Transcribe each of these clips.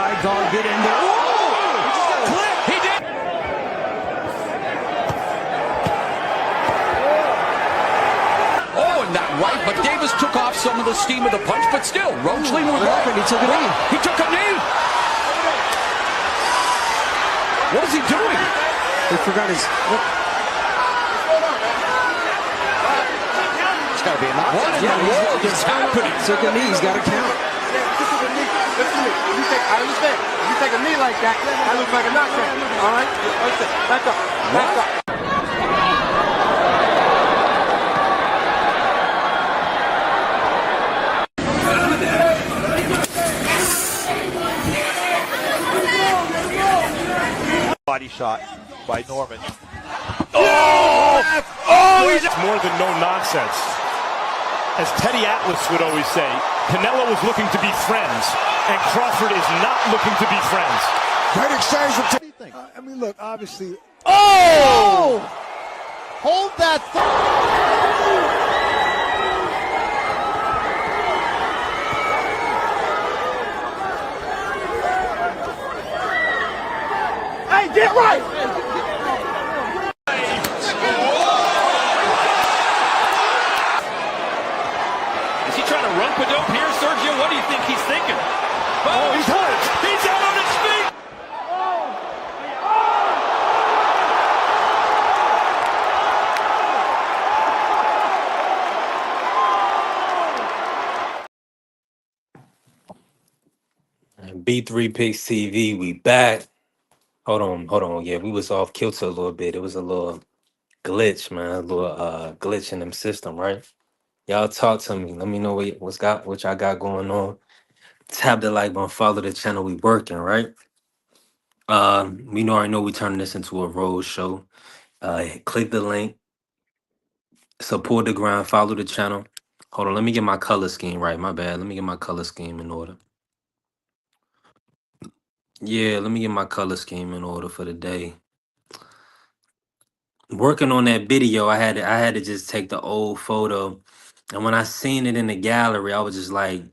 high guard get in there. Whoa! He did. Oh, and that right, but Davis took off some of the steam of the punch, but still, Roachling was right. He took a knee. He took a knee. What is he doing? He forgot his. It's got to be a knockdown. What in the world is happening? Took a knee. He's got to count. Listen to me. I understand. If you take a knee like that, that looks like a knockdown. All right? Back up. Back up. Body shot by Norman. Oh! He's more than no nonsense. As Teddy Atlas would always say, Canelo is looking to be friends, and Crawford is not looking to be friends. Great exchange from Teddy. I mean, look, obviously. Oh! Hold that Hey, get right! Is he trying to rope-a-dope here, Sergio? What do you think he's thinking? Oh, he's hurt! He's out on his feet! B3 Picks TV, we back. Hold on. Yeah, we was off kilter a little bit. It was a little glitch, man. A little glitch in them system, right? Y'all talk to me. Let me know what y'all got going on. Tap the like button, follow the channel. We working, right? We already know we turning this into a road show. Click the link, support the grind, follow the channel. Hold on, let me get my color scheme right. My bad. Let me get my color scheme in order. Yeah, let me get my color scheme in order for the day. Working on that video, I had to just take the old photo, and when I seen it in the gallery, I was just like,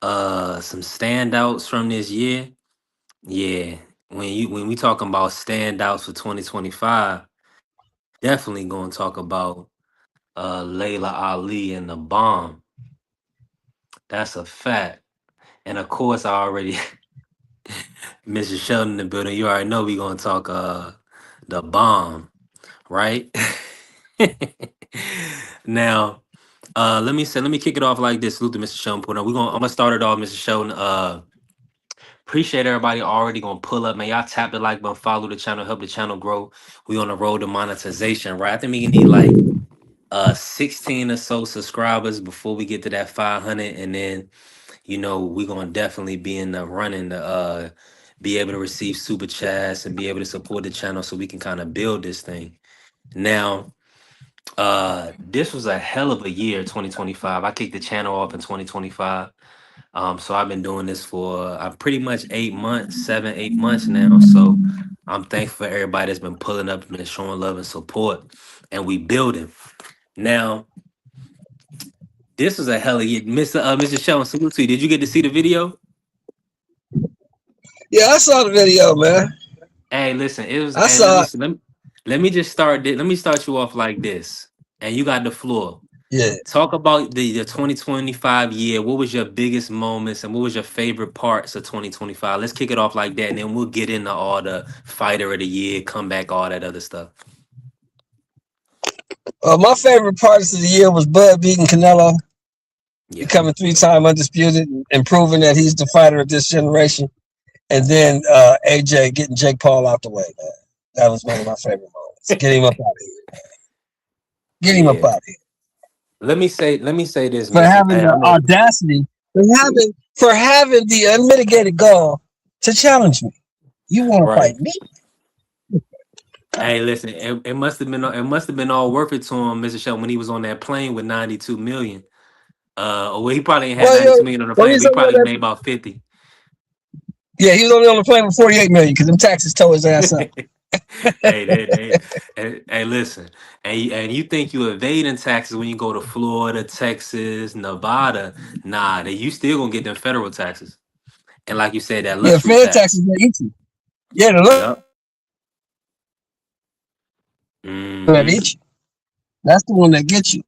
some standouts from this year. Yeah, when we talking about standouts for 2025, definitely gonna talk about Layla Ali and the bomb. That's a fact. And of course, I already Mr. Sheldon in the building. You already know we gonna talk the bomb, right? Now, let me kick it off like this. Salute to Mr. Sheldon. I'm gonna start it off, Mr. Sheldon. Appreciate everybody already gonna pull up, man. Y'all tap the like button, follow the channel, help the channel grow. We on the road to monetization, right? I think we need like 16 or so subscribers before we get to that 500, and then we're gonna definitely be in the running to be able to receive super chats and be able to support the channel so we can kind of build this thing. Now, this was a hell of a year, 2025. I kicked the channel off in 2025. So I've been doing this for pretty much 8 months, 8 months now. So I'm thankful for everybody that's been pulling up and showing love and support, and we building. Now, this was a hell of a year. Mr. Sheldon, salute to you. Did you get to see the video? Yeah, I saw the video, man. Hey, listen, it was. I saw it. Let me just start. Let me start you off like this, and you got the floor. Yeah. Talk about the 2025 year. What was your biggest moments, and what was your favorite parts of 2025? Let's kick it off like that, and then we'll get into all the fighter of the year, comeback, all that other stuff. My favorite parts of the year was Bud beating Canelo, becoming 3-time undisputed, and proving that he's the fighter of this generation. And then AJ getting Jake Paul out the way, man. That was one of my favorite moments. Get him up out of here, man. Get him up out of here. Let me say this, for having the audacity, for having the unmitigated gall to challenge me. You want to fight me? Hey, listen, it must have been all worth it to him, Mr. Sheldon, when he was on that plane with 92 million. Well, he probably ain't had 92 million on the plane. He probably made about 50. Yeah, he was only on the plane with 48 million because them taxes tore his ass up. Hey, listen, and you think you evading taxes when you go to Florida, Texas, Nevada? Nah, you still gonna get them federal taxes. And like you said, that Yeah, luxury Fed tax. taxes they eat you. Yeah, the look Yep. that Mm-hmm. eat you. That's the one that gets you.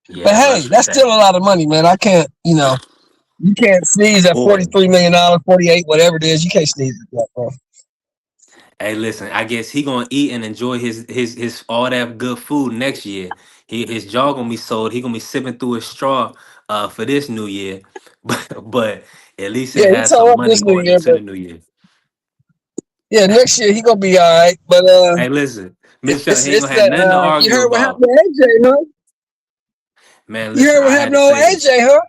Yeah, But that hey, luxury that's still tax. a lot of money, man. I can't, you can't sneeze at Boy. $43 million, 48, whatever it is. You can't sneeze at that, bro. Hey, listen, I guess he gonna eat and enjoy his all that good food next year. His jaw gonna be sold. He gonna be sipping through his straw for this new year. But at least Yeah, he'll he have tore some up money this new going year, into but the new year. yeah, next year he gonna be all right. But Hey, listen, Mr. Sean, it's he ain't it's gonna have that nothing to you argue heard what about. happened to AJ, huh? Man, You listen, heard what I had happened to to old say this. AJ, huh?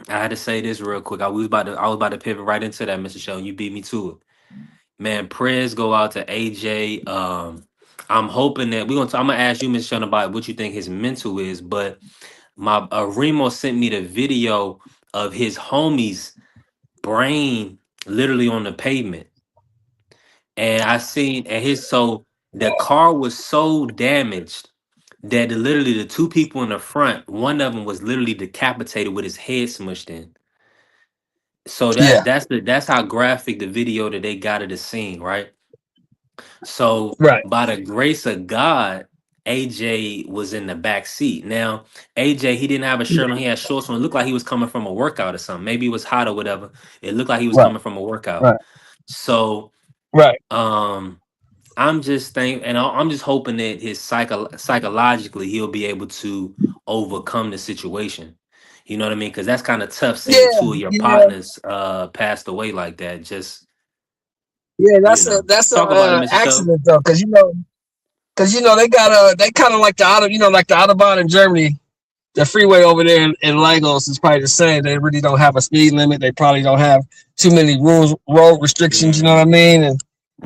I had to say this real quick. I was about to pivot right into that, Mr. Sean. You beat me to it. Man, prayers go out to AJ. I'm hoping that I'm gonna ask you, Mr. Sean, about what you think his mental is, but my Remo sent me the video of his homie's brain literally on the pavement, and I seen and his so the car was so damaged that literally the two people in the front, one of them was literally decapitated with his head smushed in. So Yeah, that's how graphic the video that they got of the scene, right? So right. by the grace of God, AJ was in the back seat. Now, AJ, he didn't have a shirt on, he had shorts on. It looked like he was coming from a workout or something. Maybe it was hot or whatever. It looked like he was Right, coming from a workout. right, So right. I'm just thinking, and I'm just hoping that his psychologically he'll be able to overcome the situation. You know what I mean? Because that's kind of tough seeing Yeah, two of your yeah, partners passed away like that. Just yeah. That's a talk about it, Mr. Show. accident though, because they got they kind of like like the Autobahn in Germany. The freeway over there in Lagos is probably the same. They really don't have a speed limit. They probably don't have too many road restrictions. You know what I Mm-hmm. mean? And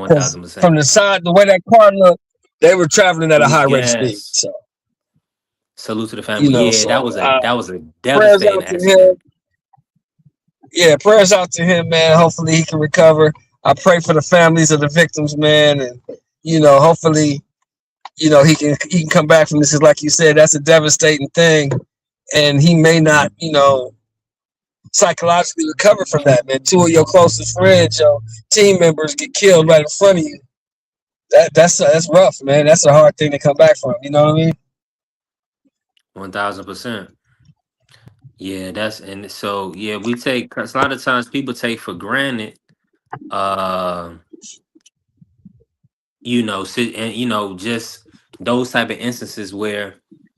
because from 1000%. the side, the way that car looked, they were traveling at a high rate of speed. Yes. So Salute to the family. Yeah, that so was a prayers devastating out to him. accident. Yeah, prayers out to him, man. Hopefully he can recover. I pray for the families of the victims, man, and hopefully he can come back from this. Because like you said, that's a devastating thing, and he may not, psychologically recover from that, man. Two of your closest friends, your team members get killed right in front of you. That's rough, man. That's a hard thing to come back from. You know what I mean? 1000%. Yeah, and so yeah, we take 'cause a lot of times people take for granted uh and just those type of instances where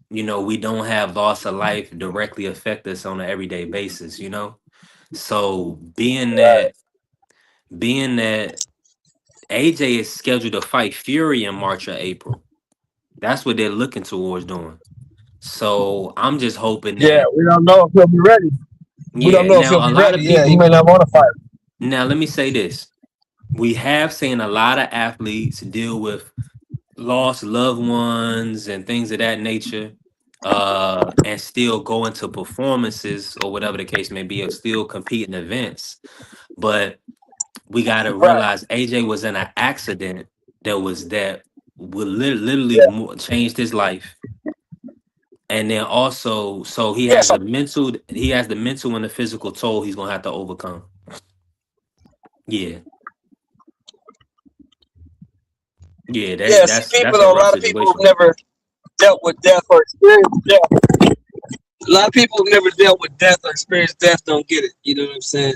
we don't have loss of life directly affect us on an everyday basis. So being that AJ is scheduled to fight Fury in March or April. That's what they're looking towards doing. So I'm just hoping Yeah, that, we don't know if he'll be ready. We don't yeah. know if he'll Now a be lot ready. of Yeah, he may people. not want to fight. Now let me say this: we have seen a lot of athletes deal with lost loved ones and things of that nature, and still go into performances or whatever the case may be, or still compete in events. But we got to Right. realize AJ was in an accident that would literally Yeah. changed his life. And then also, so Yeah. So he has the mental and the physical toll he's gonna have to overcome. Yeah, yeah, yeah. See, that's people a though. A rough lot of people who've situation. never dealt with death or experienced death. A lot of people who've never dealt with death or experienced death don't get it. You know what I'm saying?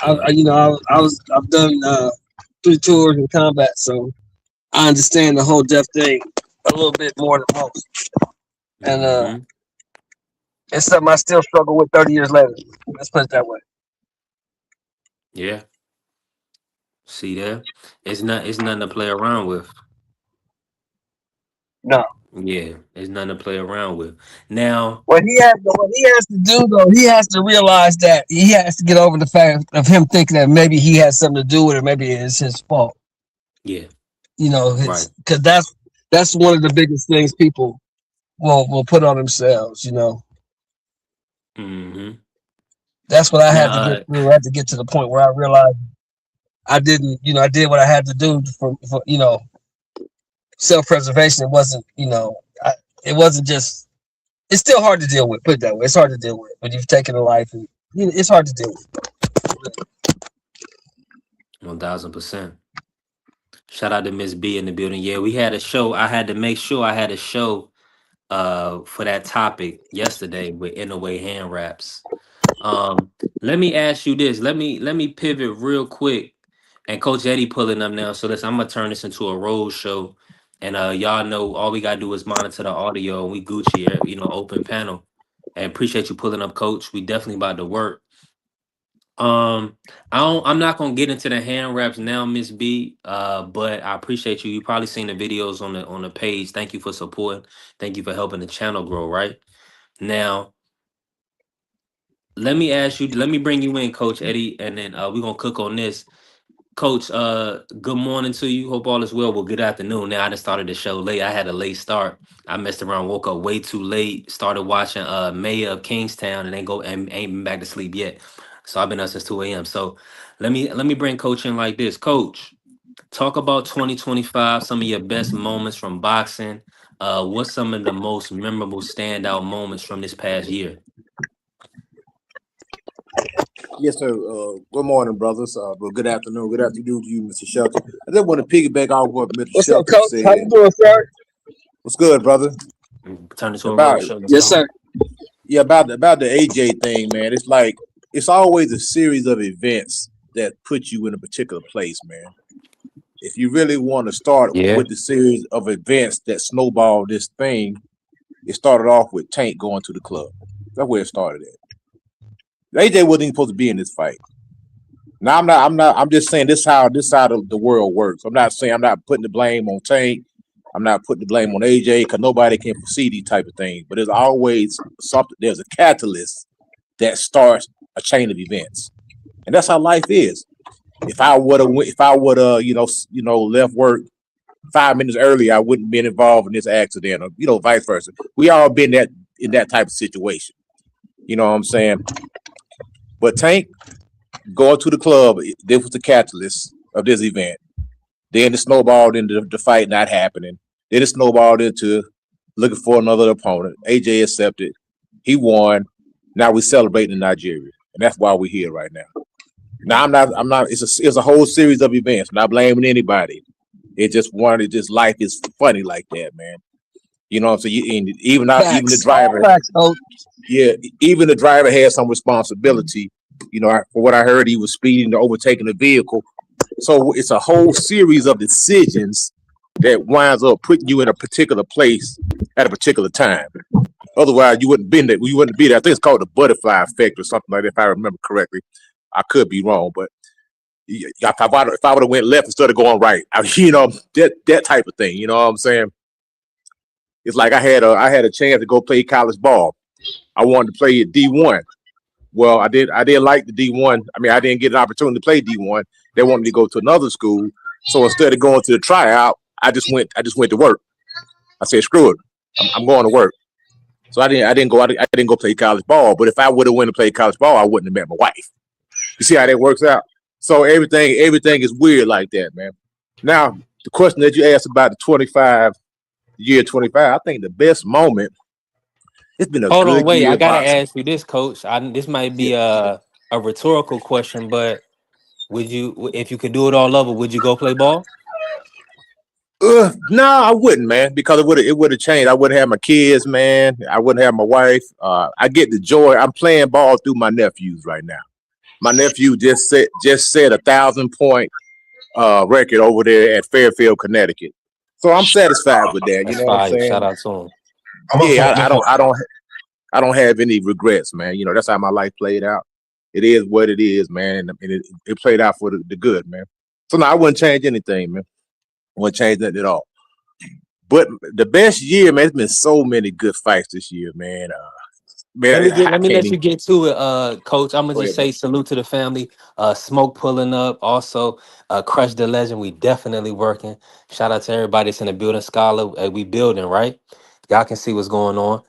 Yeah. I've done 3 tours in combat, so I understand the whole death thing a little bit more than most. And Hmm. it's something I still struggle with 30 years later. Let's put it that way. Yeah. See there, it's nothing to play around with. No. Yeah, it's nothing to play around with. Now, What he has to do though, he has to realize that he has to get over the fact of him thinking that maybe he has something to do with it, maybe it's his fault. yeah, It's right. because that's one of the biggest things people will put on themselves. Hmm. That's what I had Now, to get through. I had to get to the point where I realized I didn't, I did what I had to do for self-preservation. It wasn't, it wasn't just. It's still hard to deal with. Put it that way. It's hard to deal with when you've taken a life, and it's hard to deal with. 1000%. Shout out to Miss B in the building. Yeah, we had a show. I had to make sure I had a show for that topic yesterday with Inoue hand wraps. Let me ask you this. Let me pivot real quick. And Coach Eddie pulling up now. So listen, I'm gonna turn this into a road show. And y'all know all we gotta do is monitor the audio and we Gucci, open panel. And appreciate you pulling up, Coach. We definitely about to work. I'm not gonna get into the hand wraps now, Miss B. But I appreciate you. You probably seen the videos on the page. Thank you for supporting. Thank you for helping the channel grow, right? Now, let me bring you in, Coach Eddie, and then we're gonna cook on this. Coach, good morning to you. Hope all is well. Well, good afternoon. Now I just started the show late. I had a late start. I messed around, woke up way too late, started watching Mayor of Kingstown and ain't been back to sleep yet. So I've been up since 2 a.m. So let me bring Coach in like this. Coach, talk about 2025, some of your best moments from boxing. What's some of the most memorable standout moments from this past year? Yes, sir. Good morning, brothers. Well, good afternoon. Good afternoon to you, Mr. Shelton. I just want to piggyback off what Mr. What's up, Shelton Coach? said. How you doing, sir? What's good, brother? Turn it to a About road show. Yes, sir. yeah, about the AJ thing, man. It's like it's always a series of events that put you in a particular place, man. If you really want to start Yeah. with the series of events that snowballed this thing, it started off with Tank going to the club. That's where it started at. AJ wasn't even supposed to be in this fight. Now I'm just saying this how this side of the world works. I'm not putting the blame on Tank. I'm not putting the blame on AJ because nobody can foresee these type of things. But there's always something, there's a catalyst that starts a chain of events. And that's how life is. If I would have left work 5 minutes early, I wouldn't been involved in this accident, or vice versa. We all been in that type of situation. You know what I'm saying? But Tank going to the club, this was the catalyst of this event. Then it snowballed into the fight not happening. Then it snowballed into looking for another opponent. AJ accepted. He won. Now we're celebrating in Nigeria. And that's why we're here right now. Now I'm not, it's a whole series of events. I'm not blaming anybody. Life is funny like that, man. You know what I'm saying? Even the driver. Facts, Coach. Yeah, even the driver has some responsibility. For what I heard, he was speeding to overtaking a vehicle. So it's a whole series of decisions that winds up putting you in a particular place at a particular time. Otherwise, you wouldn't be there. I think it's called the butterfly effect or something like that, if I remember correctly. I could be wrong, but if I would have went left instead of going right, that type of thing. You know what I'm saying? It's like I had a chance to go play college ball. I wanted to play at D1. Well, I didn't like the D1. I mean, I didn't get an opportunity to play D1. They wanted me to go to another school. So instead of going to the tryout, I just went to work. I said, screw it. I'm going to work. So I didn't go play college ball. But if I would have went to play college ball, I wouldn't have met my wife. You see how that works out? So everything is weird like that, man. Now, the question that you asked about the year 25, I think the best moment. It's been a Hold good on, wait. year I gotta boxing. ask you this, Coach. This might be a rhetorical question, but would you, if you could do it all over, would you go play ball? No, I wouldn't, man, because it would have changed. I wouldn't have my kids, man. I wouldn't have my wife. I get the joy. I'm playing ball through my nephews right now. My nephew just set 1,000-point record over there at Fairfield, Connecticut. So I'm satisfied with that. That's You know what I'm fire. saying? Shout out to him. Yeah, I don't have any regrets, man. That's how my life played out. It is what it is, man, and it played out for the good, man. So no, I wouldn't change anything, man. I wouldn't change nothing at all. But the best year, man, there's been so many good fights this year, man. Let me let you get to it, Coach. I'm gonna just say salute to the family. Smoke pulling up. Also, Crush the Legend. We definitely working. Shout out to everybody that's in the building. Scholar, we building, right? Y'all can see what's going on.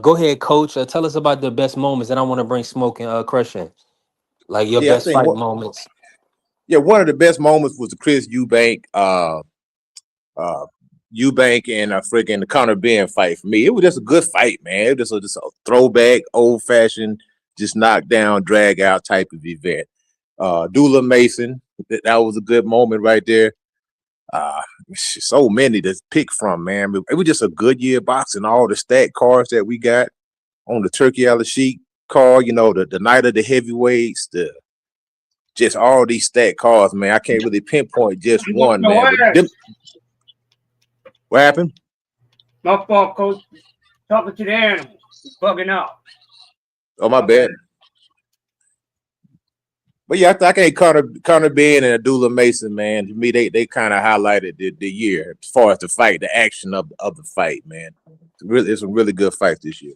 Go ahead, Coach. Tell us about the best moments. And I want to bring Smoke and Crush in. Like your best fight moments. Yeah, one of the best moments was the Chris Eubank and freaking the Conor Ben fight for me. It was just a good fight, man. It was just a throwback, old fashioned, just knock down, drag out type of event. Dula Mason. That was a good moment right there. So many to pick from, man. It was just a good year boxing. All the stat cards that we got on the Turkey Al-Sheikh card, the night of the heavyweights, just all these stat cards, man. I can't really pinpoint just one, man. But what happened? My fault, coach. Talking to the animal. Bugging out. Oh, my bad. But yeah, I think Connor Ben and Abdullah Mason, man, to me, they kind of highlighted the year as far as the fight, the action of the fight, man. It's some really good fights this year.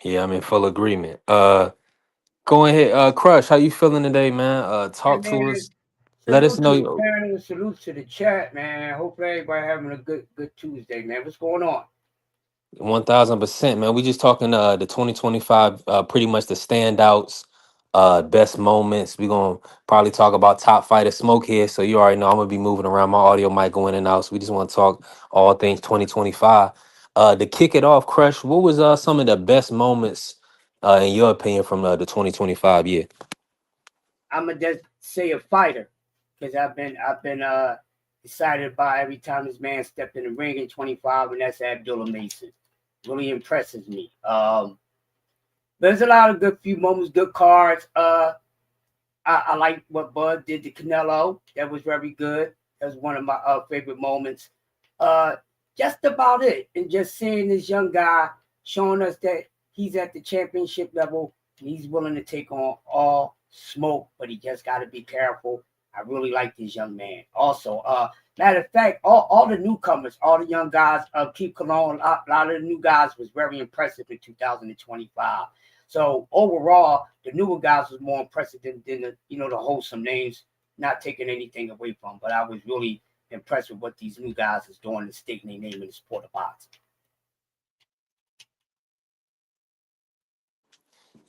Yeah, I'm in full agreement. Go ahead, Crush. How you feeling today, man? Talk to us. Let us know. Salute to the chat, man. Hope everybody having a good Tuesday, man. What's going on? 1000%, man. We just talking the 2025, pretty much the standouts, best moments. We gonna probably talk about top fighter smoke here. So you already know I'm gonna be moving around. My audio might go in and out. So we just want to talk all things 2025. To kick it off, Crush, what was some of the best moments in your opinion from the 2025 year? I'm gonna just say a fighter, because I've been excited by every time this man stepped in the ring in 25, and that's Abdullah Mason. Really impresses me. There's a lot of good few moments, good cards. I like what Bud did to Canelo. That was very good. That was one of my favorite moments. Just about it. And just seeing this young guy showing us that he's at the championship level. He's willing to take on all smoke, but he just got to be careful. I really like this young man. Also, matter of fact, all the newcomers, all the young guys, Keith Cologne, a lot of the new guys was very impressive in 2025. So overall, the newer guys was more impressive than the wholesome names. Not taking anything away from, but I was really impressed with what these new guys is doing and staking their name in the sport of boxing.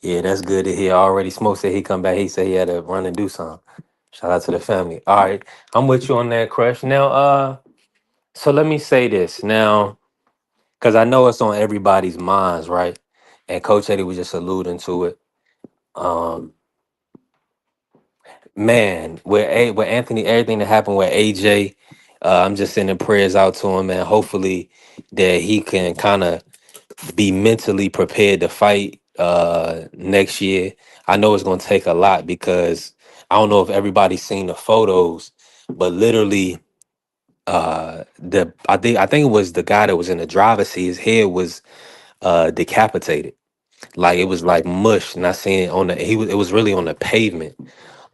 Yeah, that's good to hear. Already Smoke said he come back. He said he had to run and do something. Shout out to the family. All right, I'm with you on that, Crush. Now, so let me say this now, because I know it's on everybody's minds, right? And Coach Eddie was just alluding to it. Man, with Anthony, everything that happened with AJ, I'm just sending prayers out to him, man. Hopefully that he can kind of be mentally prepared to fight next year. I know it's gonna take a lot because I don't know if everybody's seen the photos, but literally I think it was the guy that was in the driver's seat, his head was decapitated. Like it was like mush, and I seen it on it was really on the pavement.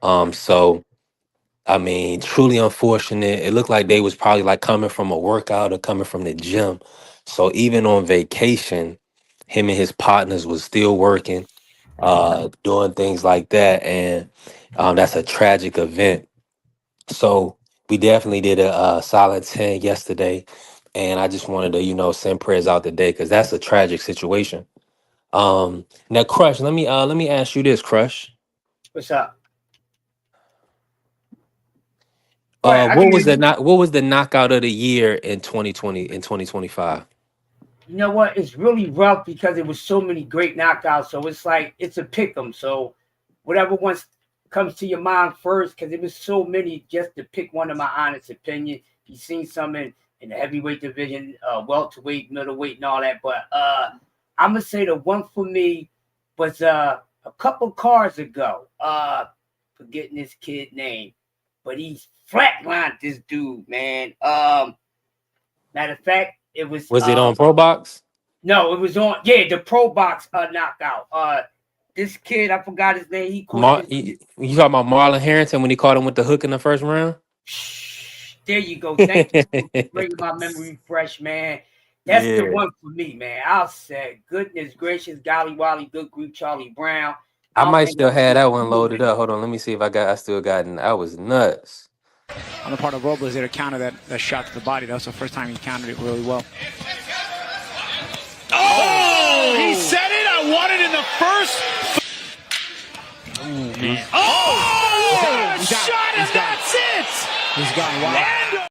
So I mean, truly unfortunate. It looked like they was probably like coming from a workout or coming from the gym. So even on vacation, him and his partners was still working, doing things like that. And that's a tragic event. So we definitely did a solid 10 yesterday. And I just wanted to, send prayers out today because that's a tragic situation. Now, Crush, let me ask you this, Crush. What's up? What was the knockout of the year in 2025? You know what? It's really rough because it was so many great knockouts. So it's like it's a pick 'em. So whatever one comes to your mind first, because it was so many. Just to pick one, in my honest opinion, you've seen some in the heavyweight division, welterweight, middleweight, and all that. But I'm gonna say the one for me was a couple cards ago. Forgetting this kid name, but he's flatlined this dude, man. Matter of fact, it was. Was it on Pro Box? No, it was on. Yeah, the Pro Box knockout. This kid, I forgot his name. He caught. You talking about Marlon Harrington when he caught him with the hook in the first round? There you go. Thank you for bringing my memory fresh, man. That's the one for me, man. I'll say, goodness gracious, Golly Wally, good group, Charlie Brown. I might still have that one loaded up. Hold on, let me see if I still got it. That was nuts. On the part of Robles there to counter that shot to the body. That was the first time he countered it really well. Oh, he said it. I want it in the first. Oh, man. Oh, shot, and that's it. He's gone wild.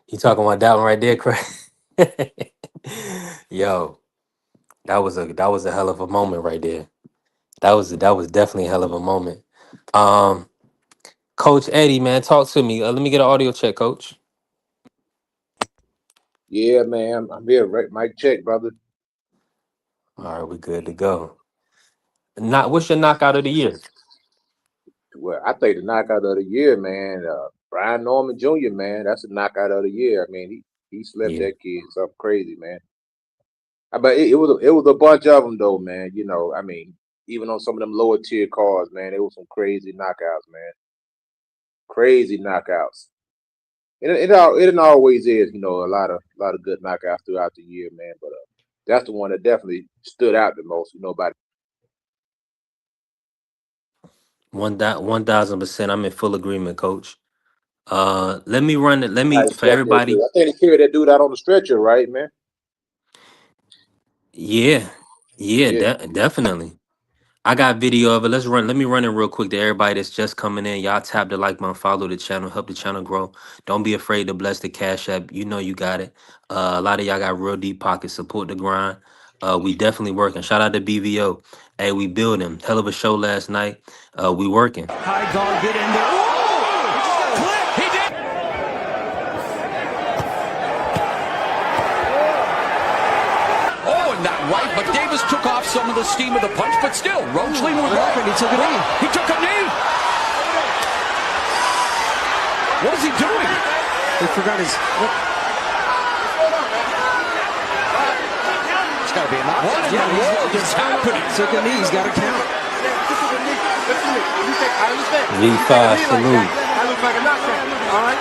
You talking about that one right there, Chris? Yo, that was a hell of a moment right there. That was definitely a hell of a moment. Um, Coach Eddie, man, talk to me. Let me get an audio check, Coach. Yeah, man. I'm here. Right, mic check, brother. All right, we good to go. What's your knockout of the year? Well, I think the knockout of the year, man, Brian Norman Jr., man, that's the knockout of the year. I mean, he slept Yeah. that kid something crazy, man. But it was a bunch of them though, man. You know, I mean, even on some of them lower tier cards, man, there was some crazy knockouts, man. Crazy knockouts. It always is, a lot of good knockouts throughout the year, man. But that's the one that definitely stood out the most, by 1000%. I'm in full agreement, Coach. Let me run it. Let how me he for slept that dude. everybody. I think he carried that dude out on the stretcher, right, man? Yeah, yeah, Yeah. definitely. I got video of it. Let me run it real quick to everybody that's just coming in. Y'all tap the like button, follow the channel, help the channel grow. Don't be afraid to bless the cash app. You know you got it. A lot of y'all got real deep pockets. Support the grind. We definitely working. Shout out to BVO. Hey, we building. Hell of a show last night. We working. High guard get in there. Ooh! Clip! He did! Oh, and that right, but Davis took off some of the steam of the punch, but still, Roachling was right. He took a knee. He took a knee! What is he doing? He forgot his. It's got to be a knock. What in the world is happening? Took a knee. He's got to count. I understand. V5 salute. That looks like a knockdown. All right?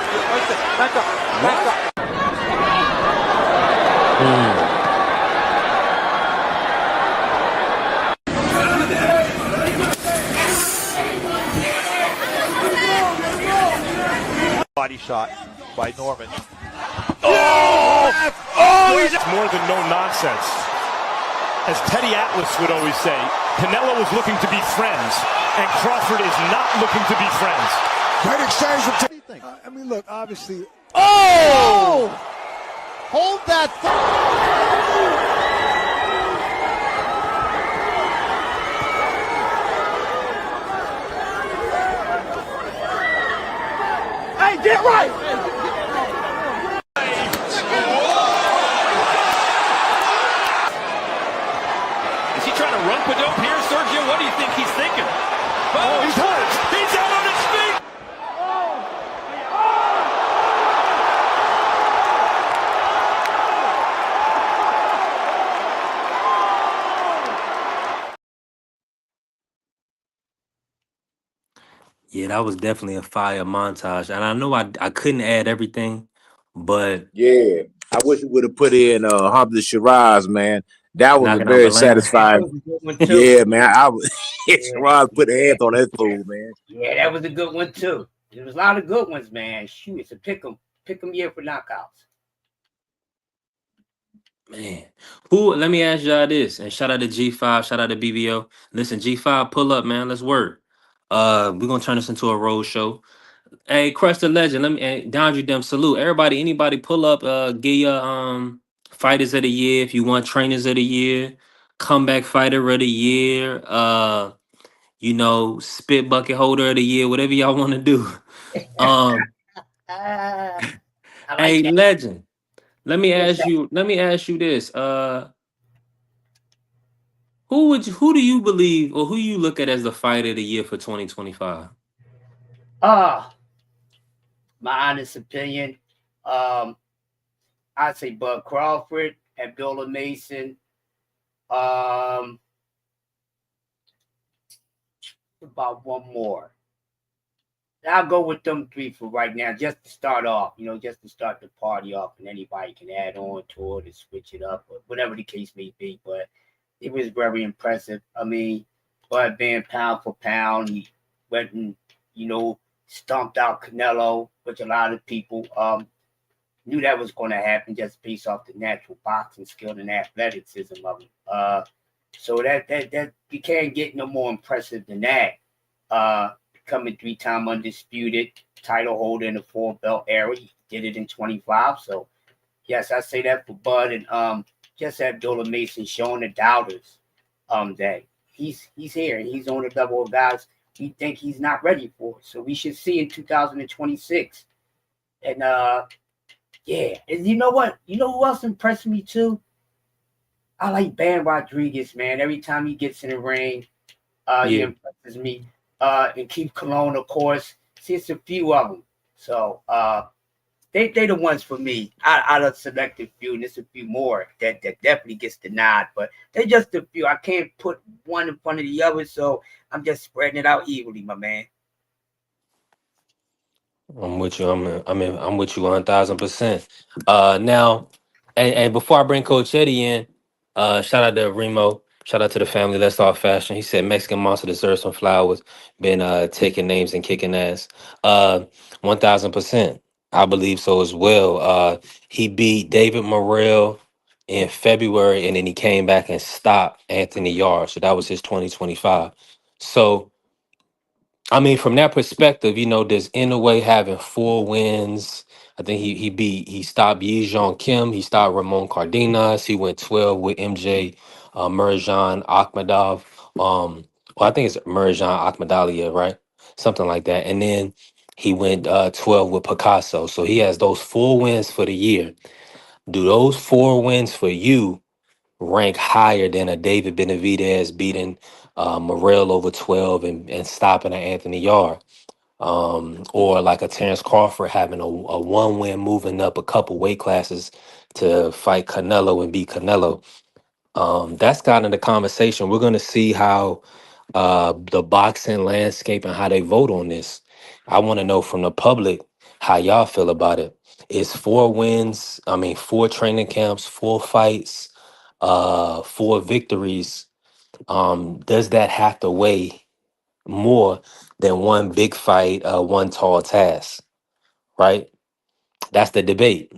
Back up. Back up. Body shot by Norman. Oh, he's more than no nonsense. As Teddy Atlas would always say, Canelo was looking to be friends, and Crawford is not looking to be friends. Great exchange from Teddy. I mean, look, obviously. Oh! Hold that Hey, get right! Is he trying to run Padope here, Sergio? What do you think he's thinking? Oh, he's hurt. He's out on his feet. Yeah, that was definitely a fire montage. And I know I couldn't add everything, but Yeah. I wish we would have put in Hamza Shiraz, man. That was a knocking out very Belanga. That satisfying. was a good one too. Yeah, man. Shiraz put hands on that fool, man. Yeah, that was a good one too. There was a lot of good ones, man. Shoot, it's a pick 'em year for knockouts. Man, let me ask y'all this, and shout out to G5, shout out to BBO. Listen, G5, pull up, man. Let's work. We're gonna turn this into a road show. Hey, Crush the Legend, let me down you them salute. Everybody, anybody pull up, give your fighters of the year if you want, trainers of the year, comeback fighter of the year, spit bucket holder of the year, whatever y'all want to do. I like Hey, that. Legend. Let me What's ask you this. Who do you believe or who you look at as the fighter of the year for 2025? My honest opinion, I'd say Bud Crawford, Abdullah Mason, about one more. I'll go with them three for right now, just to start off, just to start the party off, and anybody can add on to it and switch it up, or whatever the case may be. But it was very impressive. I mean, Bud being pound for pound, he went and, stomped out Canelo, which a lot of people knew that was going to happen just based off the natural boxing skill and athleticism of him. So that you can't get no more impressive than that. Becoming 3-time undisputed title holder in the 4-belt era. He did it in 25. So, yes, I say that for Bud, and just Abdullah Mason showing the doubters that he's here and he's on the level of guys we think he's not ready for. So we should see in 2026. And yeah, and you know what? You know who else impressed me too? I like Bam Rodriguez, man. Every time he gets in the ring, he impresses me. And Keith Cologne, of course. See, it's a few of them. So they the ones for me. Out of selected few, and there's a few more that definitely gets the nod. But they're just a few. I can't put one in front of the other, so I'm just spreading it out evenly, my man. I'm with you. I'm with you 1,000%. Now, and before I bring Coach Eddie in, shout out to Remo. Shout out to the family. Let's Talk Fashion. He said Mexican Monster deserves some flowers. Been taking names and kicking ass. 1,000%. I believe so as well. He beat David Morrell in February, and then he came back and stopped Anthony Yarde. So that was his 2025. So I mean, from that perspective, does Inoue having 4 wins? I think he stopped Yi Jong Kim, he stopped Ramon Cardenas, he went 12 with MJ Merjan Akhmadov. Well, I think it's Merjan Akhmadalia, right? Something like that. And then he went 12 with Picasso. So he has those 4 wins for the year. Do those 4 wins for you rank higher than a David Benavidez beating Morrell over 12 and stopping an Anthony Yarde? Or like a Terrence Crawford having a 1 win moving up a couple weight classes to fight Canelo and beat Canelo. That's kind of the conversation. We're going to see how the boxing landscape and how they vote on this. I want to know from the public how y'all feel about it. Is 4 wins, 4 training camps, 4 fights, 4 victories, does that have to weigh more than one big fight, one tall task, right? That's the debate.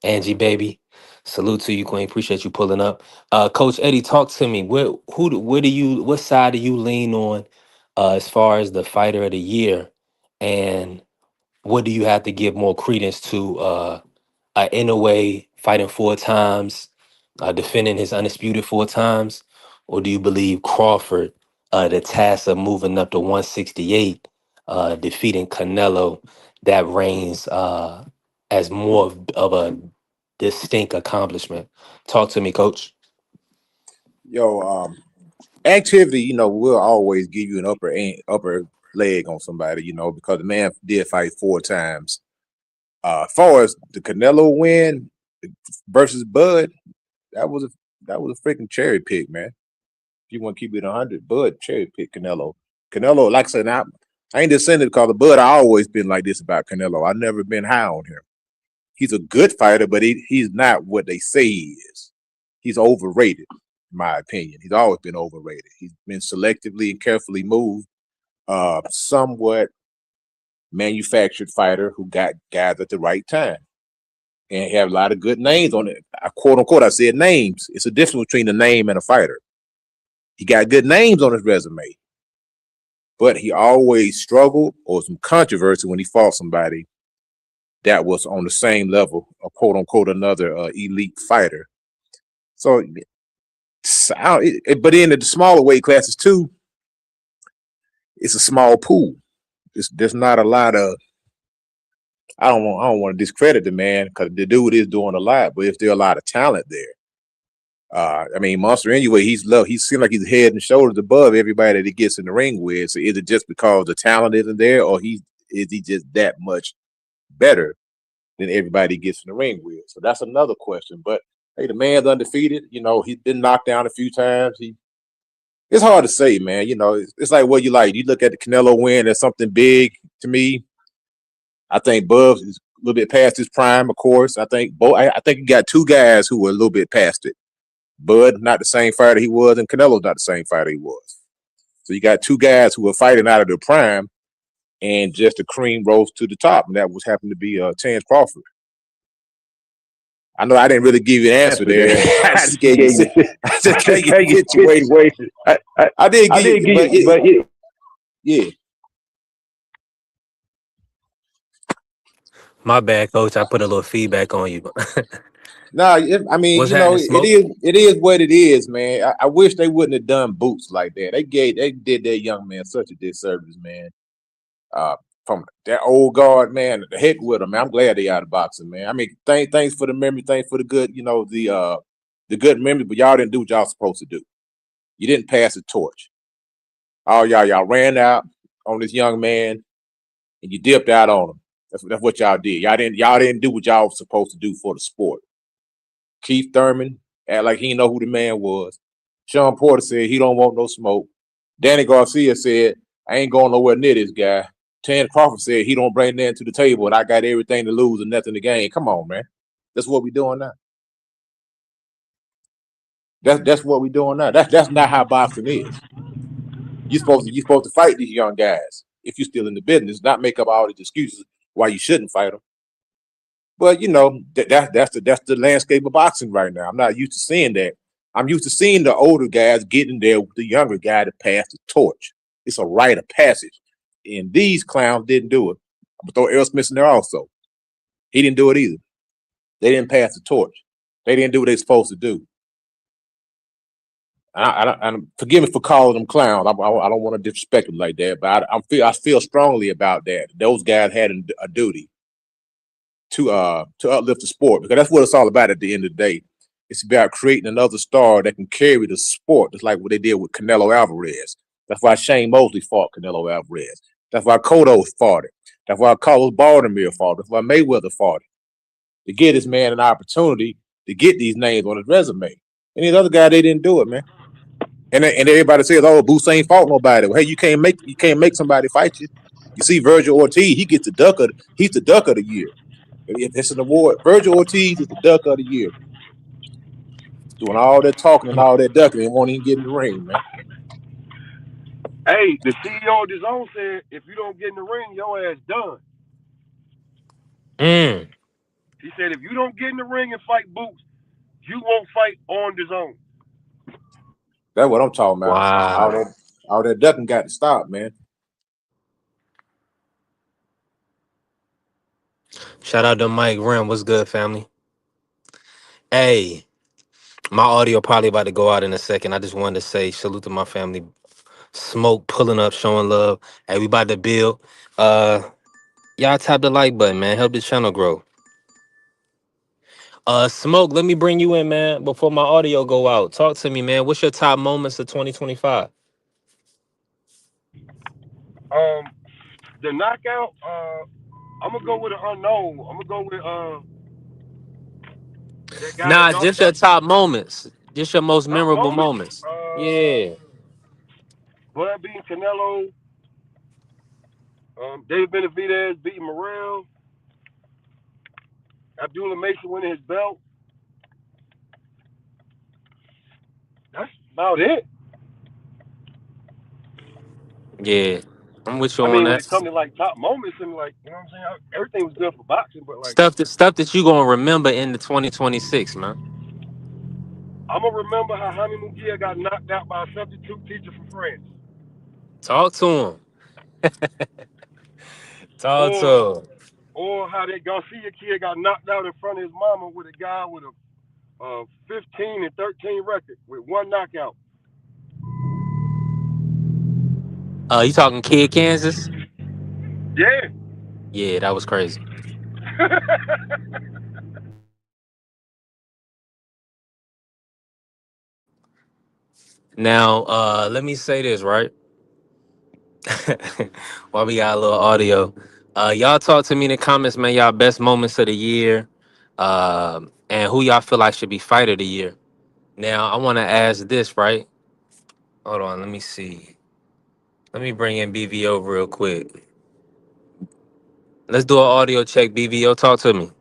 Angie, baby, salute to you, Queen. Appreciate you pulling up. Coach Eddie, talk to me. What side do you lean on as far as the fighter of the year, and what do you have to give more credence to? Inoue fighting 4 times, defending his undisputed 4 times, or do you believe Crawford, the task of moving up to 168, defeating Canelo, that reigns as more of a distinct accomplishment? Talk to me, Coach. Yo, activity, will always give you an upper leg on somebody, because the man did fight 4 times. As far as the Canelo win versus Bud, that was a freaking cherry pick, man. If you want to keep it 100, Bud cherry pick Canelo. Canelo, like I said, I ain't just saying it because of Bud. I always been like this about Canelo. I've never been high on him. He's a good fighter, but he's not what they say he is. He's overrated, in my opinion. He's always been overrated. He's been selectively and carefully moved. Somewhat manufactured fighter who got guys at the right time. And have a lot of good names on it. Quote unquote, I said names. It's a difference between a name and a fighter. He got good names on his resume, but he always struggled or some controversy when he fought somebody that was on the same level of quote unquote another elite fighter. So, but in the smaller weight classes too, it's a small pool. There's not a lot of. I don't want to discredit the man because the dude is doing a lot, but if there's a lot of talent there. Monster Inoue, he seems like he's head and shoulders above everybody that he gets in the ring with. So is it just because the talent isn't there, or is he just that much better than everybody he gets in the ring with? So that's another question. But hey, the man's undefeated. He's been knocked down a few times. It's hard to say, man. It's like what you like. You look at the Canelo win as something big to me. I think Bub is a little bit past his prime, of course. I think you got 2 guys who were a little bit past it. Bud, not the same fighter he was, and Canelo's not the same fighter he was. So you got 2 guys who are fighting out of their prime, and just the cream rose to the top, and that was happened to be Terrence Crawford. I know I didn't really give you an answer there. I just gave you a situation. I did give you, but yeah. My bad, Coach. I put a little feedback on you. Nah, I mean, What's you know, happening, Smoke? it is what it is, man. I wish they wouldn't have done Boots like that. They did that young man such a disservice, man. From that old guard, man, the heck with him, man. I'm glad they out of boxing, man. I mean, thanks for the memory, thanks for the good, you know, the good memory, but y'all didn't do what y'all supposed to do. You didn't pass the torch. All y'all ran out on this young man and you dipped out on him. That's what y'all did. Y'all didn't do what y'all was supposed to do for the sport. Keith Thurman act like he didn't know who the man was. Sean Porter said he don't want no smoke. Danny Garcia said, I ain't going nowhere near this guy. Tan Crawford said he don't bring nothing to the table and I got everything to lose and nothing to gain. Come on, man. That's what we doing now. That's what we doing now. That's not how boxing is. You're supposed to fight these young guys if you're still in the business, not make up all these excuses why you shouldn't fight them. But you know, that's the landscape of boxing right now. I'm not used to seeing that. I'm used to seeing the older guys getting there with the younger guy to pass the torch. It's a rite of passage. And these clowns didn't do it. I'm gonna throw Errol Smith in there also. He didn't do it either. They didn't pass the torch. They didn't do what they're supposed to do. I forgive me for calling them clowns. I don't want to disrespect them like that, but I feel strongly about that. Those guys had a duty to uplift the sport, because that's what it's all about at the end of the day. It's about creating another star that can carry the sport, just like what they did with Canelo Alvarez. That's why Shane Mosley fought Canelo Alvarez. That's why Cotto fought it. That's why Carlos Baldomir fought it. That's why Mayweather fought it. To give this man an opportunity to get these names on his resume. And these other guys, they didn't do it, man. And everybody says, "Oh, Boots ain't fought nobody." Well, hey, you can't make somebody fight you. You see, Virgil Ortiz, he's the duck of the year. If it's an award, Virgil Ortiz is the duck of the year. Doing all that talking and all that ducking and won't even get in the ring, man. Hey, the CEO of DAZN said, if you don't get in the ring, your ass done. He said, if you don't get in the ring and fight Boots, you won't fight on DAZN. That's what I'm talking about. Wow. All that ducking got to stop, man. Shout out to Mike Rim. What's good, family? Hey, my audio probably about to go out in a second. I just wanted to say salute to my family. Smoke pulling up, showing love. Hey, we about to build. Y'all tap the like button, man. Help the channel grow. Smoke, let me bring you in, man, before my audio go out. Talk to me, man. What's your top moments of 2025? The knockout, I'm gonna go with an unknown. I'm gonna go with that guy that Nah, knocked just your out. top moments. Just your most Top memorable moments. moments. Yeah. Bud beating Canelo. David Benavidez beating Morrell. Abdullah Mason winning his belt. That's about it. Yeah. I'm with you I on mean, when it that. comes to like top moments and like, you know what I'm saying? Everything was good for boxing, but like, Stuff that you gonna remember in the 2026, man. I'm gonna remember how Jaime Munguia got knocked out by a substitute teacher from France. Talk to him. Talk to Or him. or how that Garcia kid got knocked out in front of his mama with a guy with a 15 and 13 record with one knockout. You talking Kid Kansas? Yeah. Yeah, that was crazy. Now, let me say this, right? While we got a little audio. Y'all talk to me in the comments, man. Y'all best moments of the year. And who y'all feel like should be fight of the year. Now, I want to ask this, right? Hold on, let me see. Let me bring in BVO real quick. Let's do an audio check. BVO, talk to me.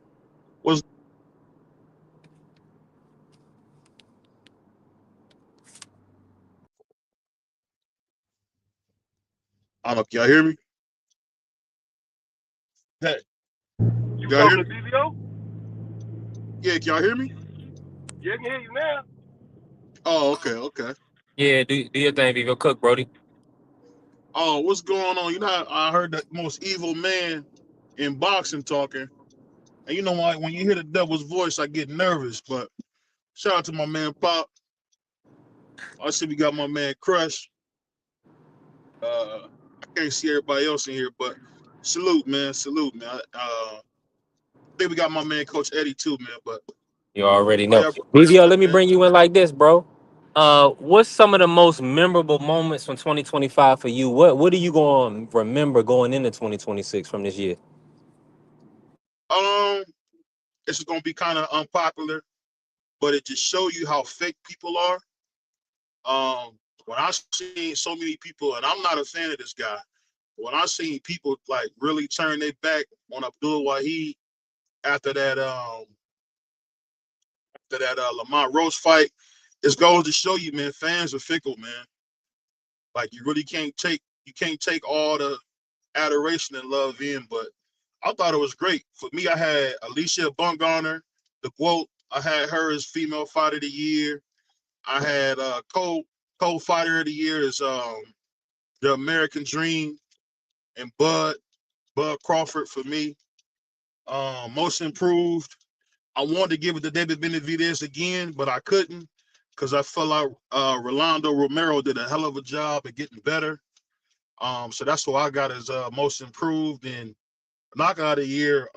Can y'all hear me? Hey, You y'all hear talking me? to BBO? Yeah, can y'all hear me? Yeah, I can hear you now. Oh, okay. Yeah, do your thing, BVO. Cook, Brody. Oh, what's going on? You know, I heard the most evil man in boxing talking. And you know, when you hear the devil's voice, I get nervous. But shout out to my man Pop. I see we got my man Crush. I can't see everybody else in here, but salute, man. Salute, man. I think we got my man Coach Eddie too, man. But You already how know. y'all BVO, let me man? bring you in like this, bro. What's some of the most memorable moments from 2025 for you? What are you going to remember going into 2026 from this year? This is gonna be kind of unpopular, but it just show you how fake people are. When I seen so many people, and I'm not a fan of this guy, when I seen people like really turn their back on Abdul Wahid after that Lamont Roach fight, this goes to show you, man, fans are fickle, man. Like you really can't take all the adoration and love in, but I thought it was great. For me, I had Alicia Bumgarner, the quote. I had her as female fighter of the year. I had co-fighter of the year is the American Dream and Bud Crawford for me. Most improved. I wanted to give it to David Benavidez again, but I couldn't because I felt like Rolando Romero did a hell of a job at getting better. So that's what I got as most improved and knockout of the year.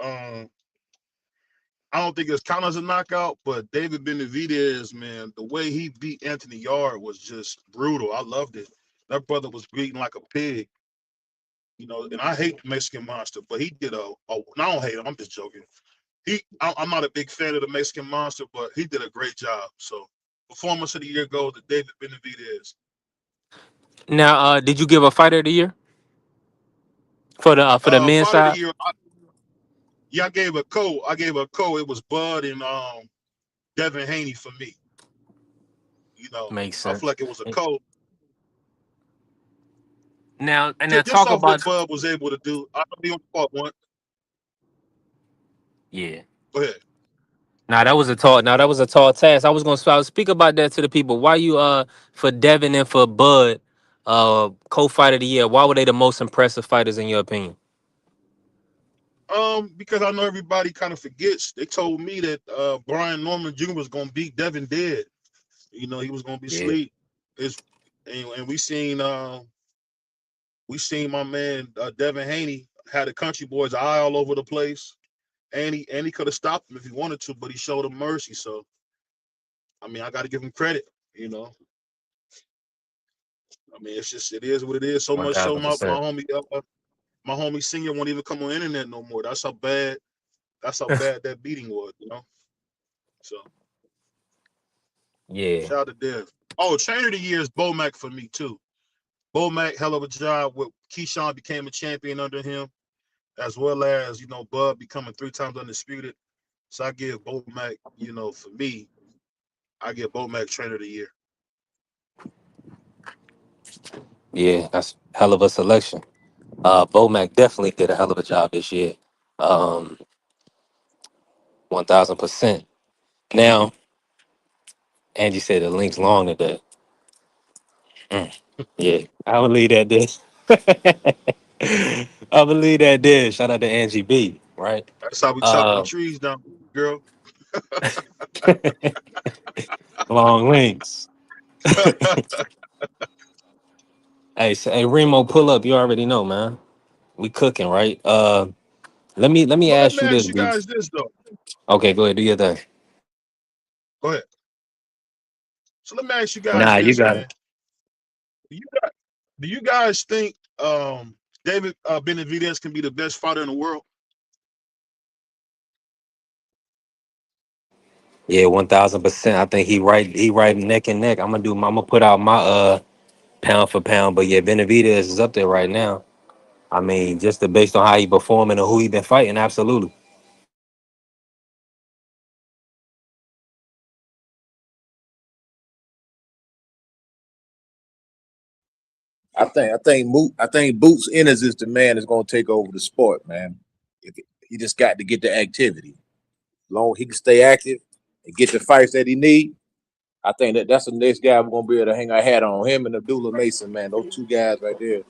I don't think it's counted as a knockout, but David Benavidez, man, the way he beat Anthony Yarde was just brutal. I loved it. That brother was beaten like a pig, you know. And I hate the Mexican Monster, but he did I don't hate him. I'm just joking. I'm not a big fan of the Mexican Monster, but he did a great job. So, performance of the year goes to David Benavidez. Now, did you give a fighter of the year for the men's Fighter of the side? year, I gave a co. It was Bud and Devin Haney for me. You know, Makes I feel sense. like it was a co. Now Just talk off what about Bud was able to do. I don't be on part one. yeah. Go ahead. That was a tall task. I was gonna speak about that to the people. Why you for Devin and for Bud, co-fighter of the year? Why were they the most impressive fighters in your opinion? Because I know everybody kind of forgets. They told me that Brian Norman Jr. was gonna beat Devin dead. You know, he was gonna be Yeah. sleep. And we seen my man Devin Haney had the country boys eye all over the place. And he could have stopped him if he wanted to, but he showed him mercy. So I mean, I gotta give him credit, you know. I mean, it is what it is. So One much so thousand percent. my homie senior won't even come on the internet no more. That's how bad that beating was, you know. So Yeah. shout out to Dev. Oh, trainer of the year is Bo Mack for me too. Bo Mack, hell of a job. With Keyshawn became a champion under him, as well as, you know, Bud becoming 3 times undisputed. So I give Bo Mack, you know, for me, I give Bo Mack trainer of the year. Yeah, that's hell of a selection. Bomac definitely did a hell of a job this year. 1000%. Now, Angie said the link's long today. Yeah, I believe that this. I believe that did. Shout out to Angie B. Right. That's how we chop them Uh, trees down, girl. long links. Hey, Remo, pull up. You already know, man. We cooking, right? Let me But let ask me you this, ask you Beef. guys this though. Okay, go ahead. Do your thing. Go ahead. So let me ask you guys Nah, you this, got it. man. Do you guys think David Benavidez can be the best fighter in the world? Yeah, 1000%. I think he right neck and neck. I'm gonna put out my pound for pound, but yeah, Benavidez is up there right now. I mean, based on how he performing and who he been fighting, absolutely. I think Boots Ennis is the man that's going to take over the sport, man. He just got to get the activity. Long he can stay active and get the fights that he need. I think that's the next guy we're gonna be able to hang our hat on. Him and Abdullah Mason, man. Those 2 guys right there,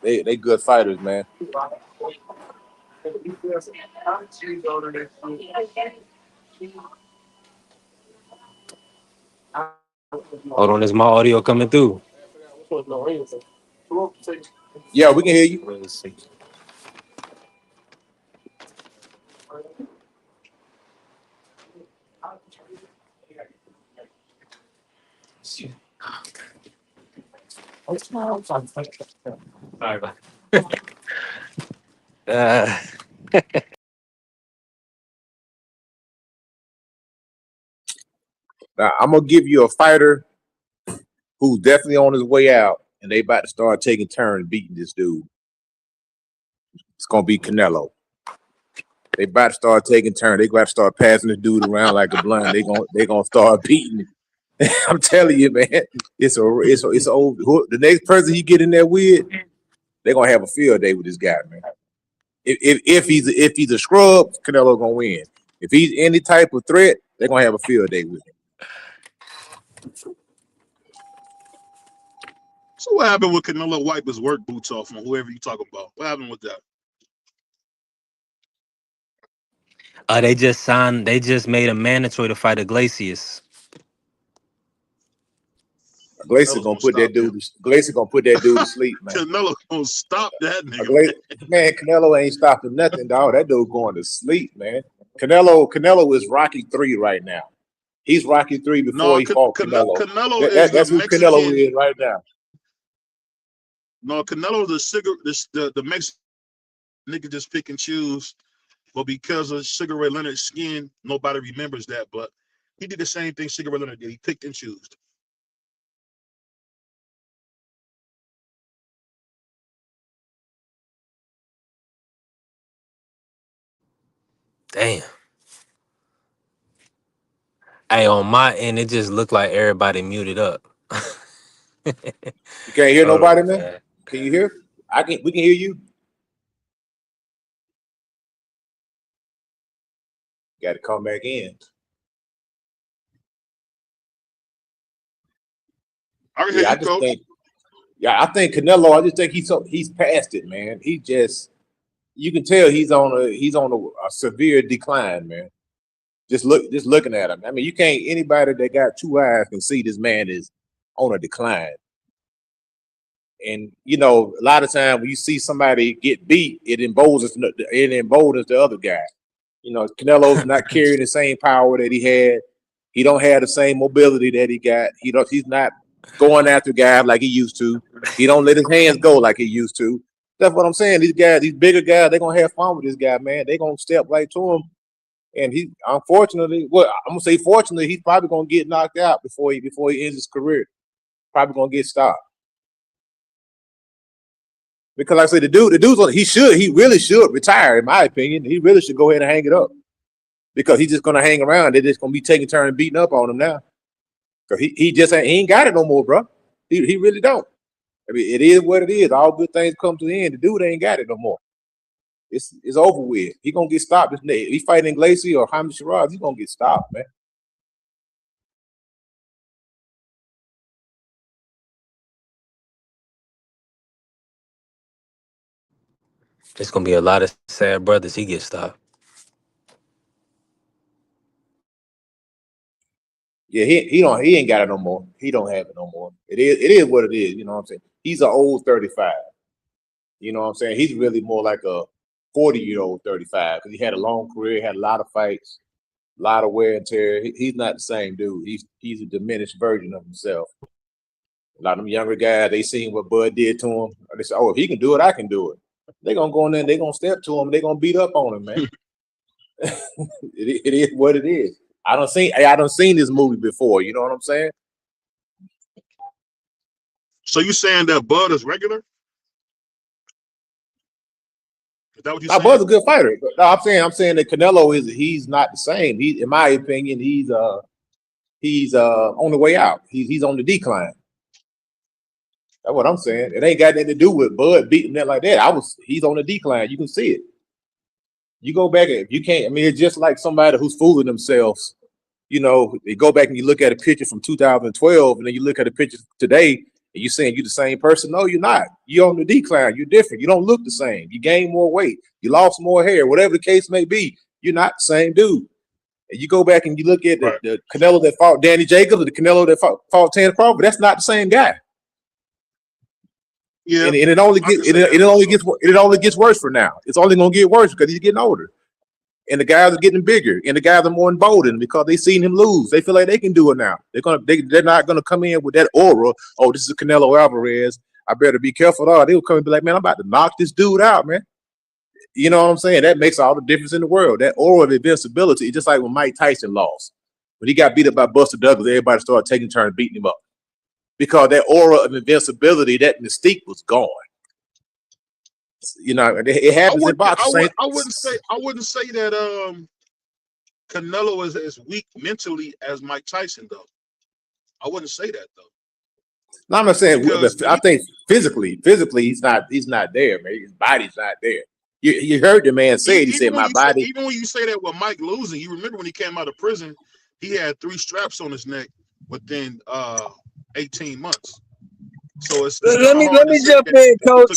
they good fighters, man. Hold on, is my audio coming through? Yeah, we can hear you. Let me see. Sorry about that. Now, I'm gonna give you a fighter who's definitely on his way out, and they about to start taking turns beating this dude. It's gonna be Canelo. They about to start taking turns. They about to start passing the dude around like a blunt. They gonna start beating him. I'm telling you, man. It's old. The next person you get in there with, they're gonna have a field day with this guy, man. If he's a scrub, Canelo gonna win. If he's any type of threat, they're gonna have a field day with him. So what happened with Canelo wipe his work boots off on whoever you talking about? What happened with that? They just made a mandatory to fight Iglesias. Glacier gonna put that dude. Glacier gonna put that dude to sleep, man. Canelo gonna stop that nigga. Man, Canelo ain't stopping nothing, dog. That dude going to sleep, man. Canelo is Rocky 3 right now. He's Rocky 3 before he fought Canelo. That's who Mexican, Canelo is right now. No, Canelo the Mexican nigga just pick and choose, but because of Sugar Ray Leonard's skin, nobody remembers that. But he did the same thing Sugar Ray Leonard did. He picked and chose. Damn. Hey, on my end, it just looked like everybody muted up. You can't hear nobody, man? Can you hear? We can hear you. Got to come back in. I think Canelo. I just think he's past it, man. You can tell he's on a severe decline, man. Just looking at him. I mean, anybody that got two eyes can see this man is on a decline. And a lot of times when you see somebody get beat, it emboldens the other guy. Canelo's not carrying the same power that he had. He don't have the same mobility that he got. He's not going after guys like he used to. He don't let his hands go like he used to. That's what I'm saying. These bigger guys, they're gonna have fun with this guy, man. They're gonna step right to him. And he, unfortunately, fortunately, he's probably gonna get knocked out before he ends his career. Probably gonna get stopped. Because like I say, the dude's he really should retire, in my opinion. He really should go ahead and hang it up. Because he's just gonna hang around. They're just gonna be taking turns and beating up on him now. Because he ain't got it no more, bro. He really don't. I mean, it is what it is. All good things come to the end. The dude ain't got it no more. It's over with. He gonna get stopped. He fighting Iglesias or Jaime Shiraz, he's gonna get stopped, man. There's gonna be a lot of sad brothers. He gets stopped. Yeah, he ain't got it no more. He don't have it no more. It is what it is. You know what I'm saying? He's an old 35. You know what I'm saying? He's really more like a 40-year-old 35 because he had a long career, had a lot of fights, a lot of wear and tear. He's not the same dude. He's a diminished version of himself. A lot of them younger guys, they seen what Bud did to him. They say, "Oh, if he can do it, I can do it." They're gonna go in there and they're gonna step to him. They're gonna beat up on him, man. It is what it is. I don't seen this movie before. You know what I'm saying? So you saying that Bud is regular? Is that what you saying? Bud's a good fighter. No, I'm saying that Canelo he's not the same. In my opinion, he's on the way out. He's on the decline. That's what I'm saying. It ain't got nothing to do with Bud beating that like that. He's on the decline. You can see it. You go back, if you can't, I mean, it's just like somebody who's fooling themselves. They go back and you look at a picture from 2012, and then you look at a picture today. And you saying you the same person? No, you're not. You're on the decline. You're different. You don't look the same. You gained more weight. You lost more hair. Whatever the case may be, you're not the same dude. And you go back and you look at the Canelo that fought Danny Jacobs, or the Canelo that fought Tanner Crawford. That's not the same guy. Yeah, and it only gets worse for now. It's only gonna get worse because he's getting older, and the guys are getting bigger, and the guys are more emboldened because they seen him lose. They feel like they can do it now. They're not gonna come in with that aura. Oh, this is Canelo Alvarez. I better be careful. They'll come and be like, man, I'm about to knock this dude out, man. You know what I'm saying? That makes all the difference in the world. That aura of invincibility, just like when Mike Tyson lost. When he got beat up by Buster Douglas, everybody started taking turns beating him up. Because that aura of invincibility, that mystique was gone. You know, it happens in boxing. I wouldn't say that Canelo is as weak mentally as Mike Tyson, though. I wouldn't say that, though. No, I'm not saying. I think physically, he's not there, man. His body's not there. You heard the man say it. He said, "My body." Even when you say that with Mike losing, you remember when he came out of prison, he had 3 straps on his neck within 18 months. So it's let me jump in, coach.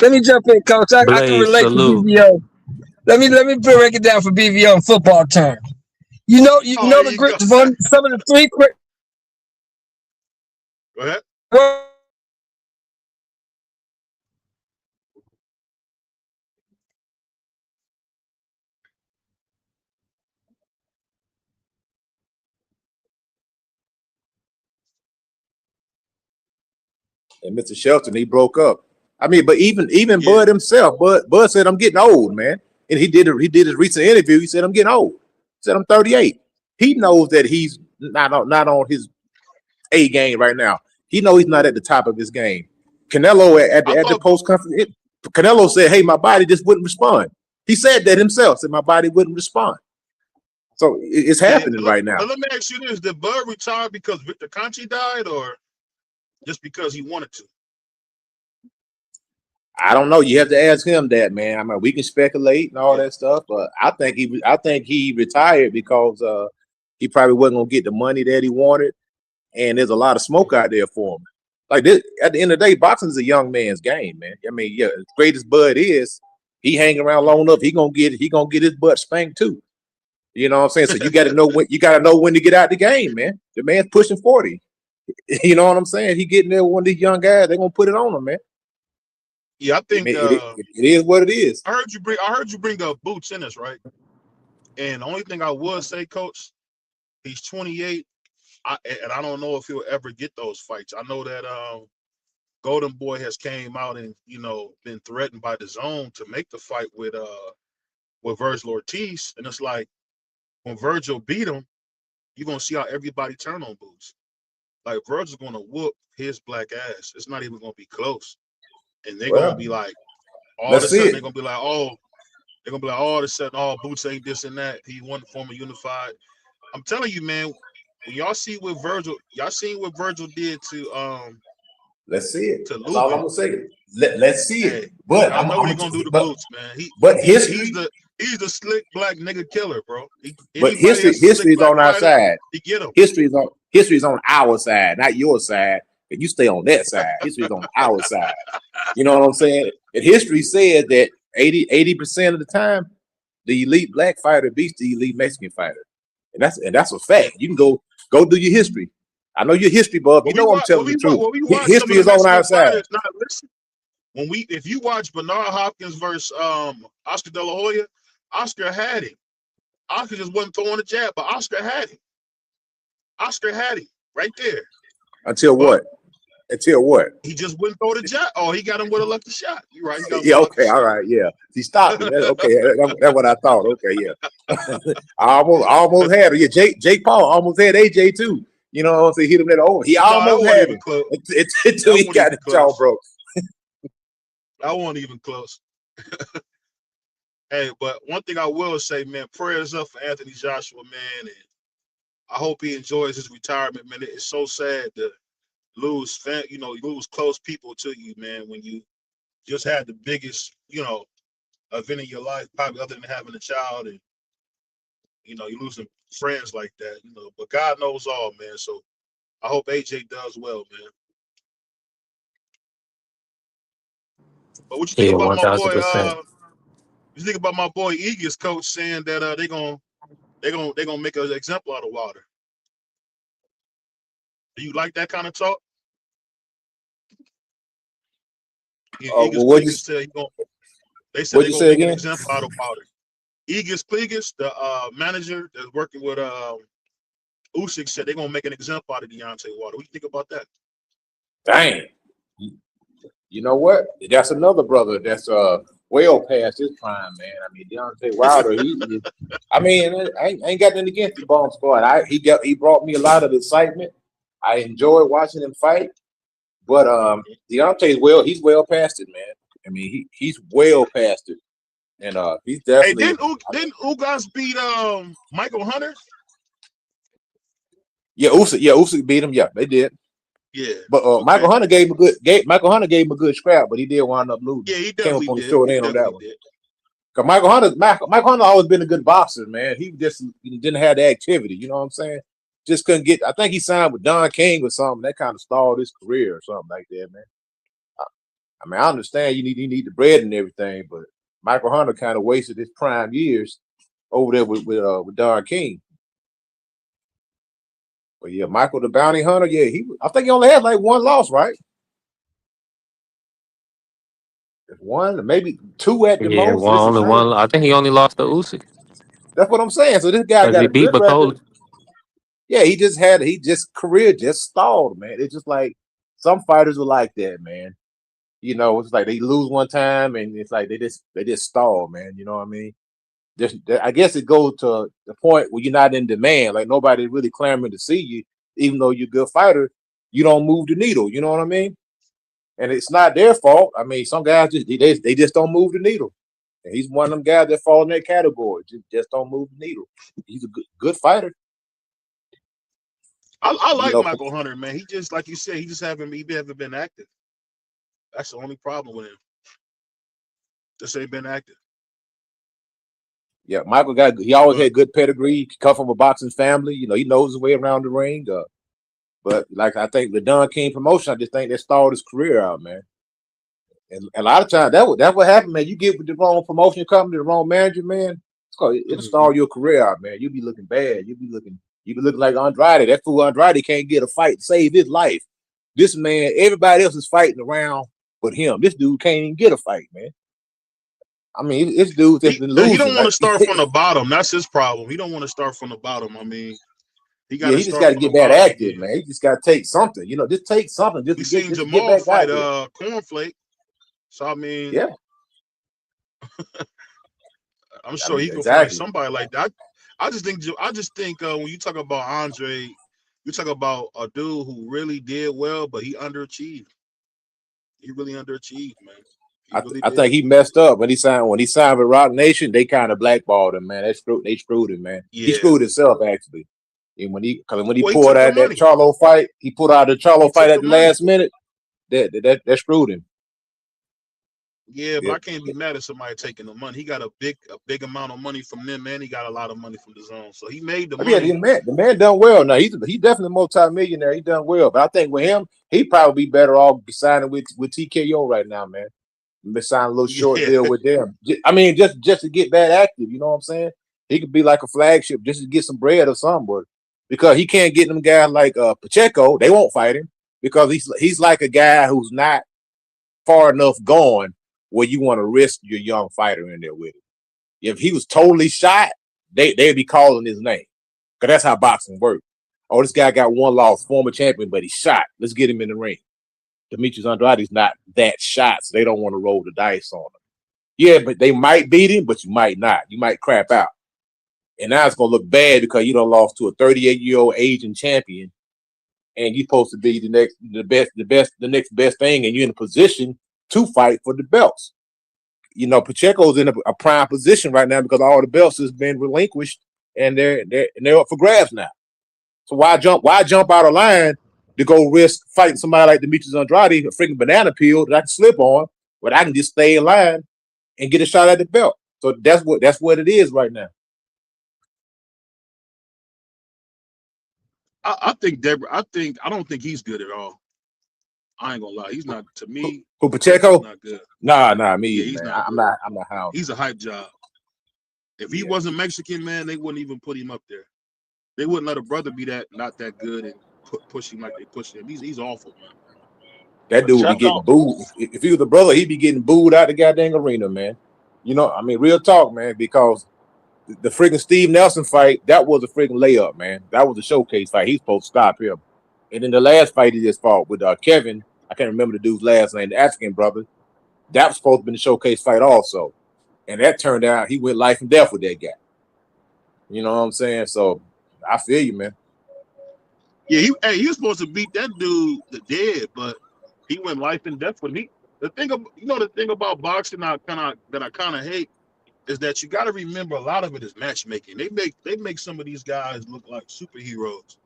Let me jump in, coach. I can relate to BVO. Let me break it down for BVO in football terms. You know some of the 3 quick. Go ahead. And Mr. Shelton, he broke up. I mean, but even Bud himself, Bud said, "I'm getting old, man." And he did his recent interview. He said, "I'm getting old." He said, "I'm 38." He knows that he's not on his A game right now. He knows he's not at the top of his game. Canelo at the post conference, Canelo said, "Hey, my body just wouldn't respond." He said that himself. Said my body wouldn't respond. So it's happening right now. Let me ask you this: did Bud retire because Victor Conte died, or just because he wanted to? I don't know. You have to ask him that, man. I mean, we can speculate and all that stuff, but I think he retired because he probably wasn't gonna get the money that he wanted, and there's a lot of smoke out there for him. Like this, at the end of the day, boxing is a young man's game, man. I mean, yeah, as great as Bud is, he hang around long enough, he gonna get his butt spanked too. You know what I'm saying? So you got to know when to get out the game, man. The man's pushing 40. You know what I'm saying? He getting there with one of these young guys. They're gonna put it on him, man. Yeah, I think it is what it is. I heard you bring up Boots in this, right? And the only thing I would say, Coach, he's 28, and I don't know if he'll ever get those fights. I know that Golden Boy has came out and been threatened by the Zone to make the fight with Virgil Ortiz, and it's like when Virgil beat him, you're gonna see how everybody turn on Boots. Like Virgil's gonna whoop his black ass. It's not even gonna be close. And they're gonna be like, all of a sudden, they're gonna be like, all of a sudden, Boots ain't this and that. He won former unified. I'm telling you, man, when y'all see what Virgil did to let's see it. That's all I'm gonna say. Let's see it. Hey, but I know what he's gonna do to Boots, man. He's the slick black nigga killer, bro. History's on our side. He get him. History's on our side, not your side. And you stay on that side. History's on our side. You know what I'm saying? And history says that 80% of the time, the elite black fighter beats the elite Mexican fighter. And that's a fact. You can go do your history. I know your history, bub. You know I'm telling the truth. History is on our side. If you watch Bernard Hopkins versus Oscar De La Hoya, Oscar had him. Oscar just wasn't throwing a jab, but Oscar had him. Oscar had him right there. Until what? He just wouldn't throw the jab. Oh, he got him with a lucky shot. You're right. Yeah, okay, all right, yeah. He stopped it. Okay, that's what I thought. Okay, yeah. I almost had it. Yeah, Jake Paul almost had AJ too. You know what I'm saying? Hit him at the He almost had it until he got his jaw broke. I wasn't even close. Hey, but one thing I will say, man, prayers up for Anthony Joshua, man, and I hope he enjoys his retirement, man. It's so sad to lose close people to you, man, when you just had the biggest, event in your life, probably other than having a child, and you're losing friends like that, but God knows all, man. So I hope AJ does well, man. But what you think Yeah, about my boy? 1000%. You think about my boy Eagles coach saying that they gonna make an example out of Wilder? Do you like that kind of talk? Yeah, Eagles Well, what you Clegus said they said what they're you gonna say make an again? example out of Wilder. Eagles Clegus, the manager that's working with Usyk, said they're gonna make an example out of Deontay Wilder. What do you think about that? Dang. You know what? That's another brother that's well past his prime, man. I mean, Deontay Wilder, I mean, I ain't got nothing against the Bomb Squad. He brought me a lot of excitement. I enjoyed watching him fight. But Deontay's he's well past it, man. I mean, he's well past it. And he's Hey, definitely didn't Ugas beat Michael Hunter? Usyk beat him. Yeah, they did. Yeah. But Okay. Michael Hunter gave him a good scrap, but he did wind up losing. Yeah, he Came up definitely on the did. short end on that one. Because Michael Hunter always been a good boxer, man. He just didn't have the activity. You know what I'm saying? Just couldn't get. I think he signed with Don King or something. That kind of stalled his career or something like that, man. I mean, I understand you need the bread and everything, but Michael Hunter kind of wasted his prime years over there with Don King. But yeah, Michael the Bounty Hunter, I think he only had like one loss, right? One, maybe two at the Yeah, most. This is one. I think he only lost to Usyk that's what I'm saying. So this guy because got he a beat good record. Bacoli. Yeah, career just stalled, man. It's just like some fighters are like that, man. You know, it's like they lose one time and it's like they just stall, man. You know what I mean? I guess it goes to the point where you're not in demand. Like nobody really clamoring to see you, even though you're a good fighter. You don't move the needle. You know what I mean? And it's not their fault. I mean, some guys they just don't move the needle. And he's one of them guys that fall in that category. Just don't move the needle. He's a good fighter. I like Michael Hunter, man. He just like you said, he haven't been active. That's the only problem with him. Just ain't been active. Yeah, Michael he always had good pedigree. He come from a boxing family. You know, he knows his way around the ring. But like I think the Don King promotion, I just think that stalled his career out, man. And a lot of times that's what happened, man. You get with the wrong promotion company, the wrong manager, man. It'll stall your career out, man. You'll be looking bad. You'll be looking like Andrade. That fool Andrade can't get a fight to save his life. This man, everybody else is fighting around but him. This dude can't even get a fight, man. I mean, this dude has been losing. He don't want to start from the bottom. That's his problem. He don't want to start from the bottom. I mean, he just got to get back active, man. He just got to take something. You know, just take something. Just to get back fight out Cornflake. So I mean, yeah, I'm sure he can fight somebody like that. I just think when you talk about Andre, you talk about a dude who really did well, but he underachieved. He really underachieved, man. I think he messed up when he signed with Rock Nation. They kind of blackballed him, man. They screwed him, man. Yeah. He screwed himself actually. And when he pulled out that Charlo fight, he pulled out the Charlo fight at the last minute. That screwed him. Yeah, but I can't be mad at somebody taking the money. He got a big amount of money from them, man. He got a lot of money from the zone, so he made the money. Yeah, the man done well. Now he's definitely multi-millionaire. He done well, but I think with him, he'd probably be better off signing with TKO right now, man. Sign a little short deal with them. I mean, just to get that active. You know what I'm saying? He could be like a flagship just to get some bread or something, but because he can't get them guys like Pacheco, they won't fight him because he's like a guy who's not far enough gone where you want to risk your young fighter in there with him. If he was totally shot, they'd be calling his name because that's how boxing works. Oh, this guy got one loss, former champion, but he's shot. Let's get him in the ring. Demetrius Andrade's not that shot, so they don't want to roll the dice on him. Yeah, but they might beat him, but you might not. You might crap out. And now it's gonna look bad because you done lost to a 38-year-old Asian champion, and you're supposed to be the next best thing, and you're in a position to fight for the belts. You know, Pacheco's in a prime position right now because all the belts has been relinquished, and they're up for grabs now. So why jump out of line to go risk fighting somebody like Demetrius Andrade, a freaking banana peel that I can slip on, but I can just stay in line and get a shot at the belt. So that's what it is right now. I don't think he's good at all. I ain't gonna lie, he's not to me. Who Pacheco? He's not good. Nah, me Yeah, either, he's man. not I'm good. not how. He's a hype job. If he wasn't Mexican, man, they wouldn't even put him up there. They wouldn't let a brother be not that good and push him like they push him. He's awful, man. That dude would be getting booed. If he was a brother, he'd be getting booed out the goddamn arena, man. You know, I mean, real talk, man, because the freaking Steve Nelson fight, that was a freaking layup, man. That was a showcase fight. He's supposed to stop him. And then the last fight he just fought with Kevin, I can't remember the dude's last name, the African brother. That was supposed to be the showcase fight also. And that turned out he went life and death with that guy. You know what I'm saying? So I feel you, man. Yeah, he was supposed to beat that dude the dead, but he went life and death with him. The thing about boxing that I kind of hate is that you got to remember a lot of it is matchmaking. They make some of these guys look like superheroes,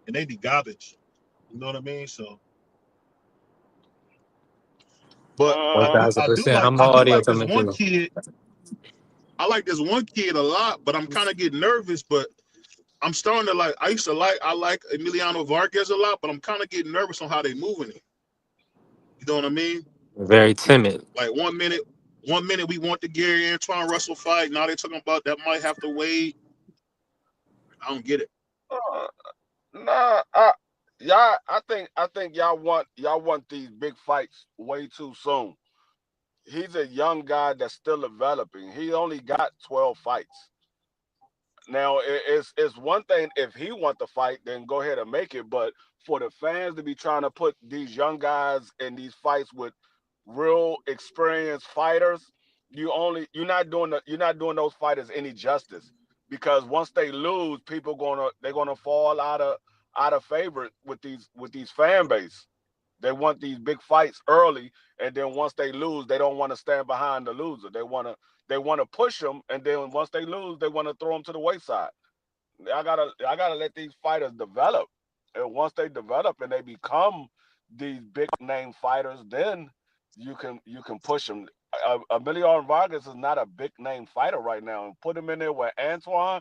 and they be garbage. You know what I mean? So, but I do 1,000%. like I'm audio this coming one through. kid. I like this one kid a lot, but I'm kind of getting nervous. But I'm starting to like. I like Emiliano Vargas a lot, but I'm kind of getting nervous on how they moving it. You know what I mean? Very timid. Like one minute we want the Gary Antoine Russell fight. Now they're talking about that might have to wait. I don't get it. I think y'all want these big fights way too soon. He's a young guy that's still developing. He only got 12 fights. Now it's one thing if he want to fight, then go ahead and make it. But for the fans to be trying to put these young guys in these fights with real experienced fighters, you're not doing those fighters any justice, because once they lose, they're gonna fall out of favor with these fan base. They want these big fights early, and then once they lose, they don't want to stand behind the loser. They want to push them, and then once they lose, they want to throw them to the wayside. I gotta let these fighters develop, and once they develop and they become these big name fighters, then you can push them. Emiliano Vargas is not a big name fighter right now, and put him in there with Antoine.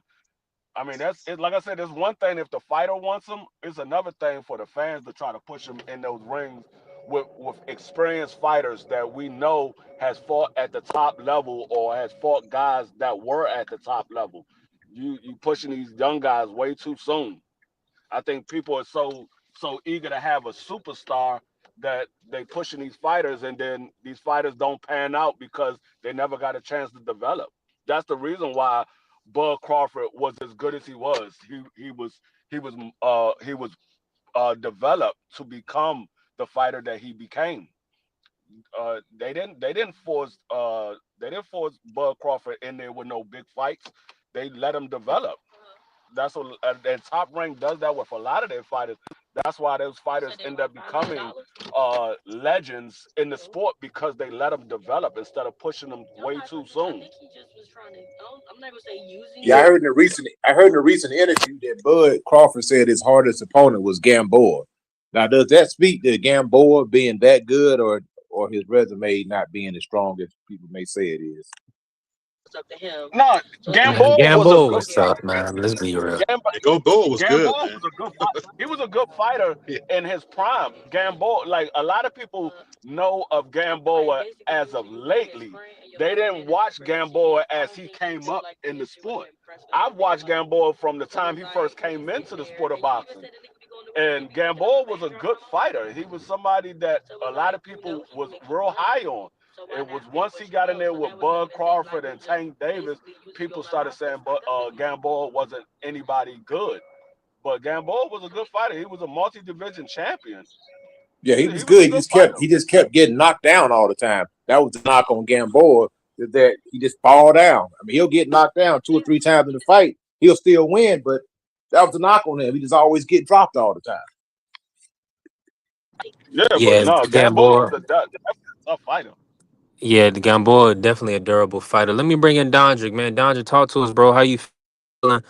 I mean, that's it. Like I said, it's one thing if the fighter wants him. It's another thing for the fans to try to push him in those rings with experienced fighters that we know has fought at the top level or has fought guys that were at the top level. You pushing these young guys way too soon. I think people are so eager to have a superstar that they pushing these fighters, and then these fighters don't pan out because they never got a chance to develop. That's the reason why Bud Crawford was as good as he was. He was developed to become the fighter that he became. They didn't force Bud Crawford in there with no big fights. They let him develop. That's what and Top Rank does that with a lot of their fighters. That's why those fighters end up becoming legends in the sport, because they let them develop instead of pushing them way too soon. Yeah, I heard in a recent interview that Bud Crawford said his hardest opponent was Gamboa. Now, does that speak to Gamboa being that good, or his resume not being as strong as people may say it is? No, Man, Gamboa was a Gamboa good was tough, fighter. man. Let's be real. Gamboa was good, Gamboa man. was a good fighter. He was a good fighter Yeah. in his prime. Gamboa, like a lot of people know of Gamboa as of lately. They didn't watch Gamboa as he came up in the sport. I've watched Gamboa from the time he first came into the sport of boxing. And Gamboa was a good fighter. He was somebody that a lot of people was real high on. It was once he got in there with Bud Crawford and Tank Davis, people started saying, but Gamboa wasn't anybody good. But Gamboa was a good fighter. He was a multi-division champion. Yeah, he He was was a good. good fighter. He just kept getting knocked down all the time. That was the knock on Gamboa, is that he just fall down. I mean, he'll get knocked down 2 or 3 times in the fight. He'll still win, but that was the knock on him. He just always get dropped all the time. Yeah, but Yeah, no, Gamboa was Gamboa. definitely a tough fighter. Yeah, the Gamboa definitely a durable fighter. Let me bring in Dondrick, man. Dondrick, talk to us, bro. How you feeling?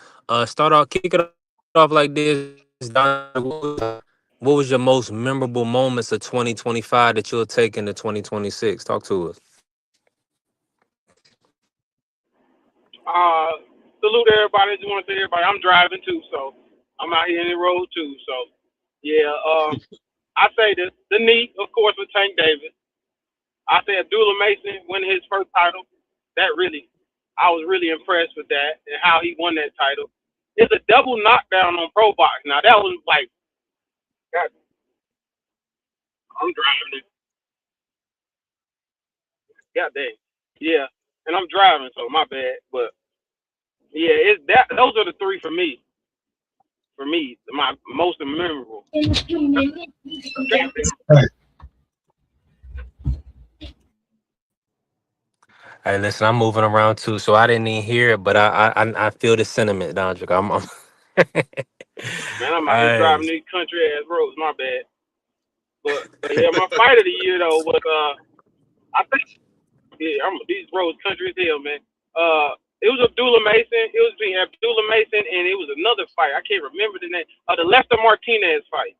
Kick it off like this. Dondrick, what was your most memorable moments of 2025 that you'll take into 2026? Talk to us. Salute everybody. Just want to say everybody, I'm driving too, so I'm out here in the road too. So yeah, I say the knee, of course, with Tank Davis. I say Abdullah Mason winning his first title. I was really impressed with that and how he won that title. It's a double knockdown on Pro Box. Now that was like, God, I'm driving. God dang. Yeah, and I'm driving, so my bad. But yeah, it's that. Those are the three for me. For me, my most memorable. Hey, listen, I'm moving around too, so I didn't even hear it, but I feel the sentiment, Dondrick. Man, I'm out here Hey, driving these country ass roads. My bad. But yeah, my fight of the year though was I think these roads country as hell, man. It was Abdullah Mason. It was between Abdullah Mason and it was another fight. I can't remember the name. The Lester Martinez fight.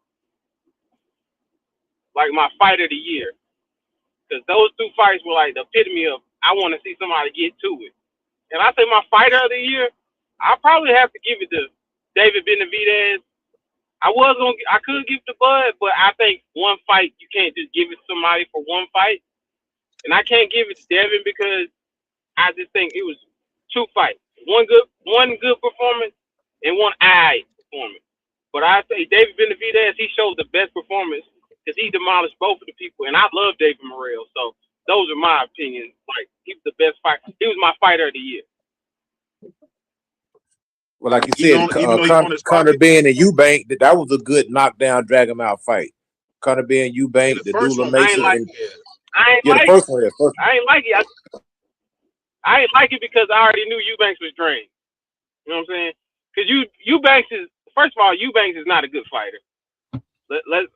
Like my fight of the year. Because those two fights were like the epitome of I want to see somebody get to it. And I say my fighter of the year, I probably have to give it to David Benavidez. I could give it to Bud, but I think one fight you can't just give it to somebody for one fight. And I can't give it to Devin because I just think it was two fights. One good performance and one performance. But I say David Benavidez, he showed the best performance because he demolished both of the people. And I love David Morrell. So those are my opinions. Like, he was the best fighter. He was my fighter of the year. Well, like you Even said, though he won his Conor pocket. Ben and Eubank, that was a good knockdown, drag him out fight. Conor Ben, Eubank, the first Dula one, Mason. I ain't the like first one. I ain't like it. I ain't like it because I already knew Eubanks was drained. You know what I'm saying? Because Eubanks is, first of all, Eubanks is not a good fighter. Let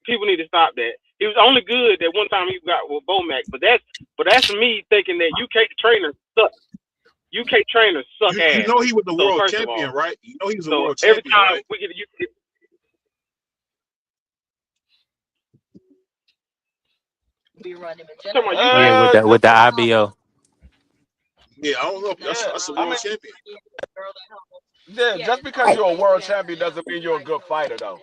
people need to stop that. He was only good that one time he got with Bomac, but that's me thinking that UK trainers suck. UK trainers suck ass. You know he was the world first champion, of all, right? You know he was a so world every champion, time right? we get yeah, with the IBO. Yeah, I don't know. That's a world champion. Yeah, just because you're a world champion doesn't mean you're a good fighter, though.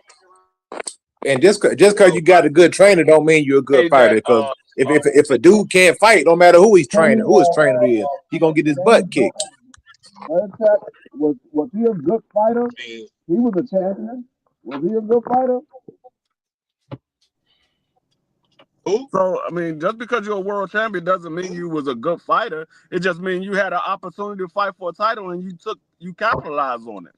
And just because you got a good trainer, don't mean you're a good fighter. Because if a dude can't fight, no matter who he's training, who his trainer is, he gonna get his butt kicked. Was he a good fighter? He was a champion. Was he a good fighter? Who? So, I mean, just because you're a world champion doesn't mean you was a good fighter. It just means you had an opportunity to fight for a title and you capitalized on it.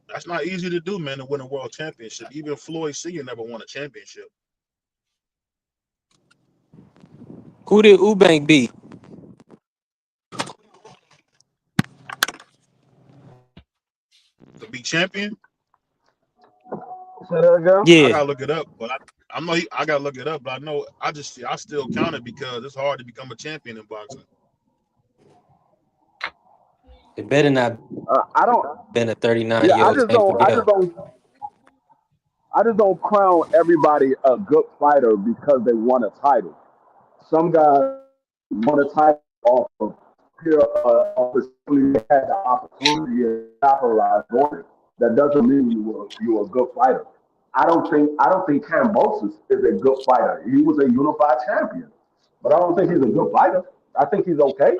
That's not easy to do, man, to win a world championship. Even Floyd Senior never won a championship. Who did Eubank beat? To be champion? Yeah. I gotta look it up, but I gotta look it up, but I know I still count it because it's hard to become a champion in boxing. It better not I don't. been a 39-year-old Tank I just don't crown everybody a good fighter because they won a title. Some guys won a title off of pure opportunity. They had the opportunity to capitalize on it. That doesn't mean you were a good fighter. I don't think Cam Moses is a good fighter. He was a unified champion, but I don't think he's a good fighter. I think he's okay.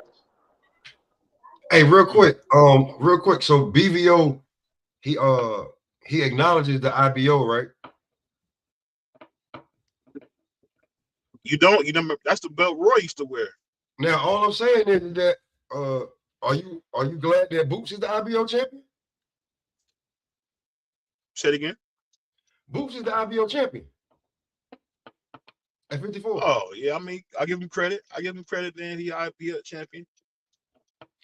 Hey, real quick. So BVO, he acknowledges the IBO, right? You don't. That's the belt Roy used to wear. Now, all I'm saying is that are you glad that Boots is the IBO champion? Say it again. Boots is the IBO champion at 54. Oh yeah, I mean, I give him credit. Then he IBO champion.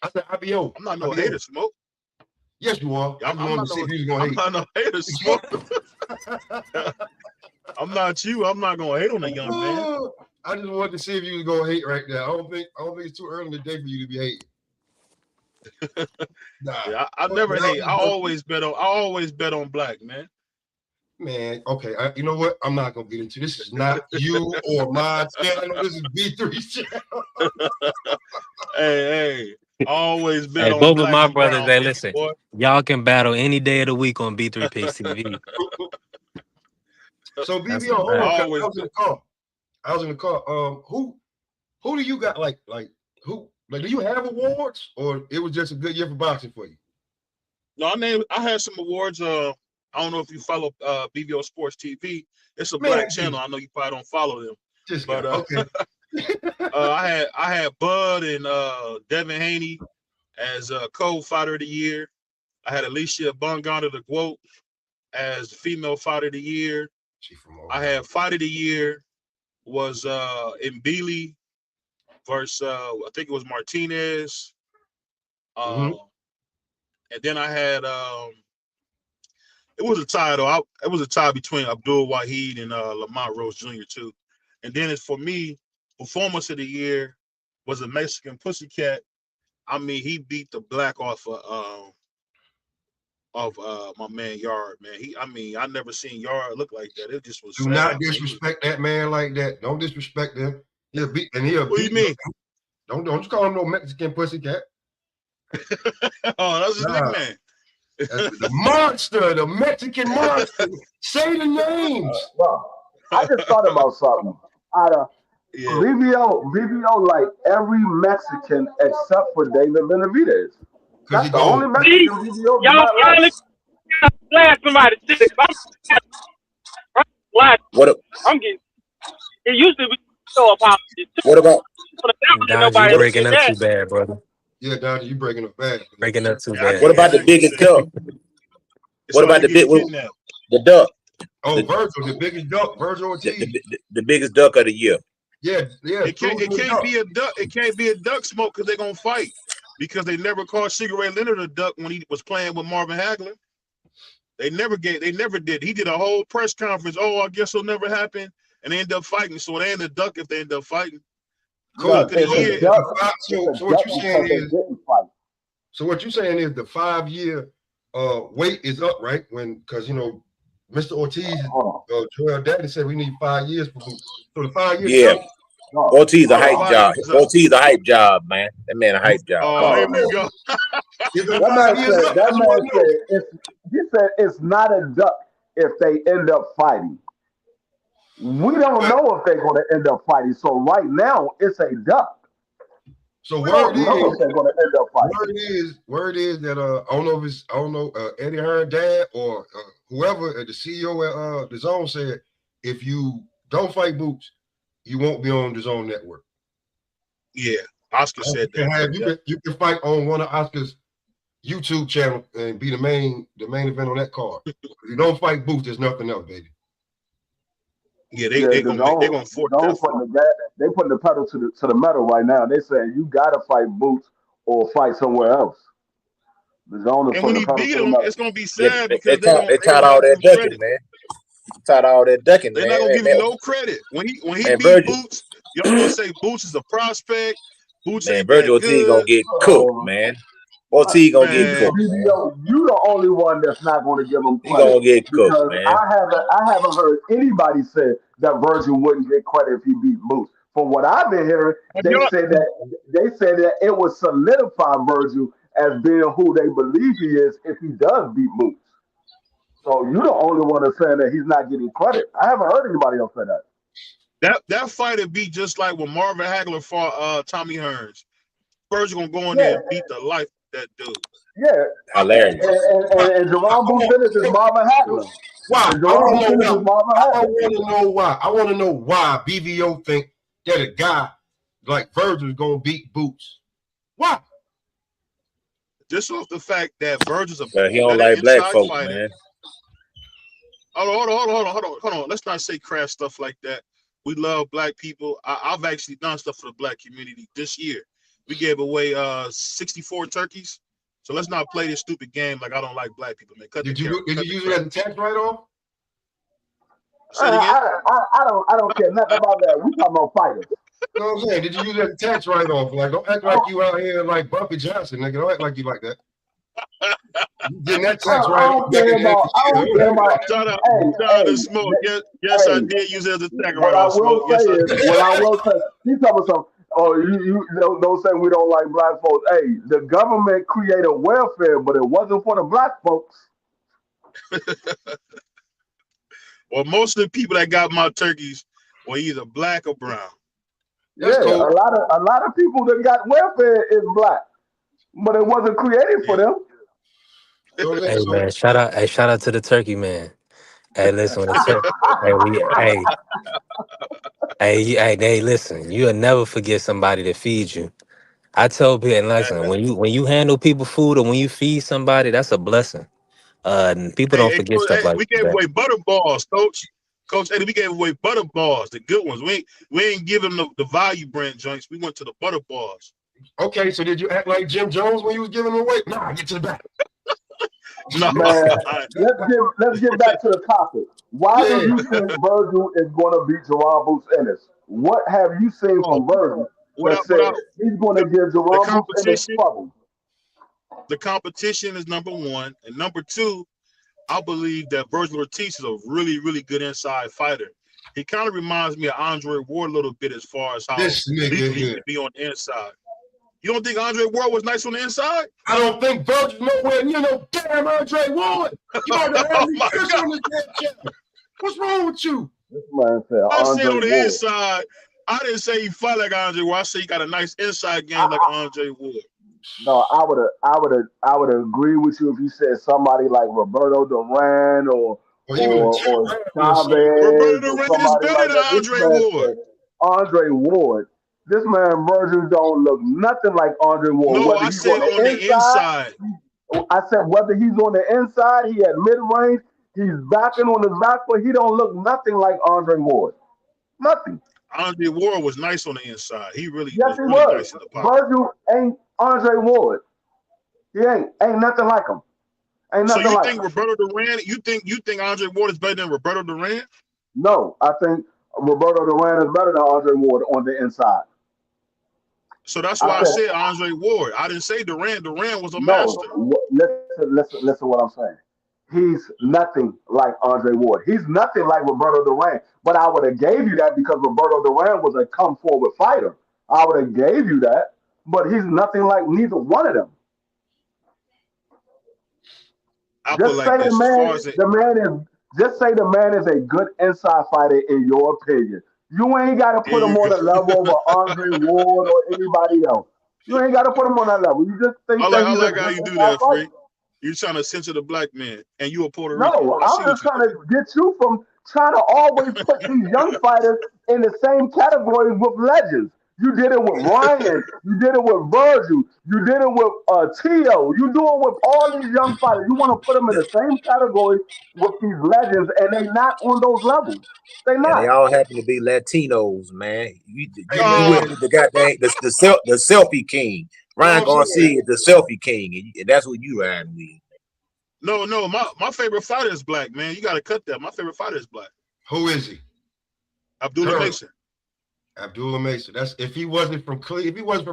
I said IBO. I'm not no hater, Smoke. Yes, you are. I'm not no hater, Smoke. I'm not you. I'm not gonna hate on a young man. I just wanted to see if you was gonna hate right now. I don't think it's too early in the day for you to be hating. Nah. Yeah, I never hate. I always bet on black, man. Man, okay. You know what? I'm not gonna get into this. Is not you or my channel. This is B3's channel. Hey. Always bet on both black of my and brothers, brown, listen. boy. Y'all can battle any day of the week on B3 Picks TV. So That's BBO, a hold on, fact. 'cause Always. I was in the car. Who do you got like who like do you have awards or it was just a good year for boxing for you? No, I had some awards. I don't know if you follow BVO Sports TV. It's a Man, black channel. I know you probably don't follow them, just but okay. I had Bud and Devin Haney as co-fighter of the year. I had Alicia Bongana the Quote as female fighter of the year. I had fight of the year was Mbili versus I think it was Martinez. And then I had it was a tie though. It was a tie between Abdul Wahid and Lamont Rose Jr. too. And then it's for me, performance of the year was a Mexican Pussycat. I mean, he beat the black off of my man Yard, man. I never seen Yard look like that. It just was Do sad, not man. disrespect that man like that. Don't disrespect him. He'll beat. What do you mean? Don't you call him no Mexican pussycat. Oh, that's his nickname. The monster, the Mexican monster. Say the names. Well, I just thought about something. VVO like every Mexican except for David Benavidez. That's the only Mexican VVO do Y'all not like. glad somebody said it. I'm glad. I'm getting. It used to be so apology. What about Dodgy, you breaking up too bad, brother. Yeah, Dodgy, you breaking up bad. Breaking up too bad. What about the biggest duck? What about the duck? Oh, Virgil, the biggest duck, Virgil Ortiz. The biggest duck of the year. Yeah. It can't be a duck. It can't be a duck smoke because they're gonna fight. Because they never called Sugar Ray Leonard a duck when he was playing with Marvin Hagler. They never did. He did a whole press conference. Oh, I guess it'll never happen. And they end up fighting. So it ain't a duck if they end up fighting. Cool. So what you're saying is the 5-year wait is up, right? Because Mr. Ortiz, Joel Daddy said we need 5 years for Boots. So the 5 years. Yeah. Ortiz a hype job. Ortiz a hype job, man. That man a hype job. Oh, here we go. That man said he said it's not a duck if they end up fighting. We don't know if they're going to end up fighting. So right now, it's a duck. So word is they're going to end up fighting. Word is that I don't know Eddie Hearn dad or whoever the CEO at the Zone said if you don't fight Boots, you won't be on the Zone network. Yeah, Oscar said that. You can fight on one of Oscar's YouTube channel and be the main event on that card. If you don't fight Boots, there's nothing else, baby. Yeah, they're gonna force that. They putting the pedal to the metal right now. They saying you gotta fight Boots or fight somewhere else. The Zone is and when he beat him, it's gonna be sad because they tied all that ducking, man. Tied all that ducking. They're not gonna give you no credit when he beat Boots. Y'all gonna say Boots is a prospect. Boots ain't Virgil that Ortiz good. gonna get cooked, man. Ortiz gonna get cooked. You the only one that's not going to give him credit. He gonna get cooked, man. I haven't heard anybody say that Virgil wouldn't get credit if he beat Boots. From what I've been hearing, they said that it would solidify Virgil as being who they believe he is if he does beat Boots. So you're the only one that's saying that he's not getting credit. I haven't heard anybody else say that. That fight would be just like when Marvin Hagler fought Tommy Hearns. Virgil gonna go in there and beat the life of that dude. Yeah, hilarious. And Jerome Booth is Marvin Hagler. Wow, I want to know why BVO think that a guy like Virgil is gonna beat Boots. Why? Just off the fact that Virgil's he don't like black folks, fighter. Man. Hold on. Let's not say crass stuff like that. We love black people. I've actually done stuff for the black community this year. We gave away 64 turkeys. So let's not play this stupid game like I don't like black people, man. Did you use it as a tax write-off? I don't care nothing about that. We talking about fighters. You know what I'm saying? Did you use that tax write-off? Like, don't act like you out here like Buffy Johnson, nigga. Don't act like you like that. Getting that tax write-off. Yes, I did use it as a tax What I write-off. will say, he's talking some. Oh, you don't say we don't like black folks. Hey, the government created welfare, but it wasn't for the black folks. Well, most of the people that got my turkeys were either black or brown. That's Yeah, cool. a lot of people that got welfare is black, but it wasn't created for them. Hey man, shout out to the turkey man. Hey, listen, when the hey, listen, you'll never forget somebody that feeds you. I tell people, and listen, when you handle people food or when you feed somebody, that's a blessing. And people don't forget stuff like We gave that. away butter balls, Coach. Coach Eddie, we gave away butter balls, the good ones. We ain't give them the value brand joints. We went to the butter balls. Okay, so did you act like Jim Jones when you was giving them away? Nah, get to the back. No. Man, let's get back to the topic. Why do you think Virgil is going to beat Jerome Boots Ennis? What have you seen from Virgil that said he's going to give Jerome Boots Ennis trouble? The competition is number one, and number two, I believe that Virgil Ortiz is a really, really good inside fighter. He kind of reminds me of Andre Ward a little bit as far as how lethal he can be on the inside. You don't think Andre Ward was nice on the inside? I don't think Virgil's nowhere near no damn Andre Ward. You about to have me piss on this damn channel. What's wrong with you? This man said I said on the Ward. inside. I didn't say he fight like Andre Ward. I say he got a nice inside game like Andre Ward. No, I would agree with you if you said somebody like Roberto Duran or Chavez. Roberto Duran is better than Andre Ward. Andre Ward. This man Virgil don't look nothing like Andre Ward. No, I said on the inside. I said whether he's on the inside, he at mid range, he's backing on his back foot. He don't look nothing like Andre Ward. Nothing. Andre Ward was nice on the inside. He really yes, he really was. Nice in the pocket. Virgil ain't Andre Ward. He ain't nothing like him. Ain't nothing so you like think him. Roberto Duran? You think Andre Ward is better than Roberto Duran? No, I think Roberto Duran is better than Andre Ward on the inside. So that's why I said Andre Ward. I didn't say Duran. Duran was a master. Listen what I'm saying. He's nothing like Andre Ward. He's nothing like Roberto Duran. But I would have gave you that because Roberto Duran was a come forward fighter. I would have gave you that. But he's nothing like neither one of them. Just say the man is a good inside fighter in your opinion. You ain't got to put him on the level of Andre Ward or anybody else. You ain't got to put him on that level. You just think that he's I like how you do that, Freak. You're trying to censor the black man, and you a Puerto Rican. No, I'm just trying to get you from trying to always put these young fighters in the same category with legends. You did it with Ryan. You did it with Virgil. You did it with Tio. You do it with all these young fighters. You want to put them in the same category with these legends, and they're not on those levels. They not. And they all happen to be Latinos, man. You went with the goddamn the selfie king. Ryan Garcia is the selfie king, and that's what you riding with. No, my favorite fighter is black, man. You got to cut that. My favorite fighter is black. Who is he? Abdullah Mason. Abdullah Mason. That's if he wasn't from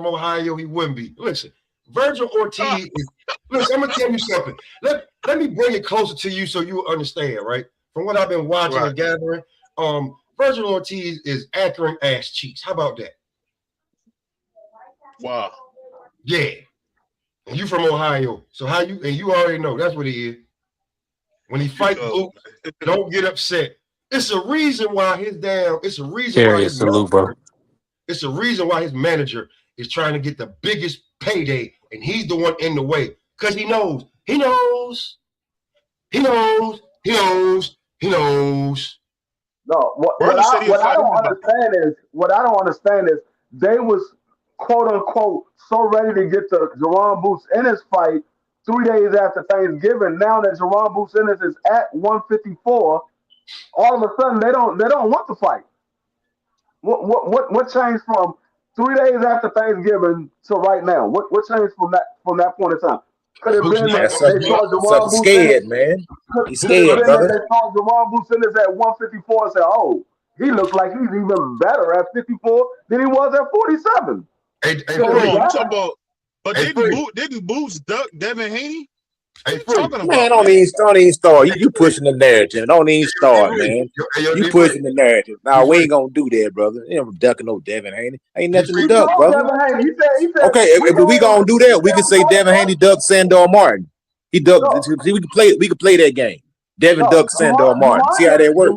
Ohio, he wouldn't be. Listen, Virgil Ortiz is. Listen, I'm gonna tell you something. Let me bring it closer to you so you understand, right? From what I've been watching and gathering, Virgil Ortiz is accurate ass cheeks. How about that? Wow. Yeah. And you from Ohio, so you already know that's what he is. When he fights, don't get upset. It's a reason why it's a reason why his manager is trying to get the biggest payday, and he's the one in the way. Because he knows. No, what I don't understand is they was quote unquote so ready to get the Jerome Boots Ennis fight 3 days after Thanksgiving. Now that Jerome Boots Ennis is at 154, all of a sudden they don't want to fight. What changed from 3 days after Thanksgiving to right now? What changed from that point in time? Could it have been that they saw Jerome Boots scared, man. He's scared, brother. They saw Jerome Boots Ennis at 154 and said, "Oh, he looks like he's even better at 54 than he was at 47." Hold on, I'm talking about. But didn't Boots duck Devin Haney? Man, don't even start. You pushing the narrative. Don't even start, man. You pushing the narrative. Now we ain't gonna do that, brother. You ain't ducking no Devin Haney. Ain't nothing to duck, brother. Okay, if we gonna do that, we can say Devin Haney ducked Sandor Martin. He ducked. We can play that game. Devin ducked Sandor Martin. See how that works?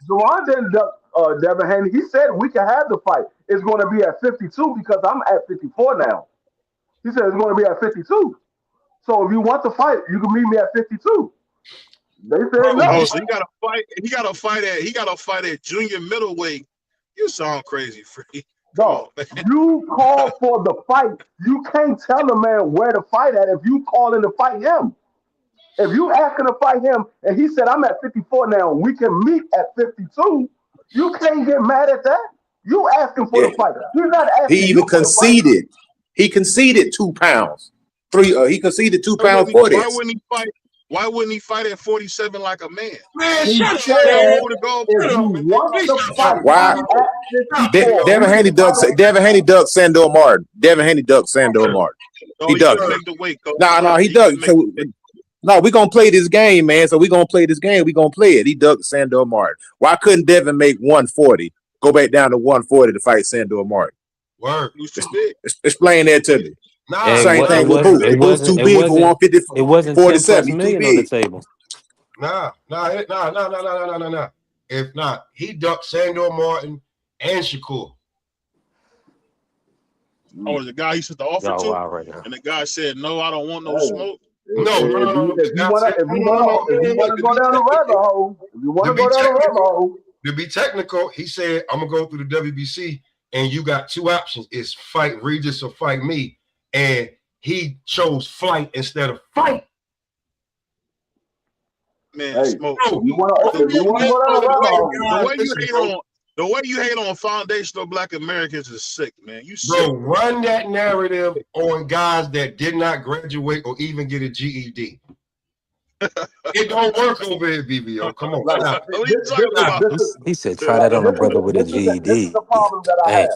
Juwan didn't duck Devin Haney. He said we can have the fight. It's going to be at 52 because I'm at 54 now. He said it's going to be at 52. So if you want to fight, you can meet me at 52. They said no. Oh, so he got to fight. He got to fight at junior middleweight. You sound crazy, Free. No, you call for the fight. You can't tell the man where to fight at if you calling to fight him. If you asking to fight him and he said, I'm at 54 now, we can meet at 52, you can't get mad at that. You asking for the fight. He's not asking. He even conceded. He conceded 2 pounds. He conceded 2 pounds for this. Why wouldn't he fight at 47 like a man? Man, shut up. Why? Devin Haney ducked Sandor Martin. Devin Haney ducked Sandor Martin. He ducked. No, he ducked. So, no, we're gonna play this game, man. So we're gonna play this game. We're gonna play it. He ducked Sandor Martin. Why couldn't Devin make 140? Go back down to 140 to fight Sandor Martin. Word. Explain that to me. Nah, same thing with Boots. Boots too big for 150. It wasn't 47. $10+ million on the table. Nah. If not, he ducked Sandor Martin and Shakur. Oh, the guy he said the offer to, right now. and the guy said, "No, I don't want no smoke." No. If you want to go down the rabbit hole, to be technical, he said, "I'm gonna go through the WBC, and you got 2 options: it's fight Regis or fight me." And he chose flight instead of fight. Man, smoke. The way you hate on foundational Black Americans is sick, man. You sick. Bro, run that narrative on guys that did not graduate or even get a GED. It don't work over here, BBO. Come on. He said, try that on a brother with a GED. This is the problem that I have.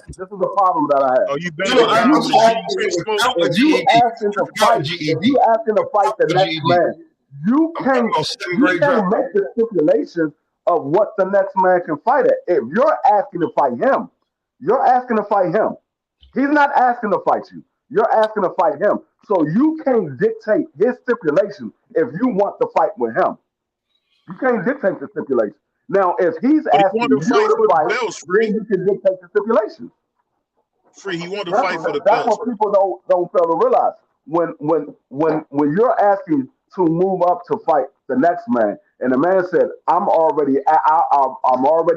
Oh, you better if you asking to fight the next man, you can't make the stipulations of what the next man can fight at. If you're asking to fight him, you're asking to fight him. He's not asking to fight you. You're asking to fight him. So you can't dictate his stipulation if you want to fight with him. You can't dictate the stipulation. Now, if he's asking you to fight, then you can dictate the stipulation. Free, he wanted to fight for the belts. That's what people don't fail to realize. When you're asking to move up to fight the next man, and the man said, I'm already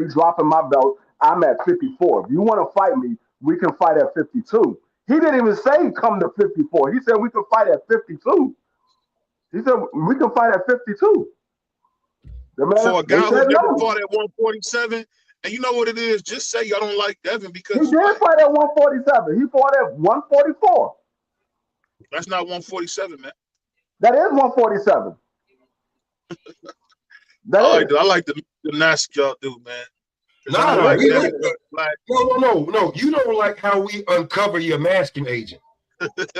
dropping my belt. I'm at 54. If you want to fight me, we can fight at 52. He didn't even say come to 54. He said we can fight at 52. He said we can fight at 52. The man, for a guy who never no. fought at 147, and you know what it is, just say y'all don't like Devin because he did fight at 147. He fought at 144. That's not 147, man. That is 147. I like the gymnastics y'all do, man. No. You don't like how we uncover your masking agent.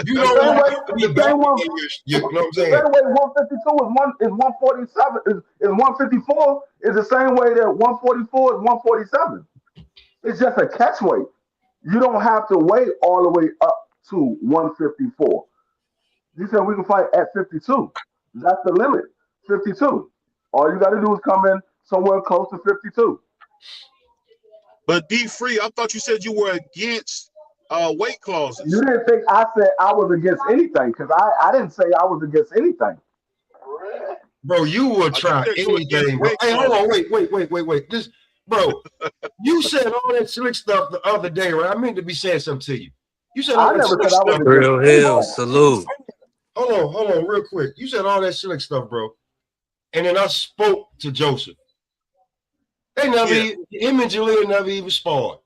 You don't like you know what I'm saying? The same way 152 is 147 is 154 is the same way that 144 is 147. It's just a catch weight. You don't have to wait all the way up to 154. He said we can fight at 52. That's the limit. 52. All you got to do is come in somewhere close to 52. But D Free, I thought you said you were against weight clauses. You didn't think I said I was against anything because I didn't say I was against anything. Bro, you will try anything. Bro. Hey, hold on, wait. Just, bro, you said all that slick stuff the other day, right? I meant to be saying something to you. You said all that slick stuff. Real Hill, salute. Hold on, real quick. You said all that slick stuff, bro. And then I spoke to Joseph. They never, him and Jaleel never even sparred.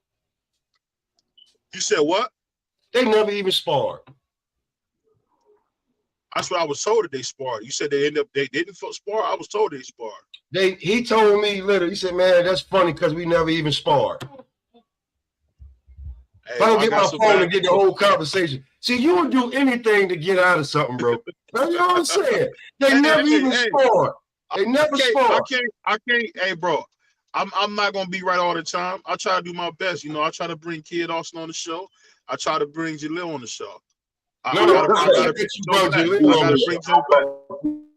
You said what? They never even sparred. That's what I was told that they sparred. You said they didn't spar. I was told they sparred. He told me literally. He said, "Man, that's funny because we never even sparred." Hey, if I don't get my phone and get the whole conversation. See, you would do anything to get out of something, bro. That's what I'm saying. They never even sparred. They never sparred. I can't. Hey, bro. I'm not gonna be right all the time. I try to do my best. You know, I try to bring Kid Austin on the show. I try to bring Jaleel on the show. I gotta bring Joe back.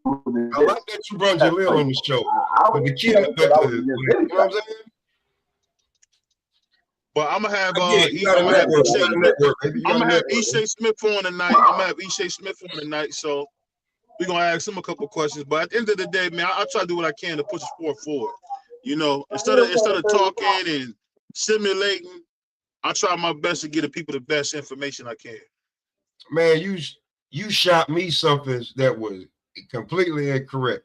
I like that you brought Jaleel on the show. I But was the kid, saying that I was you against know what I'm anybody. saying? But I'm gonna have You got a network. You got a network, baby. You I'm got a gonna have network. Ishay Smith on tonight. So we're gonna ask him a couple questions. But at the end of the day, man, I try to do what I can to push the sport forward. You know, instead of talking and simulating, I try my best to get the people the best information I can. Man, you shot me something that was completely incorrect.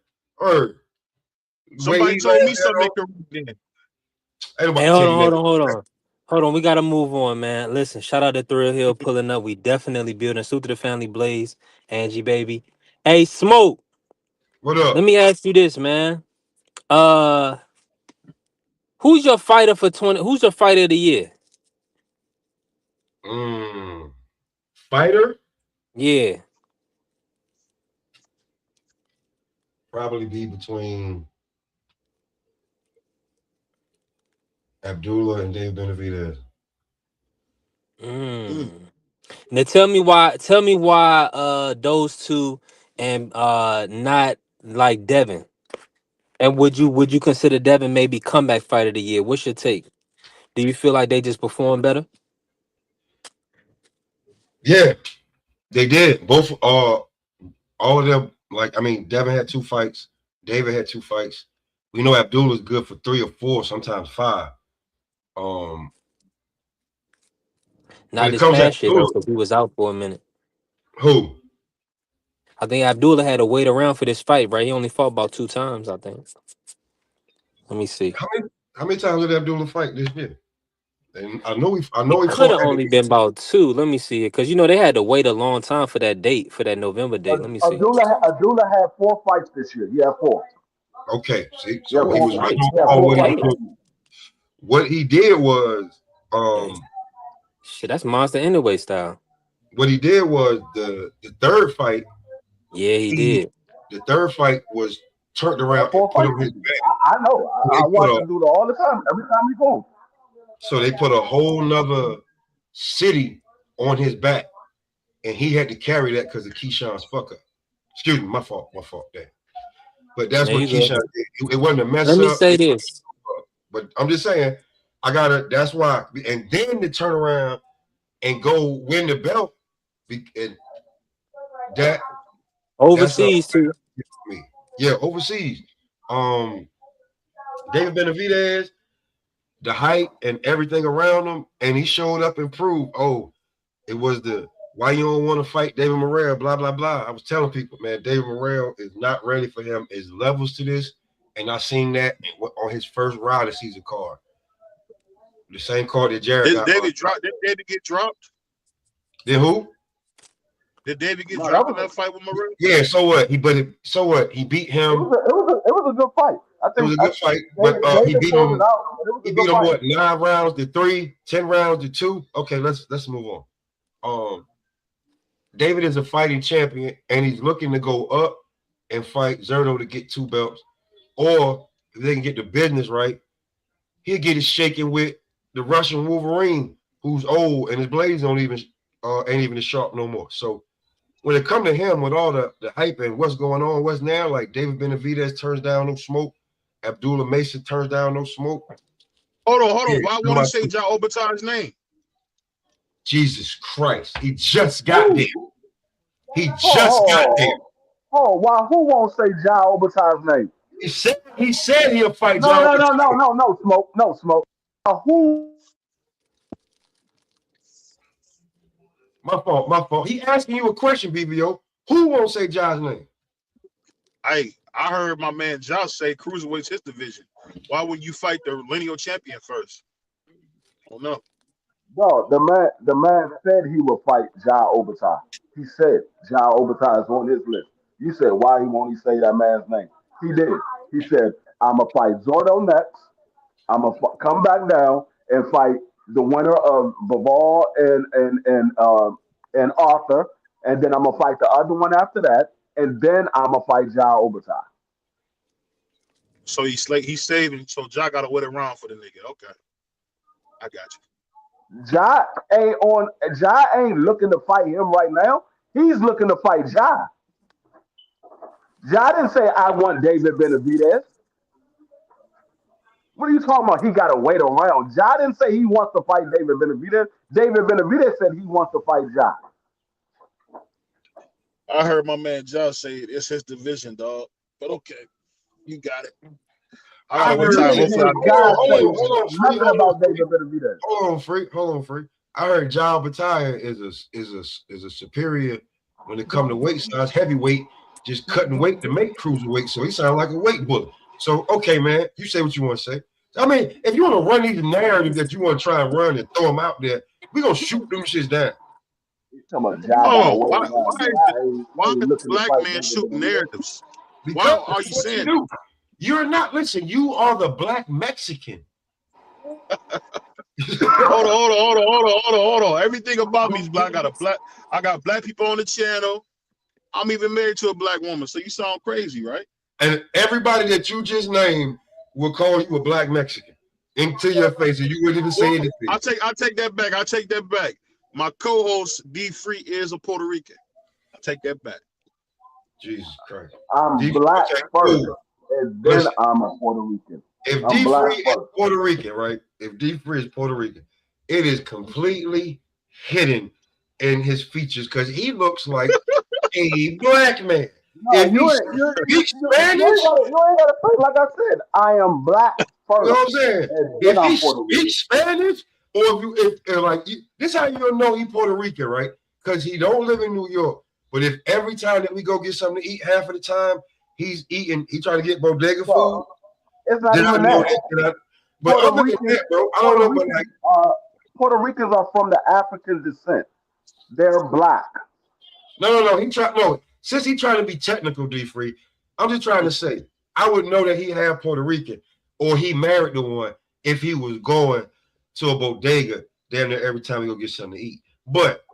Somebody told me something incorrect. Hey, hold on. We gotta move on, man. Listen, shout out to Thrill Hill pulling up. We definitely building. Salute to the family, Blaze, Angie, baby. Hey, Smoke. What up? Let me ask you this, man. Who's your fighter for 20? Who's your fighter of the year? Fighter? Yeah. Probably be between Abdullah and Dave Benavidez. Now tell me why those two and not like Devin. And would you consider Devin maybe comeback fighter of the year? What's your take? Do you feel like they just perform better? Yeah, they did. Both all of them, like, I mean, Devin had 2 fights, David had 2 fights. We know Abdullah's good for 3 or 4, sometimes 5. Not this past year though, because he was out for a minute. Who? I think Abdullah had to wait around for this fight, right? He only fought about 2 times, I think. Let me see. How many times did Abdullah fight this year? And I know he Could have fought. only been about 2. Let me see it, because they had to wait a long time for that date, for that November date. Let me see. Abdullah had 4 fights this year. He had 4. Okay, see, Yeah, so he was fights. what he did was shit, that's Monster Inoue style. What he did was the third fight. Yeah, he did. The third fight was turned around and put him his back. I know. I watch Abdullah all the time. Every time he goes. So they put a whole nother city on his back, and he had to carry that because of Keyshawn's fuck up. Excuse me, my fault. Damn. But that's what Keyshawn did. It wasn't a mess up. Let me say this. But I'm just saying, that's why. And then to turn around and go win the belt, and that overseas too. Yeah, overseas. David Benavidez, the height and everything around him, and he showed up and proved, it was why you don't want to fight David Morrell, blah, blah, blah. I was telling people, man, David Morrell is not ready for him. There's levels to this, and I seen that on his first round of season card. The same card that Jared got. Did David get dropped? Did who? Did David get dropped in that fight with Morrell? Yeah, so what? He beat him. It was a good fight. I think it was a good fight, but he beat him. He beat him what? 9 rounds to 3, 10 rounds to 2. Okay, let's move on. David is a fighting champion, and he's looking to go up and fight Zerto to get 2 belts. Or if they can get the business right, he'll get it shaken with the Russian Wolverine, who's old and his blades ain't even as sharp no more. So when it come to him with all the hype and what's going on, what's now, like David Benavidez turns down no smoke, Abdullah Mason turns down no smoke. Hold on. Why won't he say Ja Obitai's name? Jesus Christ. He just got there. Got there. Why? Who won't say Ja Obitai's name? He said he'll fight No, Ja. No, Smoke. No, Smoke. Who? My fault. He asking you a question, BBO. Who won't say Ja's name? I heard my man Josh say cruiserweight's his division. Why would you fight the lineal champion first? I don't know. No, the man said he would fight Ja Obitai. He said Ja Obitai is on his list. You said why he won't he say that man's name? He did. He said I'm gonna fight Zordo next. I'm gonna come back down and fight the winner of Bivol and Arthur, and then I'm gonna fight the other one after that, and then I'm gonna fight Ja Obitai. So he's saving. So Ja got to wait around for the nigga. Okay, I got you. Ja ain't looking to fight him right now. He's looking to fight Ja. Ja didn't say I want David Benavidez. What are you talking about? He got to wait around. Ja didn't say he wants to fight David Benavidez. David Benavidez said he wants to fight Ja. I heard my man Josh say it's his division, dog. But okay, you got it. I I gotta wait never time. heard Hopefully, I get Ja that say division. Free. nothing about David Benavidez. Hold on, Free. I heard John Battaglia is a superior when it come to weight size, heavyweight, just cutting weight to make cruiserweight. So he sounds like a weight bullet. So okay, man, you say what you want to say. I mean, if you want to run these narratives that you want to try and run and throw them out there, we gonna shoot them shits down. Talking about Ja got to Oh, wait why around. why is Ain't the looking to black fight man David shooting Benavidez. narratives? Why Because are you what you saying do. You're not, listen, you are the black Mexican. Hold on. Everything about me is black. I got black people on the channel. I'm even married to a black woman. So you sound crazy, right? And everybody that you just named will call you a black Mexican into your face, and you wouldn't even say anything. I take that back. I take that back. My co-host D Free is a Puerto Rican. I take that back. Jesus Christ. I'm black first, and then I'm a Puerto Rican. If I'm D black Free is first. Puerto Rican, right? If D Free is Puerto Rican, it is completely hidden in his features because he looks like a black man. No, If he speaks Spanish, you ain't gotta say like I said. I am black first. you know what I'm saying? And If then I'm he Puerto Rican. speaks Spanish, or if like this, how you'll know he Puerto Rican, right? Because he don't live in New York. But if every time that we go get something to eat, half of the time he's eating, he trying to get bodega food. It's not then even I know that. but Puerto other Ricans, than that, bro, I don't know, but like Puerto Ricans are from the African descent. They're black. No. Since he trying to be technical, D Free, I'm just trying to say I would know that he had Puerto Rican or he married the one if he was going to a bodega damn near every time he go get something to eat. But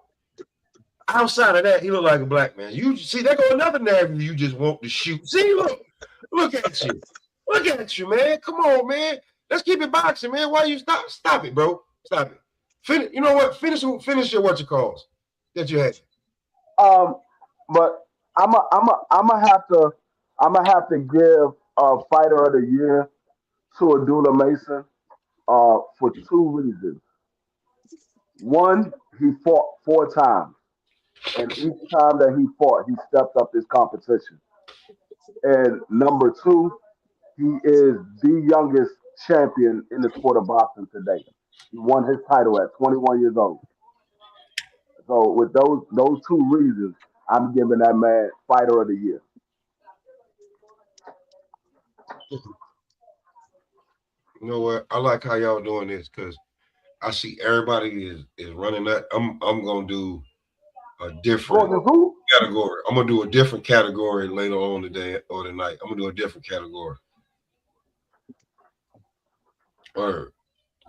outside of that, he look like a black man. You see, there go another narrative you just want to shoot. See, look at you. Look at you, man. Come on, man. Let's keep it boxing, man. Why you stop? Stop it, bro. Stop it. You know what? Finish your what you calls that you had. But I'm gonna have to give fighter of the year to Adula Mason for two reasons. One, he fought 4 times, and each time that he fought, he stepped up his competition. And number two, he is the youngest champion in the sport of boxing today. He won his title at 21 years old. So with those two reasons, I'm giving that man fighter of the year. You know what? I like how y'all doing this because I see everybody is running that. I'm gonna do a different category. I'm gonna do a different category later on today or tonight. I'm gonna do a different category. Or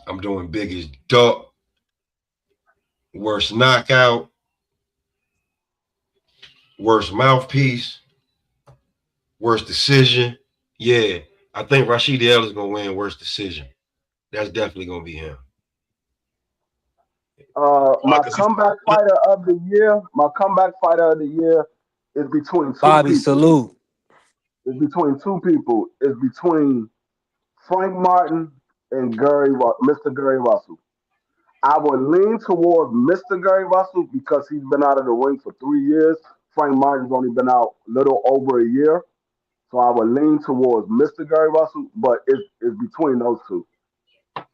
I'm doing biggest duck, worst knockout, worst mouthpiece, worst decision. Yeah, I think Rashid Ellis is gonna win worst decision. That's definitely gonna be him. My comeback fighter of the year. My comeback fighter of the year is between two Bobby, people. salute. It's between two people. It's between Frank Martin and Mr. Gary Russell. I would lean towards Mr. Gary Russell because he's been out of the ring for 3 years. Frank Martin's only been out a little over a year. So I would lean towards Mr. Gary Russell, but it's between those two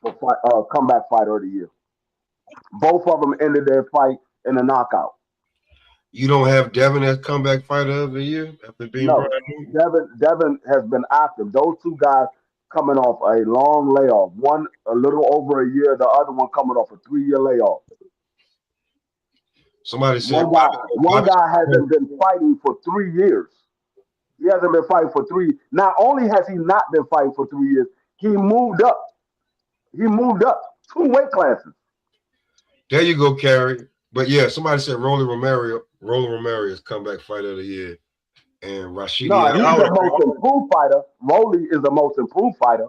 for comeback fighter of the year. Both of them ended their fight in a knockout. You don't have Devin as comeback fighter of the year after being No, Brian? Devin has been active. Those two guys coming off a long layoff. One a little over a year, the other one coming off a 3-year layoff. Somebody said one guy hasn't been fighting for 3 years. He hasn't been fighting for three. Not only has he not been fighting for 3 years, he moved up. He moved up 2 weight classes. There you go, Carrie. But yeah, somebody said Roland Romero is comeback fighter of the year. And Rashidi. No, he's the most improved fighter. Rolly is the most improved fighter.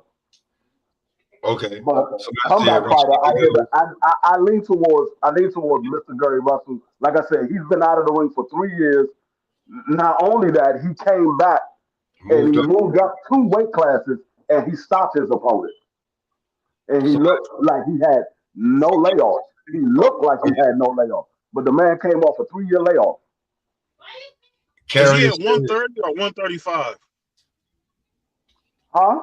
Okay. But comeback fighter, I lean towards Mr. Gary Russell. Like I said, he's been out of the ring for 3 years. Not only that, he came back and he Moved up. moved up 2 weight classes and he stopped his opponent. And he Somebody looked like he had no layoffs. He looked like he had no layoffs. But the man came off a 3-year layoff. Is he carrying at 130 or 135? Huh?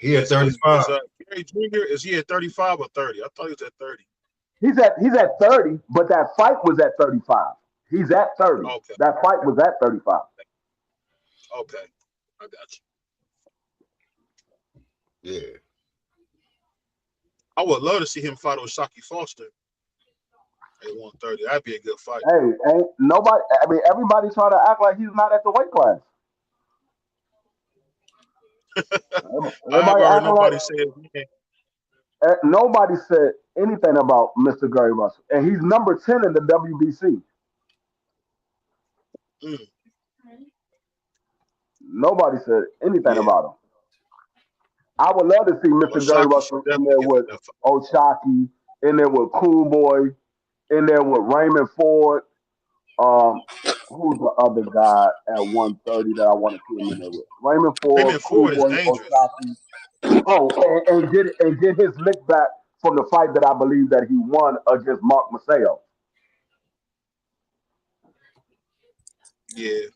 he at 35. Gary Jr. Is he at 35 or 30? I thought he was at 30. He's at 30, but that fight was at 35. He's at 30. Okay. That fight was at 35. Okay. I got you. Yeah. I would love to see him fight Oshaki Foster at 130. That'd be a good fight. Hey, ain't nobody. I mean, everybody trying to act like he's not at the weight class. I haven't heard acting nobody like say his name. nobody said anything about Mr. Gary Russell, and he's number 10 in the WBC. Nobody said anything about him. I would love to see Mr. Gary Russell in there with Oshaki, in there with Cool Boy, in there with Raymond Ford. Who's the other guy at 130 that I want to see him in there with? Raymond Ford, Cool Boy, Oshaki. Oh, and get his lick back from the fight that I believe that he won against Mark Maceo. Yeah.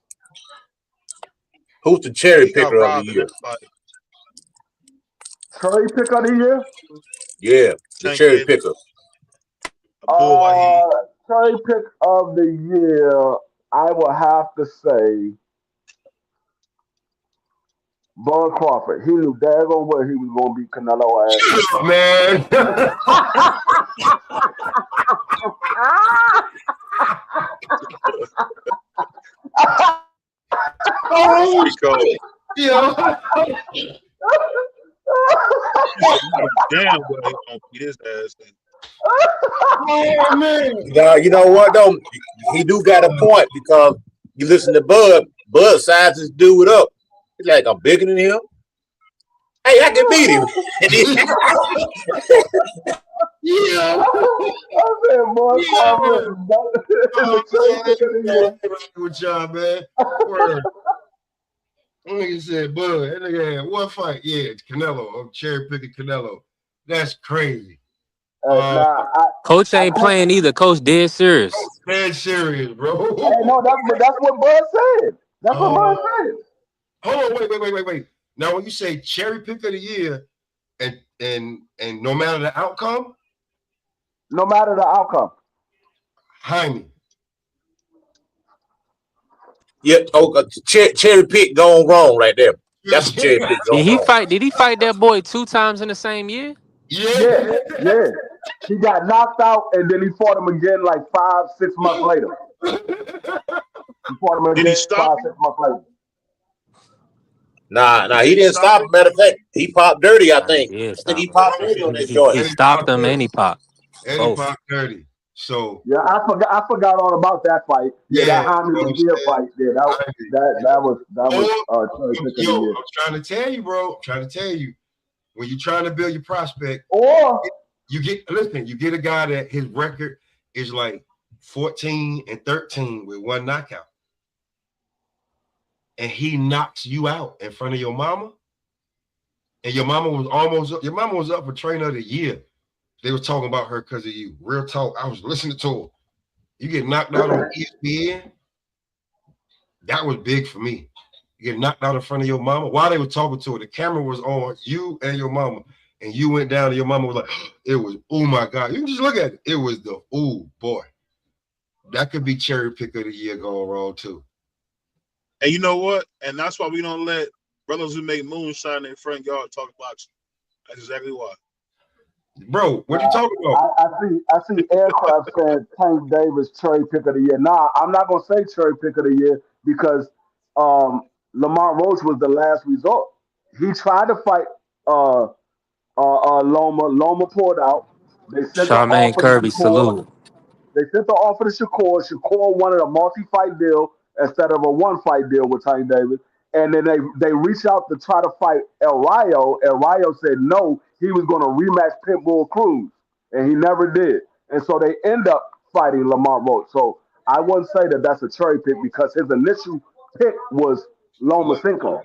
Who's the cherry picker of the year? Cherry pick of the year? Yeah, the cherry picker. Cherry pick of the year, I will have to say Bud Crawford. He knew daggone well he was going to beat Canelo ass. Man. Oh, yeah. Damn, boy, he's gonna beat his ass. Oh man! Now you know what though? He do got a point because you listen to Bud. Bud sizes this dude up. He's like, I'm bigger than him. Hey, I can beat him. Yeah. Good job, man. Word. That nigga said, Bud, that nigga had one fight. Yeah, it's Canelo. I'm cherry picking Canelo. That's crazy. Coach ain't playing either. Coach dead serious. Dead serious, bro. Hey, no, that's what Bud said. That's what Bud said. Hold on, wait. Now, when you say cherry pick of the year, and no matter the outcome, no matter the outcome, Jaime. Yeah, cherry pick gone wrong right there. That's a cherry pick gone wrong. Did he fight that boy 2 times in the same year? Yeah. He got knocked out, and then he fought him again like 5-6 months later. He fought him again 5-6 months later. Nah, he didn't stop. Matter of fact, he popped dirty, I think. I think he popped dirty on that joint. He stopped him and he popped. And he popped dirty. So yeah, I forgot all about that fight. Yeah, that Jaime Munguia fight. Yeah, that was yo, I'm trying to tell you, bro. I'm trying to tell you, when you're trying to build your prospect, or you get a guy that his record is like 14-13 with 1 knockout, and he knocks you out in front of your mama, and your mama was up for trainer of the year. They were talking about her because of you. Real talk. I was listening to her. You get knocked out on ESPN. That was big for me. You get knocked out in front of your mama. While they were talking to her, the camera was on you and your mama. And you went down and your mama was like, it was, oh my God. You can just look at it. It was the, oh boy. That could be cherry pick of the year going wrong too. And you know what? And that's why we don't let brothers who make moonshine in their front yard talk boxing. That's exactly why. Bro, what you talking about? I see Aircraft said Tank Davis cherry pick of the year. Nah, I'm not gonna say cherry pick of the year because Lamont Roach was the last resort. He tried to fight Loma. Loma pulled out. They sent Charmaine Kirby, salute. They sent the offer to Shakur. Shakur wanted a multi-fight deal instead of a one-fight deal with Tank Davis. And then they reached out to try to fight El Rayo. El Rayo said no, he was going to rematch Pitbull Cruz, and he never did. And so they end up fighting Lamont Roach. So I wouldn't say that that's a cherry pick because his initial pick was Lomachenko.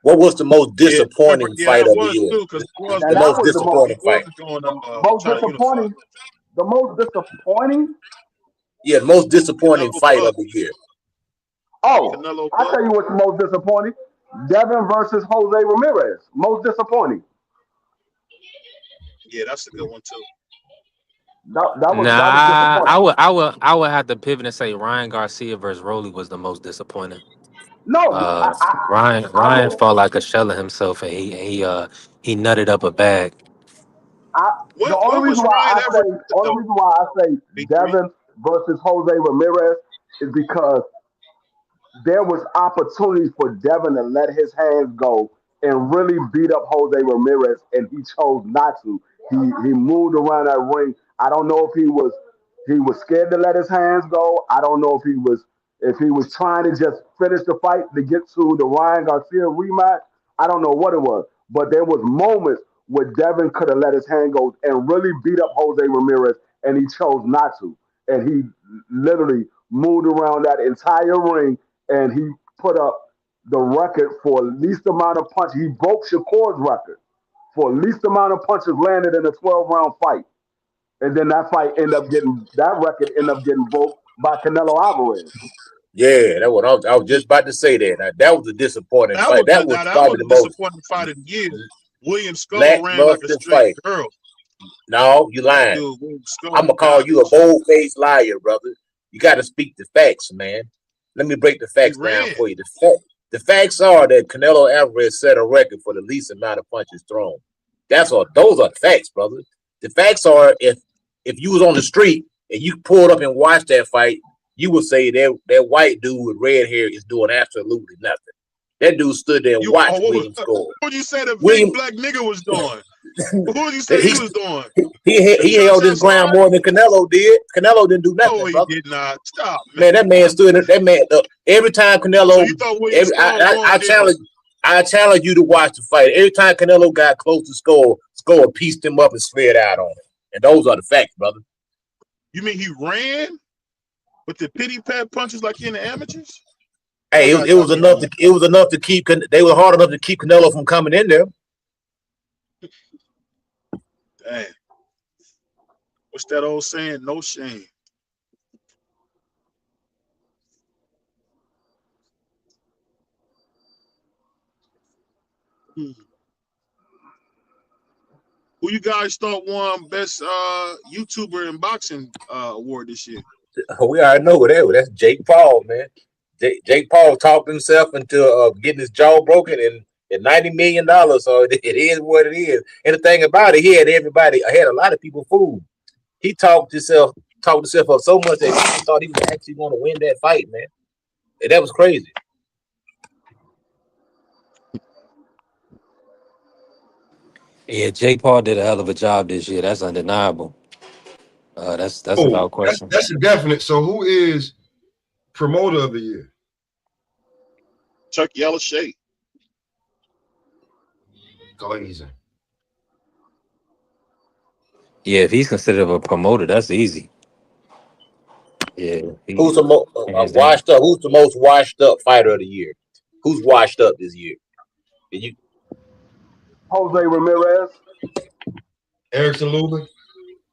What was the most disappointing Yeah, fight that of the was year? too, because he was And The that going, most was disappointing he fight. was going most trying to unify. disappointing. The most disappointing. Yeah, most disappointing Canelo fight Buck, of the year. Oh, Canelo I Buck. tell you what's the most disappointing. Devin versus Jose Ramirez. Most disappointing. Yeah, that's a good one too. That was Nah, disappointing. I would have to pivot and say Ryan Garcia versus Rolly was the most disappointing. No, I Ryan would. felt like a shell of himself, and he nutted up a bag. The What only was reason why Ryan I ever say good though? B3. Devin versus Jose Ramirez is because there was opportunities for Devin to let his hands go and really beat up Jose Ramirez, and he chose not to. He moved around that ring. I don't know if he was scared to let his hands go. I don't know if he was trying to just finish the fight to get to the Ryan Garcia rematch. I don't know what it was, but there was moments where Devin could have let his hand go and really beat up Jose Ramirez, and he chose not to. And he literally moved around that entire ring and he put up the record for least amount of punches. He broke Shakur's record for least amount of punches landed in a 12-round fight. And then that record ended up getting broke by Canelo Alvarez. Yeah, I was just about to say that. Now, that was a disappointing fight. That was That was probably a the most disappointing fight of the year. William Skull ran like a lackluster straight fight. girl. No, you That lying. dude, William Skull, I'm gonna call you a garbage. bold-faced liar, brother. You got to speak the facts, man. Let me break the He facts down ran. for you. The facts are that Canelo Alvarez set a record for the least amount of punches thrown. Those are facts, brother. The facts are if you was on the street and you pulled up and watched that fight, you would say that white dude with red hair is doing absolutely nothing. That dude stood there and watched William score. What would you say the William, big black nigga was doing? What would you say he was doing? he held his ground more than Canelo did. Canelo didn't do nothing, No, he brother. did not. Stop, Man, that man stood. That man. Every time Canelo, So you thought William Skull won, didn't you? I challenge you to watch the fight. Every time Canelo got close to score pieced him up and slid out on him. And those are the facts, brother. You mean he ran with the pity pat punches like in the amateurs? Hey, it was enough to keep. They were hard enough to keep Canelo from coming in there. Damn. What's that old saying? No shame. Who you guys thought won best YouTuber in boxing award this year? We already know whatever. That's Jake Paul, man. Jake Paul talked himself into getting his jaw broken and $90 million. So it is what it is. And the thing about it, he had a lot of people fooled. He talked himself up so much that he thought he was actually going to win that fight, man. And that was crazy. Yeah, Jake Paul did a hell of a job this year. That's undeniable. That's without question. That's a definite. So who is promoter of the year? Chuck Yellow Shade. Glazer. Yeah, if he's considered a promoter, that's easy. Yeah. Who's the most washed up? Who's the most washed up fighter of the year? Who's washed up this year? Jose Ramirez. Erickson Lubin.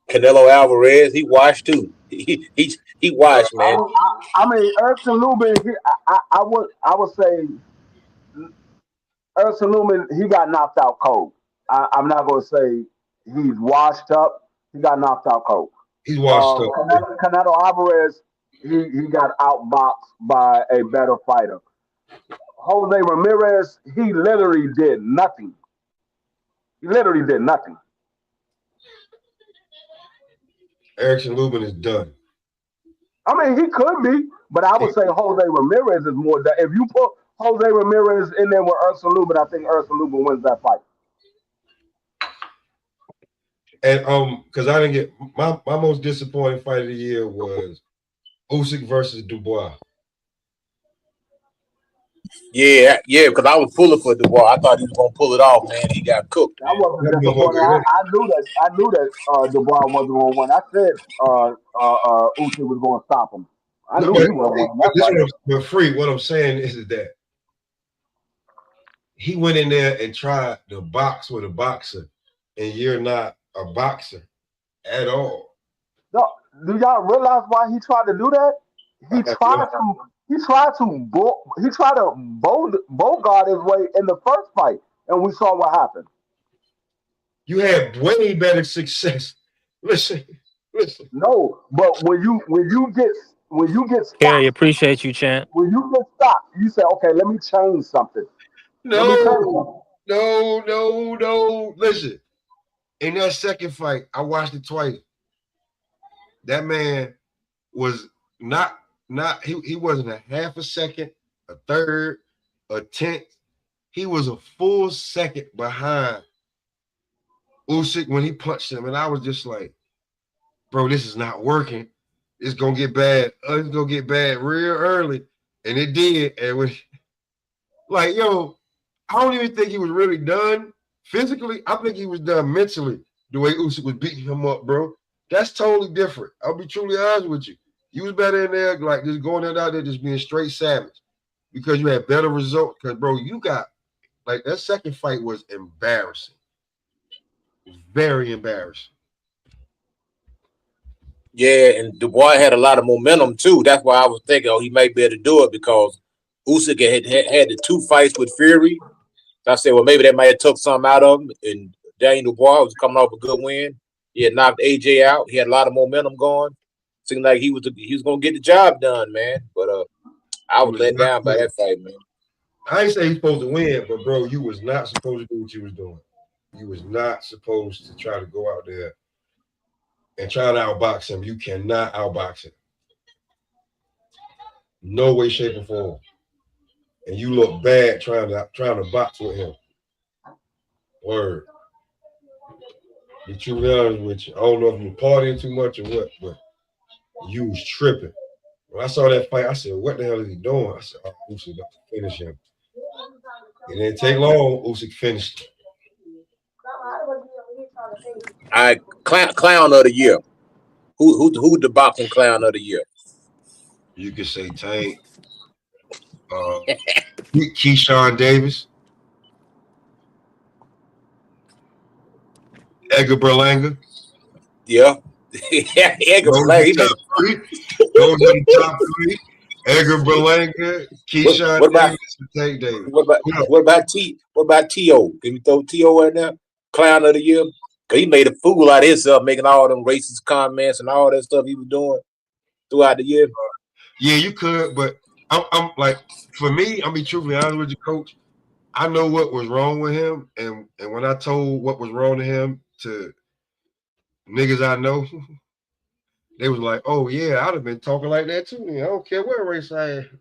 Canelo Alvarez, he washed too. He washed, man. I mean, Erickson Lubin. I would say Erickson Lubin. He got knocked out cold. I'm not going to say he's washed up. He got knocked out cold. He's washed up. Canelo Alvarez. He got outboxed by a better fighter. Jose Ramirez. He literally did nothing. Erickson Lubin is done. I mean, he could be, but I would say Jose Ramirez is more. If you put Jose Ramirez in there with Erickson Lubin, I think Erickson Lubin wins that fight. And because I didn't get my most disappointing fight of the year was Usyk versus Dubois. Yeah, because I was pulling for Dubois. I thought he was gonna pull it off, man. He got cooked, I man. wasn't disappointed. I knew that Dubois wasn't going to win. I said Usyk was going to stop him. I No, knew he wasn't winning that fight. but free. What I'm saying is that he went in there and tried to box with a boxer, and you're not a boxer at all. No, do y'all realize why he tried to do that? He tried to bogart his way in the first fight, and we saw what happened. You had way better success. Listen. No, but when you get stopped, Kerry, appreciate you, champ. when you get stopped, you say, okay, let me change something. No. Listen, in that second fight, I watched it twice. That man was not he wasn't a half a second, a third, a tenth. He was a full second behind Usyk when he punched him, and I was just like, bro, this is not working. It's gonna get bad. It's gonna get bad real early, and it did. And when, like, yo, I don't even think he was really done physically. I think he was done mentally. The way Usyk was beating him up, bro, that's totally different. I'll be truly honest with you. You was better in there, like just going out there, just being straight savage, because you had better results. Because, bro, you got like that second fight was embarrassing, very embarrassing. Yeah, and Dubois had a lot of momentum too. That's why I was thinking, he might be able to do it because Usyk had the 2 fights with Fury. So I said, well, maybe that might have took something out of him. And Daniel Dubois was coming off a good win. He had knocked AJ out. He had a lot of momentum going. Seemed like he was going to get the job done, man. But I was let down by that fight, man. I ain't say he's supposed to win, but bro, you was not supposed to do what you was doing. You was not supposed to try to go out there and try to outbox him. You cannot outbox him. No way, shape, or form. And you look bad trying to box with him. Word. Be truly honest with you. I don't know if you partying too much or what, but you was tripping. When I saw that fight, I said, what the hell is he doing? I said, Usyk about to finish him. It didn't take long. Usyk finished him. All right, clown of the year. Who the boxing clown of the year? You could say Tank. Keyshawn Davis. Edgar Berlanga. Yeah. Edgar Berlanga. Those are the top 3. Edgar Berlanga, Keyshawn Davis, and Tank Davis. What about T.O.? Can you throw T.O. in there? Clown of the year? Because he made a fool out of himself, making all them racist comments and all that stuff he was doing throughout the year. Yeah, you could, but I'm like, for me, I'll be truthfully honest with you, Coach. I know what was wrong with him, and when I told what was wrong to him to niggas I know, they was like, "Oh yeah, I'd have been talking like that too. I don't care what race I am."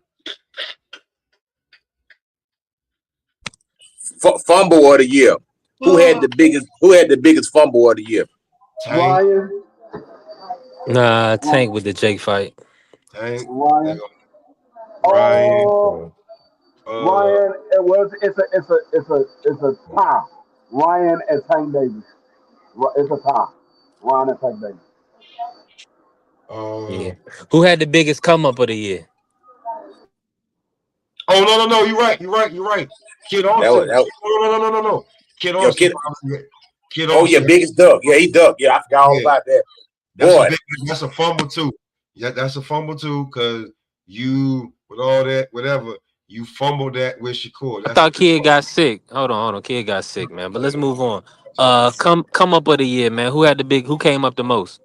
Fumble of the year. Who had the biggest fumble of the year? Ryan. Nah, Tank with the Jake fight. Tank. Ryan. Ryan. Ryan. It's a tie. Ryan and Tank Davis. It's a tie. Ryan and Tank Davis. Yeah. Who had the biggest come up of the year? Oh no! You're right. Kid Austin. No. Kid Austin. Kid Austin. Yeah, biggest duck. Yeah, he ducked. Yeah, I forgot all about that. That's a fumble too. Yeah, that's a fumble too, because you with all that, whatever, you fumbled that with Shakur. I thought Kid got sick. Hold on. Kid got sick, man. But let's move on. Come up of the year, man. Who came up the most?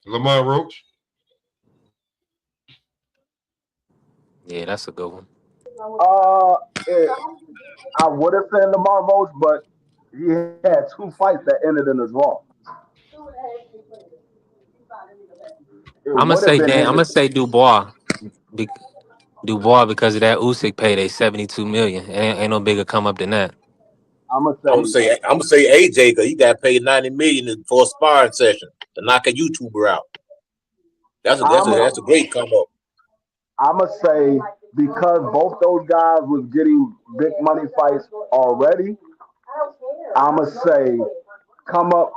Lamar Roach. Yeah, that's a good one. I would have said Lamar Roach, but he had 2 fights that ended in a draw. I'm gonna say Dubois. Dubois because of that Usyk payday $72 million. Ain't no bigger come up than that. I'm gonna say AJ because he got paid $90 million for a sparring session to knock a YouTuber out. That's a great come up. I'm gonna say because both those guys was getting big money fights already, I'ma say come up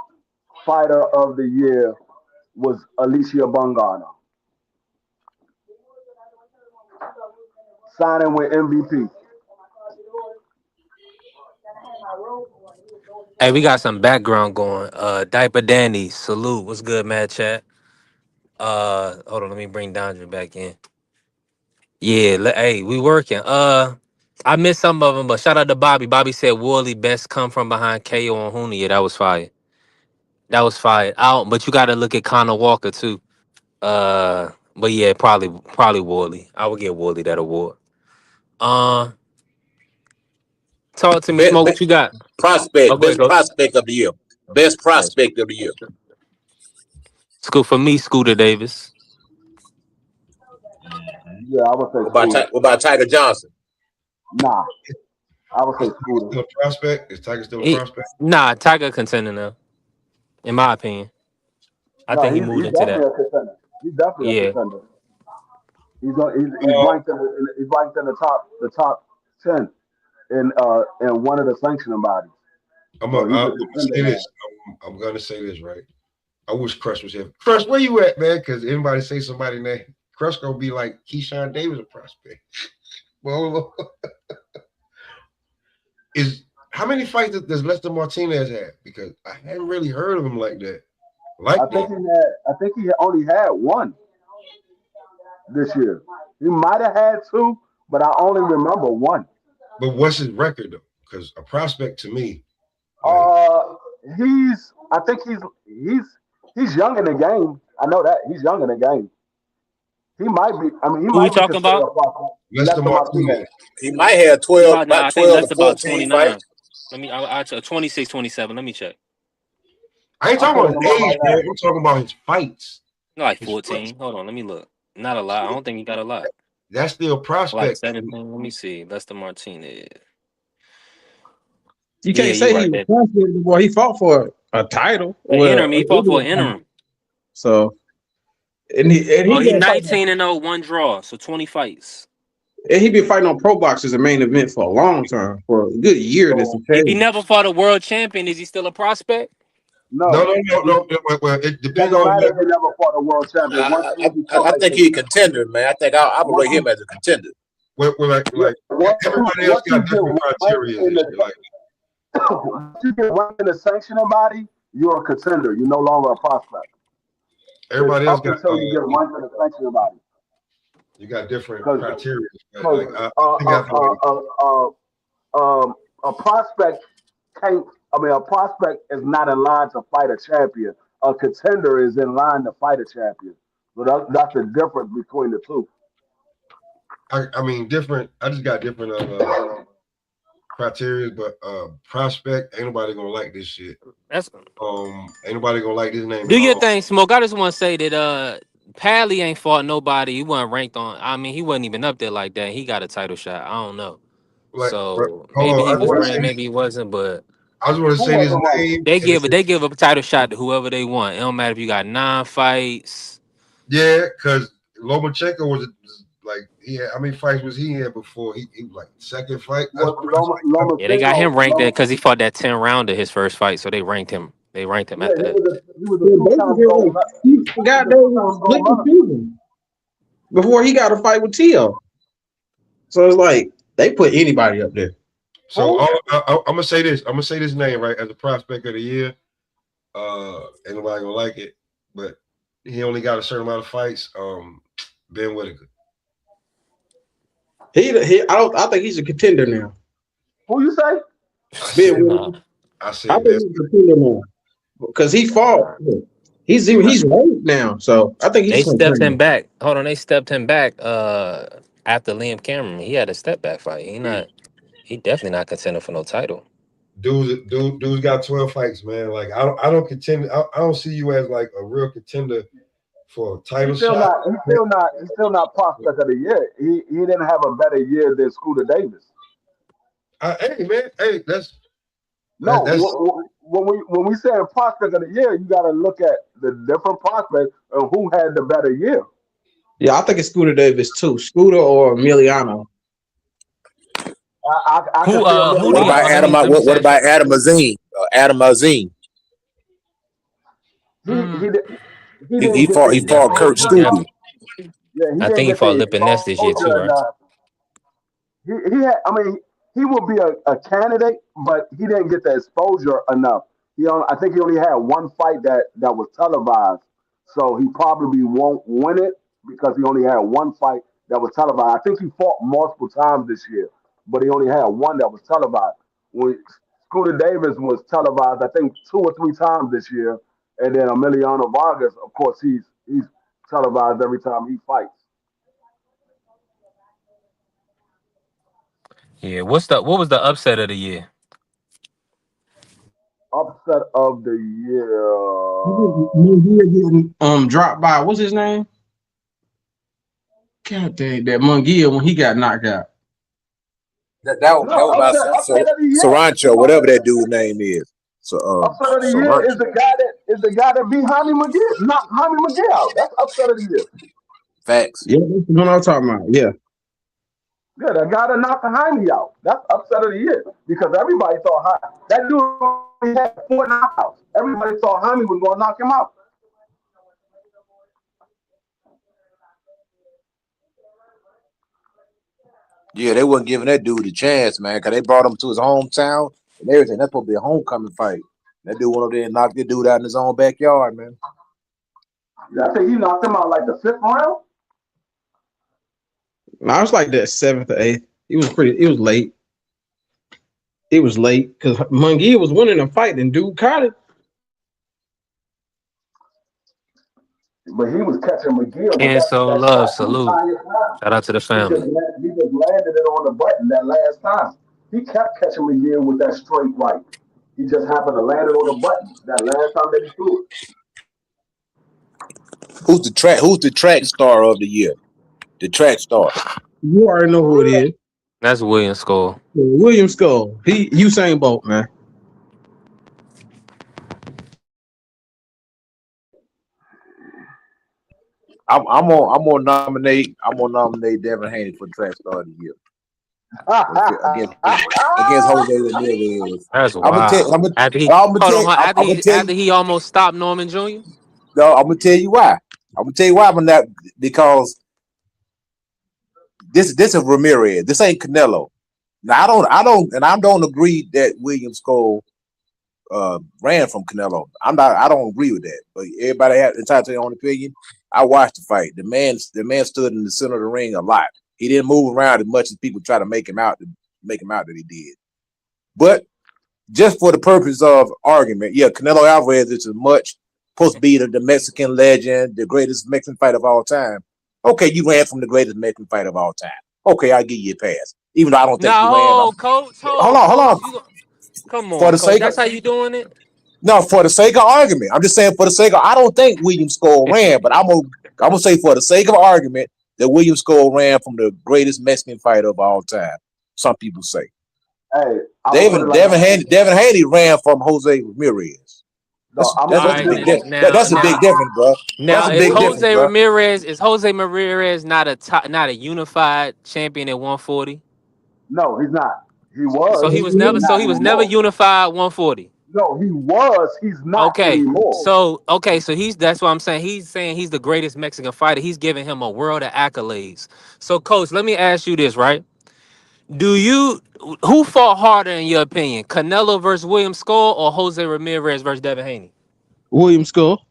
fighter of the year was Alicia Bungana. Signing with MVP. Hey, we got some background going. Diaper Danny, salute. What's good, Mad Chat? Hold on, let me bring Dondra back in. Yeah, hey, we working. I missed some of them, but shout out to Bobby. Bobby said Wooly best come from behind KO on Huna. Yeah, that was fire. That was fire. Out, but you got to look at Connor Walker too. But yeah, probably Wooly. I would give Wooly that award. Uh, Talk to me, Smoke. What you got? Oh, Prospect, go ahead, best go. prospect of the year. Best Nice. prospect of the year. School for me, Scooter Davis. Yeah, I would say Scooter. What about Tiger Johnson? Nah, I would say Scooter. Still a prospect? Is Tiger still a prospect? Nah, Tiger contender now, in my opinion. I No, think he he's moved into definitely that. a contender. He's definitely a Yeah. contender. He's ranked in the top 10 in one of the sanctioning bodies. I'm So he's a gonna contender say now. this. I'm gonna say this, right? I wish Crush was here. Crush, where you at, man? Because anybody say somebody name, Crush gonna be like Keyshawn Davis a prospect. Well, how many fights does Lester Martinez have? Because I hadn't really heard of him like that. I think he only had one this year. He might have had two, but I only remember one. But what's his record though? Because a prospect to me, I think he's young in the game. I know that he's young in the game. He might be. I mean, he Who we might be talking considered about? a prospect. Lester Martinez. He might have I about think 12 to that's about 14 29. fights. Let me, I 26, 27. Let me check. I ain't talking about his age, man. I'm talking about his fights. No, like 14. Hold on, let me look. Not a lot. I don't think he got a lot. That's still Like prospect. 17. Let me see. Lester Martinez. You Yeah, can't you say right he there. was confident before he fought for a title. An interim. He fought for an interim. So, and he Oh, he been fighting, 19-0, one draw, so 20 fights. and he been fighting on pro box as a main event for a long time, for a good year. This If he never fought a world champion, is he still a prospect? No. Well, it depends Doesn't on matter if he never fought a world champion. I think he's a contender, man. I think I would rate him as a contender. Well, like everybody else got different criteria. Once you get ranked in the sanctioning body, you're a contender. You're no longer a prospect. Everybody else got until you get ranked in the sanctioning body. You got different criteria. Like, a prospect can't. I mean, a prospect is not in line to fight a champion. A contender is in line to fight a champion. So that's the difference between the two. I mean, different. I just got different criteria, but prospect ain't nobody gonna like this shit. That's ain't nobody gonna like this name. Do your thing, Smoke. I just want to say that Pally ain't fought nobody. He wasn't ranked on. I mean, he wasn't even up there like that. He got a title shot. I don't know. Like, So hold maybe on, he I just was wanna ranked, say maybe he wasn't. But I just want to say this name. they give a title shot to whoever they want. It don't matter if you got 9 fights. Yeah, because Lomachenko was like, how many fights was he in before? He was like second fight. Yeah, they got him ranked there because he fought that 10 rounder his first fight, so they ranked him. They ranked him after that. He was a he goddamn split the season before he got a fight with Tio. So it's like they put anybody up there. So I'm gonna say this. I'm gonna say this name right as a prospect of the year. Ain't nobody gonna like it, but he only got a certain amount of fights. Ben Whitaker. I think he's a contender now. Who you say? Ben Whitaker. I said I think he's a contender now because he fought. He's ranked now, so I think he's. They stepped him back. Hold on, they stepped him back. After Liam Cameron, he had a step back fight. He definitely not contender for no title. Dude's got 12 fights, man. Like I don't contend. I don't see you as like a real contender for a title shot. He's still not prospect of the year. He didn't have a better year than Scooter Davis. Hey man, hey, that's when we say prospect of the year, you got to look at the different prospects and who had the better year. Yeah, I think it's Scooter Davis too. Scooter or Emiliano. I can Who see who What do about y'all? Emiliano. Let me What say about Adam Azim? Adam Azim. He didn't He get fought the he fought Kurt he exposure def. enough. Stubbe. Yeah, he I didn't think he get fought the Lipinets this year too, exposure right? enough. He had. I mean, he would be a candidate, but he didn't get the exposure enough. I think he only had one fight that was televised, so he probably won't win it because he only had one fight that was televised. I think he fought multiple times this year, but he only had one that was televised. When Scooter Davis was televised, I think 2 or 3 times this year, and then Emiliano Vargas, of course, he's televised every time he fights. Yeah. What was the upset of the year? Upset of the year. Munguia getting dropped by what's his name? God dang that Munguia when he got knocked out. No, That was about upset of the year. Sarancho, whatever that dude's name is. So Upset of the year Sarancho. is the guy that beat Jaime McGill, not Jaime McGill out. That's upset of the year. Facts. Yeah, that's the one I'm talking about. Yeah. Yeah, that guy that knocked Jaime out. That's upset of the year because everybody thought that dude only had 4 knockouts. Everybody thought Jaime was going to knock him out. Yeah, they wasn't giving that dude a chance, man, because they brought him to his hometown and everything. That's supposed to be a homecoming fight. That dude went up there and knocked the dude out in his own backyard, man. I think he knocked him out like the 5th round. No, I was like that 7th or 8th. It was late. It was late because Munguia was winning a fight and dude caught it. But he was catching McGill with And so that love, shot the salute. entire time. Shout out to the family. He just landed it on the button that last time. He kept catching McGill with that straight right. He just happened to land it on the button that last time that he threw it. Who's the track star of the year? The track star. You already know who it is. That's William Skull. William Skull. He Usain Bolt, man. I'm gonna nominate Devin Haney for track star of the year against Jose Ramirez. That's I'm gonna tell. wild. After he almost stopped Norman Jr. No, I'm gonna tell you why. I'm gonna tell you why I'm not, because this is Ramirez. This ain't Canelo. Now I don't agree that William Skull ran from Canelo. I don't agree with that. But everybody has entitled to their own opinion. I watched the fight. The man stood in the center of the ring a lot. He didn't move around as much as people try to make him out that he did. But just for the purpose of argument, yeah, Canelo Alvarez is as much supposed to be the Mexican legend, the greatest Mexican fighter of all time. Okay, you ran from the greatest Mexican fighter of all time. Okay, I'll give you a pass. Even though I don't think you ran. Coach. Hold on. Come For on, the Coach. sake That's of how you doing it? No, for the sake of argument. I'm just saying for the sake of, I don't think William Skull ran, but I'm gonna say for the sake of argument that William Skull ran from the greatest Mexican fighter of all time. Some people say. Hey, Devin Haney ran from Jose Ramirez. That's a big difference. That's a big difference, bro. Now, That's a big difference, bro. is Jose Ramirez not a unified champion at 140? No, he's not. He So was. he was He's never not never anymore. unified 140. No, he was. He's not anymore. So that's what I'm saying. He's saying he's the greatest Mexican fighter. He's giving him a world of accolades. So, Coach, let me ask you this, right? Who fought harder in your opinion? Canelo versus William Skull or Jose Ramirez versus Devin Haney? William Skull.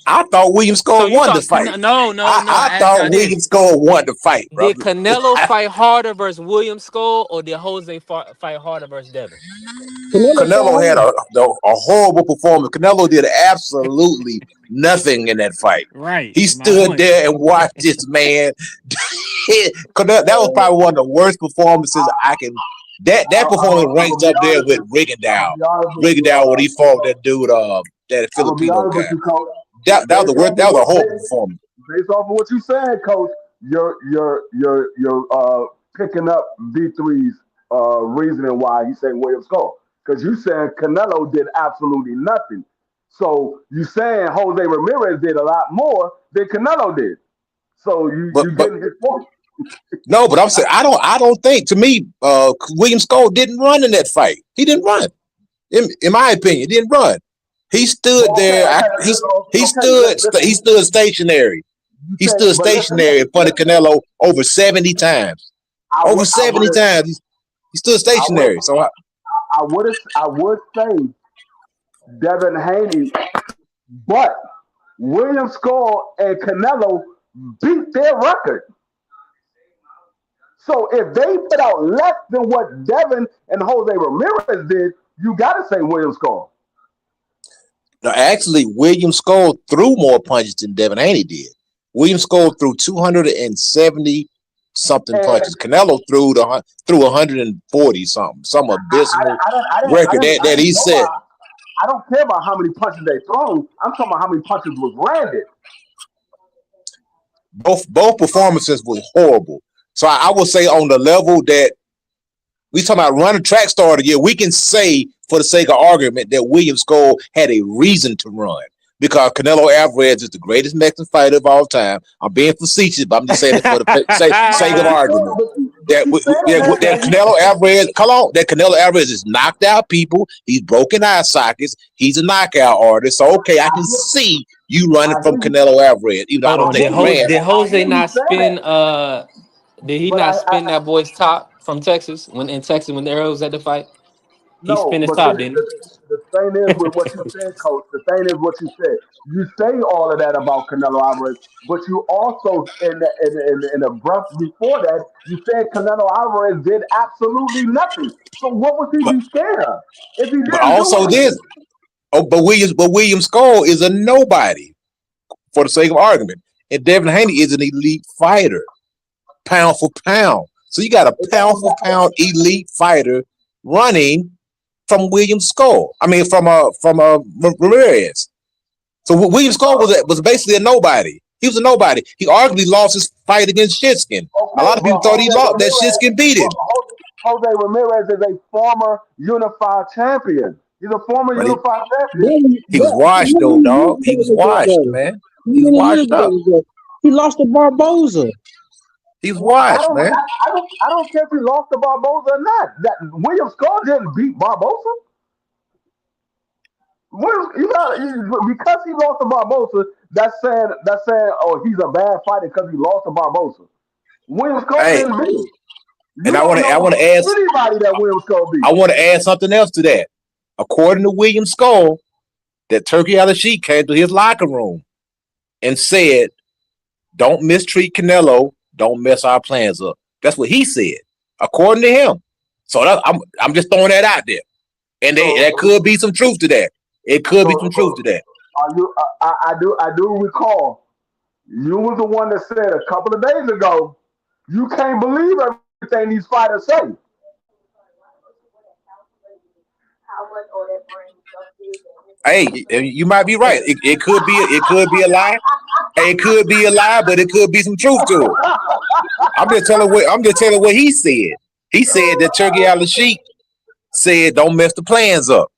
I thought William Skull won the fight. No. I thought William Skull won the fight, bro. Did Canelo fight harder versus William Skull or did Jose fight harder versus Devin? Canelo had a horrible performance. Canelo did absolutely nothing in that fight. Right. He stood there and watched this man. That was probably one of the worst performances I can. That performance ranks up there with Rigondeaux. Rigondeaux when he fought that dude, that Filipino guy. That was the worst. That was a horrible performance. Based off of what you said, Coach, you're picking up V3's reasoning why he said William Skull, because you said Canelo did absolutely nothing. So you saying Jose Ramirez did a lot more than Canelo did. So you But getting his point. no, but I'm saying I don't think to me William Skull didn't run in that fight. He didn't run. In my opinion, he didn't run. He stood Okay, there. okay, He stood stationary. You He said, stood but stationary in front of Canelo over 70 times. I Over would, I 70 would, times. He stood I would, stationary. So I would say Devin Haney, but William Skull and Canelo beat their record. So if they put out less than what Devin and Jose Ramirez did, you got to say William Skull. no, actually, William Skull threw more punches than Devin Haney did. William Skull threw 270 something And punches. Canelo threw 140 something, some abysmal record that he set. I don't care about how many punches they thrown. I'm talking about how many punches was landed. Both performances was horrible. So I would say on the level that we talking about running track star of the year, we can say for the sake of argument that William Skull had a reason to run because Canelo Alvarez is the greatest Mexican fighter of all time. I'm being facetious, but I'm just saying it for the sake of argument. That Canelo Alvarez, that Canelo Alvarez has knocked out people. He's broken eye sockets. He's a knockout artist. So okay, I can see you running from Canelo Alvarez. Even though I Hold don't on, think he ran. did Jose not spin? Did he not spin that boy's top from Texas when the Arrow was at the fight? He No, spin his but see, top, didn't the thing is with what you said, Coach. The thing is what you said. You say all of that about Canelo Alvarez, but you also in the breath before that, you said Canelo Alvarez did absolutely nothing. So what was he But be scared of if he but didn't do also anything? this. Oh, but William Skull is a nobody for the sake of argument, and Devin Haney is an elite fighter, pound for pound. So you got a pound for pound elite fighter running from William Skull. I mean, from Ramirez. So William Skull was basically a nobody. He was a nobody. He arguably lost his fight against Shitskin. A lot of people thought he lost. That Shitskin beat him. Jose Ramirez is a former unified champion. He's a former But unified champion. he was washed though, dog. He was washed, man. He was washed up. He lost to Barboza. He was washed, man. I don't care if he lost to Barboza or not. That William Skull didn't beat Barboza. Because he lost to Barboza, that's saying oh he's a bad fighter because he lost to Barboza. William Skull didn't beat him. And I want to add anybody that William Skull beat. I want to add something else to that. According to William Skull, that Turkey Al-Sheikh came to his locker room and said, "Don't mistreat Canelo. Don't mess our plans up." That's what he said, according to him. So I'm just throwing that out there, and there could be some truth to that. It could be some truth to that. I do recall you was the one that said a couple of days ago you can't believe everything these fighters say. Hey, you might be right. It could be a lie. It could be a lie, but it could be some truth to it. I'm just telling what he said. He said that Turkey Al-Sheikh said, "Don't mess the plans up."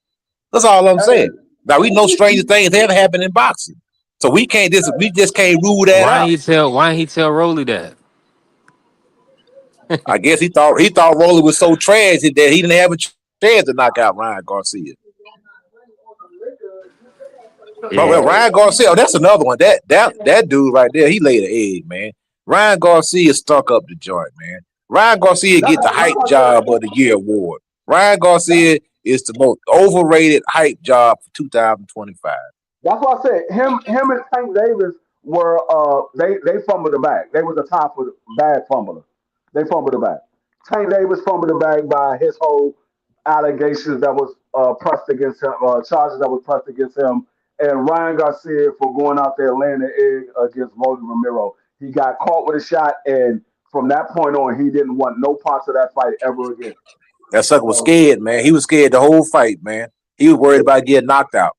That's all I'm saying. Now we know stranger things have happened in boxing, so we just can't rule that out. Why didn't he tell Rolly that? I guess he thought Rolly was so trash that he didn't have a chance to knock out Ryan Garcia. Yeah. But Ryan Garcia, that's another one. That dude right there, he laid an egg, man. Ryan Garcia stuck up the joint, man. Ryan Garcia get the hype job of the year award. Ryan Garcia is the most overrated hype job for 2025. That's why I said him and Tank Davis were they fumbled the bag. They was a top for bag fumbler. They fumbled the bag. Tank Davis fumbled the bag by his whole allegations that was pressed against him, charges that was pressed against him, and Ryan Garcia for going out there laying the egg against Rolly Romero. He got caught with a shot, and from that point on, he didn't want no parts of that fight ever again. That sucker was scared, man. He was scared the whole fight, man. He was worried about getting knocked out.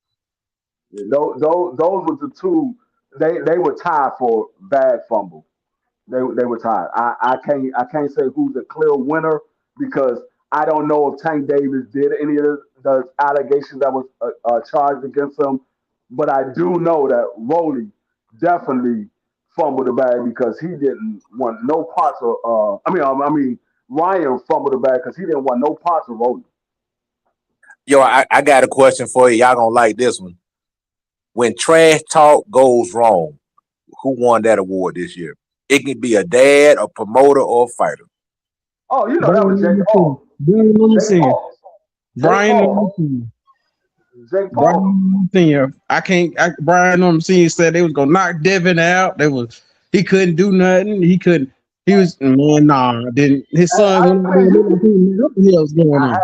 Those were the two. They were tied for bad fumble. They were tied. I can't say who's a clear winner because I don't know if Tank Davis did any of the allegations that was charged against him. but I do know that Rolly definitely fumbled the bag because he didn't want no parts of. I mean, Ryan fumbled the bag because he didn't want no parts of Rolly. Yo, I got a question for you. Y'all gonna like this one. When trash talk goes wrong, who won that award this year? It can be a dad, a promoter, or a fighter. Oh, you know that was Jake Brian Paul. Jake Paul. Jake Paul. Jake Paul. Brian Senior. Brian Senior said they was gonna knock Devin out. He couldn't do nothing. He was man, nah. Then his son went out there and what the hell's going on?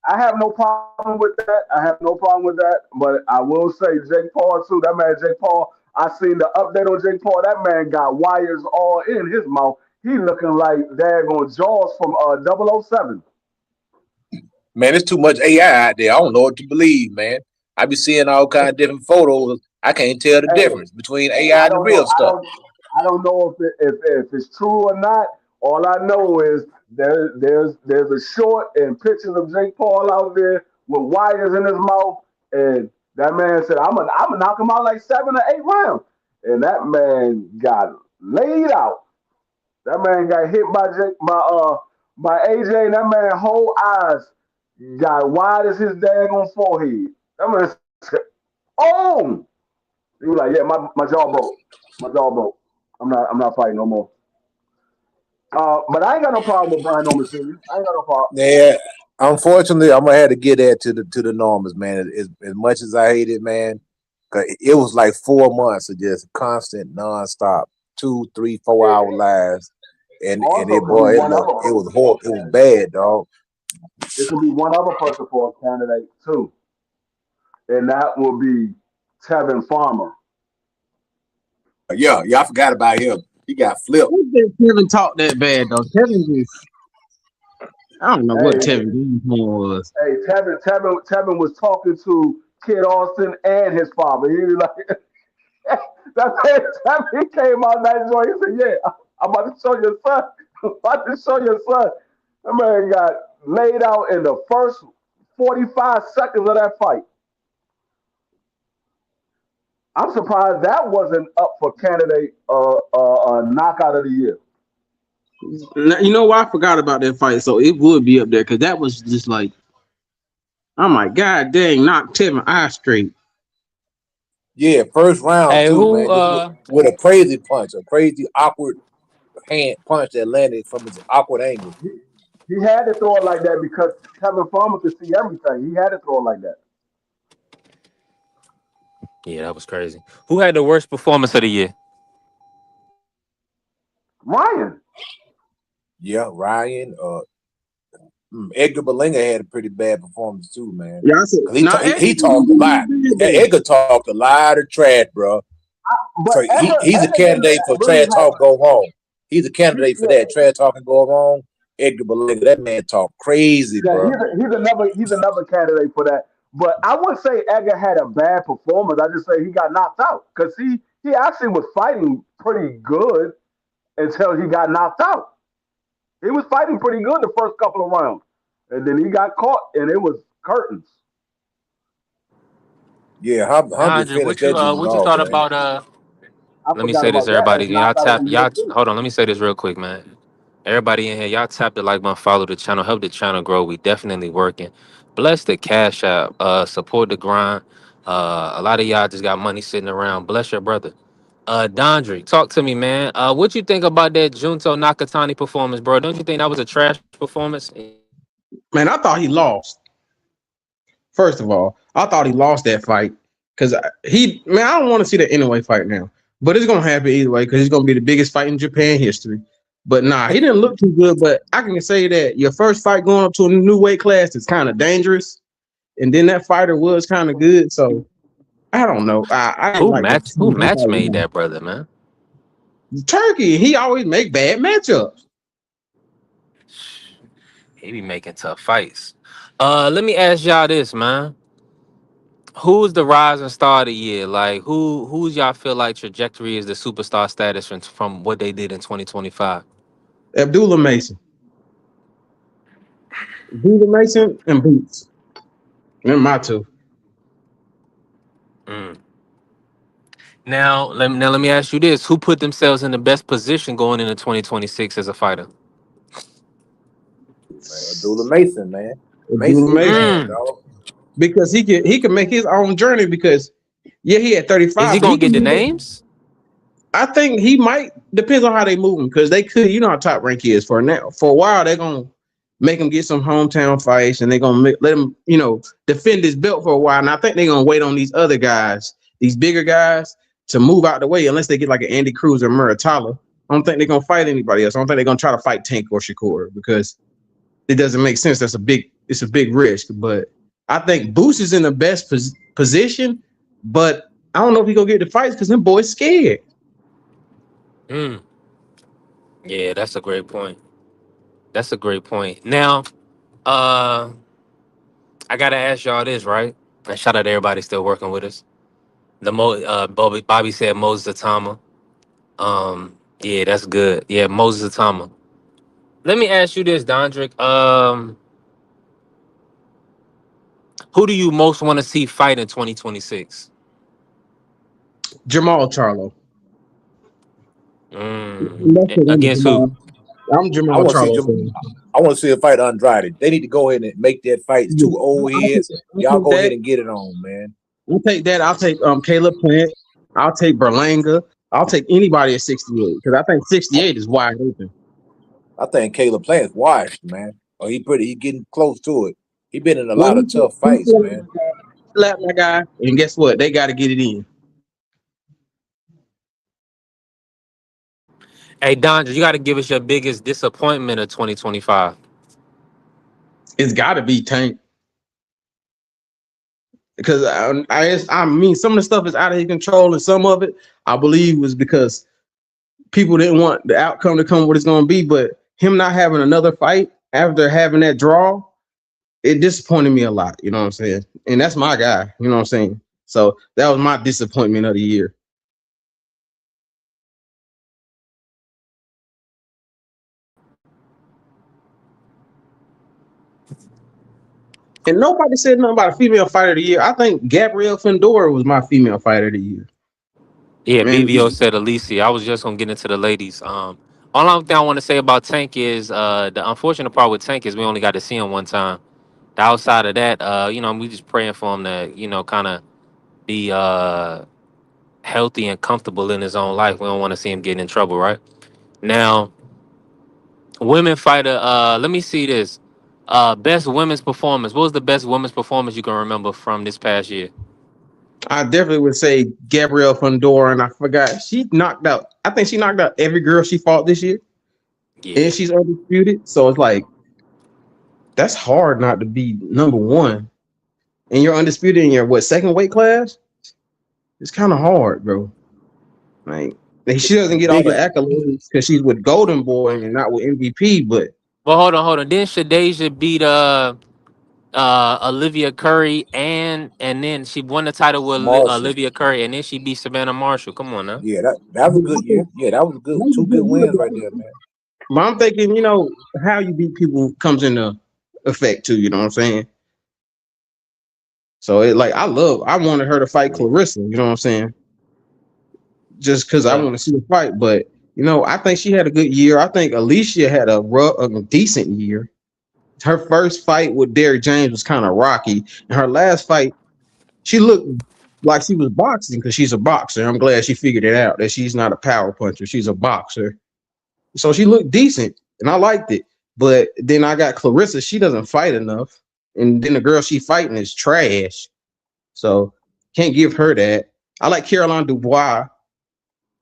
I have no problem with that. I have no problem with that. But I will say Jake Paul too. That man Jake Paul. I seen the update on Jake Paul. That man got wires all in his mouth. He looking like daggone Jaws from 007. Man, there's too much AI out there. I don't know what to believe, man. I be seeing all kind of different photos. I can't tell the difference between AI and the real stuff. I don't know if it's true or not. All I know is there's a short and pictures of Jake Paul out there with wires in his mouth, and that man said, "I'm gonna knock him out like 7 or 8 rounds," and that man got laid out. That man got hit by AJ, and that man whole eyes got wide as his daggone forehead. That man said, "Oh!" He was like, "Yeah, my jaw broke. My jaw broke. I'm not fighting no more." But I ain't got no problem with Brian Norman Sr. I ain't got no problem. Yeah, unfortunately, I'm gonna have to get that to the Normans, man. As much as I hate it, man, 'cause it was like 4 months of just constant, nonstop, 2, 3, 4 hour lives, and Also, it boy, it was horrible. It was bad, dog. There could be one other person for a candidate too, and that will be Tevin Farmer. Yeah, I forgot about him. He got flipped. Kevin talked that bad though. I don't know what Tevin was. Hey, Tevin was talking to Kid Austin and his father. He was like, that man, Tevin came out that joint. He said, "Yeah, I'm about to show your son. I'm about to show your son." That man got laid out in the first 45 seconds of that fight. I'm surprised that wasn't up for candidate knockout of the year. You know why I forgot about that fight? So it would be up there because that was just like, I'm like, God dang, knocked Tevin eye straight. Yeah, first round too, man. Just with a crazy punch, a crazy awkward hand punch that landed from his awkward angle. He had to throw it like that because Tevin Farmer could see everything. He had to throw it like that. Yeah, that was crazy. Who had the worst performance of the year? Ryan. Yeah, Ryan. Edgar Berlanga had a pretty bad performance too, man. Yeah, I said, he talked a lot. Edgar talked a lot of trash, bro. So he's a candidate for trash talk go wrong. He's a candidate for that trash talking go wrong. Edgar Berlanga, that man talk crazy, bro. He's another candidate for that. But I wouldn't say Edgar had a bad performance. I just say he got knocked out because he actually was fighting pretty good until he got knocked out. He was fighting pretty good the first couple of rounds, and then he got caught, and it was curtains. Yeah, Andre, what you thought about let me say this, everybody. Y'all hold on, let me say this real quick, man. Everybody in here, y'all tap the like button, follow the channel, help the channel grow. We definitely working. Bless the cash app, support the grind. A lot of y'all just got money sitting around. Bless your brother. Dondre, talk to me, man. What you think about that Junto Nakatani performance, bro? Don't you think that was a trash performance? Man, I thought he lost. First of all, I thought he lost that fight because I don't want to see the Inoue fight now, but it's gonna happen either way because it's gonna be the biggest fight in Japan history. But nah, he didn't look too good. But I can say that your first fight going up to a new weight class is kind of dangerous, and then that fighter was kind of good. So I don't know. I didn't like that. Who match made that brother, man? Turkey. He always make bad matchups. He be making tough fights. Let me ask y'all this, man. Who's the rising star of the year? Like, who's y'all feel like trajectory is the superstar status from what they did in 2025? Abdullah Mason. Abdullah Mason and Boots. They're my two. Let me ask you this: who put themselves in the best position going into 2026 as a fighter? Man, Abdullah Mason, man. Abdullah Mason the Mason. man, Mm. dog. Because he can make his own journey because yeah, he had Is 35, he but he gonna get can the move up. names? I think he might depends on how they move him because they could, you know how top rank is for now. For a while, they're gonna make him get some hometown fights and they're gonna let him, defend his belt for a while. And I think they're gonna wait on these other guys, these bigger guys, to move out the way unless they get like an Andy Cruz or Muratalla. I don't think they're gonna fight anybody else. I don't think they're gonna try to fight Tank or Shakur because it doesn't make sense. It's a big risk. But I think Boost is in the best position, but I don't know if he gonna get the fights because them boys scared. Mm. Yeah, that's a great point. That's a great point. Now, uh, I gotta ask y'all this, right? And shout out to everybody still working with us. Bobby said Moses Atama. Yeah, that's good. Yeah, Moses Atama. Let me ask you this, Dondrick. Who do you most want to see fight in 2026? Jamal Charlo. Mm. Against who? I'm I Jamal want to see Charlo Jam- fan. I want to see a fight Andrade. They need to go ahead and make that fight. It's Yeah, two old I'll take heads. that. Y'all go ahead and get it on, man. I'll take that. I'll take Caleb Plant. I'll take Berlanga. I'll take anybody at 68 because I think 68 is wide open. I think Caleb Plant's washed, man. Oh, he getting close to it. He been in a Well, lot of tough fights, man. slap my guy, and guess what? They got to get it in. Hey, Dondrick, you got to give us your biggest disappointment of 2025. It's got to be Tank because I mean some of the stuff is out of his control, and some of it I believe was because people didn't want the outcome to come what it's going to be. But him not having another fight after having that draw, it disappointed me a lot. You know what I'm saying? And that's my guy. You know what I'm saying? So that was my disappointment of the year. And nobody said nothing about a female fighter of the year. I think Gabrielle Fendora was my female fighter of the year. Yeah, Man, BVO said Alicia. I was just gonna get into the ladies. All thing I want to say about Tank is the unfortunate part with Tank is we only got to see him one time. The outside of that, we just praying for him to, kind of be healthy and comfortable in his own life. We don't want to see him getting in trouble, right? Now, women fighter, let me see this. Best women's performance. What was the best women's performance you can remember from this past year? I definitely would say Gabrielle Fendora, and I forgot she knocked out. I think she knocked out every girl she fought this year, and Yeah. she's undisputed. So it's like that's hard not to be number one, and you're undisputed in your second weight class. It's kind of hard, bro. Like she doesn't get all the Biggest accolades because she's with Golden Boy and not with MVP. But Well, hold on. Then Shadeja beat Olivia Curry and then she won the title with Marshall. Olivia Curry and then she beat Savannah Marshall. Come on now. Yeah, that was a good year. Yeah, that was good. Two good wins right there, man. But I'm thinking, how you beat people comes into effect too. You know what I'm saying? So I wanted her to fight Clarissa. You know what I'm saying? Just because I Yeah. want to see the fight. But I think she had a good year. I think Alicia had a decent year. Her first fight with Derrick James was kind of rocky, and her last fight, she looked like she was boxing because she's a boxer. I'm glad she figured it out that she's not a power puncher; she's a boxer. So she looked decent, and I liked it. But then I got Clarissa; she doesn't fight enough, and then the girl she fighting is trash. So can't give her that. I like Caroline Dubois.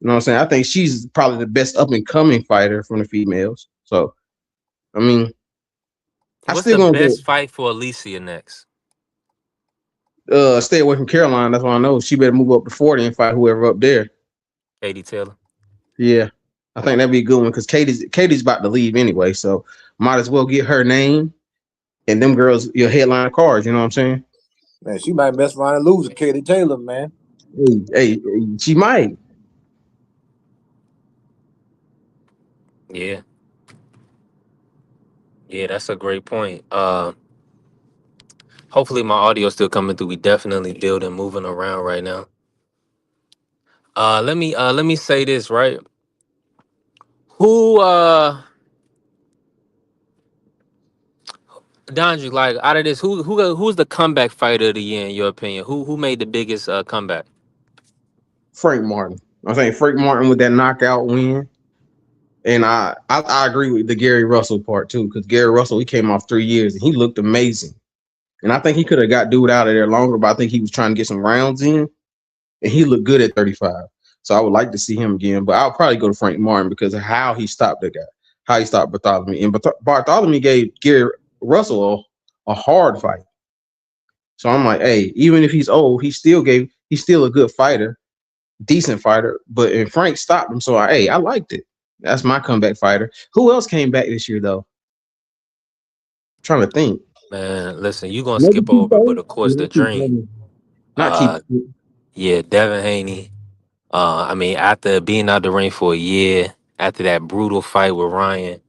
You know what I'm saying? I think she's probably the best up and coming fighter from the females. So I mean, I What's still the gonna go best fight for Alicia next? stay away from Caroline. That's why I know she better move up to 40 and fight whoever up there. Katie Taylor. Yeah. I think that'd be a good one because Katie's about to leave anyway. So might as well get her name and them girls your headline cards, you know what I'm saying? Man, she might mess around and lose to Katie Taylor, man. Hey, she might. Yeah. Yeah, that's a great point. Hopefully my audio still coming through. We definitely building, moving around right now. Let me say this, right? Who Donji, like out of this, who's the comeback fighter of the year in your opinion? Who made the biggest comeback? Frank Martin. I think Frank Martin with that knockout win. And I agree with the Gary Russell part too, because Gary Russell, he came off 3 years and he looked amazing. And I think he could have got dude out of there longer, but I think he was trying to get some rounds in, and he looked good at 35. So I would like to see him again, but I'll probably go to Frank Martin because of how he stopped the guy, how he stopped Bartholomew. And Bartholomew gave Gary Russell a hard fight. So I'm like, hey, even if he's old, he's still a good fighter, decent fighter. But and Frank stopped him, so I liked it. That's my comeback fighter. Who else came back this year though? I'm trying to think. Man, listen, you gonna Maybe skip Keith over, but Thurman? of course the Not Keith dream. Thurman. Not Keith. Uh, yeah, Devin Haney. I mean, after being out the ring for a year, after that brutal fight with Ryan,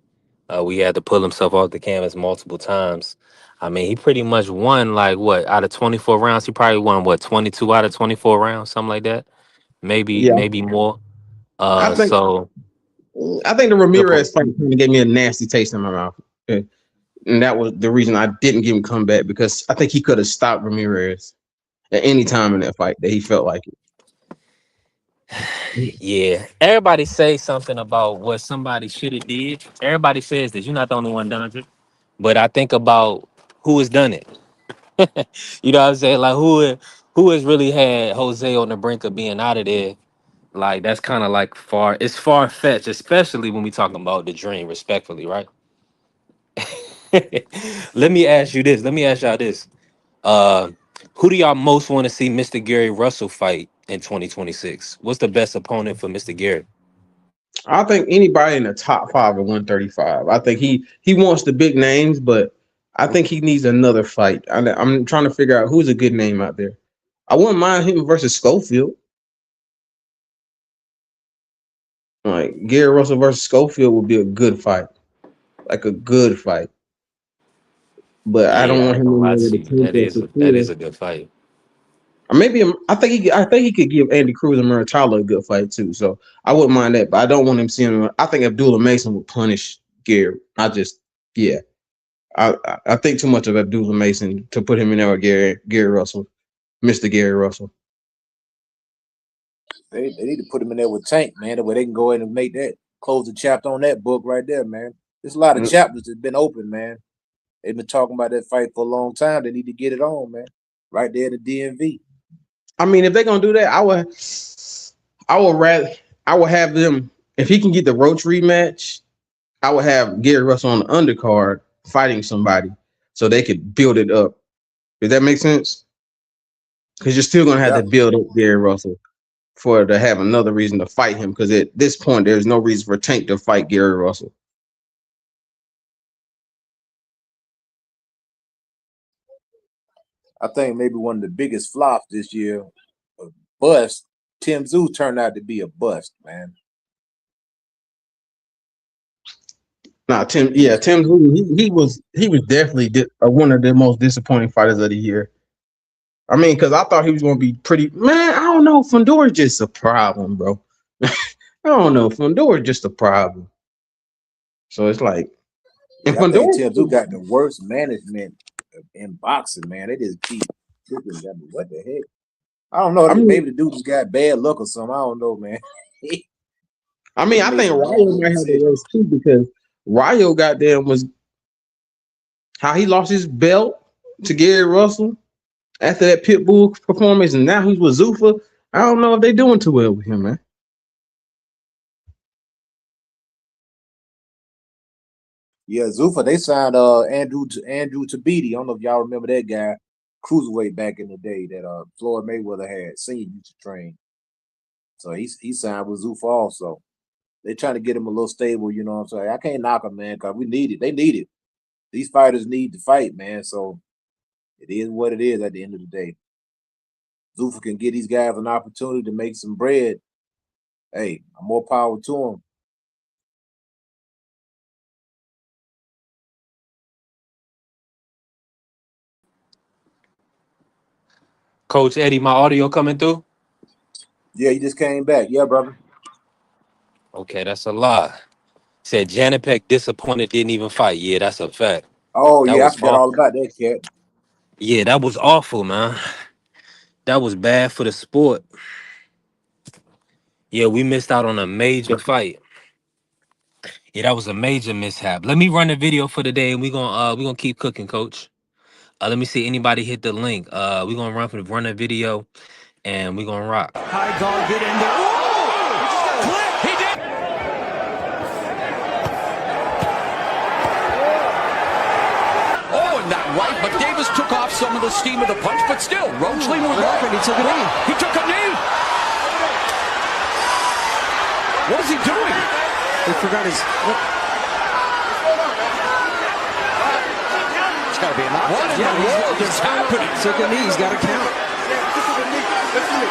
we had to pull himself off the canvas multiple times. I mean, he pretty much won like what out of 24 rounds, he probably won what 22 out of 24 rounds, something like that. Yeah, Maybe more. I think So I think the good point. Ramirez fight kind of gave me a nasty taste in my mouth. And that was the reason I didn't give him comeback because I think he could have stopped Ramirez at any time in that fight that he felt like it. Yeah, everybody say something about what somebody should have did. Everybody says this. You're not the only one, Dondre. But I think about who has done it. You know what I'm saying? Like who has really had Jose on the brink of being out of there? Like that's kind of like it's far fetched, especially when we talking about the dream, respectfully, right? Let me ask you this. Let me ask y'all this. Uh, who do y'all most want to see Mr. Gary Russell fight in 2026? What's the best opponent for Mr. Gary? I think anybody in the top five at 135. I think he wants the big names, but I think he needs another fight. I'm trying to figure out who's a good name out there. I wouldn't mind him versus Schofield. Like Gary Russell versus Schofield would be a good fight, like a good fight. But I don't Yeah, I want ain't him gonna in lie there with to a you. contest for That sure. is a good fight. Or maybe I think he could give Andy Cruz and Muratalo a good fight too. So I wouldn't mind that, but I don't want him seeing. I think Abdullah Mason would punish Gary. Yeah. I think too much of Abdullah Mason to put him in there with Gary Russell, Mr. Gary Russell. They need to put him in there with Tank, man, the way they can go in and make that close the chapter on that book right there, man. There's a lot of chapters that's been open, man. They've been talking about that fight for a long time. They need to get it on, man. Right there in the DMV. I mean, if they're gonna do that, I would have them if he can get the Roach rematch. I would have Gary Russell on the undercard fighting somebody so they could build it up. Does that make sense? Because you're still gonna have to Yeah. build up Gary Russell for to have another reason to fight him. Because at this point, there's no reason for Tank to fight Gary Russell. I think maybe one of the biggest flops this year, a bust. Tim Tszyu turned out to be a bust, man. Nah, Tim. Yeah, Tim. He was definitely one of the most disappointing fighters of the year. I mean, because I thought he was going to be pretty. Man, I don't know. Fundor's just a problem, bro. I don't know. Fundor's just a problem. So it's like, and Yeah, I think Tim Fundor. Tszyu got the worst management in boxing, man. They just keep tripping. I mean, what the heck? I don't know. I mean, Maybe the dude just got bad luck or something. I don't know, man. I He mean, I made think some Ryo wrong might have the decisions. worst too because Ryo goddamn was how he lost his belt to Gary Russell after that Pitbull performance, and now he's with Zuffa. I don't know if they're doing too well with him, man. Yeah, Zuffa, they signed Andrew Tabiti. I don't know if y'all remember that guy, cruiserweight back in the day that Floyd Mayweather had seen used to train. So he signed with Zuffa also. They trying to get him a little stable, you know what I'm saying? I can't knock him, man, because we need it. They need it. These fighters need to fight, man. So it is what it is at the end of the day. Zuffa can get these guys an opportunity to make some bread. Hey, more power to him. Coach Eddie, my audio coming through? Yeah, he just came back. Yeah, brother. Okay, that's a lie. Said Janet Peck disappointed, didn't even fight. Yeah, that's a fact. Oh That yeah, I was forgot awful. all about that cat. Yeah, that was awful, man. That was bad for the sport. Yeah, we missed out on a major fight. Yeah, that was a major mishap. Let me run the video for the day, and we gonna keep cooking, Coach. Let me see anybody hit the link. We gonna run the video, and we gonna rock. High guard get in there. Whoa! He just got clipped. He did. Oh, and that right, but Davis took off some of the steam of the punch, but still, Roachling was right. He took a knee. He took a knee. What is he doing? He forgot his. It's got to be a knock. What in the world is happening? Took a knee. He's got to count. This is a knee. Listen to me.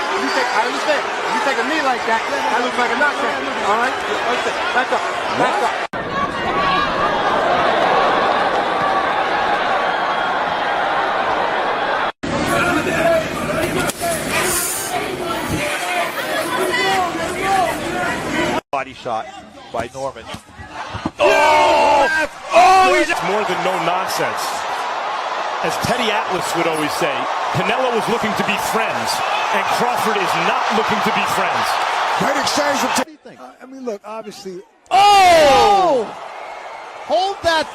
I understand. If you take a knee like that, that looks like a knockdown. All right? Back up. Back up. Body shot by Norman. Oh! He's more than no nonsense. As Teddy Atlas would always say, Canelo is looking to be friends, and Crawford is not looking to be friends. Great exchange from Teddy. I mean, look, obviously. Oh! Hold that.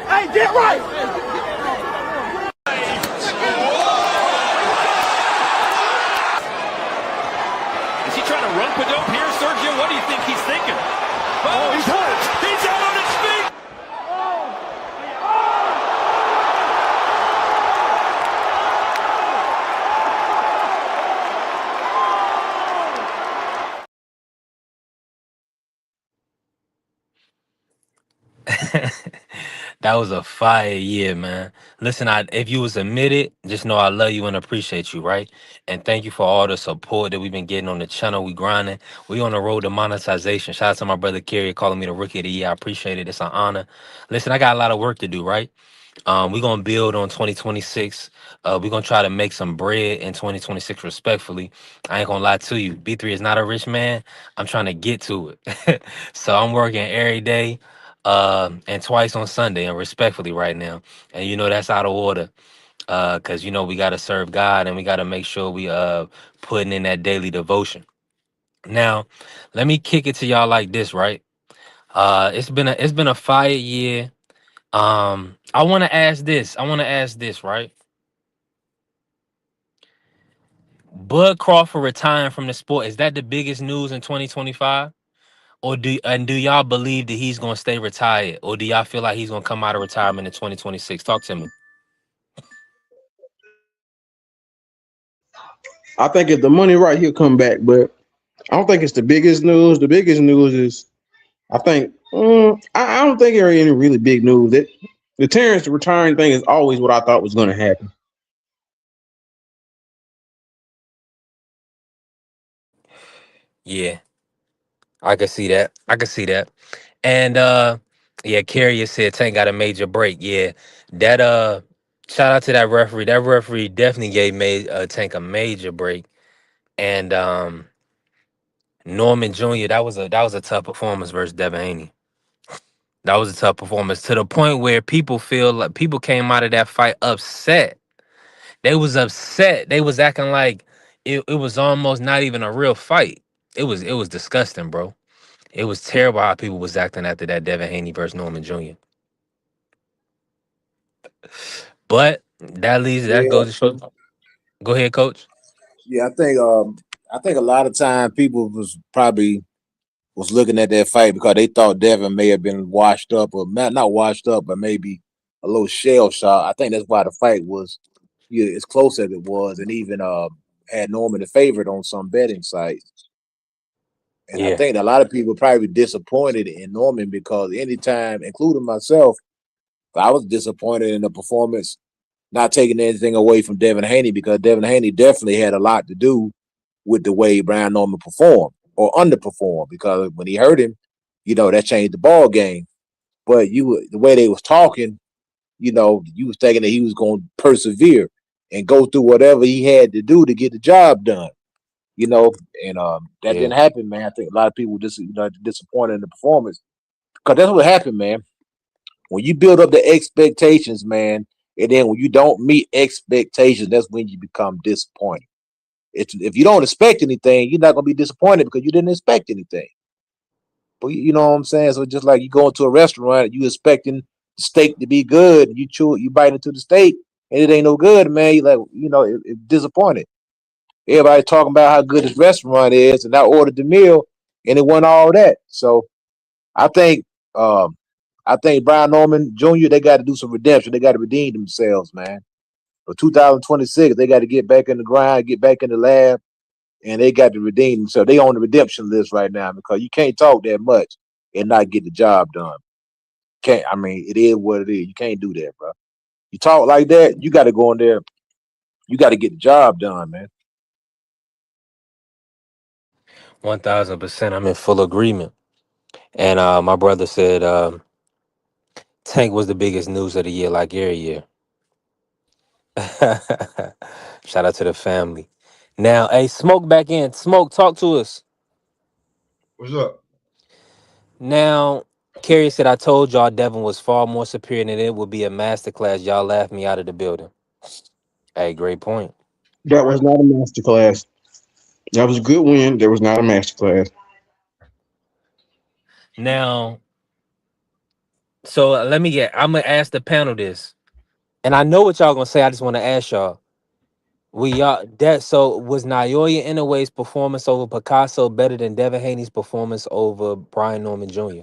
Hey, get right! Is he trying to rump a dope here, Sergio? What do you think he's thinking? Oh, he's hurt. He's out on his feet. That was a fire year, man. Listen, if you was admitted, just know I love you and appreciate you, right? And thank you for all the support that we've been getting on the channel. We grinding. We on the road to monetization. Shout out to my brother Kerry calling me the rookie of the year. I appreciate it. It's an honor. Listen, I got a lot of work to do, right? We're gonna build on 2026. We're gonna try to make some bread in 2026 respectfully. I ain't gonna lie to you. B3 is not a rich man. I'm trying to get to it. So I'm working every day and twice on Sunday and respectfully right now. And you know that's out of order. Cause you know we gotta serve God and we gotta make sure we putting in that daily devotion. Now, let me kick it to y'all like this, right? It's been a fire year. I want to ask this. Right? Bud Crawford retiring from the sport, is that the biggest news in 2025? Or do y'all believe that he's gonna stay retired? Or do y'all feel like he's gonna come out of retirement in 2026? Talk to me. I think if the money right, he'll come back, but I don't think it's the biggest news. The biggest news is, I think, I don't think there are any really big news. The Terrence retiring thing is always what I thought was going to happen. Yeah, I can see that. And yeah, Carrier said Tank got a major break. Yeah, that shout out to that referee. That referee definitely gave Tank a major break. And Norman Jr., that was a tough performance versus Devin Haney. That was a tough performance to the point where people feel like people came out of that fight upset. They was upset. They was acting like it was almost not even a real fight. It was disgusting, bro. It was terrible how people was acting after that Devin Haney versus Norman Jr. But that Yeah, goes to show. Go ahead, coach. yeah. I think a lot of time people was looking at that fight because they thought Devin may have been washed up or not washed up, but maybe a little shell shock. I think that's why the fight was as close as it was, and even had Norman the favorite on some betting sites. And I Yeah. think a lot of people probably disappointed in Norman because anytime, including myself, I was disappointed in the performance, not taking anything away from Devin Haney because Devin Haney definitely had a lot to do with the way Brian Norman performed or underperformed because when he hurt him, that changed the ball game. But the way they was talking, you was thinking that he was going to persevere and go through whatever he had to do to get the job done. And that Yeah. didn't happen, man. I think a lot of people just disappointed in the performance because that's what happened, man. When you build up the expectations, man, and then when you don't meet expectations, that's when you become disappointed. If you don't expect anything, you're not gonna be disappointed because you didn't expect anything. But you know what I'm saying? So just like you go into a restaurant, you expecting the steak to be good, and you bite into the steak, and it ain't no good, man. You like, it's disappointed. Everybody talking about how good this restaurant is, and I ordered the meal, and it wasn't all that. So I think, I think Brian Norman Jr. They got to do some redemption. They got to redeem themselves, man. For 2026, they got to get back in the grind, get back in the lab, and they got to redeem themselves. They on the redemption list right now because you can't talk that much and not get the job done. Can't. I mean, it is what it is. You can't do that, bro. You talk like that, you got to go in there. You got to get the job done, man. 1000%. I'm in full agreement. And my brother said Tank was the biggest news of the year, like every year. Shout out to the family. Now, hey, Smoke back in. Smoke, talk to us. What's up? Now, Kerry said, I told y'all Devin was far more superior than it would be a masterclass. Y'all laughed me out of the building. Hey, great point. That was not a masterclass. That was a good win. There was not a masterclass. Now, so I'm going to ask the panel this. And I know what y'all going to say. I just want to ask y'all. So was Naoya Inoue's performance over Picasso better than Devin Haney's performance over Brian Norman Jr.?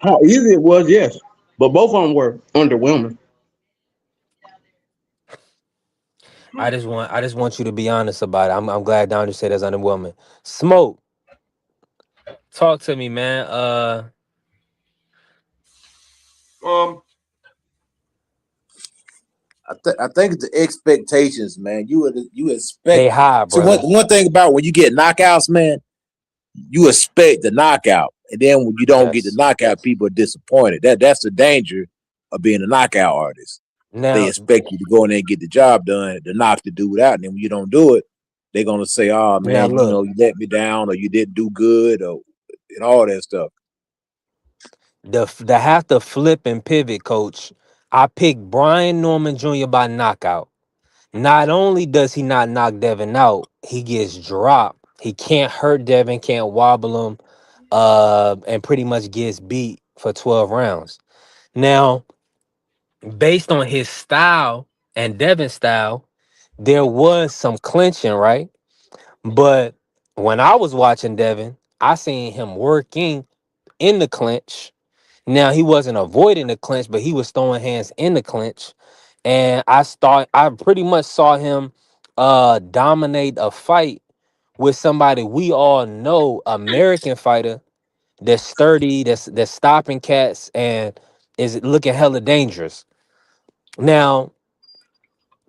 How easy it was, yes. But both of them were underwhelming. I just want you to be honest about it. I'm glad Don just said that's underwhelming. Smoke, talk to me, man. I think it's the expectations, man. You expect. They high, So brother. one thing about when you get knockouts, man, you expect the knockout, and then when you don't get the Yes. knockout, people are disappointed. That's the danger of being a knockout artist. They Now, expect you to go in there and get the job done, to knock the dude out, and then when you don't do it, they're gonna say, "Oh now man, look, you let me down, or you didn't do good, or and all that stuff." the have to flip and pivot, coach. I picked Brian Norman Jr. by knockout. Not only does he not knock Devin out, he gets dropped. He can't hurt Devin, can't wobble him, and pretty much gets beat for 12 rounds. Now, based on his style and Devin's style, there was some clinching, right? But when I was watching Devin, I seen him working in the clinch. Now he wasn't avoiding the clinch, but he was throwing hands in the clinch. And I pretty much saw him dominate a fight with somebody we all know, American fighter that's sturdy, that's stopping cats and is looking hella dangerous. Now,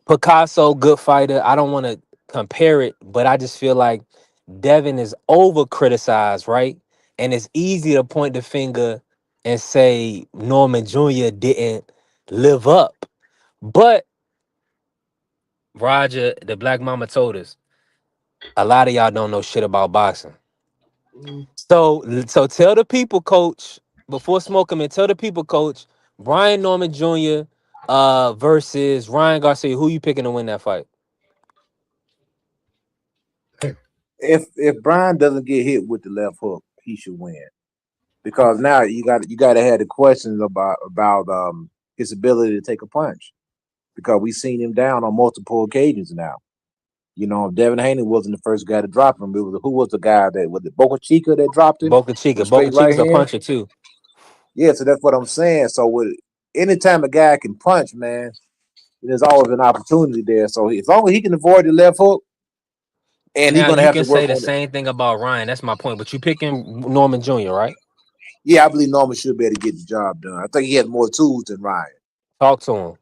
Picasso, good fighter. I don't want to compare it, but I just feel like Devin is over criticized, right? And it's easy to point the finger and say Norman Jr. didn't live up. But Roger, the Black Mama told us a lot of y'all don't know shit about boxing. So tell the people, coach, before smoking and tell the people, coach, Brian Norman Jr. Versus Ryan Garcia. Who you picking to win that fight? If Brian doesn't get hit with the left hook, he should win. Because now you got to have the questions about his ability to take a punch. Because we've seen him down on multiple occasions now. Devin Haney wasn't the first guy to drop him. Who was the guy that was it Boca Chica that dropped him Boca Chica. with straight Boca right Chica's a hand? puncher too. Yeah, so that's what I'm saying. So anytime a guy can punch, man, there's always an opportunity there. So as long as he can avoid the left hook, and he's Now gonna you have to can say work the on it. same thing about Ryan. That's my point. But you picking Norman Jr., right? Yeah, I believe Norman should be able to get the job done. I think he has more tools than Ryan. Talk to him.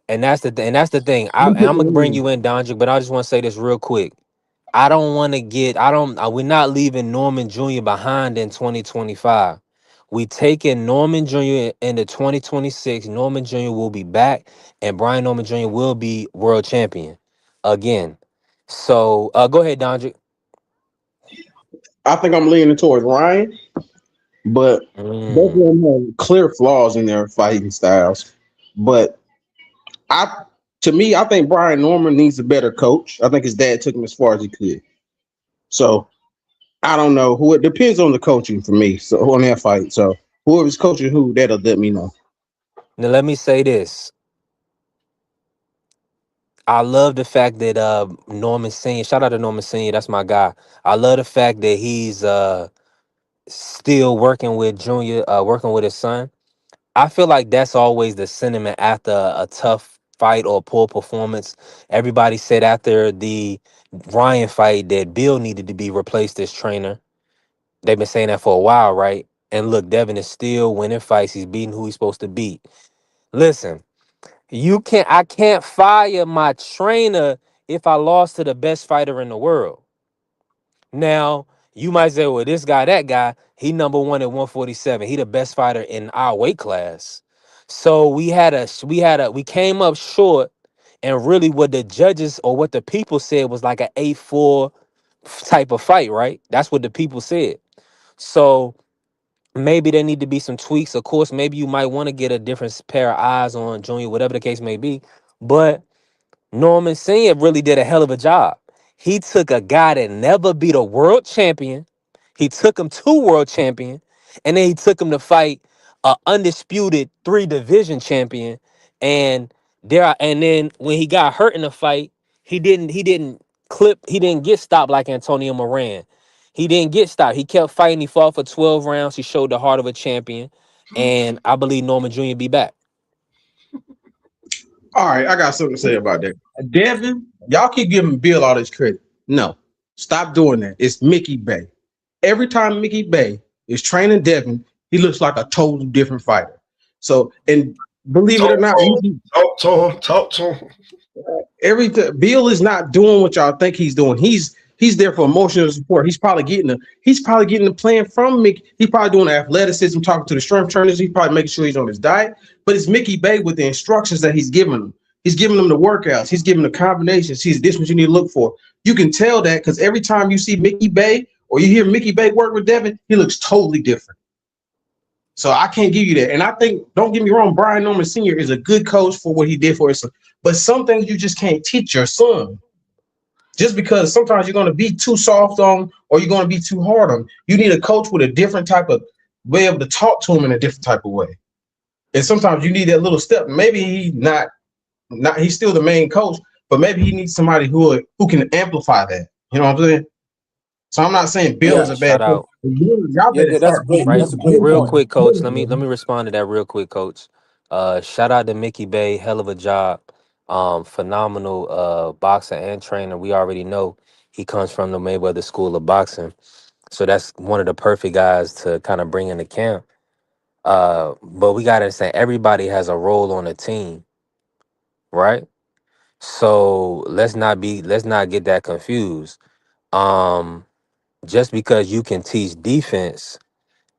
And that's the thing. I'm I'm gonna picking bring him. you in, Dondrick, but I just want to say this real quick. I don't want to get. I don't. We're not leaving Norman Jr. behind in 2025. We taking Norman Jr. into 2026. Norman Jr. will be back, and Brian Norman Jr. will be world champion again. So go ahead, Dondrick. I think I'm leaning towards Ryan, but both of them have clear flaws in their fighting styles. But to me, I think Brian Norman needs a better coach. I think his dad took him as far as he could. So I don't know who. It depends on the coaching for me. So on that fight, so whoever's coaching who, that'll let me know. Now let me say this. I love the fact that Norman Senior, shout out to Norman Senior, that's my guy. I love the fact that he's still working with Junior, working with his son. I feel like that's always the sentiment after a tough fight or poor performance. Everybody said after the Ryan fight that Bill needed to be replaced as trainer. They've been saying that for a while, right? And look, Devin is still winning fights. He's beating who he's supposed to beat. Listen, I can't fire my trainer if I lost to the best fighter in the world. Now, you might say, well, this guy, that guy, he number one at 147. He the best fighter in our weight class. So we came up short, and really what the judges or what the people said was like an 8-4 type of fight, right? That's what the people said. So maybe there need to be some tweaks. Of course, maybe you might want to get a different pair of eyes on Junior, whatever the case may be. But Norman Senior really did a hell of a job. He took a guy that never beat a world champion. He took him to world champion, and then he took him to fight a undisputed 3 division champion. And then when he got hurt in the fight, he didn't get stopped like Antonio Moran. He didn't get stopped. He kept fighting. He fought for 12 rounds. He showed the heart of a champion. And I believe Norman Jr. be back. All right, I got something to say about that. Devin, y'all keep giving Bill all this credit. No, stop doing that. It's Mickey Bay. Every time Mickey Bay is training Devin, he looks like a total different fighter. So, and believe it or not, talk to him. Bill is not doing what y'all think he's doing. He's there for emotional support. He's probably getting the plan from Mickey. He's probably doing the athleticism, talking to the strength trainers. He's probably making sure he's on his diet. But it's Mickey Bay with the instructions that he's giving them. He's giving them the workouts. He's giving the combinations. This what you need to look for. You can tell that because every time you see Mickey Bay or you hear Mickey Bay work with Devin, he looks totally different. So I can't give you that. And I think, don't get me wrong, Brian Norman Sr. is a good coach for what he did for his son. But some things you just can't teach your son. Just because sometimes you're going to be too soft on or you're going to be too hard on. You need a coach with a different type of way able to talk to him in a different type of way. And sometimes you need that little step. Maybe he's still the main coach, but maybe he needs somebody who can amplify that. You know what I'm saying? So I'm not saying Bill is a bad coach. That's great. Right, That's a great real point. quick, coach. Let me respond to that real quick, coach. Shout out to Mickey Bay, hell of a job. Phenomenal boxer and trainer. We already know he comes from the Mayweather School of Boxing. So that's one of the perfect guys to kind of bring in the camp. But we gotta understand everybody has a role on the team, right? So let's not get that confused. Just because you can teach defense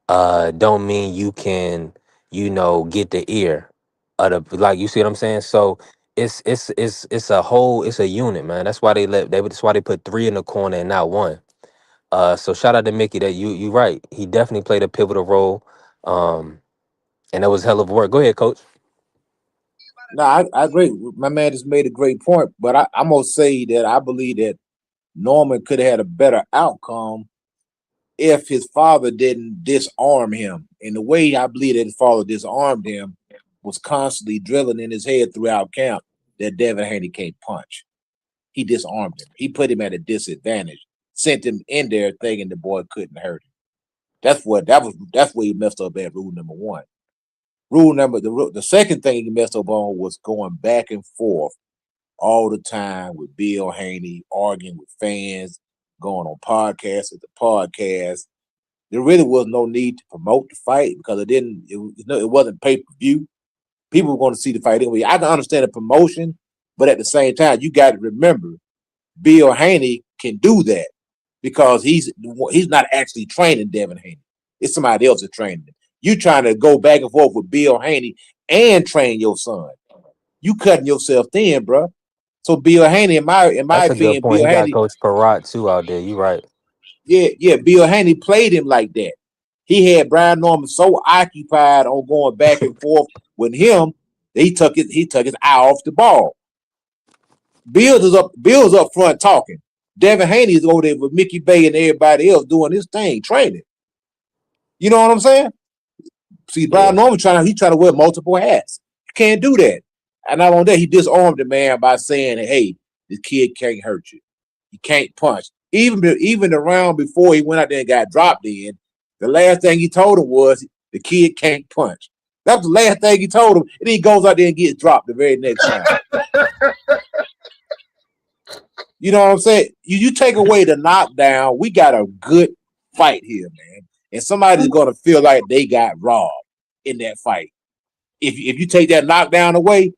don't mean you can, get the ear of the, like, you see what I'm saying? So it's a unit, man. That's why that's why they put 3 in the corner and not 1. So shout out to Mickey that you right. He definitely played a pivotal role. And that was hell of work. Go ahead, coach. No, I agree. My man just made a great point, but I'm gonna say that I believe that Norman could have had a better outcome if his father didn't disarm him. And the way I believe that his father disarmed him was constantly drilling in his head throughout camp that Devin Haney can't punch. He disarmed him. He put him at a disadvantage, sent him in there thinking the boy couldn't hurt him. That's where he messed up at rule number 1. The second thing he messed up on was going back and forth all the time with Bill Haney, arguing with fans, going on podcasts at the podcast. There really was no need to promote the fight because it wasn't pay-per-view. People were going to see the fight anyway. I can understand the promotion, but at the same time, you got to remember, Bill Haney can do that because he's not actually training Devin Haney. It's somebody else that's training him. You trying to go back and forth with Bill Haney and train your son. You cutting yourself thin, bro. So Bill Haney, in my That's a good opinion, point. Bill He got Haney, Coach Perrot too out there. You right. yeah, Bill Haney played him like that. He had Brian Norman so occupied on going back and forth with him that he took his eye off the ball. Bill's up front talking. Devin Haney is over there with Mickey Bay and everybody else doing his thing, training. You know what I'm saying? See, Brian Norman trying to wear multiple hats. You can't do that. And not only that, he disarmed the man by saying, "Hey, this kid can't hurt you. He can't punch." Even the round before he went out there and got dropped in, the last thing he told him was, "The kid can't punch." That was the last thing he told him. And then he goes out there and gets dropped the very next round. You know what I'm saying? You take away the knockdown, we got a good fight here, man. And somebody's going to feel like they got robbed in that fight. If you take that knockdown away,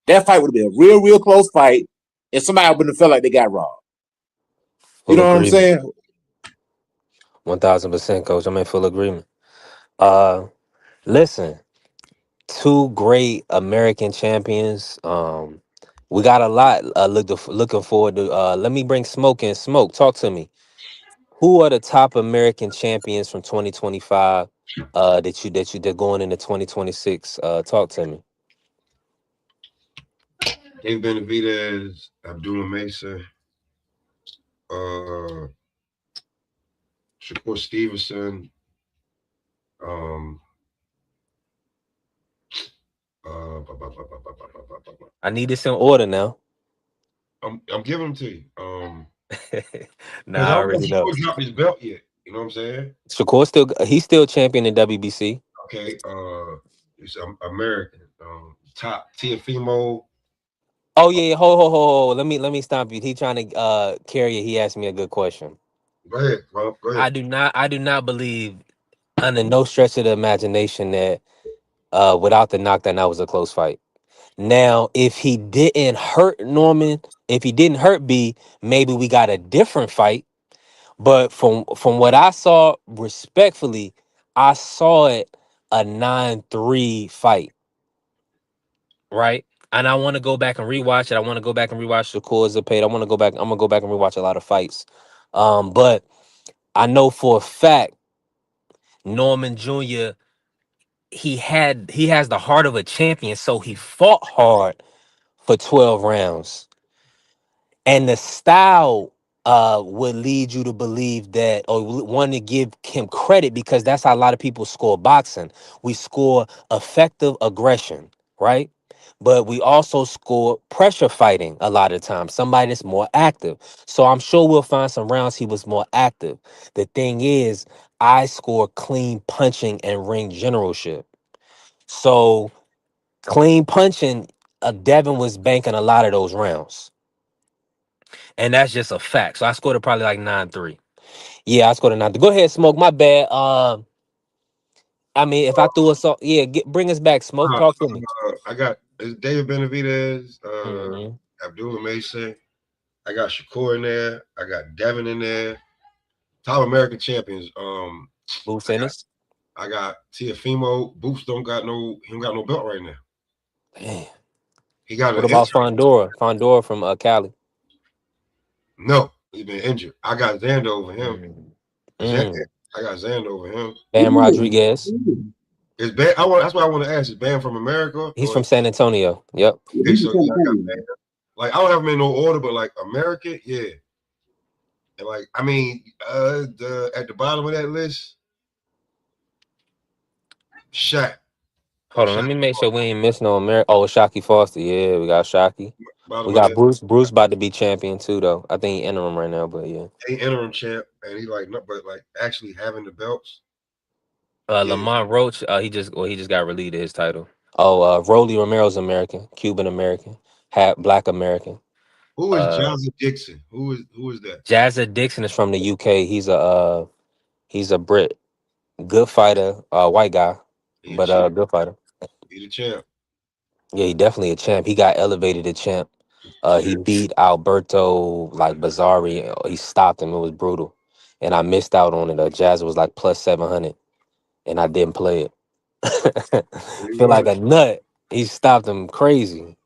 that fight would have been a real, real close fight, and somebody would have felt like they got robbed. You know what I'm saying? 1000%, Coach. I'm in full agreement. Listen, two great American champions. We got a lot looking forward to. Let me bring Smoke in. Smoke, talk to me. Who are the top American champions from 2025 that going into 2026? Talk to me. Dave Benavidez, Abdullah Mesa, Shakur Stevenson, I need this in order now. I'm giving them to you. Nah, I already know. Shakur dropped his belt yet. You know what I'm saying? Shakur he's still champion in WBC. Okay, it's American. Top Tiafimo. Oh yeah, ho. Let me stop you. He trying to carry it. He asked me a good question. Go ahead, bro. Go ahead. I do not believe under no stretch of the imagination that without the knockdown that was a close fight. Now, if he didn't hurt Norman, if he didn't hurt B, maybe we got a different fight. But from what I saw, respectfully, I saw it a 9-3 fight. Right? And I want to go back and rewatch it. I want to go back and rewatch Shakur Zapata. I'm gonna go back and rewatch a lot of fights. But I know for a fact Norman Jr. he has the heart of a champion, so he fought hard for 12 rounds. And the style would lead you to believe that, or want to give him credit, because that's how a lot of people score boxing. We score effective aggression, right? But we also score pressure fighting a lot of times. Somebody that's more active. So I'm sure we'll find some rounds he was more active. The thing is, I score clean punching and ring generalship. So clean punching, Devin was banking a lot of those rounds. And that's just a fact. So I scored it probably like 9-3. Yeah, I scored a 9-3. Go ahead, Smoke. My bad. I mean, if I threw us off, yeah, bring us back, Smoke. Talk to me. I got David Benavidez, Mm-hmm. Abdullah Mason. I got Shakur in there. I got Devin in there. Top American champions. Boots Ennis. I got Tiafimo. Boots he don't got no belt right now. Damn. He got What about Fondora? Fondora from Cali. No, he's been injured. I got Xander over him. I got Xander over him. Bam Rodriguez. Is Bam? That's what I want to ask. Is Bam from America? He's from San Antonio. Yep. Okay, so yeah, I got Bam. Like, I don't have him in no order, but like American, yeah. And like, I mean, at the bottom of that list, Shaq. Hold on, let me make sure we ain't missing no America. Oh, Shockey Foster. Yeah, we got Shockey. We got Bruce. Bruce about to be champion too, though. I think he interim right now, but yeah. He interim champ, and he like, no, but like actually having the belts. Lamont Roach, he just got relieved of his title. Oh, Rolly Romero's American, Cuban American, Black American. Who is Jazza Dixon? Who is that? Jazza Dixon is from the UK. He's a Brit, good fighter, white guy, but good fighter. He's a champ. Yeah, he definitely a champ. He got elevated to champ. He beat Alberto like Bazzari. He stopped him. It was brutal, and I missed out on it. Jazza was like plus 700, and I didn't play it. Feel like a nut. He stopped him crazy.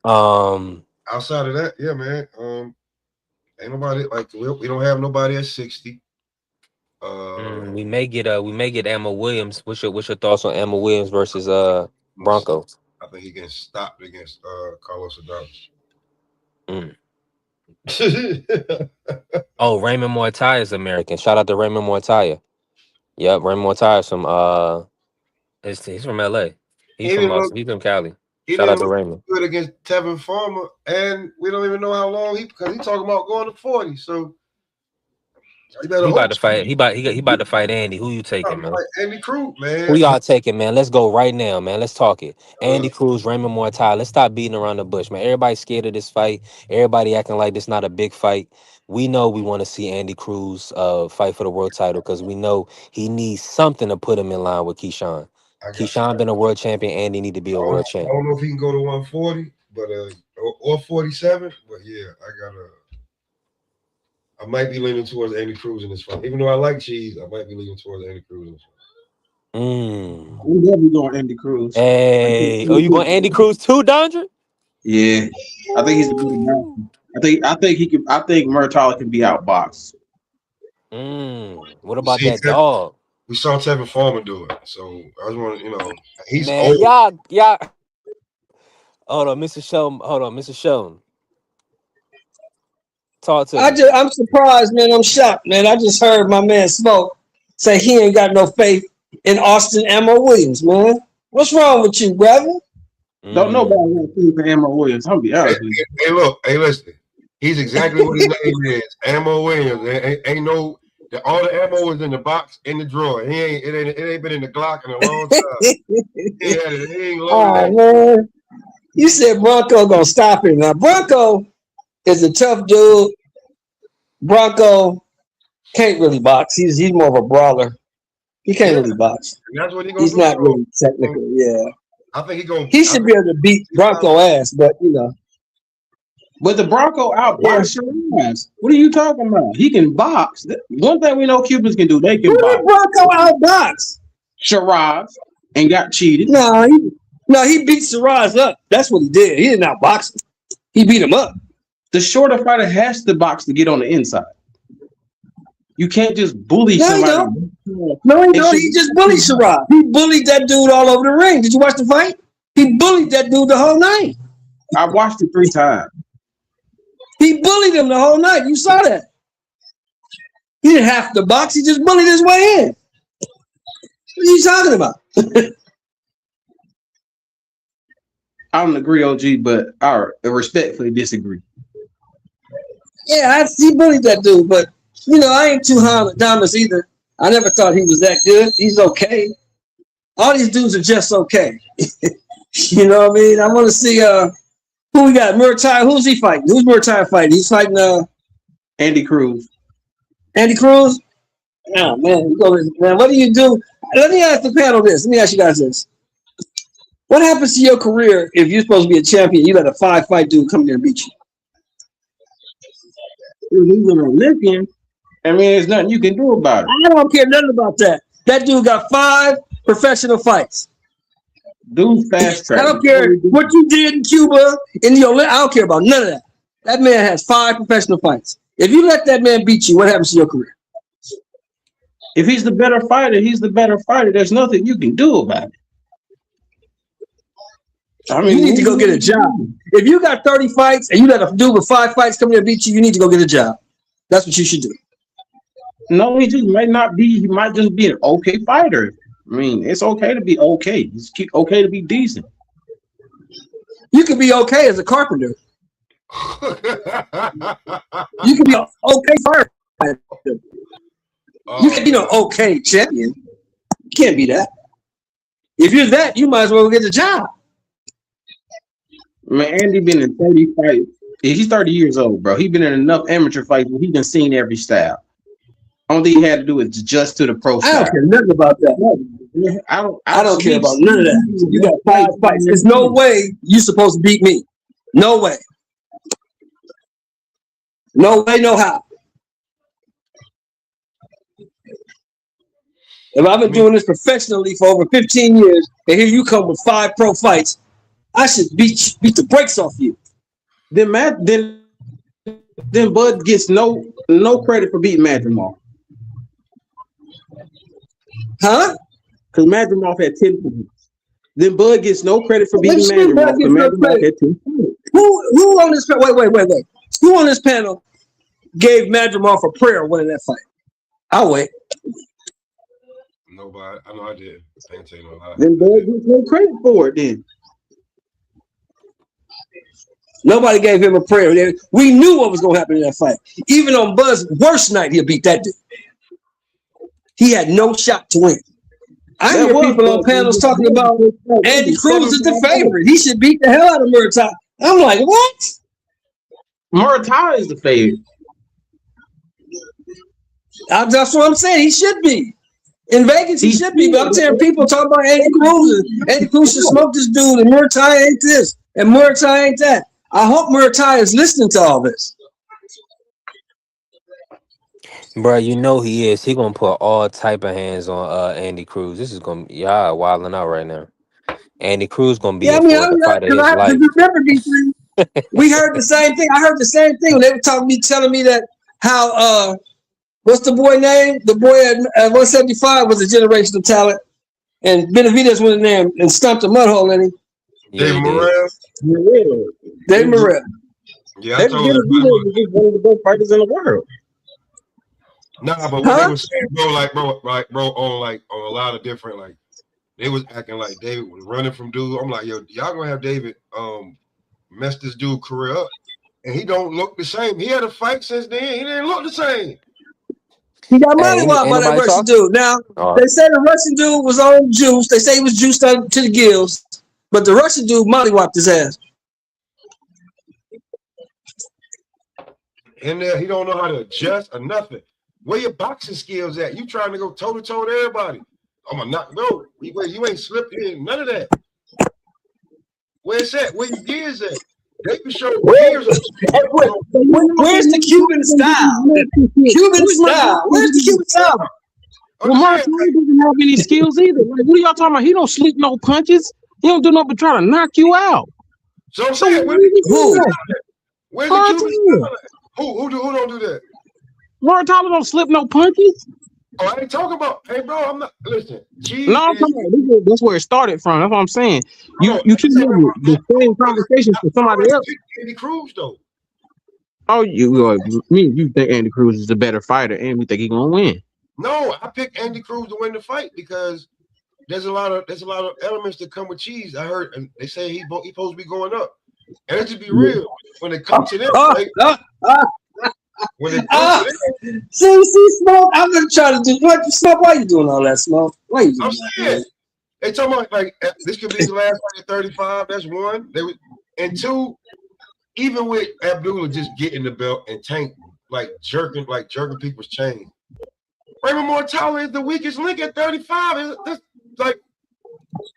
Outside of that, yeah, man. Ain't nobody like we don't have nobody at 60. We may get Emma Williams. What's your thoughts on Emma Williams versus Bronco? I think he gets stopped against Carlos Adames. Oh, Raymond Muay is American. Shout out to Raymond Muay. Yep, Raymond Muay is from he's from LA. He's from Cali. Shout out to Raymond. Good against Tevin Farmer, and we don't even know how long because he's talking about going to 40. So he about to fight. He about to fight Andy. Who you taking, man? Andy Cruz, man. Who y'all taking, man? Let's go right now, man. Let's talk it. Andy Cruz, Raymond Muay. Let's stop beating around the bush, man. Everybody's scared of this fight. Everybody acting like this not a big fight. We know we want to see Andy Cruz fight for the world title because we know he needs something to put him in line with Keyshawn. Keyshawn been a world champion. Andy need to be a world I champion. don't know if he can go to 140, but or 47. But yeah, I might be leaning towards Andy Cruz in this fight. Even though I like Cheese, I might be leaning towards Andy Cruz in this fight. I'm definitely going Andy Cruz. Hey, you going Andy Cruz too, Dondra? Yeah, I think he's a good boxer. I think he can. I think Murtala can be outboxed. What about that dog? We saw Tevin Farmer do it, so I just want to, he's man, old. Y'all. Hold on, Mr. Sheldon. Talk to me. I'm surprised, man. I'm shocked, man. I just heard my man Smoke say he ain't got no faith in Austin Emma Williams, man. What's wrong with you, brother? Don't nobody want to for Emma Williams. I'm be honest with you. Hey, listen. He's exactly what his name is. Ammo Williams. Ain't no all the ammo is in the box in the drawer. It ain't been in the Glock in a long time. He ain't loaded. Man. You said Bronco gonna stop him. Now Bronco is a tough dude. Bronco can't really box. He's more of a brawler. He can't really box. And that's what he's not really technical. Yeah. I think he should be able to beat Bronco ass, but But the Bronco outbox Shiraz. What are you talking about? He can box. One thing we know Cubans can do, they can box. Bronco outbox Shiraz and got cheated. No, he beat Shiraz up. That's what he did. He didn't outbox him. He beat him up. The shorter fighter has to box to get on the inside. You can't just bully somebody. No, he just bullied Shiraz. He bullied that dude all over the ring. Did you watch the fight? He bullied that dude the whole night. I watched it 3 times. He bullied him the whole night. You saw that. He didn't have to box. He just bullied his way in. What are you talking about? I don't agree, OG, but I respectfully disagree. Yeah, he bullied that dude, but I ain't too high on Adames either. I never thought he was that good. He's okay. All these dudes are just okay. You know what I mean? I want to see who we got. Murtai. Who's he fighting? Who's Murtai fighting? He's fighting Andy Cruz. Andy Cruz? Oh man, what do you do? Let me ask the panel this. Let me ask you guys this. What happens to your career if you're supposed to be a champion? You let a 5-fight dude come there and beat you. He's an Olympian. I mean, there's nothing you can do about it. I don't care nothing about that. That dude got 5 professional fights. Dude's fast track. I don't care what you did in Cuba, in the Olympics. I don't care about none of that. That man has 5 professional fights. If you let that man beat you, what happens to your career? If he's the better fighter, he's the better fighter. There's nothing you can do about it. I mean, you need to go get a job. If you got 30 fights and you let a dude with 5 fights come here and beat you, you need to go get a job. That's what you should do. No, he just might not be. He might just be an okay fighter. I mean, it's okay to be okay. It's okay to be decent. You can be okay as a carpenter. You can be an okay fighter. You can be an okay champion. You can't be that. If you're that, you might as well get a job. Man, Andy been in 30 fights. He's 30 years old, bro. He's been in enough amateur fights where he done seen every style. Only thing he had to do is adjust to the pro style. I don't care nothing about that. I don't care about none of that. You got 5 fights. There's no way you're supposed to beat me. No way. No way, no how. If I've been doing this professionally for over 15 years, and here you come with 5 pro fights, I should beat the brakes off you. Then Bud gets no credit for beating Madrimov. Huh? Because Madrimov had 10 points. Then Bud gets no credit for beating Madrimov Madrimov because Madrimov had 10 points. Who on this wait. Who on this panel gave Madrimov a prayer winning that fight? I'll wait. Nobody. I know I did. I ain't tell you no lie. Then Bud gets no credit for it then. Nobody gave him a prayer. We knew what was going to happen in that fight. Even on Bud's worst night, he'll beat that dude. He had no shot to win. I hear people on panels talking about Andy Cruz is the favorite. He should beat the hell out of Murtaugh. I'm like, what? Murtaugh is the favorite. That's what I'm saying. He should be. In Vegas, he should be. But I'm saying people talking about Andy Cruz. Andy Cruz should smoke this dude, and Murtaugh ain't this, and Murtaugh ain't that. I hope Murtaugh is listening to all this. Bro, you know he is. He gonna put all type of hands on Andy Cruz. This is gonna y'all wilding out right now. Andy Cruz gonna be in for the fight of his life. Remember, we heard the same thing. I heard the same thing when they were telling me that how what's the boy name? The boy at 175 was a generational talent, and Benavidez went in there and stumped a mud hole in him. Dave Morrell. Dave Morrell. Yeah, I told him he's one of the best fighters in the world. Nah, but what they was saying, bro, on a lot of different, they was acting like David was running from dude. I'm like, yo, y'all gonna have David mess this dude career up, and he don't look the same. He had a fight since then. He didn't look the same. He got mollywopped by that Russian dude. Now they say the Russian dude was on juice. They say he was juiced up to the gills, but the Russian dude mollywopped his ass. In there, he don't know how to adjust or nothing. Where your boxing skills at? You trying to go toe to toe with everybody? I'm gonna knock. No, you ain't slipped in none of that. Where's that? Where your gears at? They can show gears. Where's the Cuban style? Cuban style. Where's the Cuban style? Well, Murtaugh doesn't have any skills either. Like, what are y'all talking about? He don't sleep no punches. He don't do nothing but try to knock you out. So I'm saying, where's the Cuban style? Who don't do that? Murtaugh don't slip no punches. Oh, I ain't talking about. Hey, bro, I'm not. Listen. No, I'm talking about, that's where it started from. That's what I'm saying. You keep having the same conversations with somebody else. Andy Cruz, though. Oh, you think Andy Cruz is the better fighter, and we think he's gonna win. No, I picked Andy Cruz to win the fight because there's a lot of elements that come with cheese. I heard, and they say he's supposed to be going up. And let's just be real. When it comes to them, when it comes to them, see, Smoke. I'm gonna try to do what Smoke. Why you doing all that, Smoke? Why you doing I'm saying they talking about this could be the last fight at 35. That's one. And two, even with Abdullah just getting the belt and Tank jerking people's chains. Raymond Mortale is the weakest link at 35. That's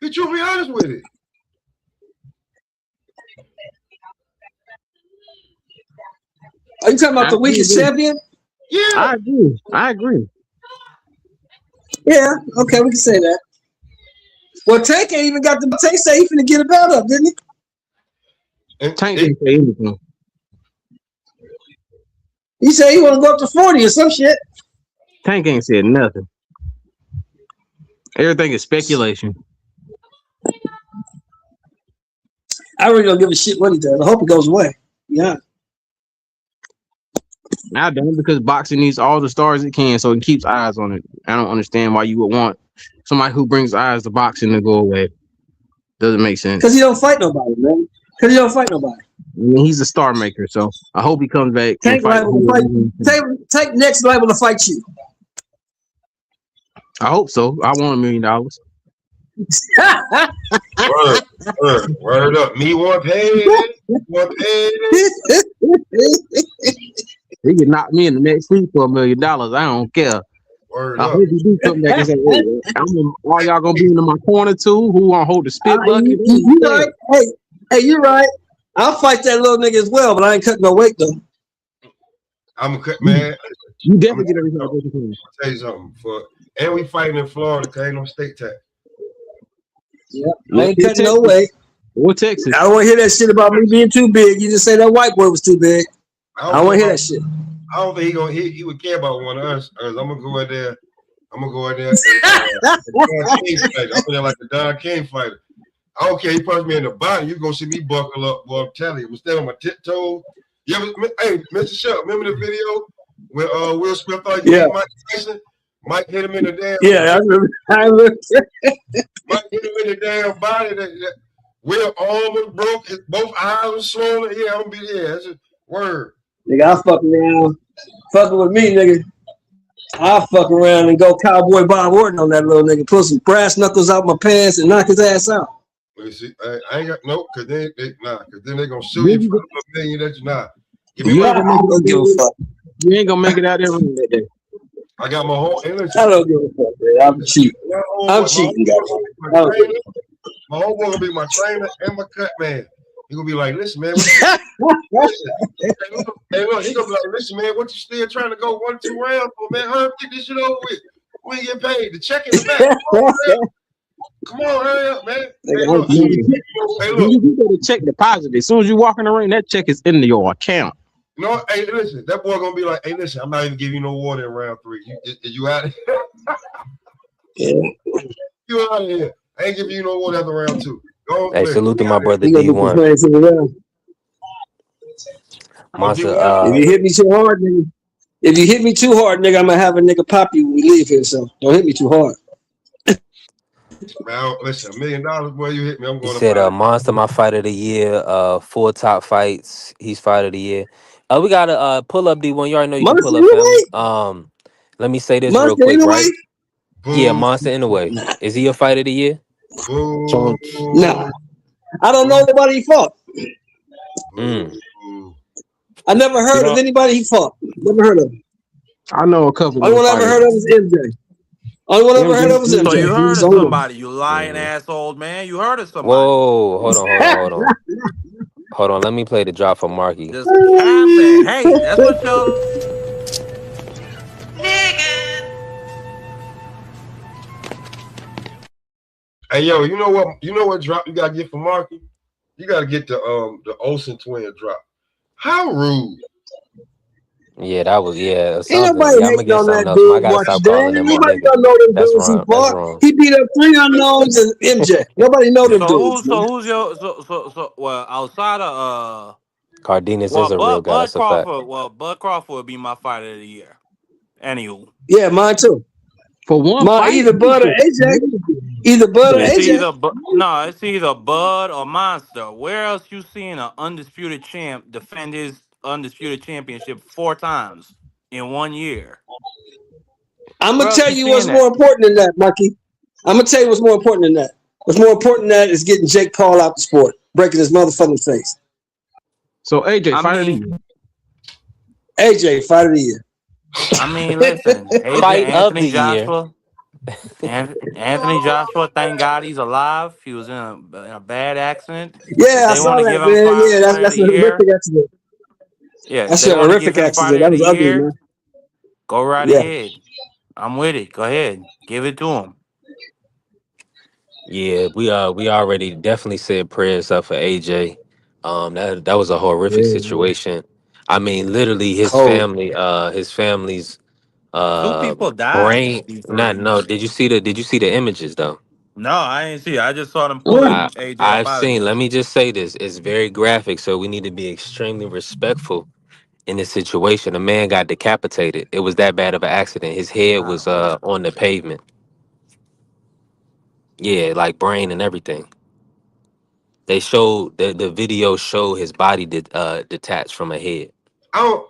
be truly honest with it. Are you talking about the weakest champion? Yeah, I agree. Yeah, okay, we can say that. Well, Tank ain't even got the Tank say he finna get a belt up, didn't he? Tank didn't say anything. He said he want to go up to 40 or some shit. Tank ain't said nothing. Everything is speculation. I really don't give a shit what he does. I hope it goes away. Yeah. I don't, because boxing needs all the stars it can, so it keeps eyes on it. I don't understand why you would want somebody who brings eyes to boxing to go away. Doesn't make sense. Because he don't fight nobody, man. Because he don't fight nobody. I mean, he's a star maker, so I hope he comes back. Tank next liable to fight you. I hope so. I want $1 million. Word up. Me want paid. He could knock me in the next week for $1 million. I don't care. Word I up. hope he do something that can say, hey, all y'all gonna be in my corner too. Who gonna hold the spit bucket? You right. Hey, you're right. I'll fight that little nigga as well, but I ain't cutting no weight though. I'm a cut, man. You definitely get everything. I'll tell you something. And we fighting in Florida because ain't no state tax. Yeah, I ain't cutting no weight. Or Texas. I don't want to hear that shit about me being too big. You just say that white boy was too big. I don't want to hear that shit. I don't think he would care about one of us. I'm gonna go in there. I'm gonna go in there. I'm in there like the Don King fighter. I don't care. He punch me in the body. You gonna see me buckle up, boy. I'm telling you. I'm standing on my tiptoes. You ever, hey, Mr. Shuck, remember the video when Will Smith thought he beat Mike Tyson? Mike hit him in the damn. Yeah, I remember. Mike hit him in the damn body. That Will arm was broke. His both eyes were swollen. Yeah, I'm gonna be there. That's a word. Nigga, I fuck around. Fucking with me, nigga. I'll fuck around and go Cowboy Bob Orton on that little nigga. Pull some brass knuckles out my pants and knock his ass out. Let me see. I ain't got no, because then they're gonna sue you for $1 million that you're not. You ain't gonna make it out there that day. I got my whole. I don't give a fuck, man. I'm cheating. I'm cheating, guys. My whole boy gonna be my trainer and my cut man. He gonna be like, listen, man. Hey, look, he gonna be like, listen, man, what you still trying to go 1-2 rounds for, man? Hurry up, get this shit over with. We ain't getting paid. The check in the back. Come on, hurry up, man. Hey, look. You better check deposit. As soon as you walk in the ring, that check is in your account. No, hey, listen, that boy gonna be like, hey, listen, I'm not even giving you no water in round 3. You out of here? You out of here. I ain't giving you no water after round 2. Hey, salute to my brother D1. Monster, if you hit me too hard, nigga. If you hit me too hard, nigga, I'm gonna have a nigga pop you when we leave here. So don't hit me too hard. Man, listen, $1 million, boy, you hit me. I'm going he said, Monster, my fight of the year, 4 top fights. He's fight of the year. We got to pull up D1. You already know you can pull up, family. Let me say this real quick, right? Yeah, Monster Inoue. Is he a fight of the year? Nah. I don't know nobody he fought. I never heard of anybody he fought. Never heard of him. I know a couple. Only one I ever heard of was MJ. Only one I ever heard of was MJ. So you heard of somebody, you lying ass old man. You heard of somebody. Whoa, hold on. Hold on, let me play the drop for Marky. Just capping. Hey, that's what y'all. Hey, yo, you know what drop you gotta get for Marky? You gotta get the Olsen twin drop. How rude. Yeah, that was Ain't nobody hating on that dude much, Dan. Nobody don't know them dudes he fought. He beat up 3 unknowns and MJ. Nobody know them dudes. Who's your well outside of Cardenas is a real guy. That's a fact. Bud Crawford would be my fight of the year. Anywho. Yeah, mine too. For one fight, either Bud or AJ. Either Bud or AJ. It's either Bud or Monster. Where else you seen an undisputed champ defend his undisputed championship 4 times in 1 year? I'm gonna tell you what's more important than that, Marky. I'm gonna tell you what's more important than that. What's more important than that is getting Jake Paul out the sport, breaking his motherfucking face. So AJ, fight of the year. AJ, fight of the year. I mean, listen, AJ, Anthony Joshua. Anthony Joshua, thank God he's alive. He was in a bad accident. Yeah, I saw that, man. Yeah, that's a horrific accident. Yeah, that's a horrific accident. That was ugly, man. Go right ahead. I'm with it. Go ahead. Give it to him. Yeah, we already definitely said prayers up for AJ. That was a horrific situation. I mean, literally his family's 2 people died. Brain. Did you see the images though? No, I ain't see it. I just saw them pulling AJ. I've seen. Let me just say this: it's very graphic, so we need to be extremely respectful in this situation. A man got decapitated. It was that bad of an accident. His head was on the pavement. Yeah, like brain and everything. They showed the video showed his body detached from a head. I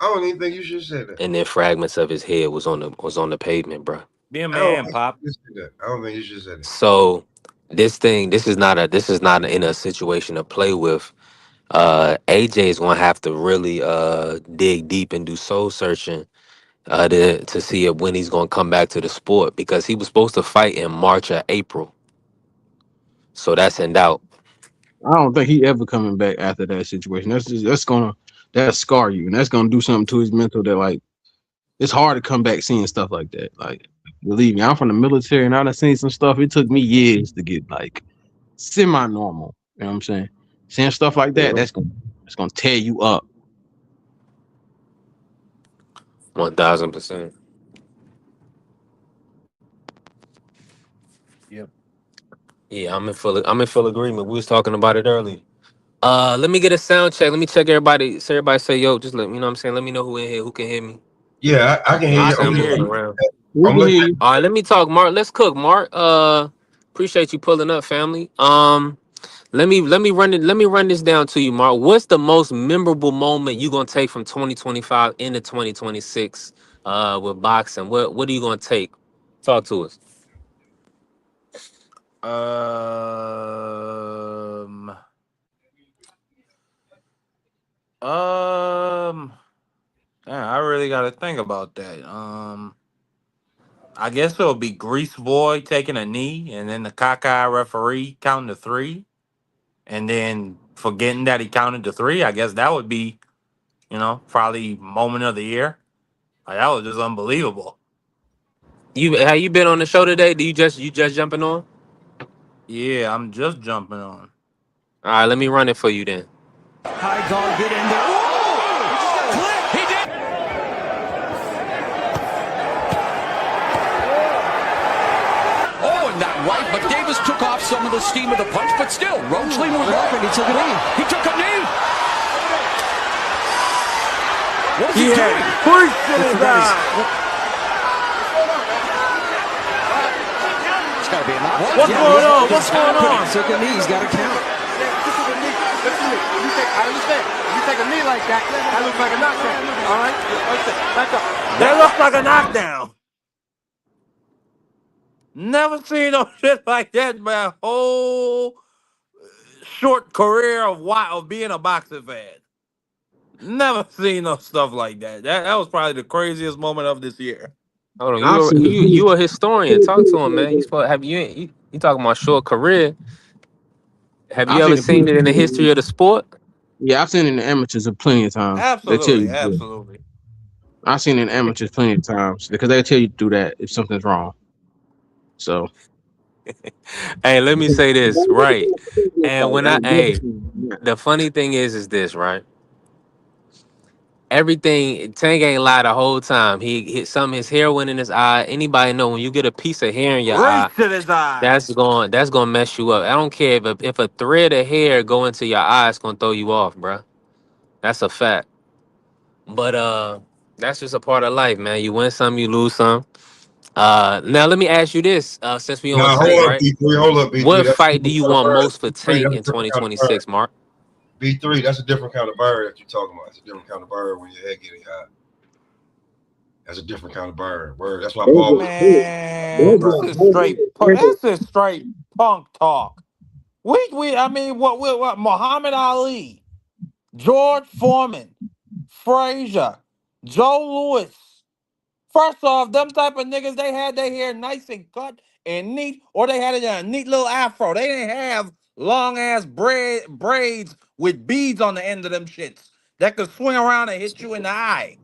don't even think you should say that. And then fragments of his head was on the pavement, bro. Be a man, Pop. I don't think you should say that. So this is not in a situation to play with. AJ is gonna have to really dig deep and do soul searching to see when he's gonna come back to the sport, because he was supposed to fight in March or April. So that's in doubt. I don't think he ever coming back after that situation. That's gonna scar you, and that's gonna do something to his mental that, like, it's hard to come back seeing stuff like that. Like, Believe me, I'm from the military and I done seen some stuff. It took me years to get like semi-normal. You know what I'm saying? Seeing stuff like that, that's gonna tear you up. 1000%. Yep. Yeah, I'm in full agreement. We was talking about it earlier. Let me get a sound check. Let me check everybody. So everybody say, yo, just let me know what I'm saying. Let me know who in here, who can hear me. Yeah, I can You know hear what I'm you. saying? I I'm can hear moving you. around. We I'm can looking. hear you. All right, let me talk, Mark. Let's cook, Mark. Appreciate you pulling up, family. Let me run this down to you, Mark. What's the most memorable moment you gonna take from 2025 into 2026 with boxing? What are you gonna take? Talk to us. Um, um, yeah, I really got to think about that. I guess it'll be Grease Boy taking a knee, and then the cockeye referee counting to three, and then forgetting that he counted to three. I guess that would be, probably moment of the year. Like, that was just unbelievable. Have you been on the show today? Do you just jumping on? Yeah, I'm just jumping on. All right, let me run it for you then. High guard, get in there. Whoa! He just got clipped. He did. Oh, and that right, but Davis took off some of the steam of the punch, but still, Roachling was What happened? He took a knee. He took a knee. What is he Yeah, doing? push in his eye. It's got to be a knock. What's going on? What's going on? He took a knee. He's got to count. Listen to me. I understand. If you take a knee like that, that looks like a knockdown. All right? Back up. That looks like a knockdown. Never seen no shit like that in my whole short career of being a boxing fan. Never seen no stuff like that. That was probably the craziest moment of this year. Hold on, I've seen you a historian. Talk to him, man. You supposed have you talking about short career? Have you I've ever seen seen it in the history of the sport? Yeah, I've seen it in the amateurs plenty of times. They tell Absolutely, you to do it. absolutely. I've seen it in amateurs plenty of times because they tell you to do that if something's wrong. So Hey, let me say this, right? And the funny thing is this, right? Everything Tank ain't lie the whole time. He hit his hair went in his eye. Anybody know when you get a piece of hair in your eye, Reach in his eye. that's gonna mess you up. I don't care if a thread of hair go into your eye, it's gonna throw you off, bruh. That's a fact. But that's just a part of life, man. You win some, you lose some. Now let me ask you this, since we on Now Tank, hold up, right? B3. Hold up, B3. What That's a fight do different you kind of want bird. most for B3, Tank that's a in different kind of bird. 2026, Mark? B3, that's a different kind of bird that you're talking about. It's a different kind of bird when your head getting hot. That's a different kind of bird. Word. That's why Paul was Man, this is that's just straight punk talk. I mean, what Muhammad Ali, George Foreman, Frazier, Joe Louis. First off, them type of niggas, they had their hair nice and cut and neat, or they had it in a neat little afro. They didn't have long ass braids with beads on the end of them shits that could swing around and hit you in the eye.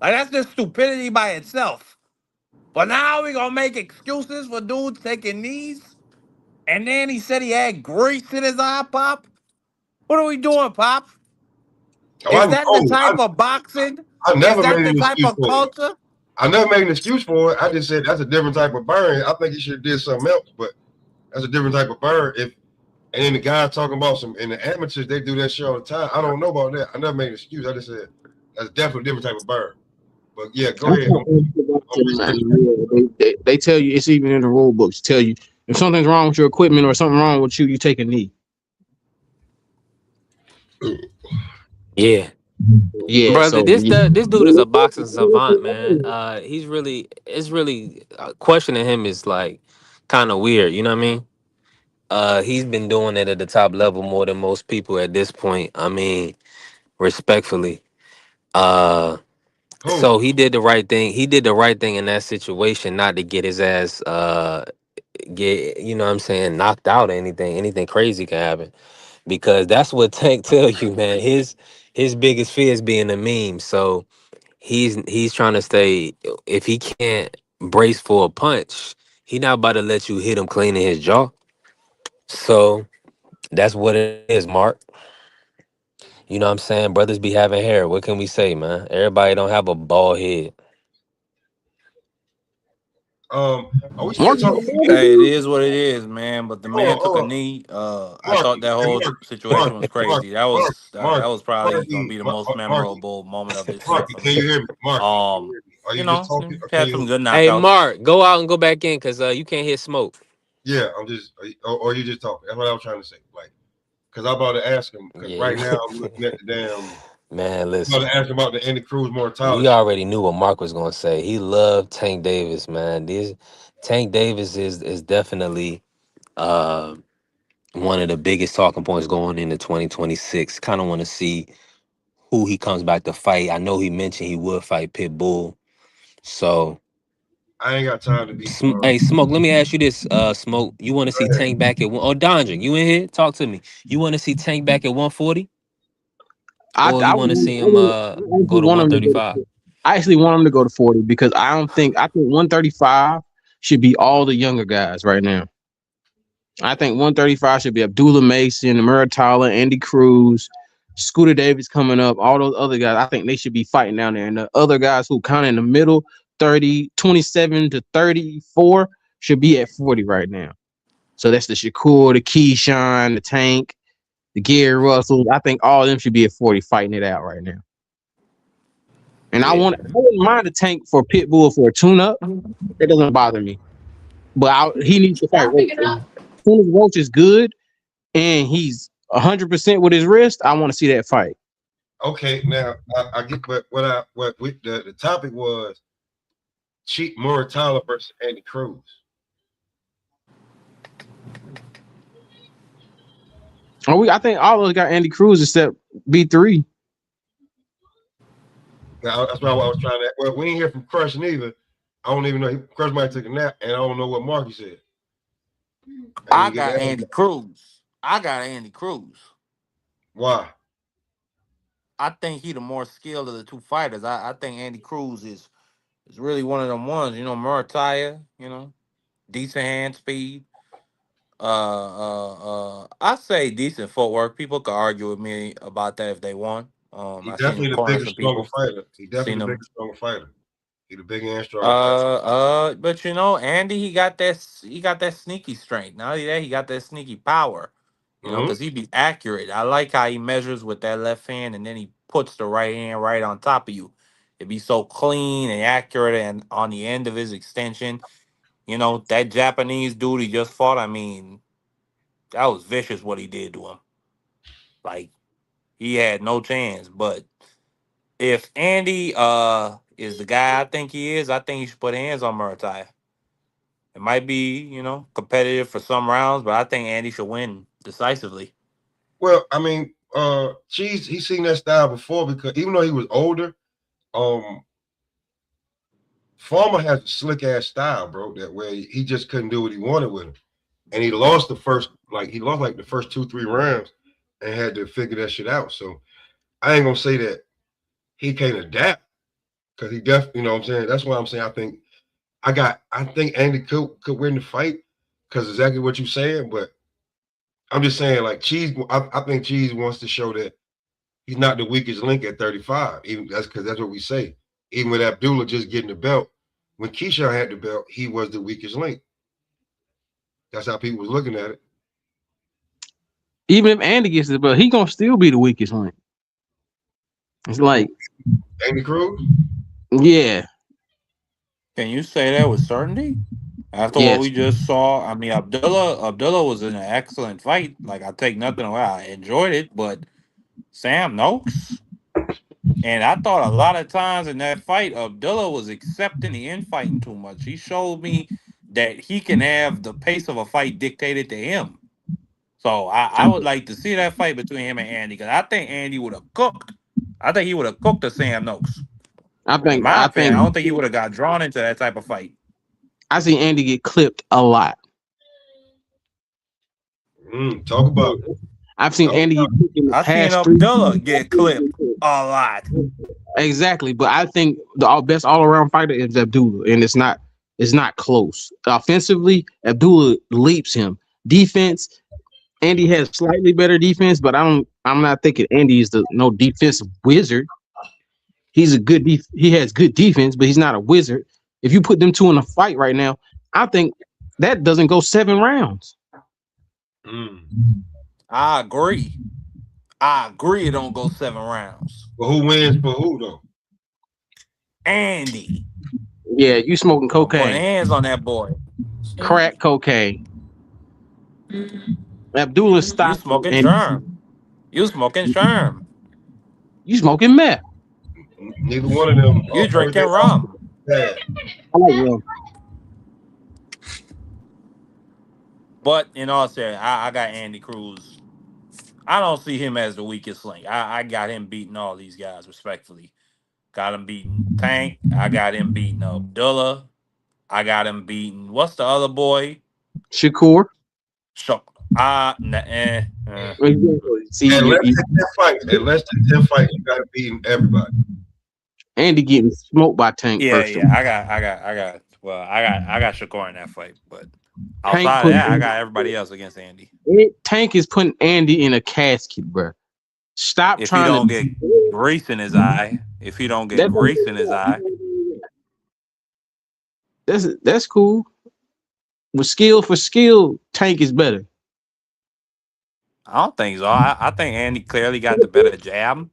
Like, that's just stupidity by itself. But now we gonna make excuses for dudes taking knees, and then he said he had grease in his eye, Pop. What are we doing, Pop? Is that the type of boxing? I Is never that made the an type excuse of for it. culture? I never made an excuse for it. I just said that's a different type of burn. I think he should have did something else, but that's a different type of burn. And then the guy talking about some in the amateurs, they do that shit all the time. I don't know about that. I never made an excuse. I just said that's definitely a different type of burn. But yeah, go ahead. they tell you it's even in the rule books. Tell you if something's wrong with your equipment or something wrong with you, you take a knee. Yeah. Yeah. Brother, So this dude is a boxing savant, man. It's really questioning him is like kind of weird. You know what I mean? He's been doing it at the top level more than most people at this point. I mean, respectfully. Uh, so he did the right thing. He did the right thing in that situation, not to get his ass get what I'm saying, knocked out or anything crazy can happen, because that's what Tank tell you, man. His biggest fear is being a meme. So he's trying to stay. If he can't brace for a punch, he not about to let you hit him clean in his jaw. So that's what it is, Mark. You know what I'm saying? Brothers be having hair. What can we say, man? Everybody don't have a bald head. Are we still talking? Hey, it is what it is, man. But the man took a Oh, knee. I thought Marky, that hey, whole situation was crazy. That was that was probably gonna Marky, be the most memorable moment of this year Marky, for can you me. hear me? Marky, are You you just know, talking or can had some you? good Hey, knockouts. Mark, go out and go back in because you can't hear smoke. Yeah, I'm just, or you just talking. That's what I was trying to say. Like, because I'm about to ask him, because Yeah, right now I'm looking at the damn, man, I'm about to listen. ask him about the Andy Cruz We mortality. already knew what Mark was gonna say. He loved Tank Davis, man. This Tank Davis is definitely uh one of the biggest talking points going into 2026. Kind of want to see who he comes back to fight. I know he mentioned he would fight Pitbull. So, I ain't got time to be. Hey, Smoke, let me ask you this, Smoke. You want to see Go ahead. Tank back at one? Oh, Dondra, you in here? Talk to me. You want to see Tank back at 140? Or you want to see him I go actually to want him to go to 135? 40. I actually want him to go to 40 because I think 135 should be all the younger guys right now. I think 135 should be Abdullah Mason, Muratalla, Andy Cruz, Scooter Davis coming up, all those other guys. I think they should be fighting down there. And the other guys who kind of in the middle, 27 to 34, should be at 40 right now. So that's the Shakur, the Keyshawn, the Tank, the Gary Russell. I think all of them should be at 40 fighting it out right now. And I Yeah. wouldn't mind a Tank for Pitbull for a tune-up. It doesn't bother me. But he needs to fight Roach. As soon as Roach is good and he's 100% with his wrist, I want to see that fight. Okay, now I get what the topic was cheap Muratalla versus Andy Cruz. I think all of us got Andy Cruz except B3. Now, that's why I was trying to. Well, we ain't hear from Crush neither. I don't even know. Crush might take a nap, and I don't know what Marky said. I got Andy Cruz. Why? I think he the more skilled of the two fighters. I think Andy Cruz is really one of them ones. You know, Murataya, decent hand speed. I say decent footwork. People could argue with me about that if they want. He I seen him definitely the corner bigger, some stronger people. fighter. He definitely Seen the him. bigger, stronger fighter. He the bigger and stronger fighter. But Andy, he got that sneaky strength. Not only that, he got that sneaky power. Because he be accurate. I like how he measures with that left hand, and then he puts the right hand right on top of you. It be so clean and accurate, and on the end of his extension. That Japanese dude he just fought. I mean, that was vicious what he did to him. Like he had no chance. But if Andy is the guy I think he is, I think he should put hands on Murtai. It might be, competitive for some rounds, but I think Andy should win decisively. Well, I mean, Cheese, he's seen that style before because even though he was older, Farmer has a slick ass style, bro. That way he just couldn't do what he wanted with him, and he lost the first the first 2-3 rounds, and had to figure that shit out. So I ain't gonna say that he can't adapt because he definitely, you know what I'm saying. That's why I'm saying I think Andy could win the fight because exactly what you're saying, but I'm just saying like Cheese. I think Cheese wants to show that he's not the weakest link at 35. Even that's because that's what we say. Even with Abdullah just getting the belt, when Keyshawn had the belt, he was the weakest link. That's how people was looking at it. Even if Andy gets the belt, he gonna still be the weakest link. It's like Andy Cruz. Yeah. Can you say that with certainty? After what Yes. we just saw, I mean, Abdullah was in an excellent fight. Like I take nothing away. I enjoyed it, but Sam Noakes, and I thought a lot of times in that fight, Abdullah was accepting the infighting too much. He showed me that he can have the pace of a fight dictated to him. So I would like to see that fight between him and Andy because I think Andy would have cooked. I think he would have cooked the Sam Noakes. In my I opinion, think I don't think he would have got drawn into that type of fight. I see Andy get clipped a lot. Talk about it. I've seen Andy get clipped in the I seen past 3 Abdullah get clipped a lot. Exactly, but I think the best all around fighter is Abdullah, and it's not is not close. Offensively, Abdullah leaps him. Defense, Andy has slightly better defense, but I'm not thinking Andy is the no defensive wizard. He's a he has good defense, but he's not a wizard. If you put them two in a fight right now, I think that doesn't go 7 rounds. I agree. It don't go 7 rounds. But who wins for who though? Andy. Yeah, you smoking Put cocaine. hands on that boy. Crack cocaine. Abdullah You stopped smoking and sherm. You smoking sherm. you smoking meth. Neither one of them. You drinking rum. Yeah. I like rum. But in all seriousness, I got Andy Cruz. I don't see him as the weakest link. I got him beating all these guys respectfully. Got him beating Tank. I got him beating Abdullah. I got him beating what's the other boy? Shakur. See, at less than 10 fights, you gotta beat everybody. Andy getting smoked by Tank. Yeah, first yeah. I got Shakur in that fight, but Tank outside of that, I got everybody else against Andy. Tank is putting Andy in a casket, bro. Stop If trying he don't to get grease in his eye, that's cool. With skill for skill, Tank is better. I don't think so. I think Andy clearly got the better jab.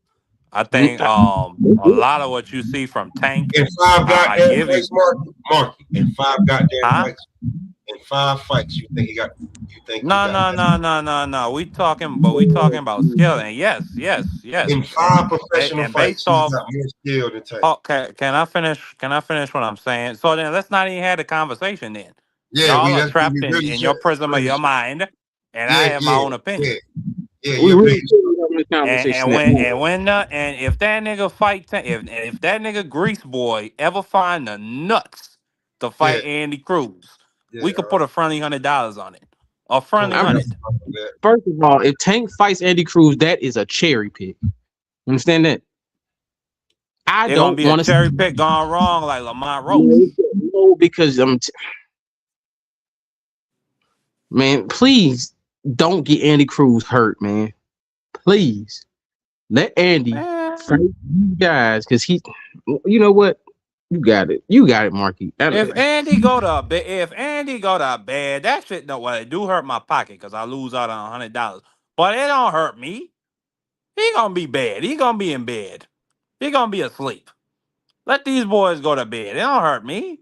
I think a lot of what you see from Tank. In 5 goddamn fights, Marky. In 5 goddamn fights. In 5 fights, you think he got? No. We talking about skill. And yes. In 5 professional and fights, based off, he's got more skill than Tank. oh, can I finish? Can I finish what I'm saying? So then let's not even have the conversation then. Yeah, y'all are trapped in your prism of your mind, and I have my own opinion. Yeah, we really and if that nigga fight, if that nigga Grease boy ever find the nuts to fight Andy Cruz, we could put a friendly $100 on it. A friendly $100. First of all, if Tank fights Andy Cruz, that is a cherry pick. Understand that? I don't want to cherry pick gone wrong like Lamont Rose. No, because man, please don't get Andy Cruz hurt, man. Please let Andy fight you guys, because he, you know what, you got it, Marky. If Andy go to bed, that shit it do hurt my pocket because I lose out on $100, but it don't hurt me. He gonna be bad. He gonna be in bed. He gonna be asleep. Let these boys go to bed. It don't hurt me.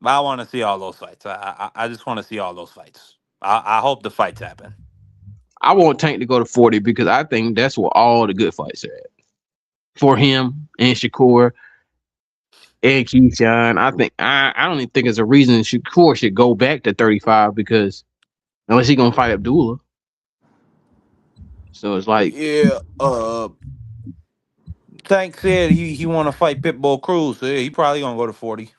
But I want to see all those fights. I just want to see all those fights. I hope the fights happen. I want Tank to go to 40 because I think that's where all the good fights are at. For him and Shakur and Keyshawn. I don't even think there's a reason Shakur should go back to 35 because unless he's gonna fight Abdullah. So it's like, yeah, Tank said he want to fight Pitbull Cruz, so he probably gonna go to 40.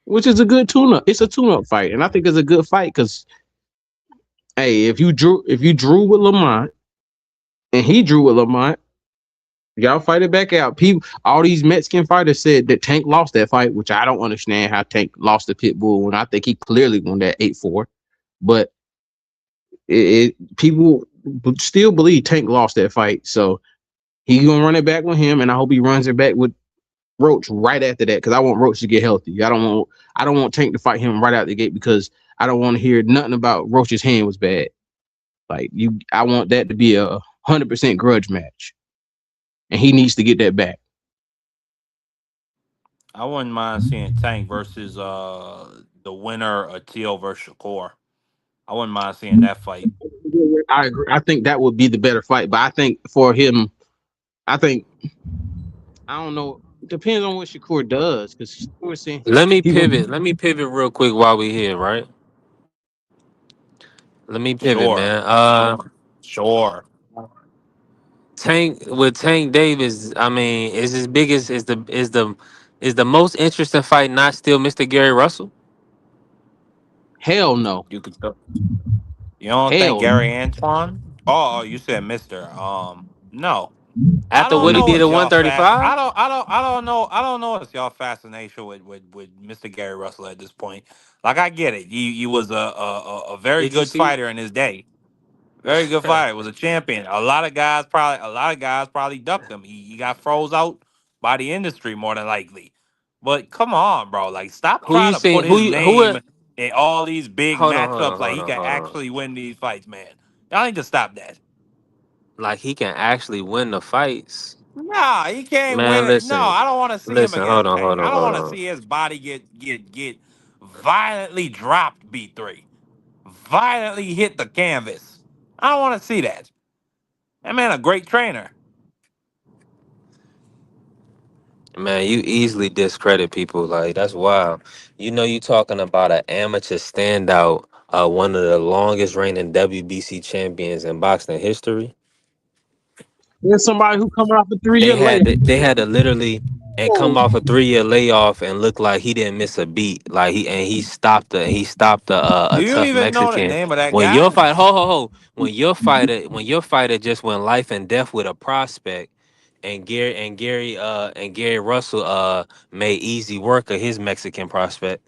Which is a good tune-up. It's a tune-up fight, and I think it's a good fight because, hey, if you drew with Lamont, and he drew with Lamont, y'all fight it back out. All these Mexican fighters said that Tank lost that fight, which I don't understand how Tank lost to Pitbull when I think he clearly won that 8-4. But people still believe Tank lost that fight, so he's gonna run it back with him, and I hope he runs it back with Roach right after that because I want Roach to get healthy. I don't want Tank to fight him right out the gate because I don't want to hear nothing about Roach's hand was bad. I want that to be a 100% grudge match, and he needs to get that back. I wouldn't mind seeing Tank versus the winner Atil versus Shakur. I wouldn't mind seeing that fight. I agree. I think that would be the better fight, but I think for him, I don't know. It depends on what Shakur does because Shakur saying. Let me pivot real quick while we here, right? Let me pivot, man. Sure. Tank Davis. I mean, is as big as is the most interesting fight not still Mr. Gary Russell? Hell no. You don't think Gary Antoine? Oh, you said Mister. No. I After don't what he know did if at y'all fast. 135? I don't know. I don't know if y'all fascination with Mr. Gary Russell at this point. Like I get it. You was a very Did you good see? fighter in his day. Very good fighter. Was a champion. A lot of guys probably ducked him. He got froze out by the industry more than likely. But come on, bro. Like stop Who trying you to put seen? his Who name in all these big hold matchups on, like hold he on, can hold on. actually win these fights, man. Y'all need to stop that. Like he can actually win the fights. Nah, he can't win Man, it. No, listen. I don't want to see him Listen, hold against on, Tank. hold I on, don't hold want to on. see his body get violently dropped. B3 violently hit the canvas. I don't want to see that. That man a great trainer. Man, you easily discredit people. Like that's wild. You know, you talking about an amateur standout, one of the longest reigning WBC champions in boxing history. There's somebody who coming off a 3 year layoff. They had to literally and come Oh, off a 3 year layoff and look like he didn't miss a beat. Like he stopped Do a you tough even know the Mexican. name of that When your guy? fight, when your fighter just went life and death with a prospect, and Gary Russell made easy work of his Mexican prospect.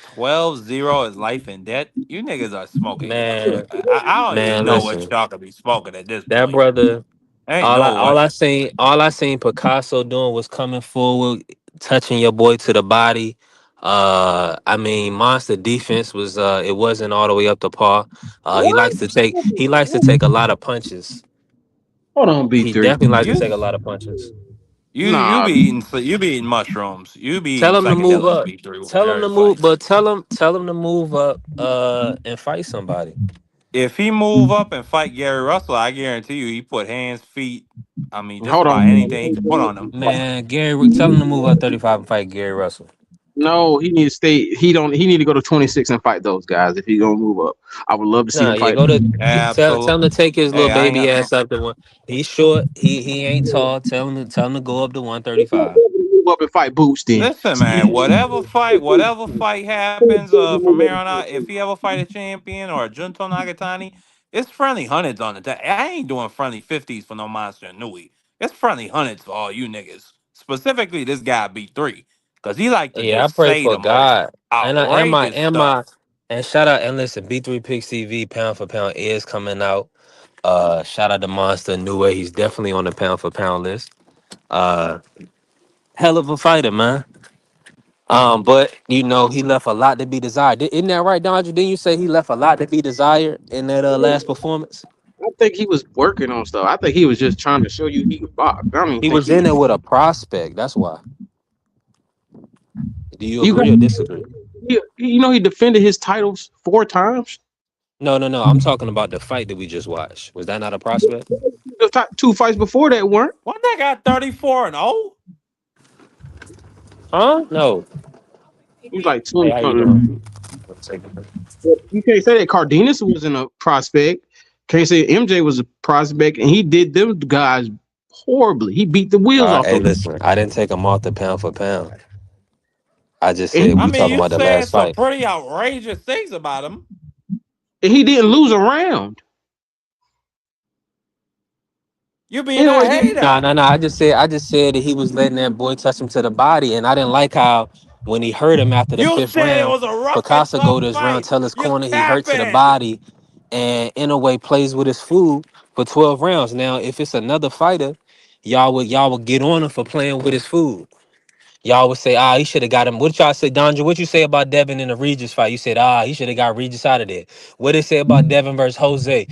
12-0 is life and death. You niggas are smoking. Man, I don't even man, know what listen, y'all could be smoking at this that point. brother. Ain't no what. All I seen Picasso doing was coming forward, touching your boy to the body. I mean, Monster defense was it wasn't all the way up to par. what? He likes to take a lot of punches. Hold on, He B3. definitely likes to You take a lot of punches. Nah, you be eating mushrooms. You be eating Tell him to move psychedelics. up. B3 Tell him to during move, fights. but tell him to move up and fight somebody. If he move up and fight Gary Russell, I guarantee you he put hands, feet. I mean, just hold about anything he on. could put on him. Man, tell him to move up 35 and fight Gary Russell. No, he needs to stay. He don't. He need to go to 26 and fight those guys if he gonna move up. I would love to see Nah, him yeah, fight. go to tell Absolutely. him to take his little Hey, I ain't baby got. ass up to one. He's short. He ain't tall. Tell him to go up to 135. Move up and fight Boots then. Listen, man. Whatever fight happens from here on out, if he ever fight a champion or a Junto Nagatani, it's friendly hundreds on it. I ain't doing friendly 50s for no Monster Inoue. It's friendly hundreds for all you niggas. Specifically, this guy B3, because he like to Yeah, I just pray say for the most God. outrageous stuff. And shout out and listen, B3 Picks TV pound for pound is coming out. Shout out to Monster Inoue. He's definitely on the pound for pound list. Uh, hell of a fighter, man. But you know, he left a lot to be desired. Isn't that right, Dodger? Didn't you say he left a lot to be desired in that last performance? I think he was working on stuff. I think he was just trying to show you he could box. I don't even He think was he. in there with a prospect. That's why. Do you You got. agree or disagree? You know he defended his titles 4 times. No, no, no. I'm talking about the fight that we just watched. Was that not a prospect? The 2 fights before that weren't. One that got 34-0. Huh? No. He was like Hey, 20 how you something. doing? You can't say that Cardenas wasn't a prospect. Can't say MJ was a prospect, and he did them guys horribly. He beat the wheels off Hey, them, listen. I didn't take him off the pound for pound. I just and said I we mean, talking you about the saying last some fight. pretty outrageous things about him. he didn't lose a round. You being a Anyway, Nah, hater. nah, nah. I just said that he was letting that boy touch him to the body, and I didn't like how when he hurt him after the You fifth said it round, was a rough and Picasso go tough to his round, fight. tell his You corner he hurt to the capping. body, and in a way plays with his food for 12 rounds. Now, if it's another fighter, y'all would get on him for playing with his food. Y'all would say, he should have got him. What y'all say, Donja? What you say about Devin in the Regis fight? You said, he should have got Regis out of there. What they say about Devin versus Jose?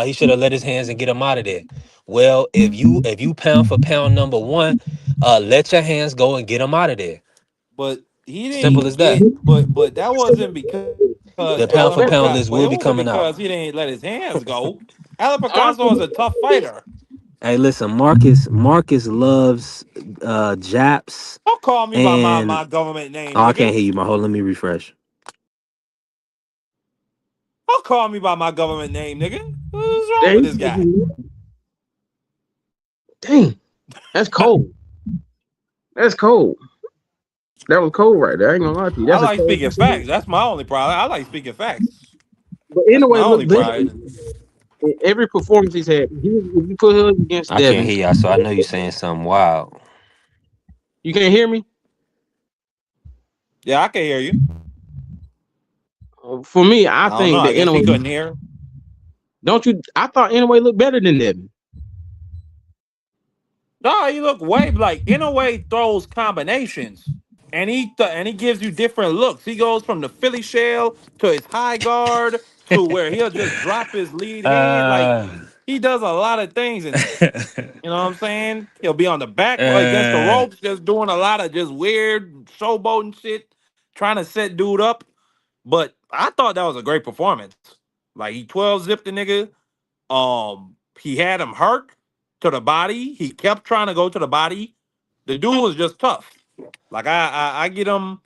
He should have let his hands and get him out of there. Well, if you pound for pound number one, let your hands go and get him out of there. But he Simple didn't as that. get. But that wasn't because The pound for Alan pound Picasso. list But will it be wasn't coming out. because he didn't let his hands go. Alan Picasso is a tough fighter. Hey, listen, Marcus loves Japs Don't call me by and my government name, I can't nigga. hear you, my Let me refresh. Don't call me by my government name, nigga. What's wrong with this guy? dang, that's cold. That's cold. That was cold right there. I ain't gonna lie to you. I That's a like cold. speaking facts. That's my only problem. I like speaking facts. But That's my anyway, only pride. Every performance he's had, if you put him against I can't Devin, hear y'all, so I know you saying something wild. you can't hear me. Yeah, I can hear you. For me, I I don't know. think I that guess he anyway. couldn't hear. Don't you? I thought anyway looked better than Devin. No, he look way like in a way throws combinations. And he gives you different looks. He goes from the Philly shell to his high guard to where he'll just drop his lead hand. Like uh, he does a lot of things in there. You know what I'm saying? He'll be on the back against the uh, ropes, just doing a lot of just weird showboating shit, trying to set dude up. But I thought that was a great performance. Like he 12 zipped the nigga. He had him hurt to the body. He kept trying to go to the body. The dude was just tough. Like I get him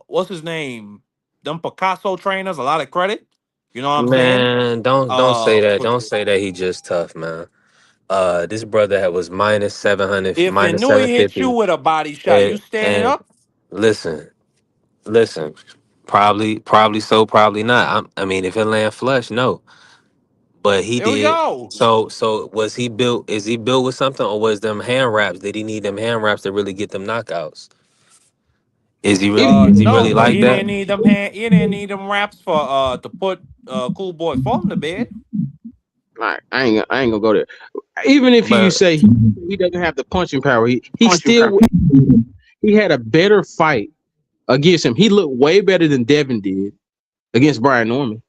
what's his name? Them Picasso trainers, a lot of credit. You know what I'm saying? man, don't say that. For Don't say that he just tough, man. This brother was minus 700, if minus Inouye hit you 750. with a body shot, you And standing and up? listen, listen. Probably so, probably not. I mean, if it land flush, no. But he Here we did. go. So was he built? Is he built with something, or was them hand wraps? Did he need them hand wraps to really get them knockouts? Is he really? Even Is he No, really but like that? he didn't need them raps for to put Cool Boy Phone to bed. I ain't gonna go there. Even if you But say he doesn't have the punching power, he still he had a better fight against him. He looked way better than Devin did against Brian Norman.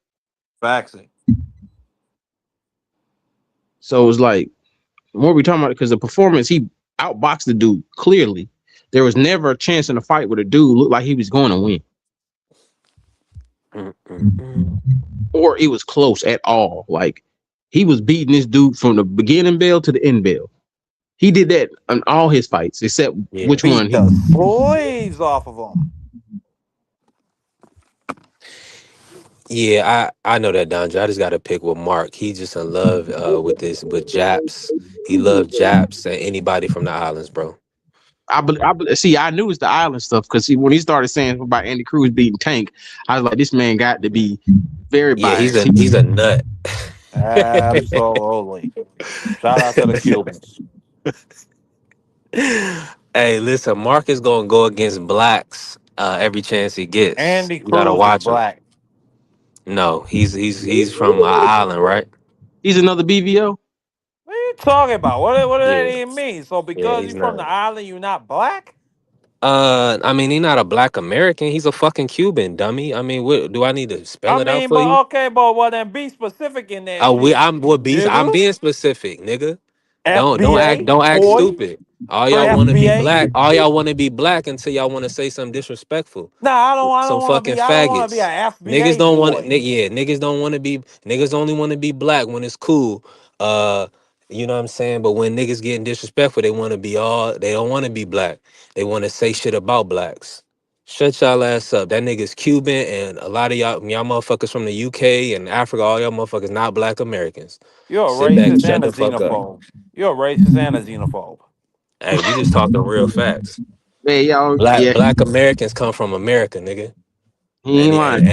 Faxing. So it was like, what are we talking about? Because the performance, he outboxed the dude clearly. There was never a chance in a fight where the dude looked like he was going to win, or it was close at all. Like he was beating this dude from the beginning bell to the end bell. He did that in all his fights, except yeah, which one Beat he. the sleeves off of him. yeah, I know that, Donja. I just got to pick with Mark. He just in love with Japs. He loved Japs and anybody from the islands, bro. See. I knew it's the island stuff because when he started saying about Andy Cruz beating Tank, I was like, this man got to be very Yeah, he's biased. a he's a nut. Absolutely. Shout out to the Cubans. Hey, listen, Mark is gonna go against blacks every chance he gets. Andy You gotta Cruz is watch him. black. No, he's from island, right? He's another BVO. What are you talking about? What does that Yeah, even mean? So yeah, because he's you're from the not. island, you're not black? I mean, he's not a black American. He's a fucking Cuban, dummy. I mean, what do I need to spell I it out mean, for you? but okay, but well then be specific in that shit, I'm what bees. I'm nigga. being specific, nigga. FBA Don't act 40, stupid. All y'all want to be FBA. black. All y'all want to be black until y'all want to say something disrespectful. Nah, I Some don't want to fucking be. I don't want to be faggots. a Niggas FBA don't want. boy. Yeah, niggas don't want to be. Niggas only want to be black when it's cool. Uh, you know what I'm saying. But when niggas getting disrespectful, they want to be all. They don't want to be black. They want to say shit about blacks. Shut y'all ass up. That nigga's Cuban, and a lot of y'all motherfuckers from the UK and Africa. All y'all motherfuckers not black Americans. You're a Sit back and racist shut and a the fuck up. xenophobe. You're a racist and a xenophobe. Hey, we just talking real facts. Man, y'all, yeah, Black Americans come from America, nigga. he ain't lying.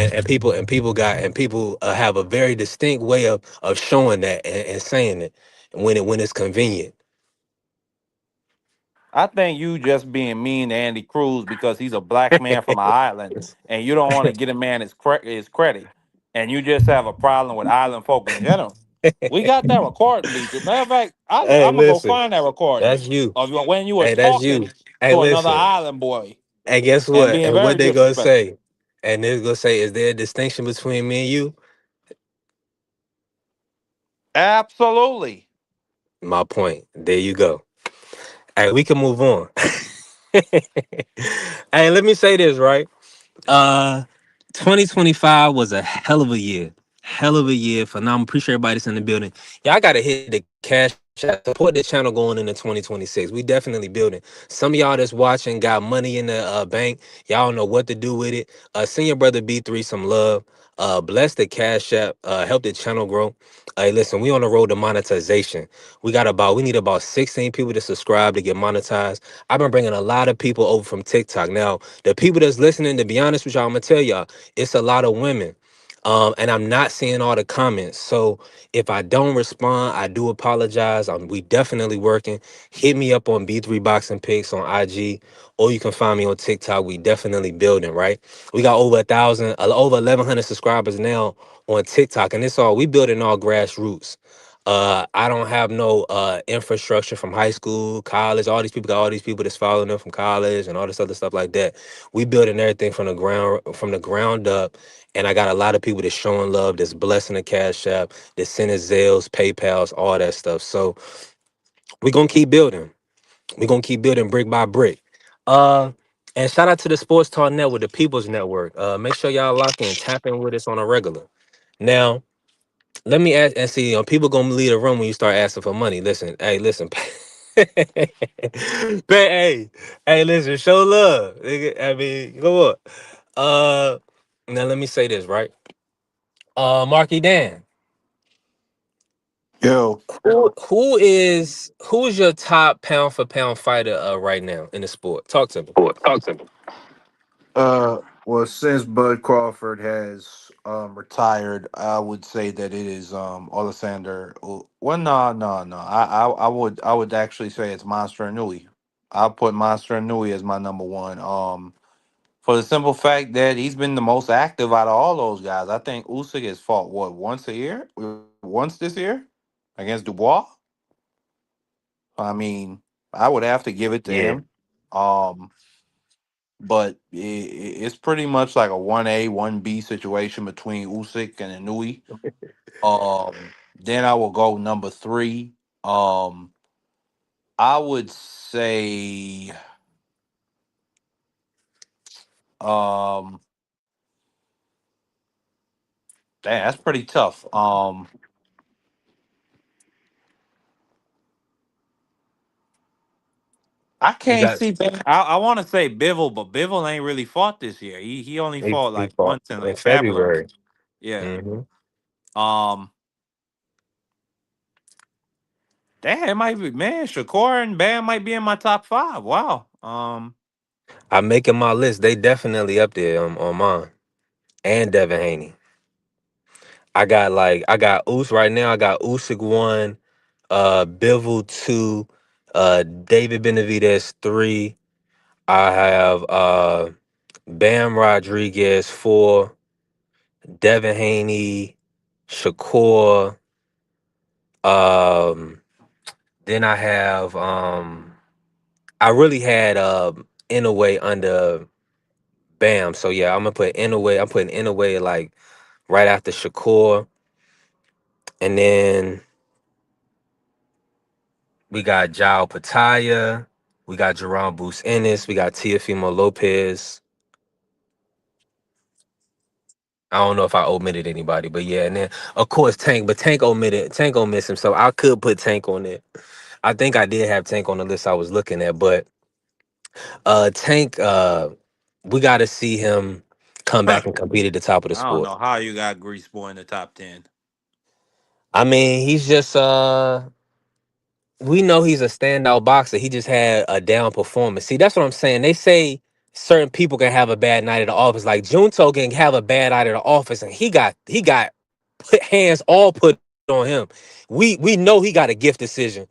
And people have a very distinct way of showing that and saying it when it's convenient. I think you just being mean to Andy Cruz because he's a black man from an island, and you don't want to get a man his credit, and you just have a problem with island folk in general. We got that recording, Beatrice. Matter of fact, Hey, I'm gonna go listen, find that recording that's you. of when you were Hey, that's you. talking Hey, to another listen. island boy And guess and what? being And what very they gonna disrespectful. say? And they're gonna say, is there a distinction between me and you? Absolutely. My point. There you go. Hey, we can move on. Hey, let me say this, right? Uh 2025 was a hell of a year. Hell of a year. Phenomenal. Appreciate everybody that's in the building. Y'all gotta hit the cash app. Support the channel going into 2026. We definitely building. Some of y'all that's watching got money in the bank. Y'all don't know what to do with it. Send your brother B3 some love. Bless the cash app. Help the channel grow. Hey, listen, we on the road to monetization. We need about 16 people to subscribe to get monetized. I've been bringing a lot of people over from TikTok. Now, the people that's listening, to be honest with y'all, I'm gonna tell y'all, it's a lot of women. And I'm not seeing all the comments. So if I don't respond, I do apologize. We definitely working. Hit me up on B3 Boxing Pics on IG, or you can find me on TikTok. We definitely building, right? We got over 1,000, over 1,100 subscribers now on TikTok, and it's all we building all grassroots. I don't have no infrastructure from high school, college. All these people got all these people that's following them from college and all this other stuff like that. We building everything from the ground up, and I got a lot of people that's showing love, that's blessing the Cash App, that's sending Zales, PayPal's, all that stuff. So we're gonna keep building. We're gonna keep building brick by brick. Uh and shout out to the Sports Talk Network, the People's Network. Make sure y'all lock in, tap in with us on a regular. Now, let me ask and see, people gonna leave a room when you start asking for money. Listen, hey, listen. Hey, listen, show love. Nigga. I mean, come on. Now let me say this, right? Marky Dan. Yo, Who is your top pound for pound fighter right now in the sport? Talk to me. talk to me. Well, since Bud Crawford has retired, I would say that it is Alexander. Well, no. I would actually say it's Monster Inoue. I'll put Monster Inoue as my number one. For the simple fact that he's been the most active out of all those guys. I think Usyk has fought what once a year, once this year against Dubois. I mean, I would have to give it to Yeah. him. Um, but it's pretty much like a 1A, 1B situation between Usyk and Inui. Then I will go number three. Um, I would say, um, damn, that's pretty tough. I You can't got see. I want to say Bivol, but Bivol ain't really fought this year. He only fought he like fought once in in like February. February. Yeah. Hmm. Um. Damn, it might be man. Shakur and Bam might be in my top five. Wow. I'm making my list. They definitely up there on mine. And Devin Haney. I got right now. I got Usyk one, Bivol two, David Benavidez three. I have Bam Rodriguez four, Devin Haney, Shakur. Um, then I have I really had Inouye under Bam. So yeah, I'm gonna put Inouye. I'm putting Inouye like right after Shakur, and then we got Jao Pataya, we got Jerome Boost Ennis, we got Teofimo Lopez. I don't know if I omitted anybody, but yeah, and then of course Tank, but Tank omitted. Tank gonna miss him, so I could put Tank on it. I think I did have Tank on the list I was looking at, but Tank, we got to see him come back and compete at the top of the I don't sport. know how you got Grease Boy in the top 10. I mean, he's just we know he's a standout boxer. He just had a down performance. See, that's what I'm saying. They say certain people can have a bad night at the office. Like Junto can have a bad night at the office, and he got put hands all put on him. We know he got a gift decision.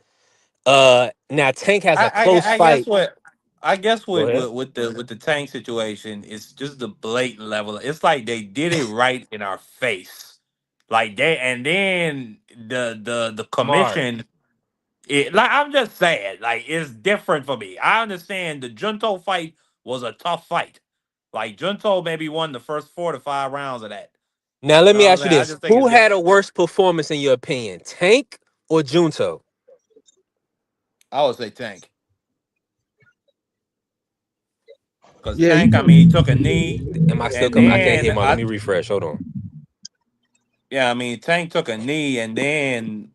Now Tank has a close I guess fight. what I guess Go with, ahead. with the Tank situation, it's just the blatant level. It's like they did it right in our face. Like they and then the Smart. commission like I'm just saying, like it's different for me. I understand the Junto fight was a tough fight. Like Junto maybe won the first 4 to 5 rounds of that. Now let You know me what I'm ask you saying? I this: just think who it's had a different. worse performance in your opinion, Tank or Junto? I would say Tank. Because Yeah, Tank, I mean, he took a knee Am I still and coming? I can't then hear my. Let I me refresh. Hold on. yeah, I mean Tank took a knee and then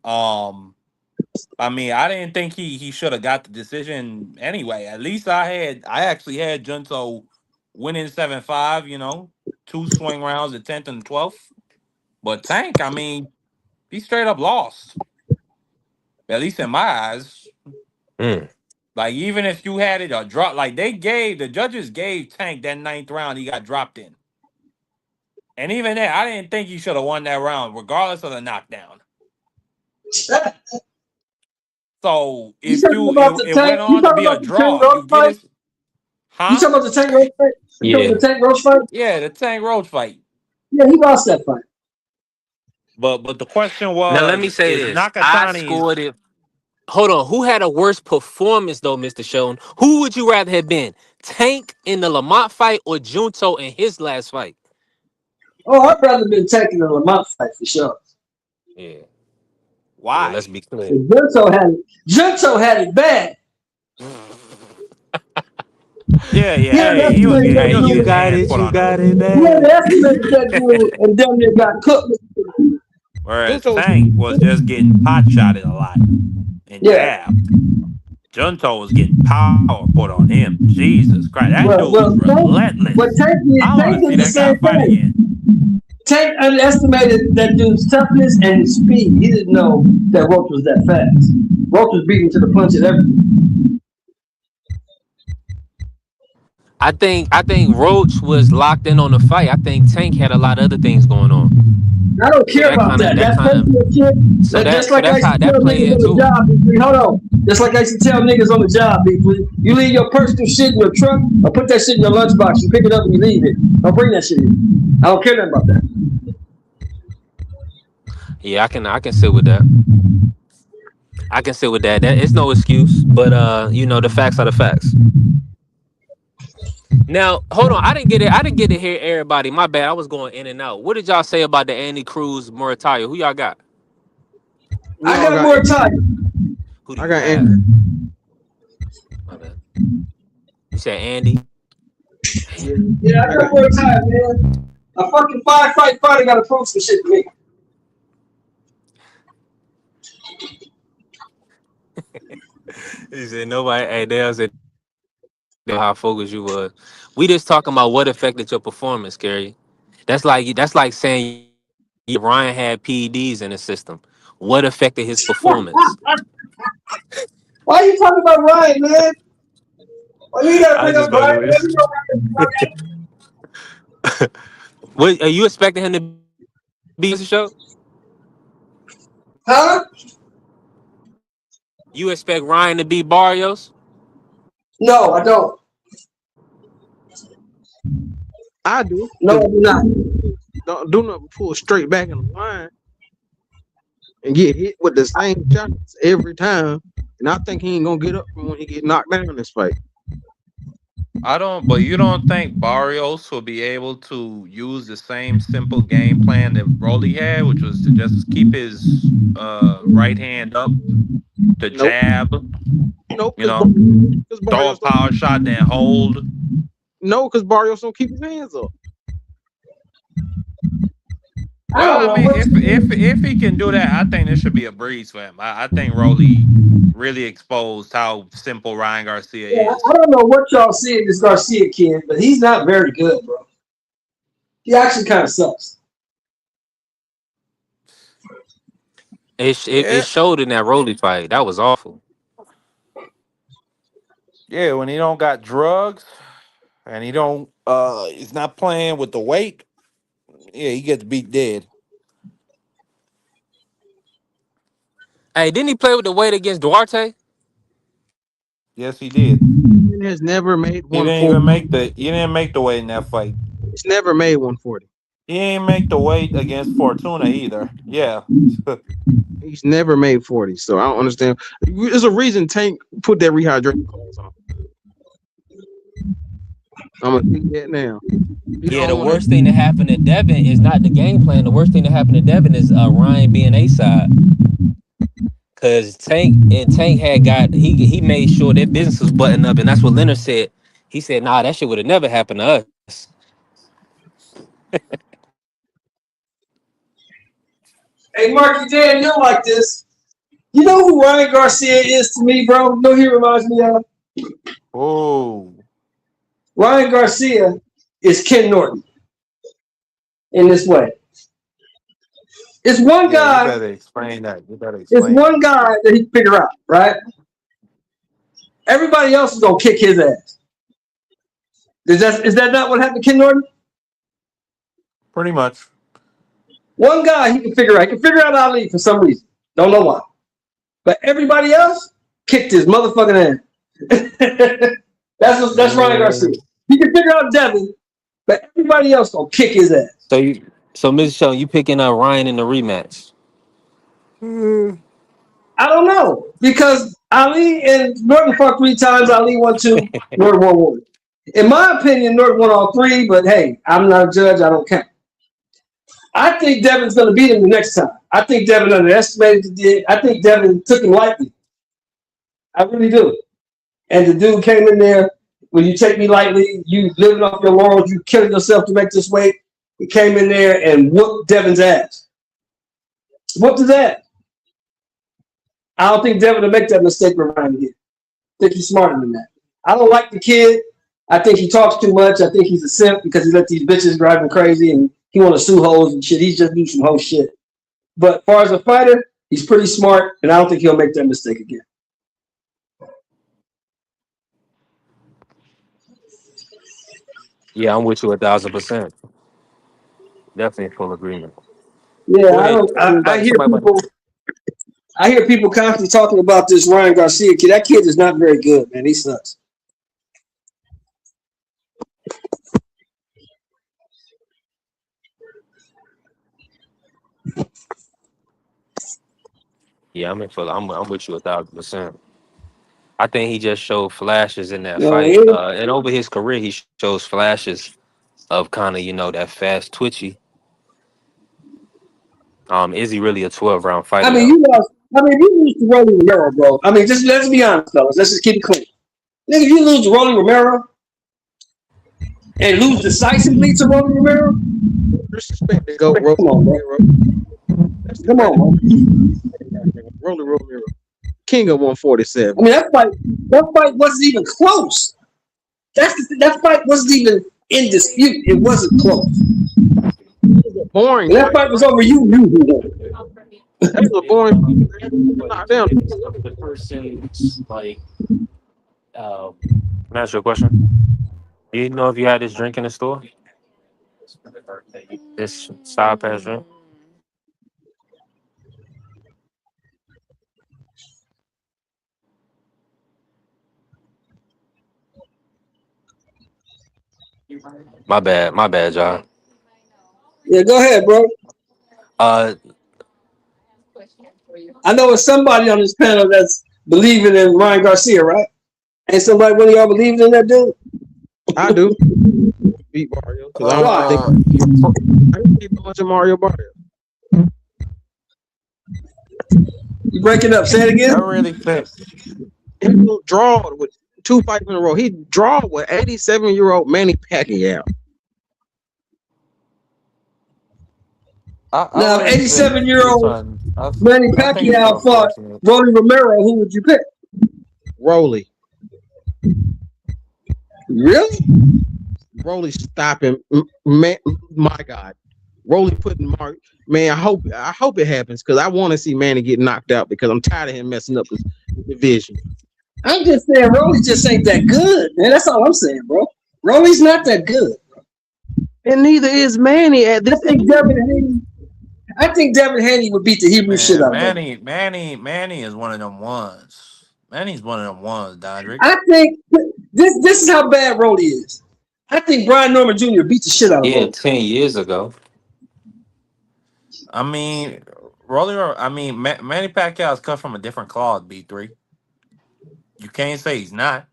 I mean I didn't think he should have got the decision anyway. At least I actually had Junto winning 7-5, two swing rounds, the 10th and 12th. But Tank, I mean, he straight up lost. At least in my eyes. Mm. Like even if you had it a drop, like the judges gave Tank that ninth round, he got dropped in. And even then, I didn't think he should have won that round, regardless of the knockdown. So You if talking about the it tank? went You on to talking be a about the Tank draw, Roach you get fight? it, You huh? talking about the Tank Roach fight? You talking about Yeah. the Tank Roach fight? Yeah, the Tank Roach fight. Yeah, he lost that fight. But the question Now let me was, say is this. I Nakatani's scored it. Hold on. Who had a worse performance though, Mr. Shown? Who would you rather have been? Tank in the Lamont fight or Junto in his last fight? Oh, I'd rather been taking the Lamont fight for sure. Yeah. Yeah, let's why? be clear. Junto had it bad. Yeah, He Hey, underestimated that hey, you dude. got hands it. put You on him. got it He bad. underestimated that dude and damn near got cooked. Whereas Junto was Tank was just getting pot shotted a lot and Yeah. jabbed. Junto was getting power put on him. Jesus Christ, that dude was Well, relentless. Tank I want to see did the that guy same fight again. thing. Tank underestimated that dude's toughness and his speed. He didn't know that Roach was that fast. Roach was beating to the punch and everything. I think Roach was locked in on the fight. I think Tank had a lot of other things going on. I don't So care that about kind of that. that That's kind of personal shit. so Just that so like I that's used how to that tell play niggas on the into it. job, B3, hold on. Just like I used to tell niggas on the job, B3, you leave your personal shit in your truck or put that shit in your lunchbox. You pick it up and you leave it. Don't bring that shit in. I don't care nothing about that. Yeah, I can sit with that. I can sit with that. That it's no excuse, but the facts are the facts. Now, hold on. I didn't get it. I didn't get to hear everybody. My bad. I was going in and out. What did y'all say about the Andy Cruz Murataya? Who y'all got? We I all got got. more time. Who do I you got have? Andrew. My bad. You said Andy. Yeah, I I got got. more time, man. A fucking 5-fight fighter got to prove some shit to me. He said nobody. Hey, Dale said how focused you was. We just talking about what affected your performance, Kerry. That's like saying Ryan had PEDs in the system. What affected his performance? Why you talking about Ryan, man? Why you gotta I bring just up fucking Ryan? with you. What are you expecting him to be on the show? Huh? You expect Ryan to beat Barrios? No, I don't. I do No, because I do not. don't do nothing. Pull straight back in the line and get hit with the same shots every time. And I think he ain't gonna get up from when he get knocked down in this fight. But you don't think Barrios will be able to use the same simple game plan that Rolly had, which was to just keep his right hand up, to Nope. jab, Nope. you know, Because throw a Barrios don't. power shot, then hold. No, because Barrios don't keep his hands up. I don't Well, I know mean, what if he can do that, I think this should be a breeze for him. I think Rolly really exposed how simple Ryan Garcia yeah, I is. don't know what y'all see in this Garcia kid, but he's not very good, bro. He actually kind of sucks. It Yeah, showed in that Rolly fight. That was awful. yeah. When he don't got drugs and he's not playing with the weight. Yeah, he gets beat dead. Hey, didn't he play with the weight against Duarte? Yes, he did. He has never made He didn't even 140. make the. He didn't make the weight in that fight. He's never made 140. He ain't make the weight against Fortuna either. Yeah. He's never made 40. So I don't understand. There's a reason Tank put that rehydration clause on. I'm gonna see that now. He Yeah, the don't want worst thing that happened to Devin is not the game plan. The worst thing that happened to Devin is Ryan being A side. Cause Tank had got he made sure their business was buttoned up, and that's what Leonard said. He said, "Nah, that shit would have never happened to us." Hey, Marky Dan, you're like this. You know who Ryan Garcia is to me, bro? You know who he reminds me of? Oh. Ryan Garcia is Ken Norton in this way. It's one Yeah, you guy. better explain that. You better It's explain one that. guy that he can figure out, right? Everybody else is gonna kick his ass. Is that not what happened to Ken Norton? Pretty much. One guy he can figure out. He can figure out Ali for some reason. Don't know why. But everybody else kicked his motherfucking ass. That's Ryan Garcia. He can figure out Devin, but everybody else gonna kick his ass. So Mr. Show, you picking up Ryan in the rematch? I don't know because Ali and Norton fought 3 times. Ali won 2. Norton won 1. In my opinion, Norton won all 3. But hey, I'm not a judge. I don't count. I think Devin's going to beat him the next time. I think Devin underestimated the. I think Devin took him lightly. I really do. And the dude came in there. When you take me lightly, you living off your laurels, you killing yourself to make this weight. He came in there and whooped Devin's ass. Whooped his ass. I don't think Devin will make that mistake with Ryan again. I think he's smarter than that. I don't like the kid. I think he talks too much. I think he's a simp because he let these bitches drive him crazy and he want to sue hoes and shit. He's just doing some whole shit. But as far as a fighter, he's pretty smart, and I don't think he'll make that mistake again. Yeah, I'm with you 1,000%. Definitely full agreement. Yeah, Go ahead. I hear people. I hear people constantly talking about this Ryan Garcia kid. That kid is not very good, man. He sucks. Yeah, I'm with you 1,000%. I think he just showed flashes in that No, fight. And over his career, he shows flashes of kind of, that fast twitchy. Is he really a 12-round fighter? I mean, you lose to Rolly Romero, bro. I mean, just let's be honest, fellas. Let's just keep it clean. Nigga, if you lose to Rolly Romero and lose decisively to Rolly Romero, disrespect to go come on, bro. Come on, bro. Rolly Romero, King of 147. I mean, that fight wasn't even close. That fight wasn't even in dispute. It wasn't close. Boring. When that fight was over, you knew who won. That was a boring. Knockdown. The person's like, can I ask you a question? Do you know if you had this drink in the store? This side pass drink? My bad, John. Yeah, go ahead, bro. I know it's somebody on this panel that's believing in Ryan Garcia, right? Ain't somebody one of y'all believing in that dude? I do. Beat Mario because I don't think much of Mario Barrio. You breaking up? Say it again. I really think he draw with 2 fights in a row. He draw with 87-year-old Manny Pacquiao. Now, 87-year-old Manny Pacquiao fought Rolly Romero. Who would you pick? Rolly. Really? Rolly stopping, man. My God, Rolly putting Mark. Man, I hope it happens because I want to see Manny get knocked out because I'm tired of him messing up his division. I'm just saying, Rolly just ain't that good, man. That's all I'm saying, bro. Rolly's not that good, and neither is Manny. At this, I think Devin Haney would beat the Hebrew shit out of him. Manny is one of them ones. Manny's one of them ones, Dodrick. I think this is how bad Rolly is. I think Brian Norman Jr. beat the shit out of him. Yeah, 10 years ago. I mean, Manny Pacquiao's cut from a different cloth, B3. You can't say he's not.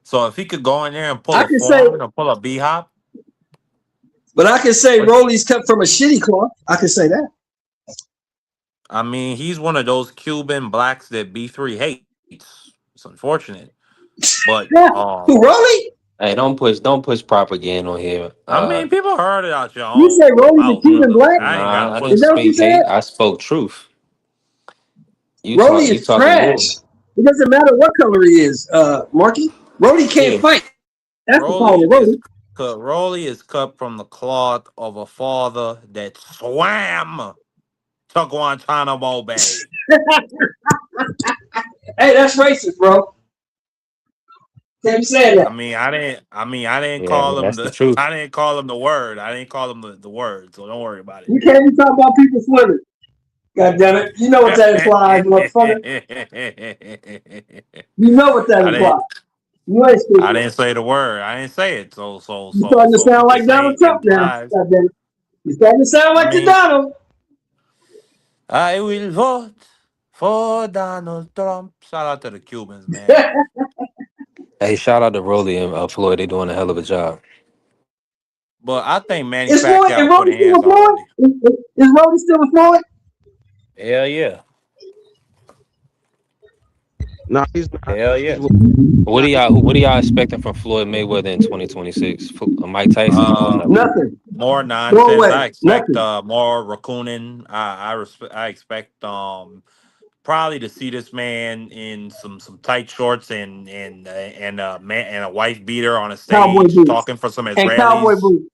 So if he could go in there and pull a Foreman or pull a B-hop. But I can say Rolly's cut from a shitty cloth. I can say that. I mean, he's one of those Cuban blacks that B3 hates. It's unfortunate. But Rolly? Hey, don't push propaganda on here. I mean, people heard it out your own. You say Rolly the Cuban black? I didn't speak hate. I spoke truth. Rolly is trash. It doesn't matter what color he is, Marky. Rolly can't fight. That's the problem. Rolly is cut from the cloth of a father that swam to Guantanamo Bay. Hey, that's racist, bro. Can't be saying I that. mean, I didn't Yeah, I call mean him that's the the. truth. I didn't call him the word. I didn't call him the word. So don't worry about You can't be talking about people swimming. God damn it. You know what that implies, motherfucker. it. You know what that I implies. didn't. You ain't I stupid. didn't say the word. I didn't say it. You starting to So if sound you like could Donald say Trump now. implies, God damn it. You starting to sound I like the mean, Donald. I will vote for Donald Trump. Shout out to the Cubans, man. Hey, shout out to Rolly and Floyd. They doing a hell of a job. But I think Manny Is Floyd, is Pacquiao put Rhoda still hands with on Floyd? Rolly. Is Rhoda still with Floyd? Hell yeah. No, he's not. Hell He's yeah. with, What nah, do y'all what do y'all expecting from Floyd Mayweather in 2026? Mike Tyson or no? Nothing. More Go nonsense. away. I expect Nothing. more raccooning. I expect probably to see this man in some tight shorts and a wife beater on a Cowboy stage boots. talking for some And cowboy Israelis. boots.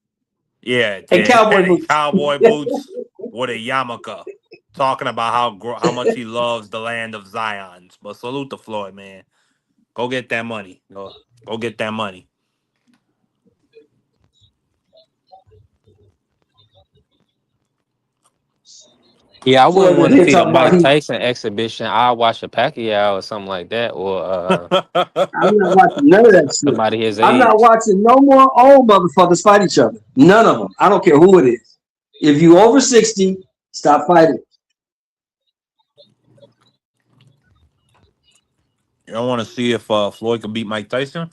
Yeah, And cowboy boots. cowboy boots with a yarmulke, talking about how much he loves the land of Zion. But salute to Floyd, man. Go get that money. Go get that money. Yeah, I wouldn't Floyd was want to here see the talking about Mike he. Tyson exhibition. I'll watch a Pacquiao or something like that, or I'm not watching none of that shit. somebody his I'm not age. watching no more old motherfuckers fight each other. None of them. I don't care who it is. If you over 60, stop fighting. You don't want to see if Floyd can beat Mike Tyson?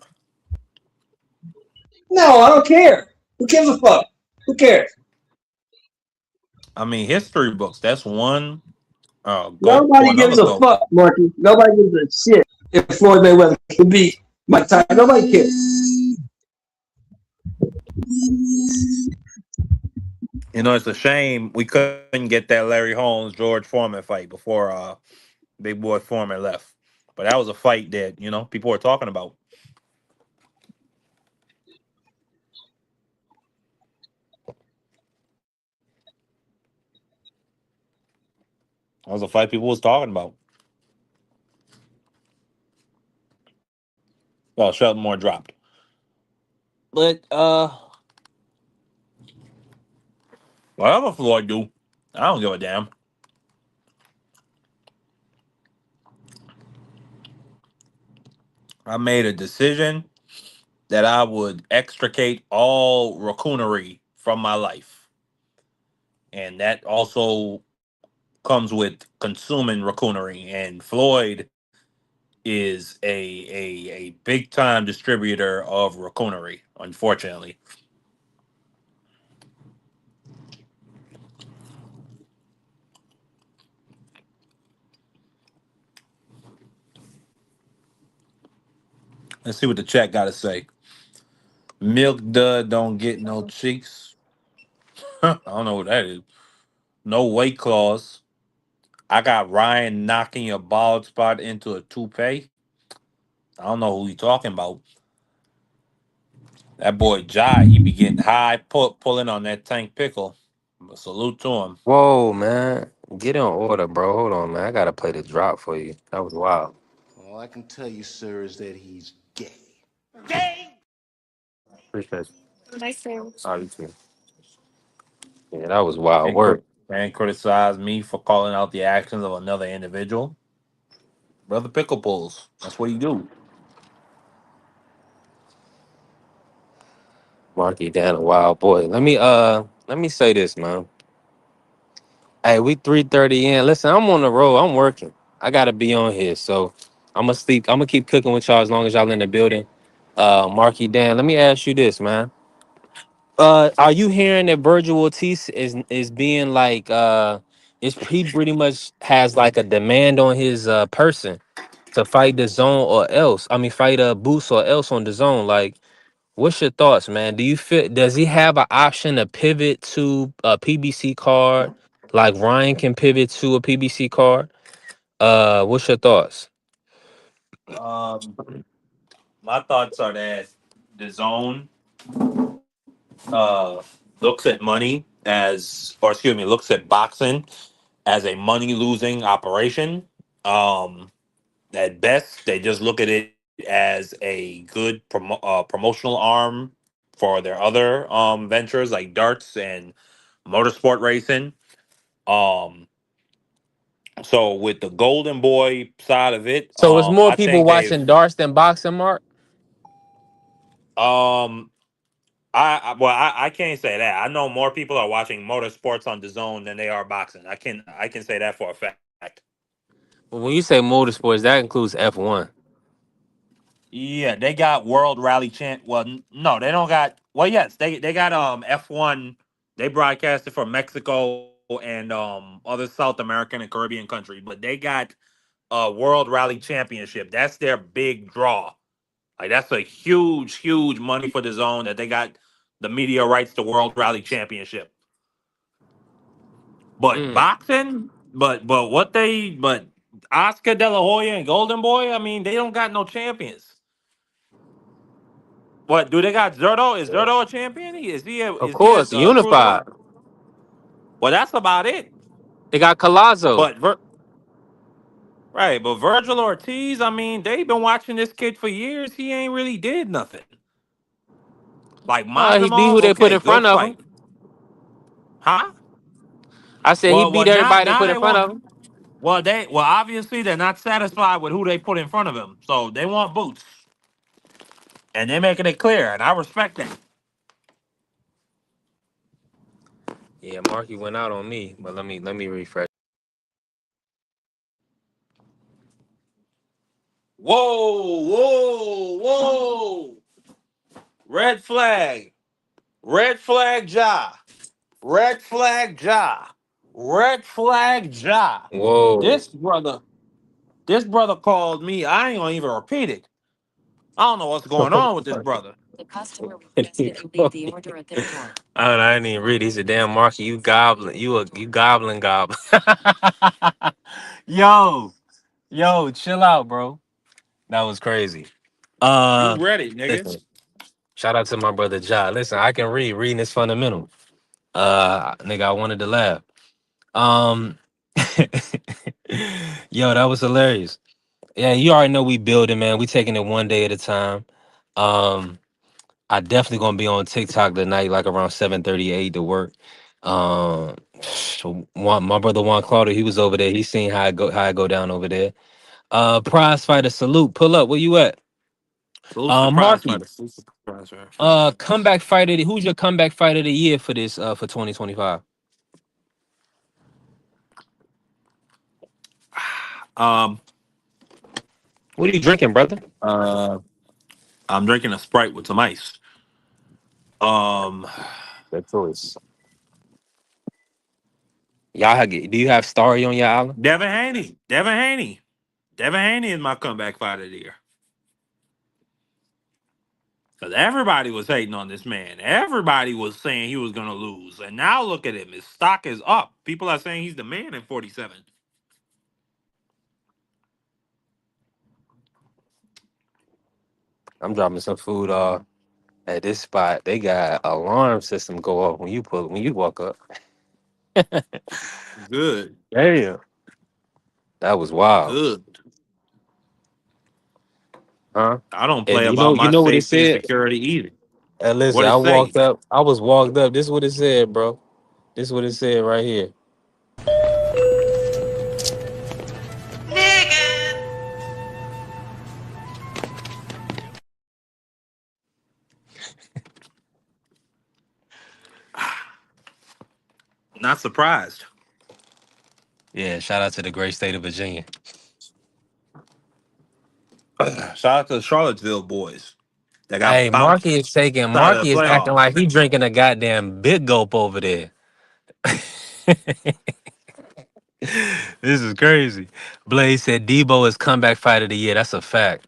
No, I don't care. Who gives a fuck? Who cares? I mean, history books. That's one goat to Nobody another gives a goat. fuck, Marky. Nobody gives a shit if Floyd Mayweather can beat Mike Tyson. Nobody cares. You know, it's a shame we couldn't get that Larry Holmes George Foreman fight before Big Boy Foreman left. But that was a fight that people were talking about. That was a fight people was talking about. Well, Shelton Moore dropped. But whatever Floyd do, I don't give a damn. I made a decision that I would extricate all raccoonery from my life. And that also comes with consuming raccoonery. And Floyd is a big time distributor of raccoonery, unfortunately. Let's see what the chat got to say. Milk Dud don't get no cheeks. I don't know what that is. No weight clause. I got Ryan knocking your bald spot into a toupee. I don't know who he talking about. That boy Jai, he be getting high, pulling on that tank pickle. Salute to him. Whoa, man, get in order, bro. Hold on, man. I gotta play the drop for you. That was wild. All I can tell you, sir, is that he's gay. Appreciate you. Oh, you too. Yeah, that was wild And, work. and criticize me for calling out the actions of another individual. Brother Pickle pulls. That's what he do. Marky Dan, a wild boy. Let me say this, man. Hey, we 3:30 in. Listen, I'm on the road. I'm working. I gotta be on here. So I'm gonna sleep. I'm gonna keep cooking with y'all as long as y'all in the building. Marky Dan, let me ask you this, man. Are you hearing that Virgil Ortiz is being like is he pretty much has like a demand on his person to fight the zone or else? I mean fight a Boost or else on the zone. Like, what's your thoughts, man? Do you feel does he have an option to pivot to a PBC card? Like Ryan can pivot to a PBC card? What's your thoughts? Um, my thoughts are that the zone looks at money looks at boxing as a money losing operation. At best, they just look at it as a good promotional arm for their other ventures like darts and motorsport racing. Um, so with the Golden Boy side of it, So it's more I people think they've watching darts than boxing, Mark. um I can't say that. I know more people are watching motorsports on the zone than they are boxing. I can say that for a fact. Well, when you say motorsports, that includes F1. Yeah, they got World Rally Champ. Well, no, they don't got. Well, yes, they got F1. They broadcasted from Mexico and other South American and Caribbean countries, but they got World Rally Championship. That's their big draw. Like that's a huge money for the zone that they got the media rights to World Rally Championship. But Mm. boxing, but Oscar De La Hoya and Golden Boy, I mean, they don't got no champions. What do they got? Zerto? Is Zerto a champion? Of Is he a course, cruiserweight? unified. Well, that's about it. They got Colazo. But right, but Virgil Ortiz, I mean, they've been watching this kid for years. He ain't really did nothing. Like He beat Mazemov, who they put okay, in front good of him. fight, huh? I said he beat Now everybody they now put in they front want. of him. Well obviously they're not satisfied with who they put in front of him, so they want boots, and they're making it clear, and I respect that. Yeah, Marky went out on me, but let me refresh. Whoa! Red flag, Ja. Red flag Ja. Red flag Ja. Whoa. This brother called me. I ain't gonna even repeat it. I don't know what's going on with this brother. I didn't even read. He said, "Damn, Marky, you goblin. You goblin goblin." yo, chill out, bro. That was crazy. You read it, nigga. Listen. Shout out to my brother Ja. Listen, I can read. Reading is fundamental. Nigga, I wanted to laugh. Um, yo, that was hilarious. Yeah, you already know we building, man. We taking it one day at a time. Um, I definitely gonna be on TikTok tonight, like around 7:38 to work. So my brother Juan Claudio, he was over there. He seen how I go down over there. Prize fighter, salute. Pull up. Where you at? Salute the prize Marky. fighter. Salute the prize fighter. Comeback fighter. Who's your comeback fighter of the year for this? For 2025. Um, What are you drinking, brother? uh, I'm drinking a Sprite with some ice. Good choice. Do you have Starry on your island? Devin Haney is my comeback fighter of the year. Because everybody was hating on this man. Everybody was saying he was going to lose. And now look at him. His stock is up. People are saying he's the man in 47. I'm dropping some food at this spot. They got alarm system go off when you walk up. Good. Damn. That was wild. Good. Huh? I don't play And about you my know what it safety and said? security either. And What listen, it say? I was walked up. This is what it said, bro. This is what it said right here. Not surprised. Yeah, shout out to the great state of Virginia. Shout out to the Charlottesville boys that got Hey, bounced out of Marky the is acting playoffs. like he drinking a goddamn big gulp over there. This is crazy. Blaze said Debo is comeback fighter of the year. That's a fact.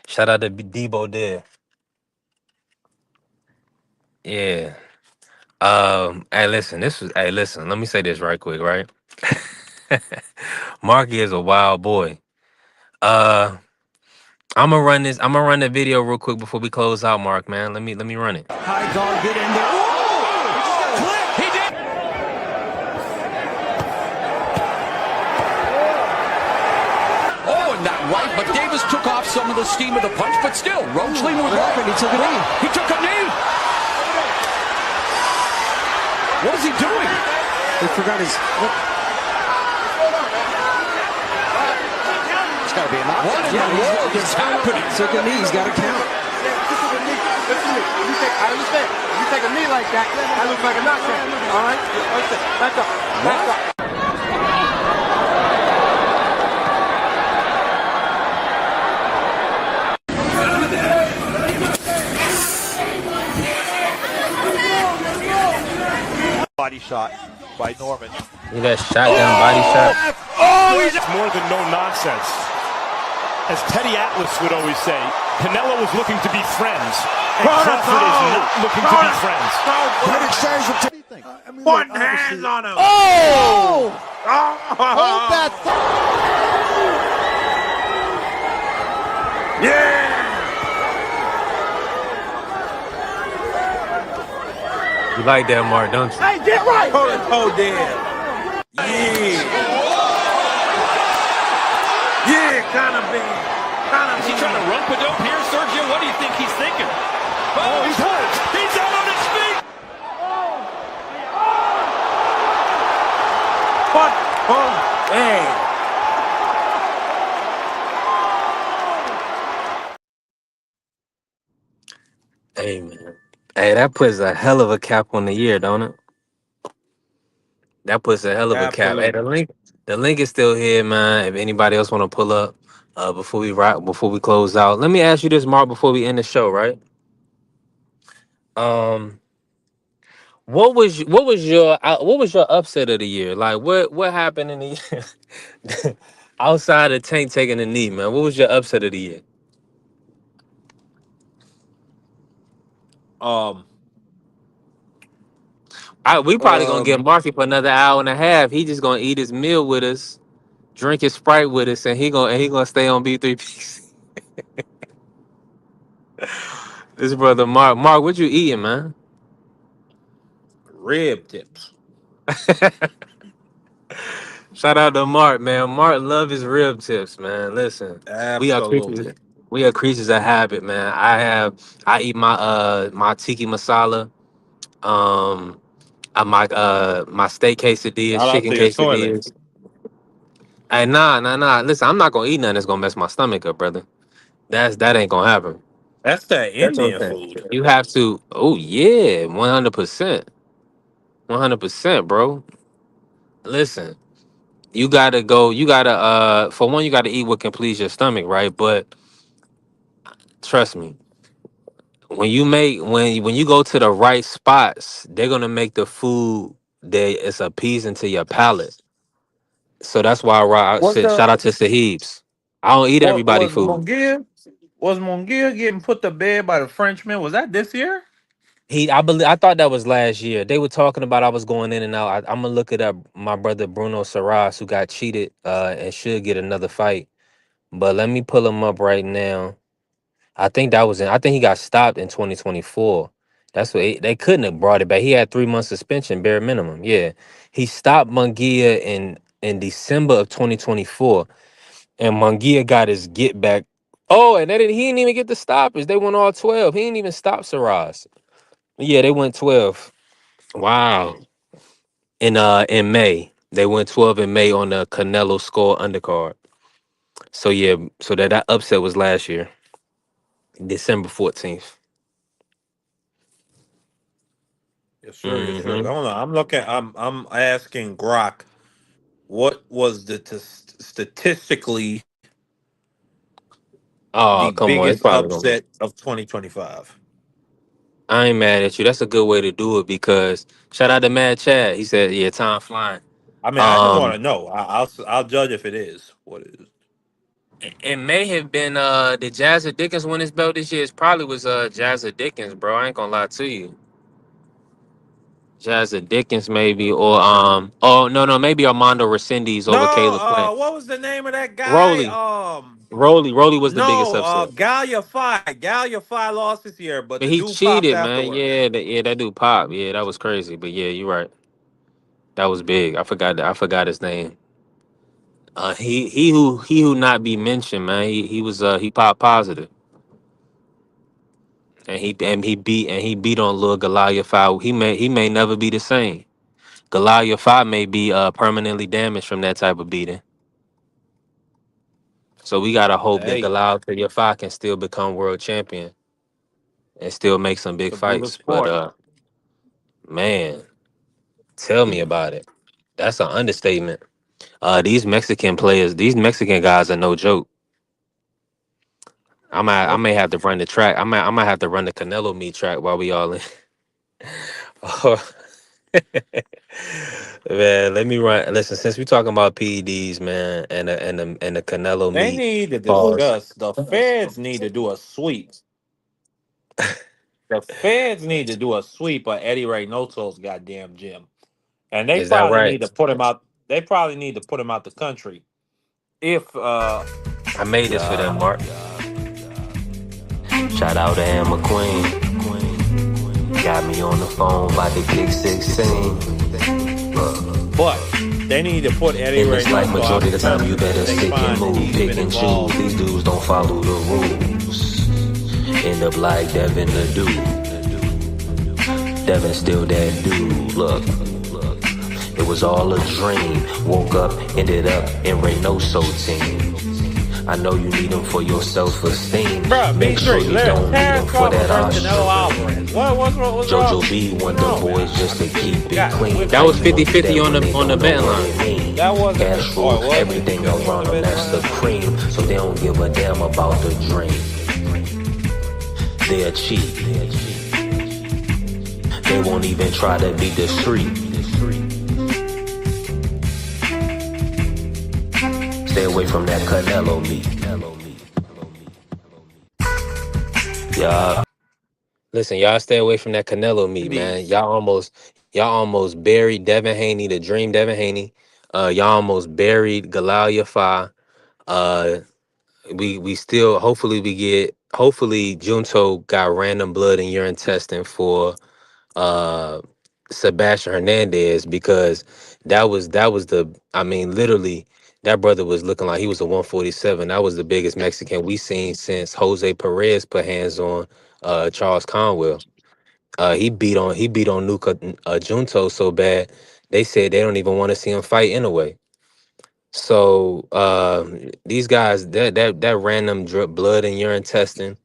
Shout out to Debo there. Yeah. Hey, listen, let me say this right quick, right? Marky is a wild boy. I'm gonna run the video real quick before we close out, Mark, man. Let me run it. High guard, get in there. Whoa! He did. Oh, and that right, but Davis took off some of the steam of the punch, but still, Roachling was right. He took a knee. He took a knee. What is he doing? He forgot his. It's got to be a knock. What in the world is happening? Took a knee. He's got to count. Listen to me. I understand. If you take a knee like that, that looks like a knockdown. All right? Back up. Back up. Body shot by Norman. You that shotgun body shot? It's more than no nonsense. As Teddy Atlas would always say, Canelo was looking to be friends, and Crawford is not looking to be friends. Great exchange from Teddy. Putting hands on him. Oh! Hold that. Yeah. You like that, Mark, don't you? Hey, get right. Hold it, hold there. Yeah. Yeah, kind of big. Is he trying to run Paddock here, Sergio? What do you think he's thinking? Oh, he's hurt. He's out on his feet. What? Oh, hey. Hey, man. Hey, that puts a hell of a cap on the year, don't it? That puts a hell of a cap. Hey, Absolutely. the link is still here, man. If anybody else want to pull up before we close out. Let me ask you this, Mark, before we end the show, right? What was your upset of the year? Like what happened in the year outside of Tank taking a knee, man? What was your upset of the year? We probably gonna get Marky for another hour and a half. He just gonna eat his meal with us, drink his Sprite with us, and he gonna stay on B3PC. This brother Mark, what you eating, man? Rib tips. Shout out to Mark, man. Mark love his rib tips, man. Listen, Absolutely. we are creatures of habit, man. I eat my tiki masala, my steak quesadillas, Shout out chicken to your toilet. quesadillas. Hey, nah. Listen, I'm not gonna eat nothing that's gonna mess my stomach up, brother. That ain't gonna happen. That's that That's what I'm Indian saying. food. You have to. Oh yeah, 100%, 100%, bro. Listen, you gotta go. You gotta for one, you gotta eat what can please your stomach, right? But trust me, when you go to the right spots, they're gonna make the food that is appeasing to your palate. So that's why I Was said shout the out to Sahibs. I don't eat what everybody was food. Mongia? Was Mongia getting put to bed by the Frenchman? Was that this year? I thought that was last year. They were talking about I was going in and out. I'm gonna look it up. My brother Bruno Saras, who got cheated, and should get another fight. But let me pull him up right now. I think he got stopped in 2024. That's what they couldn't have brought it back. He had 3 months suspension, bare minimum. Yeah, he stopped Munguia in December of 2024, and Munguia got his get back. Oh, and he didn't even get the stoppage. They went all 12. He didn't even stop Saras. Yeah, they went 12. Wow. In May, they went 12 in May on the Canelo score undercard. So yeah, so that upset was last year, December 14th. Yes, sir. Yes, sir. Mm-hmm. Hold on. I'm looking. I'm asking Grok what was the statistically Oh, the come on. It's biggest probably gonna. upset of 2025. I ain't mad at you. That's a good way to do it because shout out to Mad Chad. He said, "Yeah, time flying." I mean, I just want Um, to know. I'll judge if it is what it is. it may have been did Jazza Dickens win his belt this year? It probably was Jazza Dickens, bro. I ain't gonna lie to you. Jazza Dickens maybe or oh no maybe Armando Resendiz No, over Caleb Plant. what was the name of that guy? Rolly. Rolly was the biggest No, upset. Galia Phi. Galia Phi lost this year, but But the he dude popped cheated, man. afterwards. That dude pop. Yeah, that was crazy. But yeah, you're right. That was big. I forgot his name. He who not be mentioned, man. He popped positive, and he beat on Lil Goliath 5. He may never be the same. Goliath 5 may be permanently damaged from that type of beating. So we gotta hope that Hey, Goliath 5 can still become world champion and still make some it's big a brutal fights. But sport. man, tell me about it. That's an understatement. These Mexican guys are no joke. I Yep. may have to run the track. I might have to run the Canelo meat track while we all in. Man, let me run. Listen, since we talking about PEDs, man, and the Canelo They meat, need to pause. discuss. The feds need to do a sweep. The feds need to do a sweep of Eddie Reynoso's goddamn gym, and they Is that probably right? need to put him out. They probably need to put him out the country. If I made this for them, yeah, Mark. Shout out to Ann McQueen. Got me on the phone about to kick 16. but they need to put Eddie In this life, Reynoso out majority the of the time, you country better because they stick and find that move, he's pick been and choose. involved. These dudes don't follow the rules. End up like Devin the dude. Devin still that dude. Look, it was all a dream. Woke up, ended up in Reynoso team. I know you need them for your self-esteem. Bruh, Make sure B3, you let don't need them Terrence for Crawford that versus Canelo Austrian. Alvarez. What's wrong? Jojo B What's want the wrong, man? boys just to keep it God, clean. with That was Tyson. 50-50 on the betting line. That wasn't. Cash Oh, rules, it wasn't. everything It wasn't around the them, best that's the line. cream. So they don't give a damn about the dream. They're cheap. They won't even try to be discreet. Stay away from that Canelo meat. Yeah. Listen, y'all stay away from that Canelo meat, man. These. Y'all almost buried Devin Haney, the dream Devin Haney. Y'all almost buried Galalia 5. Uh we still hopefully Junto got random blood and urine testing for uh Sebastian Hernandez, because that was the, I mean, literally that brother was looking like he was a 147. That was the biggest Mexican we seen since Jose Perez put hands on Charles Conwell. He beat on Nuka Junto so bad they said they don't even want to see him fight anyway. So these guys, that random drip blood and urine testing,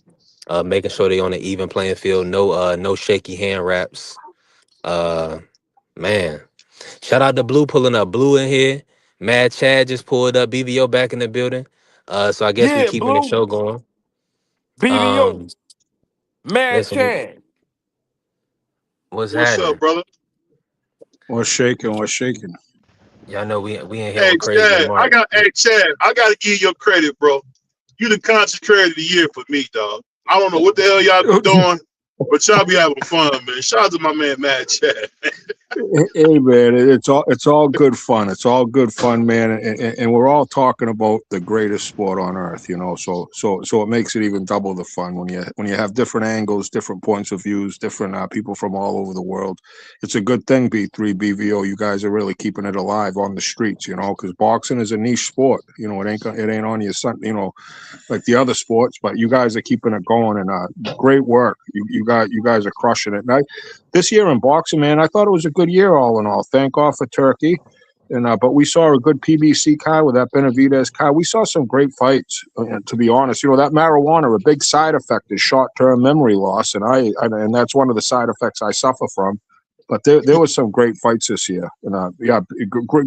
making sure they on an even playing field, no shaky hand wraps. Uh Man, shout out to Blue pulling up. Blue in here. Mad Chad just pulled up. BVO back in the building. So I guess we Yeah, keeping the Blue. show going. BBO. Um, Mad listen, Chad. what's What's up, happening? brother? What's shaking? What's shaking? Y'all know we in here Hey, with Crazy Chad, Mark. hey, Chad, I gotta give you your credit, bro. You the content creator of the year for me, dog. I don't know what the hell y'all be doing, but y'all be having fun, man. Shout out to my man, Mad Chad. Hey man, it's all good fun. It's all good fun, man, and we're all talking about the greatest sport on earth, you know. So it makes it even double the fun when you have different angles, different points of views, different people from all over the world. It's a good thing. B3 BVO, you guys are really keeping it alive on the streets, you know, because boxing is a niche sport. You know, it ain't on your son, you know, like the other sports, but you guys are keeping it going, and great work. You guys are crushing it. And this year in boxing, man, I thought it was a good year all in all. Thank God for Turkey. And but we saw a good PBC card with that Benavidez card. We saw some great fights. To be honest, you know, that marijuana, a big side effect is short-term memory loss, and that's one of the side effects I suffer from. But there was some great fights this year, and yeah,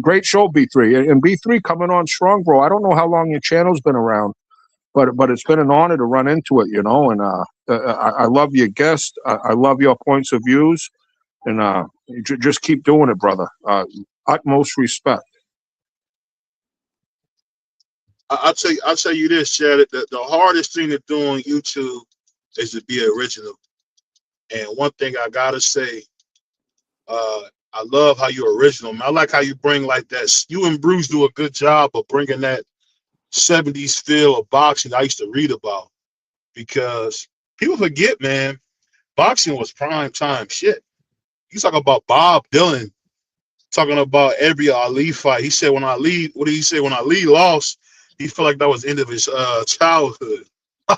great show, B3, and B3 coming on strong, bro. I don't know how long your channel's been around, but it's been an honor to run into it, you know. And I love your guest. I love your points of views, and just keep doing it, brother. Utmost respect. I'll tell you this, Chad. The hardest thing to do on YouTube is to be original. And one thing I gotta say, I love how you're original, man. I like how you bring like that. You and Bruce do a good job of bringing that 70s feel of boxing I used to read about, because people forget, man, boxing was prime time shit. You talk about Bob Dylan talking about every Ali fight. He said when Ali, what did he say? When Ali lost, he felt like that was the end of his childhood.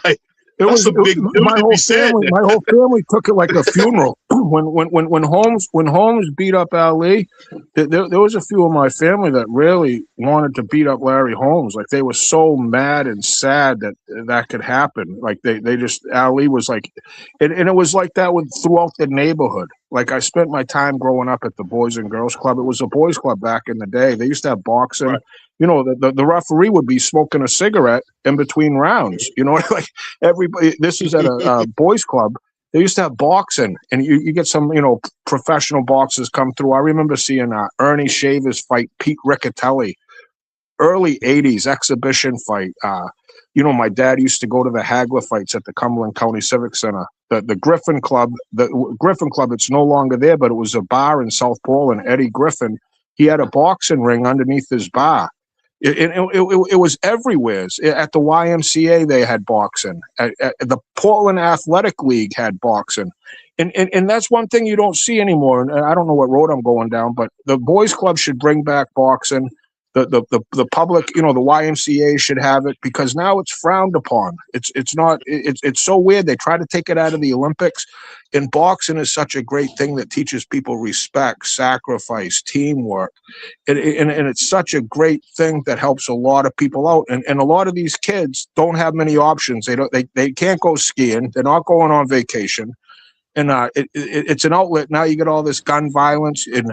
Like that's a big deal my to be whole said. family. My whole family took it like a funeral. when Holmes beat up Ali, there was a few of my family that really wanted to beat up Larry Holmes. Like they were so mad and sad that that could happen. Like they just Ali was like, and it was like that with throughout the neighborhood. Like I spent my time growing up at the Boys and Girls Club. It was a boys' club back in the day. They used to have boxing. Right. You know, the referee would be smoking a cigarette in between rounds. You know, like everybody. This is at a boys' club. They used to have boxing, and you get some, you know, professional boxers come through. I remember seeing Ernie Shavers fight Pete Riccatelli, early '80s exhibition fight. You know, my dad used to go to the Hagler fights at the Cumberland County Civic Center. The Griffin Club, it's no longer there, but it was a bar in South Portland. Eddie Griffin, he had a boxing ring underneath his bar. It was everywhere. At the YMCA, they had boxing. At the Portland Athletic League had boxing. And that's one thing you don't see anymore. And I don't know what road I'm going down, but the boys' club should bring back boxing. The public, you know, the YMCA should have it, because now it's frowned upon. It's so weird. They try to take it out of the Olympics. And boxing is such a great thing that teaches people respect, sacrifice, teamwork. And it's such a great thing that helps a lot of people out. And a lot of these kids don't have many options. They can't go skiing. They're not going on vacation. And it's an outlet. Now you get all this gun violence, and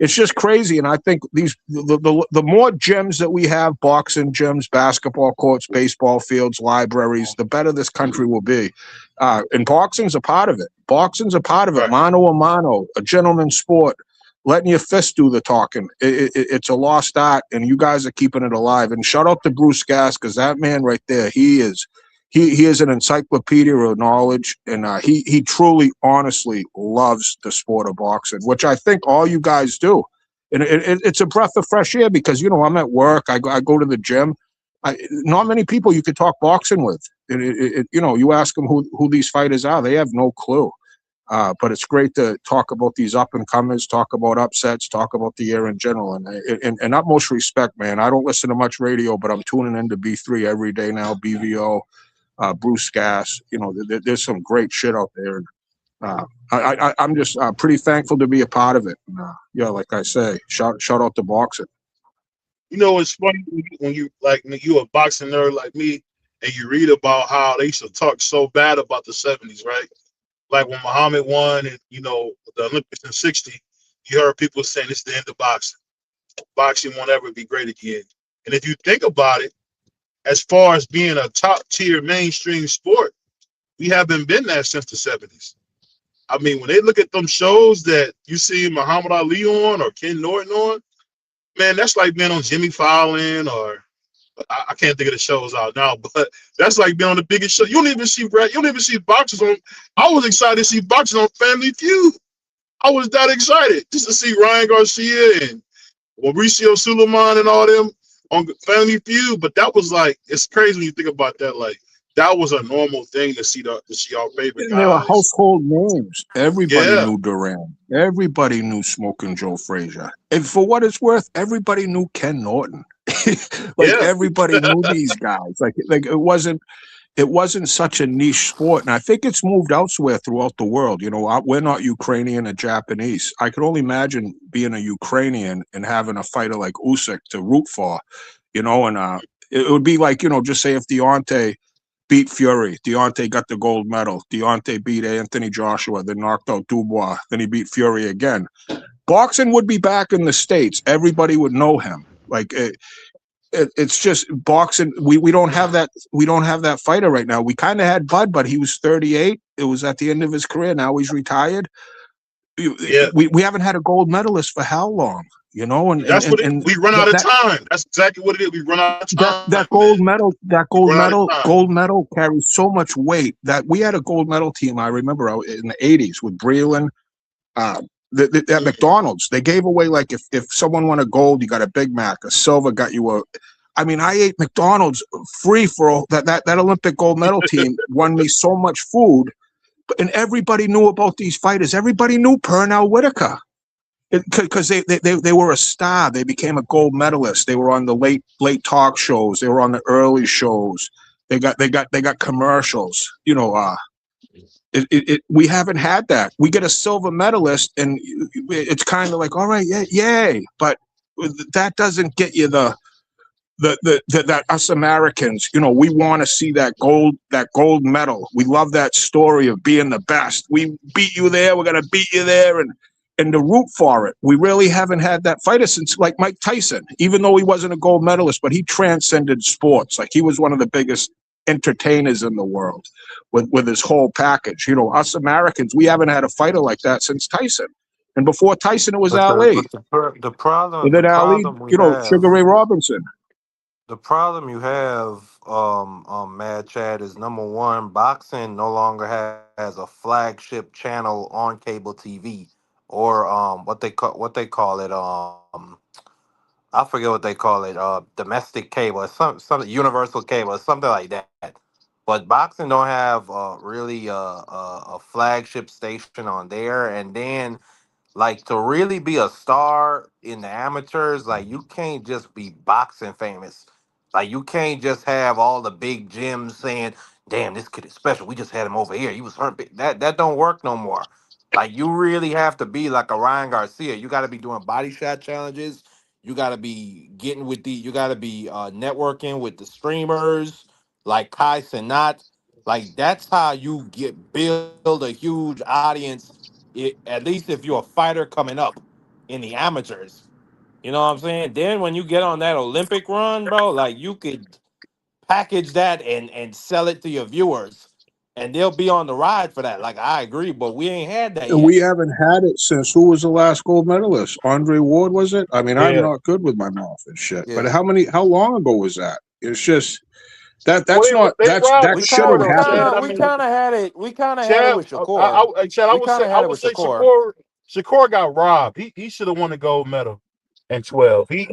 it's just crazy. And I think the more gyms that we have, boxing gyms, basketball courts, baseball fields, libraries, the better this country will be. And boxing's a part of it. Boxing's a part of it. Mano a mano, a gentleman's sport. Letting your fist do the talking. It's a lost art, and you guys are keeping it alive. And shout out to Bruce Gass, because that man right there, he is an encyclopedia of knowledge, and he truly, honestly loves the sport of boxing, which I think all you guys do. And it's a breath of fresh air, because, you know, I'm at work, I go to the gym. Not many people you could talk boxing with. You know, you ask them who these fighters are, they have no clue. But it's great to talk about these up-and-comers, talk about upsets, talk about the year in general. And utmost respect, man. I don't listen to much radio, but I'm tuning into B3 every day now, BVO. Bruce Gass, you know, there's some great shit out there. I'm just pretty thankful to be a part of it. Yeah, like I say, shout out to boxing. You know, it's funny when you a boxing nerd like me, and you read about how they used to talk so bad about the 70s, right? Like when Muhammad won, and you know, the Olympics in '60, you heard people saying it's the end of boxing. Boxing won't ever be great again. And if you think about it, as far as being a top tier mainstream sport, we haven't been there since the 70s. I mean, when they look at them shows that you see Muhammad Ali on or Ken Norton on, man, that's like being on Jimmy Fallon, or I can't think of the shows out now, but that's like being on the biggest show. You don't even see boxers on. I was excited to see boxers on Family Feud. I was that excited just to see Ryan Garcia and Mauricio Suleiman and all them on Family Feud. But that was like, it's crazy when you think about that. Like, that was a normal thing to see our favorite guys. They were household names. Everybody knew Duran. Everybody knew Smoking Joe Frazier. And for what it's worth, everybody knew Ken Norton. Everybody knew these guys. Like it wasn't such a niche sport. And I think it's moved elsewhere throughout the world. You know, we're not Ukrainian or Japanese. I could only imagine being a Ukrainian and having a fighter like Usyk to root for, you know, and it would be like, you know, just say if Deontay beat Fury, Deontay got the gold medal, Deontay beat Anthony Joshua, then knocked out Dubois, then he beat Fury again. Boxing would be back in the States. Everybody would know him. Like it's just boxing. We don't have that. We don't have that fighter right now. We kind of had Bud, but he was 38. It was at the end of his career. Now he's retired. We haven't had a gold medalist for how long? You know, and that's we run out of time. That's exactly what it is. We run out of time. That gold medal carries so much weight that we had a gold medal team. I remember in the 80s with Breland. At McDonald's, they gave away, like, if someone won a gold, you got a Big Mac. A silver got you a. I mean, I ate McDonald's free for that Olympic gold medal team. Won me so much food, and everybody knew about these fighters. Everybody knew Pernell Whitaker. because they were a star. They became a gold medalist. They were on the late talk shows. They were on the early shows. They got commercials. You know, we haven't had that. We get a silver medalist, and it's kind of like, all right, yeah, yay, but that doesn't get you the that us Americans, you know, we want to see that gold medal. We love that story of being the best. We beat you there, we're gonna beat you there, and to root for it. We really haven't had that fighter since like Mike Tyson, even though he wasn't a gold medalist, but he transcended sports. Like he was one of the biggest entertainers in the world with his whole package. You know, us Americans, we haven't had a fighter like that since Tyson. And before Tyson, it was Ali. The problem, And then Ali, we you know, have, Sugar Ray Robinson. the problem you have, Mad Chad, is number one, boxing no longer has a flagship channel on cable TV, or what they call it, I forget what they call it, domestic cable, or some universal cable, or something like that. But boxing don't have really a flagship station on there, and then like to really be a star in the amateurs, like you can't just be boxing famous. Like you can't just have all the big gyms saying, "Damn, this kid is special. We just had him over here. He was hurt." That don't work no more. Like you really have to be like a Ryan Garcia. You got to be doing body shot challenges. You got to be getting with the. You got to be networking with the streamers like Kai Cenat. Like that's how you build a huge audience, at least if you're a fighter coming up in the amateurs. You know what I'm saying? Then when you get on that Olympic run, bro, like you could package that and sell it to your viewers, and they'll be on the ride for that. Like I agree, but we ain't had that And yet. we haven't had it since who was the last gold medalist? Andre Ward, was it? I mean, I'm Yeah. not good with my mouth and shit. But Yeah. how long ago was that? It's just that They robbed that the shit store would though, happen. Chad. I We mean, kind of had it. We kind of had it Chad, with Shakur. Chad, We kind of I had it would with say Shakur. Shakur got robbed. He should have won the gold medal in 12. Yeah,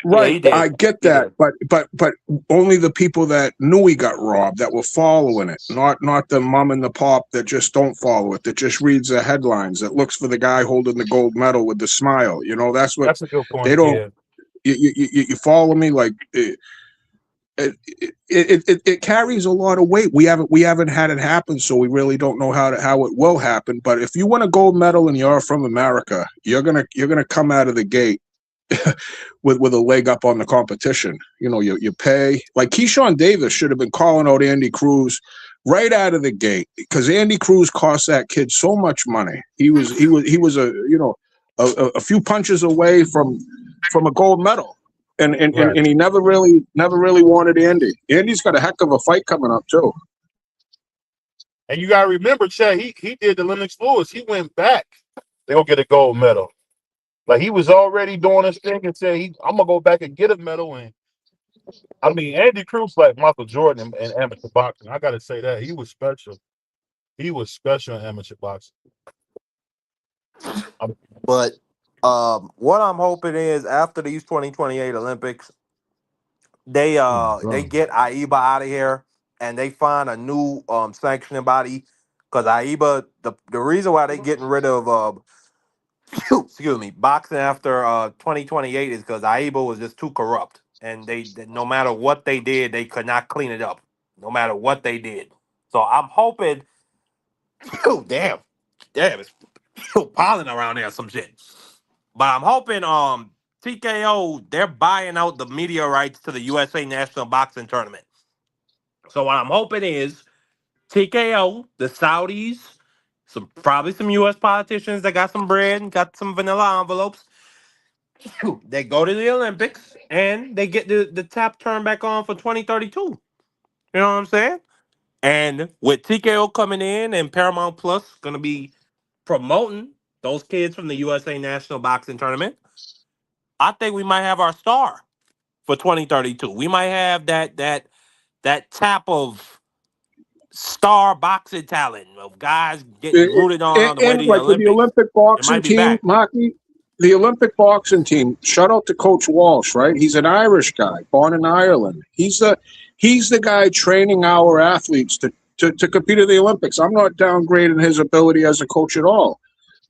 Right, he did. I get He that, did. but only the people that knew he got robbed, that were following it, not the mom and the pop that just don't follow it, that just reads the headlines, that looks for the guy holding the gold medal with the smile. You know, that's what That's a good they point. don't. Yeah. You follow me? Like it carries a lot of weight. We haven't had it happen, so we really don't know how it will happen. But if you win a gold medal and you're from America, you're gonna come out of the gate with a leg up on the competition. You know, you pay, like Keyshawn Davis should have been calling out Andy Cruz right out of the gate, because Andy Cruz cost that kid so much money. He was a, you know, a few punches away from a gold medal. Right. And he never really wanted Andy. Andy's got a heck of a fight coming up too. And you gotta remember, Chad, he did the Lennox Lewis. He went back. They'll get a gold medal. Like he was already doing his thing and said, I'm gonna go back and get a medal. And I mean, Andy Cruz like Michael Jordan in amateur boxing. I gotta say that he was special. He was special in amateur boxing. But what I'm hoping is after these 2028 Olympics, they get AIBA out of here and they find a new sanctioning body, because AIBA, the reason why they getting rid of excuse me, boxing after 2028 is because AIBA was just too corrupt, and no matter what they did, they could not clean it up, no matter what they did. So I'm hoping, damn, it's pollen around there or some shit. But I'm hoping TKO, they're buying out the media rights to the USA National Boxing Tournament. So what I'm hoping is TKO, the Saudis, probably some US politicians that got some bread and got some vanilla envelopes. They go to the Olympics and they get the tap turned back on for 2032. You know what I'm saying? And with TKO coming in and Paramount Plus gonna be promoting those kids from the USA National Boxing Tournament, I think we might have our star for 2032. We might have that tap of star boxing talent of guys getting rooted on the way to And the like with the Olympics. Olympic It might boxing be team, back. Maki, the Olympic boxing team, shout out to Coach Walsh, right? He's an Irish guy, born in Ireland. He's the guy training our athletes to compete at the Olympics. I'm not downgrading his ability as a coach at all.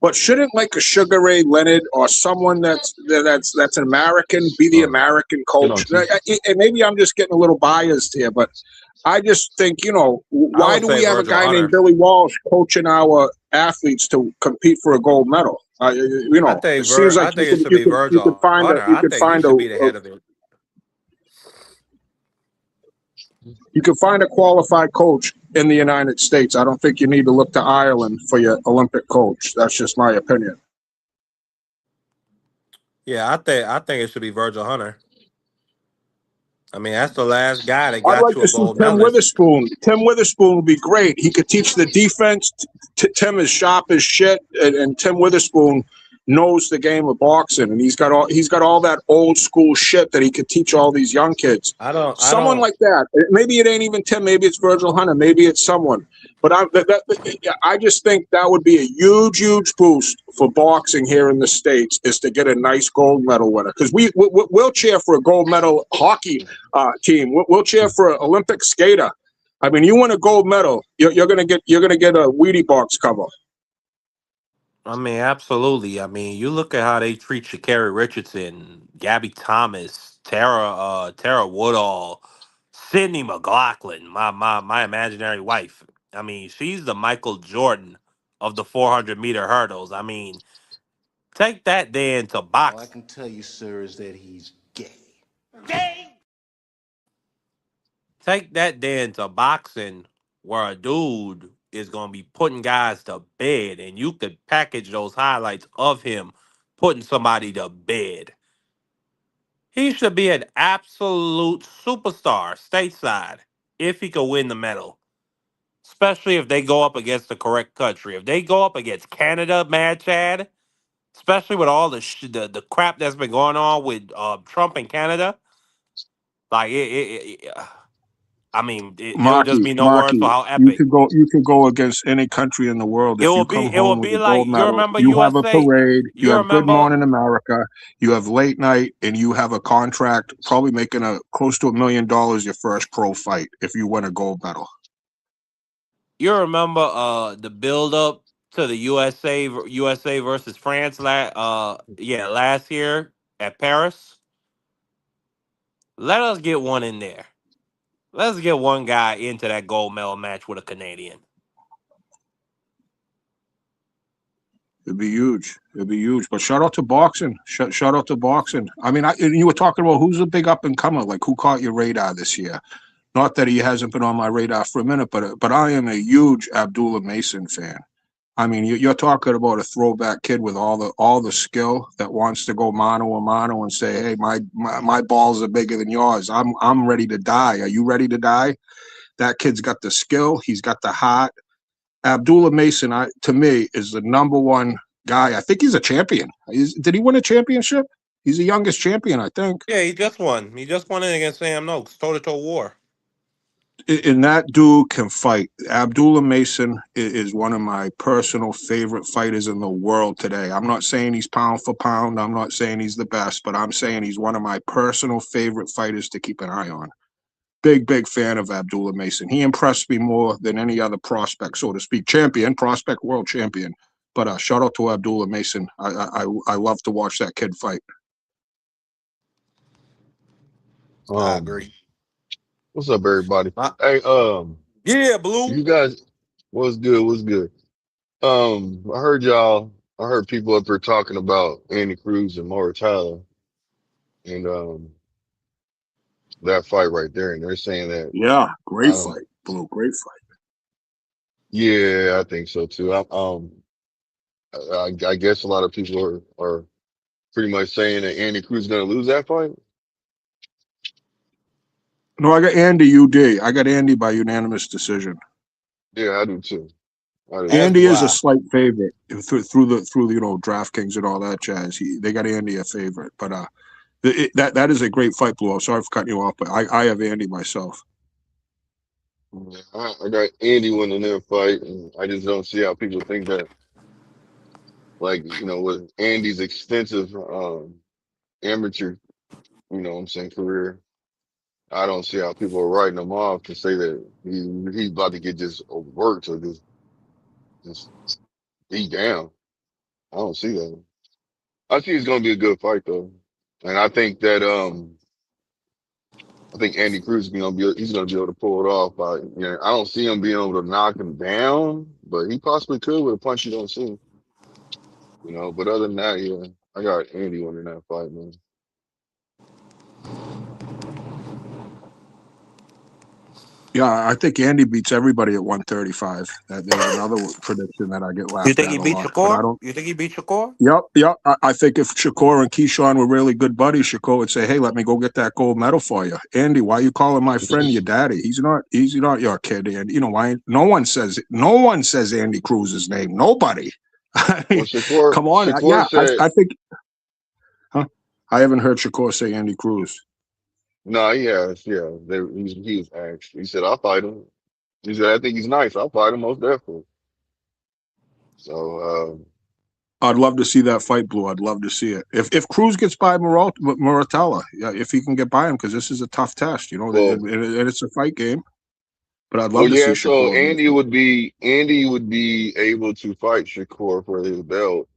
But shouldn't like a Sugar Ray Leonard or someone that's an American be the American Get coach? on, T. And maybe I'm just getting a little biased here, but I just think, I why would do say we have a Virgil guy named Hunter. Billy Walsh coaching our athletes to compete for a gold medal? It seems like I think it should be you could Virgil find Hunter. I think he should be the head of it. you can find a qualified coach in the United States. I don't think you need to look to Ireland for your Olympic coach. That's just my opinion. Yeah, I think it should be Virgil Hunter. I mean, that's the last guy that I'd got like you to a see gold Tim medalist. Witherspoon. Tim Witherspoon would be great. He could teach the defense. Tim is sharp as shit, and Tim Witherspoon knows the game of boxing, and he's got all that old school shit that he could teach all these young kids. I don't Someone like that. Maybe it ain't even Tim. Maybe it's Virgil Hunter. Maybe it's someone. But I just think that would be a huge boost for boxing here in the States is to get a nice gold medal winner. Because we'll cheer for a gold medal hockey team. We'll cheer for an Olympic skater. I mean, you win a gold medal, you're gonna get a Wheatie box cover. I mean, absolutely. I mean, you look at how they treat Sha'Carri Richardson, Gabby Thomas, Tara Woodall, Sydney McLaughlin, my imaginary wife. I mean, she's the Michael Jordan of the 400-meter hurdles. I mean, take that then to All I box. can tell you, sir, is that he's gay. Take that then to boxing, where a dude is gonna be putting guys to bed, and you could package those highlights of him putting somebody to bed. He should be an absolute superstar stateside if he could win the medal, especially if they go up against the correct country. If they go up against Canada, Mad Chad, especially with all the crap that's been going on with Trump in Canada, like I mean, there would just be no words for Marky, how epic. you could go against any country in the world. If you come It will home with be a like gold you medal, remember you have a USA. parade, you You have Good remember Morning America, you have late night, and you have a contract, probably making close to $1 million your first pro fight if you win a gold medal. the build up to the USA versus France last year at Paris. Let us get one in there. Let's get one guy into that gold medal match with a Canadian. It'd be huge. It'd be huge. But shout out to boxing. Shout out to boxing. I mean, you were talking about who's a big up and comer, like who caught your radar this year. Not that he hasn't been on my radar for a minute, but I am a huge Abdullah Mason fan. I mean, you're talking about a throwback kid with all the skill that wants to go mano a mano and say, "Hey, my balls are bigger than yours. I'm ready to die. Are you ready to die?" That kid's got the skill. He's got the heart. Abdullah Mason, to me, is the number one guy. I think he's a champion. Did he win a championship? He's the youngest champion, I think. Yeah, he just won. He just won it against Sam Noakes, toe-to-toe war. And that dude can fight. Abdullah Mason is one of my personal favorite fighters in the world today. I'm not saying he's pound for pound. I'm not saying he's the best, but I'm saying he's one of my personal favorite fighters to keep an eye on. Big fan of Abdullah Mason. He impressed me more than any other prospect, so to speak. Prospect, world champion. But shout out to Abdullah Mason. I love to watch that kid fight. I agree. What's up, everybody? Uh, Hey, yeah, Blue. you guys, what's good? What's good? I heard y'all. I heard people up here talking about Andy Cruz and Maura Tyler, and that fight right there, and they're saying that Yeah, I great don't. fight, Blue. Great fight. Yeah, I think so too. I guess a lot of people are pretty much saying that Andy Cruz is going to lose that fight. No, I got Andy UD. I got Andy by unanimous decision. Yeah, I do too. I do As too. Andy do is a I. slight favorite through the DraftKings and all that jazz. They got Andy a favorite, but that is a great fight, Blue. Sorry for cutting you off, but I have Andy myself. Yeah, I got Andy winning that fight, and I just don't see how people think that, like, with Andy's extensive amateur, what I'm saying, career, I don't see how people are writing him off to say that he's about to get just overworked or just beat down. I don't see that. I think it's gonna be a good fight though, and I think that I think Andy Cruz is he's gonna be able to pull it off. I don't see him being able to knock him down, but he possibly could with a punch you don't see. But other than that, yeah, I got Andy winning that fight, man. Yeah, I think Andy beats everybody at 135. There's another prediction that I get You laughed think at he a beat lot, but I Shakur? don't. You think he beat Shakur? Yep. I think if Shakur and Keyshawn were really good buddies, Shakur would say, "Hey, let me go get that gold medal for you." Andy, why you calling my friend your daddy? He's not your kid, and you know why? No one says Andy Cruz's name. Nobody. Well, Come on, Shakur said I think. Huh? I haven't heard Shakur say Andy Cruz. no, he has, yeah. He was asked. He said, "I'll fight him." He said, "I think he's nice. I'll fight him most definitely." So, I'd love to see that fight, Blue. I'd love to see it. If Cruz gets by Muratella, yeah, if he can get by him, because this is a tough test, well, and it's a fight game. But I'd well, love to see yeah. So Shakur against him. Andy would be able to fight Shakur for his belt,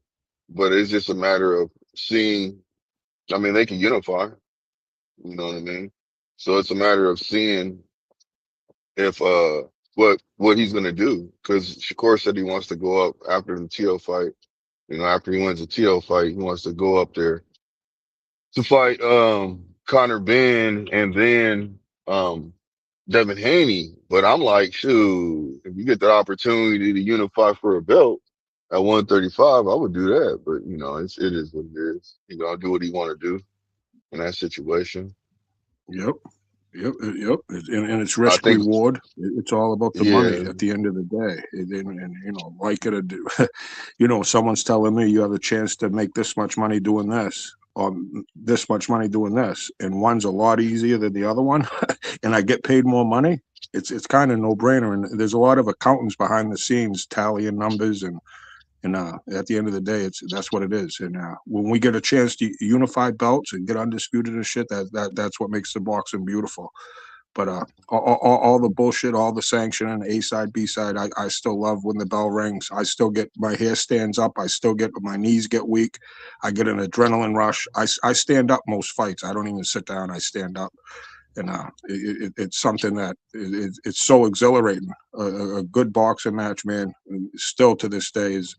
but it's just a matter of seeing. I mean, they can unify. You know what I mean? So it's a matter of seeing if what he's gonna do, because Shakur said he wants to go up after the Tio fight. After he wins the Tio fight, he wants to go up there to fight Conor Ben and then Devin Haney. But I'm like, shoot, if you get the opportunity to unify for a belt at 135, I would do that. But it is what it is. I'll do what he want to do in that situation. Yep. And it's I risk think, reward. It's all about the money yeah. at the end of the day. And like it or do, someone's telling me you have a chance to make this much money doing this, or this much money doing this, and one's a lot easier than the other one, and I get paid more money. It's kind of no brainer. And there's a lot of accountants behind the scenes tallying numbers and at the end of the day, that's what it is. And when we get a chance to unify belts and get undisputed and shit, that's what makes the boxing beautiful. But all the bullshit, all the sanctioning, A side, B side, I still love when the bell rings. I still get my hair stands up. I still get my knees get weak. I get an adrenaline rush. I stand up most fights. I don't even sit down. I stand up. And it's something that it's so exhilarating. A good boxing match, man, still to this day is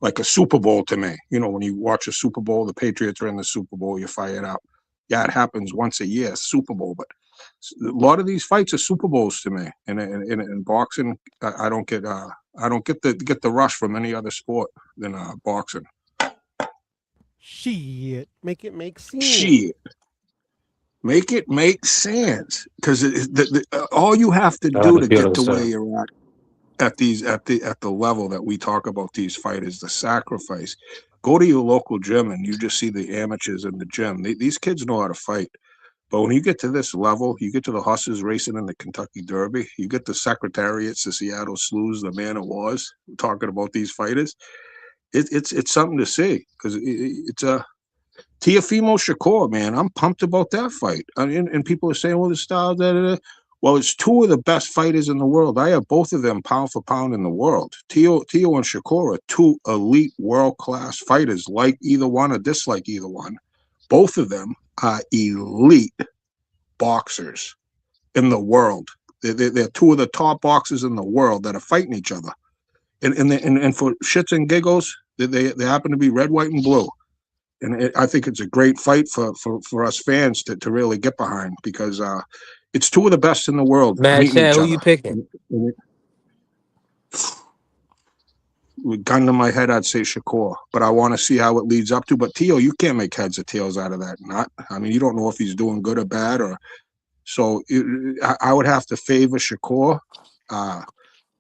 like a Super Bowl to me. When you watch a Super Bowl, the Patriots are in the Super Bowl, you fire it up. Yeah, it happens once a year, Super Bowl, but a lot of these fights are Super Bowls to me. And in boxing, I don't get the rush from any other sport than boxing. Shit, make it make sense. Shit. Make it make sense, because all you have to do to get to where you're at the level that we talk about these fighters, the sacrifice. Go to your local gym and you just see the amateurs in the gym. These kids know how to fight, but when you get to this level, you get to the horses racing in the Kentucky Derby, you get the secretariats, the Seattle Slews, the Man of Wars, talking about these fighters. It's something to see, because it's a Teofimo Shakur, man, I'm pumped about that fight. And people are saying, well, the style, Well, it's two of the best fighters in the world. I have both of them pound for pound in the world. Teo and Shakur are two elite world-class fighters, like either one or dislike either one. Both of them are elite boxers in the world. They're two of the top boxers in the world that are fighting each other. And for shits and giggles, they happen to be red, white, and blue. And I think it's a great fight for us fans to really get behind, because it's two of the best in the world Mad meeting Chad, each who other. you picking? With gun to my head, I'd say Shakur, but I want to see how it leads up to. But Teo, you can't make heads or tails out of that knot. I mean, you don't know if he's doing good or bad, so I would have to favor Shakur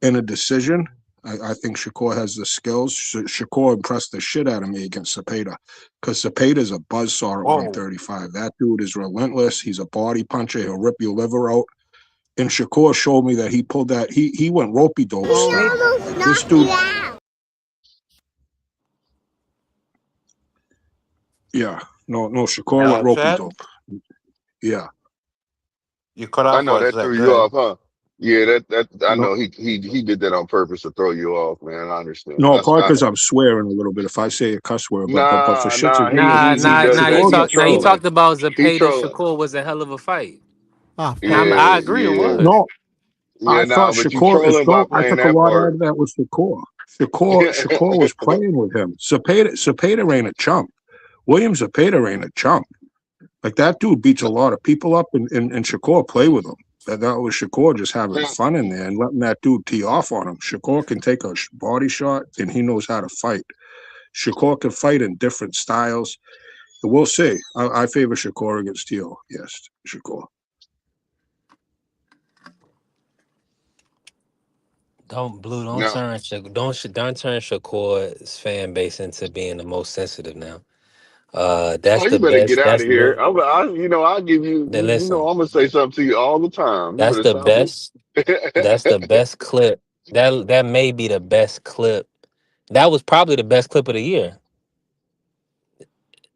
in a decision. I think Shakur has the skills. Shakur impressed the shit out of me against Zepeda, because Zepeda's a buzzsaw at 135. That dude is relentless. He's a body puncher. He'll rip your liver out. And Shakur showed me that he pulled that. He went ropey dope style. Like this dude. Yeah. No, Shakur went ropey Chad, dope. Yeah. you cut I off know for a that sec. threw Go you ahead. off, huh? Yeah, that I No, know he did that on purpose to throw you off, man. I understand. no, That's probably because I'm swearing a little bit if I say a cuss word. But for nah, shits and nah. giggles, Nah. Does that. You Shakur He's talk. gets Now you killed. trolling. talked about He Zapata trolling. Shakur was a hell of a fight, Of and course. I Yeah, agree it yeah, was. No, I yeah. thought Nah, but you Shakur is trolling by dope. I playing took a that lot out part. of that with Shakur. Shakur was playing with him. Zapata ain't a chump. William Zapata ain't a chump. Like that dude beats a lot of people up, and Shakur play with him. That was Shakur just having fun in there and letting that dude tee off on him. Shakur can take a body shot, and he knows how to fight. Shakur can fight in different styles. We'll see. I favor Shakur against Teo. Yes, Shakur. Don't No. turn Shakur's fan base into being the most sensitive now. Oh, That's you the better get best. out of here. I'll give you. Listen. I'm gonna say something to you all the time. You That's better the stop it. best. That's the best clip. That may be the best clip. That was probably the best clip of the year.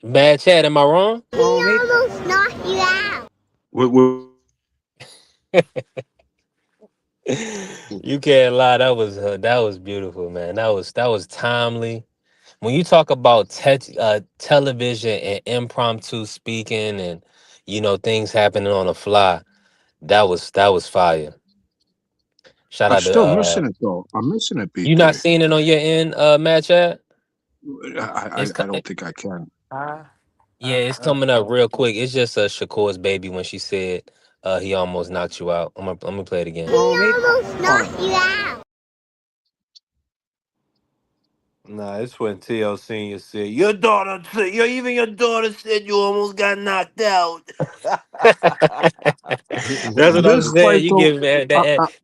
Bad Chad, am I wrong? He almost knocked you out. We You can't lie. That was beautiful, man. That was timely. When you talk about television and impromptu speaking and things happening on the fly, that was fire. Shout I'm out to still missing it though. I'm missing it, you not B3. seeing it on your end, Matt Chat? It's I don't think I can. Yeah, it's coming up real quick. It's just Shakur's baby when she said he almost knocked you out. Let me play it again. He almost knocked you out. Nah, it's when T.O. Senior said, "Your daughter said, even your daughter said you almost got knocked out." That's what I'm This saying. fight You though, give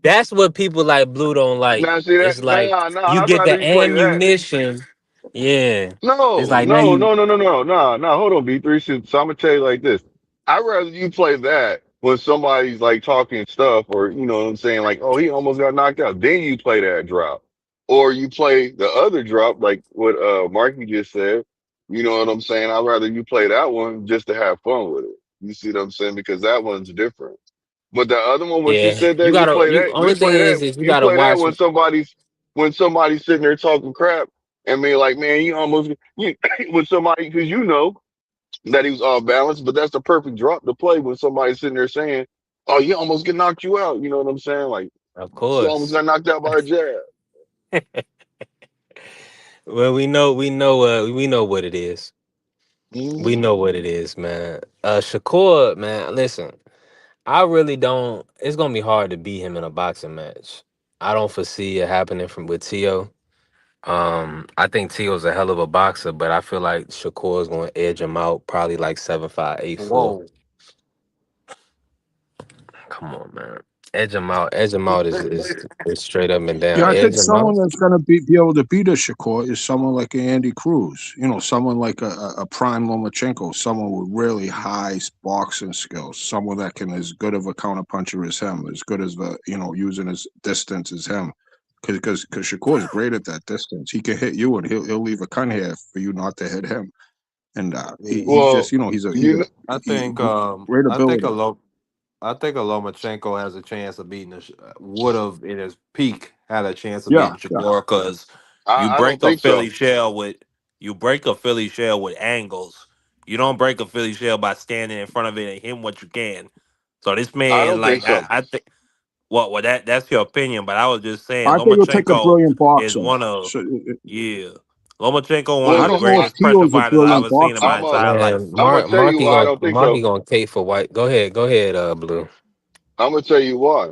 that's what people like Blue don't like. Now see that? It's like Nah. you I'd get rather the you play that. ammunition. Yeah. It's No, like now no, you no, no, no, no, no, no. Hold on, B3. So I'm gonna tell you like this. I'd rather you play that when somebody's like talking stuff, or you know what I'm saying, like, oh, he almost got knocked out. Then you play that drop, or you play the other drop, like what Marky just said. You know what I'm saying? I'd rather you play that one just to have fun with it. You see what I'm saying? Because that one's different. But the other one, when she yeah. said You that, you gotta play you that, you only thing play that, is you you gotta play that watch. when somebody's sitting there talking crap and being like, man, you almost you with somebody because you know that he was off balance, but that's the perfect drop to play when somebody's sitting there saying, "Oh, you almost get knocked you out." You know what I'm saying? Like Of she almost course. got knocked out by a jab. Well, we know what it is. We Hmm. know what it is, man. Shakur, man, listen. I really don't. It's gonna be hard to beat him in a boxing match. I don't foresee it happening from with Tio. I think Tio's a hell of a boxer, but I feel like Shakur's gonna edge him out, probably like 7-5, 8-4. Whoa. Come on, man. Edge him out. Edge him out is straight up and yeah, down. I think Edge him someone out. that's gonna be able to beat a Shakur is someone like Andy Cruz. You know, someone like a prime Lomachenko, someone with really high boxing skills, someone that can as good of a counterpuncher as him, as good as using his distance as him. Because Shakur is great at that distance. He can hit you, and he'll leave a cut here for you not to hit him. And he's just Well, he's you know, I he think great I think ability. I think a Lomachenko has a chance of beating would have in his peak had a chance of Yeah, beating yeah. Shakur because you I don't break a think Philly so. shell with angles. You don't break a Philly shell by standing in front of it and hitting what you can. So this I man, don't think like so. I think, well that's your opinion, but I was just saying I think it'll take a Lomachenko brilliant is boxer. one of So yeah, Lomachenko one Well, of I the don't listen, know if greatest pressure Tio's a fighters I've brilliant ever seen in boxer. my I'm a entire life. Man, I'm gonna tell you why I don't think Marky so. gonna cape for white. Go ahead, Blue. I'm gonna tell you why.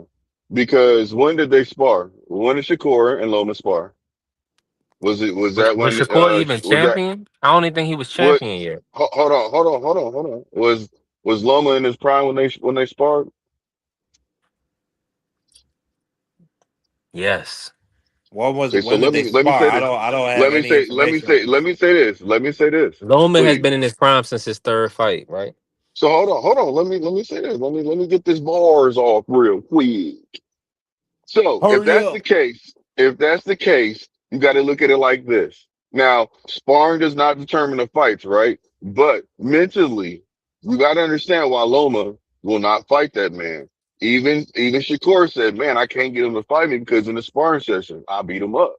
Because when did they spar? When did Shakur and Loma spar? Was that Was when Shakur even was that champion? I don't even think he was what champion yet. hold on. Was Loma in his prime when they sparred? Yes. Okay, so When did let they me let me spar? say this. I don't have any information. Let me say this, Loma has please. been in his prime since his third fight, right? So hold on. Let me say this. Let me get this bars off real quick. So Hurry up. if that's the case, you got to look at it like this. Now, sparring does not determine the fights, right? But mentally, you got to understand why Loma will not fight that man. Even Shakur said, "Man, I can't get him to fight me because in the sparring session, I beat him up.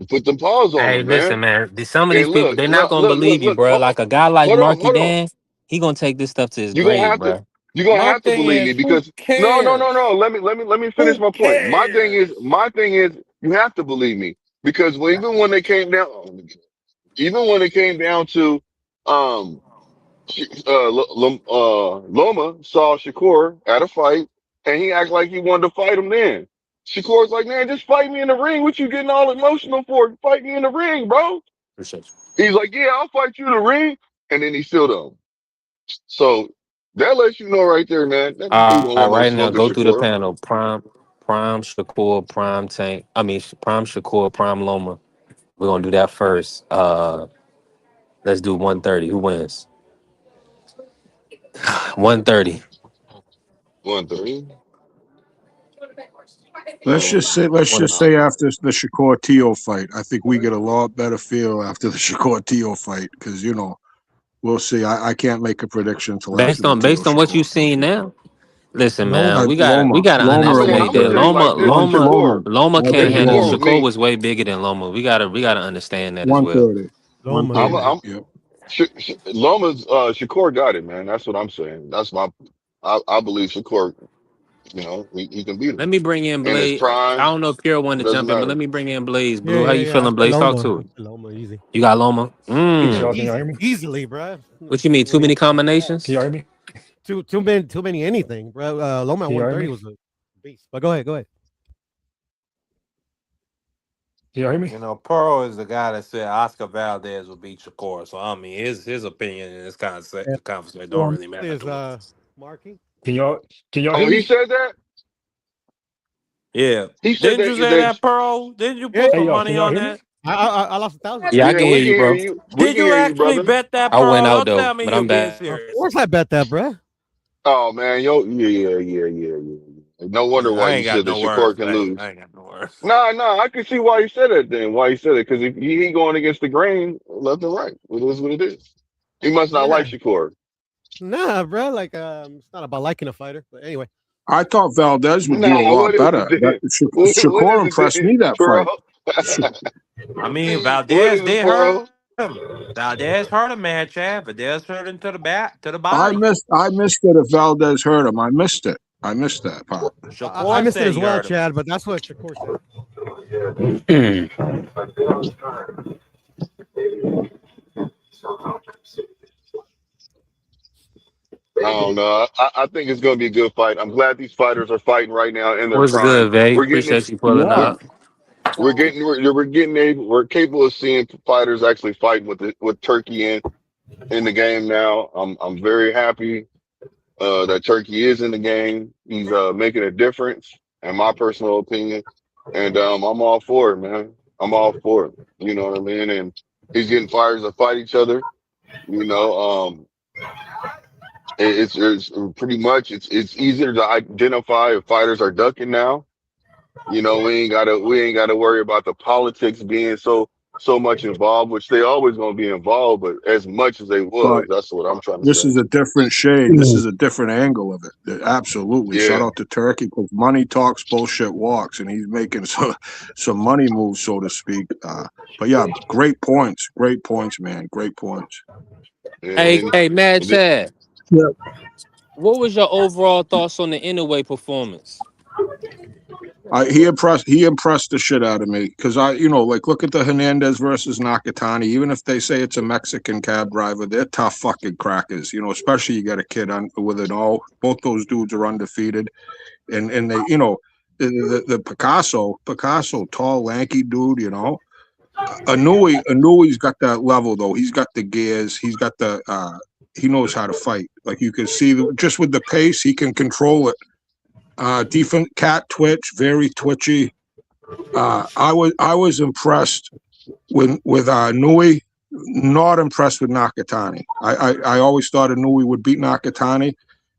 Put the paws on Hey, him, man." listen, man. Some of these And people, look, they're not look, gonna look, look, believe you, look. bro. Like a guy like Hold on, Marky hold on. Dan, he gonna take this stuff to his You're gonna grave, have to. bro. You're gonna My have to thing believe me is, who because no. cares? Let me finish Who my point. cares? My thing is, you have to believe me because even when they came down, even when it came down to, um, Loma saw Shakur at a fight and he acted like he wanted to fight him. Then Shakur's like, "Man, just fight me in the ring. What you getting all emotional for? Fight me in the ring, bro." Appreciate He's like, "Yeah, I'll fight you in the ring," and then he still don't. So that lets you know right there, man. That dude All don't right, want no right now, smoke with go through the Shakur. panel. Prime Shakur, Prime Tank. I mean, Prime Shakur, Prime Loma. We're gonna do that first. Let's do 130. Who wins? 130. 130. Let's One just say after the Shakur Teo fight, I think we get a lot better feel after the Shakur Teo fight because we'll see. I can't make a prediction until after based the on Teo based on what you've Shakur. seen now. Listen, man, I, we Loma, gotta Loma, I mean, underestimate I'm Loma, gonna that. tell baby. you like this with Loma. Shakur. Loma I can't think If handle Shakur it. Loma. with Shakur me, was way bigger than Loma. We gotta understand that as well. 130. Loma. 130. I'm Yep. Loma's Shakur got it, man. That's what I'm saying. I believe Shakur. He can beat him Let me bring in in his Blaze. I prime. don't know if Pure wanted It to doesn't jump in, but matter. let me bring in Blaze. Yeah, Blue, how yeah, you yeah. I feeling, said Blaze? Talk Loma. to I it. said Loma, easy. You got Loma? Can y'all hear me? Easily, bro. What you mean? What Too do you many mean? combinations? Can y'all hear me? Too many anything, bro. Loma at Can y'all hear 130 me? was a beast. But go ahead, go ahead. Can y'all hear me? You know, Pearl is the guy that said Oscar Valdez will beat Shakur. So I mean, his opinion in this Yeah. conversation don't really matter Is to us. Marky? Can y'all Oh, hear he me? said that. Yeah, He said didn't that. you say That that, Pearl? Didn't you Yeah, put Hey some y'all, can money y'all on hear me? that? I lost 1,000. Yeah, I yeah, can we hear can you, hear bro. you. We Did can you hear you, actually brother. bet that, I went Pearl? out Don't though, tell me but you're I'm being back. Of serious. course I bet that, bro. Oh man, yeah. No wonder Yeah, why I you ain't got said that no words Shakur for can that. lose. I ain't got no words. No, I can see why he said it then. Why he said it because if he going against the grain, left and right. It is what it is. He must not Yeah. like Shakur. Nah, bro. Like, it's not about liking a fighter. But anyway. I thought Valdez would do a Nah, lot what is better. it That then? What Shakur is it impressed me then, that bro? fight. I mean, What Valdez is it, did bro? hurt him. Valdez hurt him, man, Chad. Valdez hurt him to the back, to the I body. missed it if Valdez hurt him. I missed it. I missed that part. I Shakur missed it said as he well, hurt him. Chad, but that's what Shakur said. I don't know. I think it's going to be a good fight. I'm glad these fighters are fighting right now in their What's prime. good, Vay? We're getting it. Appreciate you pulling Yeah. up. We're capable of seeing fighters actually fighting with Turkey in the game now. I'm very happy that Turkey is in the game. He's making a difference, in my personal opinion, and I'm all for it, man. I'm all for it. You know what I mean? And he's getting fighters to fight each other. You know, it's pretty much it's easier to identify if fighters are ducking now. We ain't gotta worry about the politics being so much involved, which they always gonna be involved, but as much as they But was, that's what I'm trying to this say. is a different shade. This is a different angle of it. Absolutely. Shout Yeah, out to Turkey because money talks, bullshit walks, and he's making some money moves, so to speak. But yeah, great points. Great points, man. Great points. and Hey, Mad then Chad. Yeah. What was your overall thoughts on the Inoue performance? He impressed the shit out of me because like look at the Hernandez versus Nakatani. Even if they say it's a Mexican cab driver, they're tough fucking crackers. Especially you got a kid with it all. Both those dudes are undefeated, and they the Picasso, tall, lanky dude. Inoue's got that level though. He's got the gears. He's got the he knows how to fight. Like you can see just with the pace, he can control it. Defense cat twitch, very twitchy. I was impressed with Nui. Not impressed with Nakatani. I always thought Nui would beat Nakatani,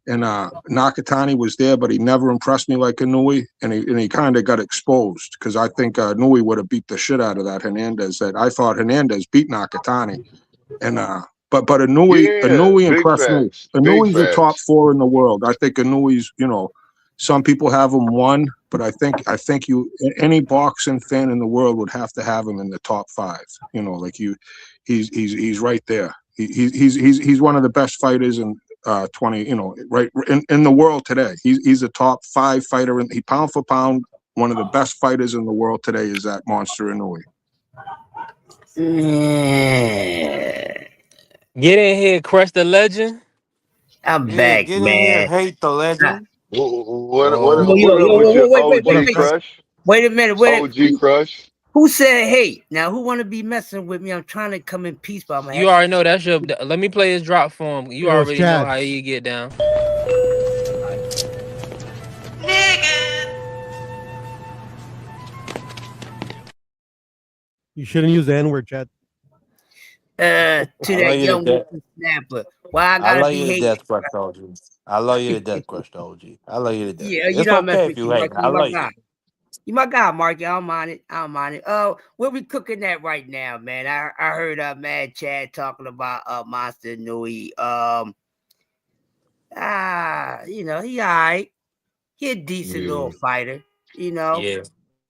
and Nakatani was there, but he never impressed me like Nui, and he kind of got exposed because I think Nui would have beat the shit out of that Hernandez. That I thought Hernandez beat Nakatani, and But Inoue big impressed me. facts. Big Inoue's a top facts. 4 in the world. I think Inoue's, some people have him 1, but I think any boxing fan in the world would have to have him in the top 5. He's right there. He's one of the best fighters in 20, right in the world today. He's a top 5 fighter, and he pound for pound one of the best fighters in the world today is that Monster Inoue. Get in here, crush the legend. I'm Yeah, back, get in here, man. hate the legend. What Yo, up with your wait a OG minute. crush? Wait a minute. OG crush. Who said hate? Now, who want to be messing with me? I'm trying to come in peace, but I'm You already know that's your. Let me play his drop for him. You Yo, it's already know Chad. how you get down. You shouldn't use the N-word, Chad. to I love that you to young death. whippersnapper. Why I I gotta love be you to hating? death, Crush the OG. I love you to death, Crush the OG. I love you to death. Yeah, you It's know I mess okay with if you you, hate. Marky. I You my love you. guy. You my guy, Marky. I don't mind it. I don't mind it. What we cooking at right now, man? I heard Mad Chad talking about Monster Inoue. He alright. He a decent little fighter. Yeah.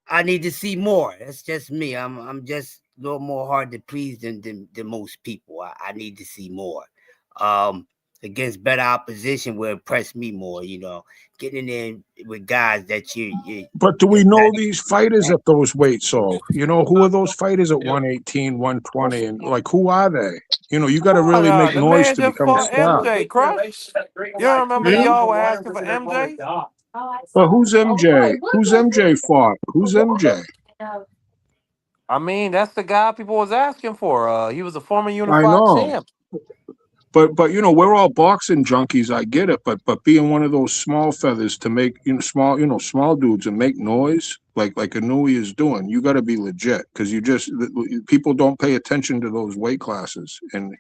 I need to see more. That's just me. I'm just a little more hard to please than most people. I need to see more. Against better opposition will impress me more. Getting in with guys that you. But do we know these fighters at those weights? So, who are those fighters at 118, 120? And who are they? You got to really make The noise man to just become a fought star. MJ, Crush. You don't remember y'all were asking for MJ? But who's MJ? Who's MJ fought? Who's MJ? I mean, that's the guy people was asking for. He was a former I unified know. champ. But we're all boxing junkies. I get it. But being one of those small feathers to make small dudes and make noise like Inoue is doing, you got to be legit because people don't pay attention to those weight classes. And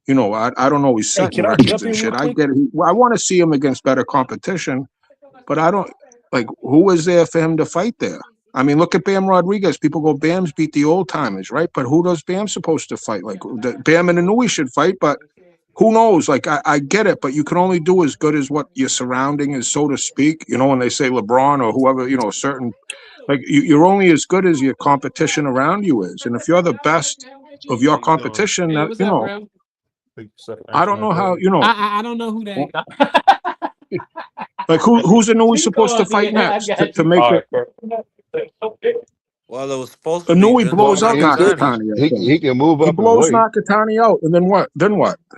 I don't know. He's Hey, setting can I records jump and in real shit. I quick? get it. I want to see him against better competition, but I don't who is there for him to fight there. I mean, look at Bam Rodriguez. People go, Bam's beat the old timers, right? But who does Bam supposed to fight? Bam and Inoue should fight, but who knows? I get it, but you can only do as good as what your surrounding is, so to speak. When they say LeBron or whoever, certain, you're only as good as your competition around you is. And if you're the best of your competition, Hey, what's up, bro? I don't know how, I don't know who that. who's Inoue You go supposed to up fight here. I next got to you. make it? Well, it was supposed to be Inoue just blows out He said Nakatani, I think. he can move He up in blows weight. Nakatani out, and then what? Then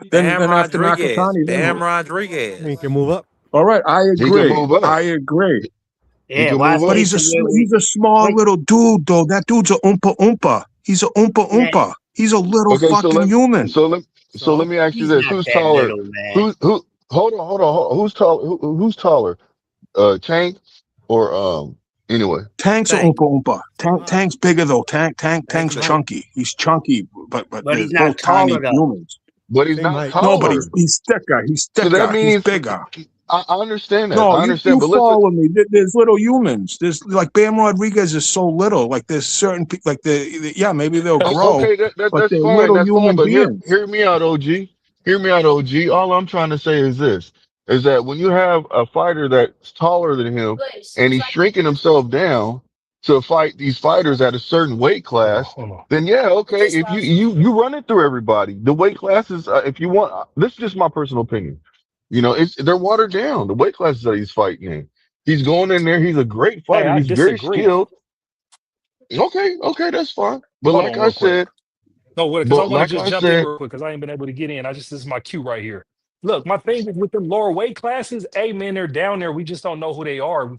Bam after Rodriguez. Nakatani, then Bam who? Rodriguez. You can move up. All right, I He can agree. move up. I agree. He Yeah, can why move But up. he's wait, a small little dude, though. That dude's a oompa oompa. He's a oompa man. oompa. He's a little Okay, fucking human. so let me ask you He's this: not who's that taller? little, man. Who? Hold on. Who's tall? Who's taller? Tank or anyway? Tank's a Tank. oompa oompa. Tank's bigger though. Tank's Bigger. chunky. He's chunky, but But they're he's not both tiny taller though. humans. But he's Same not height. No, but taller. he's thicker. He's So that thicker. He's means bigger. I understand that. No, I you understand. But listen, follow me. There's little humans. There's Bam Rodriguez is so little. There's certain people maybe they'll grow, okay, but that's they're fine. little That's fine. human But beings. hear me out, OG. Hear me out, OG. All I'm trying to say is this: is that when you have a fighter that's taller than him and he's shrinking himself down to fight these fighters at a certain weight class, Hold on. then yeah, okay. If you run it through everybody, the weight classes. If you want, this is just my personal opinion. They're watered down. The weight classes that he's fighting in. He's going in there. He's a great Hey, fighter. I He's very disagree. skilled. Okay, that's fine. But Hold like on, I real quick. said, No, because I but want to like just I jump in said, real quick because I ain't been able to get in. This is my cue right here. Look, my thing is with the lower weight classes. Hey, man, they're down there. We just don't know who they are. We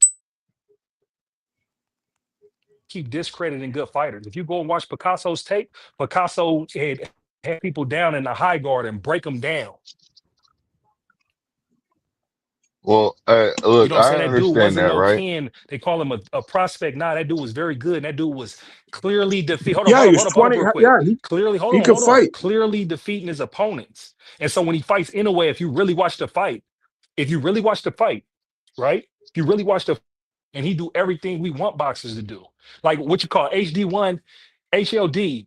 keep discrediting good fighters. If you go and watch Picasso's tape, Picasso had people down in the high guard and break them down. well, You look, know what I'm I saying? That dude understand wasn't that, no right? 10. They call him a prospect. Nah, that dude was very good. And that dude was clearly defeat. Yeah, he was Hold up 20. real quick. Yeah, Clearly, he could hold on. fight. Clearly defeating his opponents. And so when he fights Inoue, if you really watch the fight, right? If you really watch the and he do everything we want boxers to do. Like what you call HD1, HLD.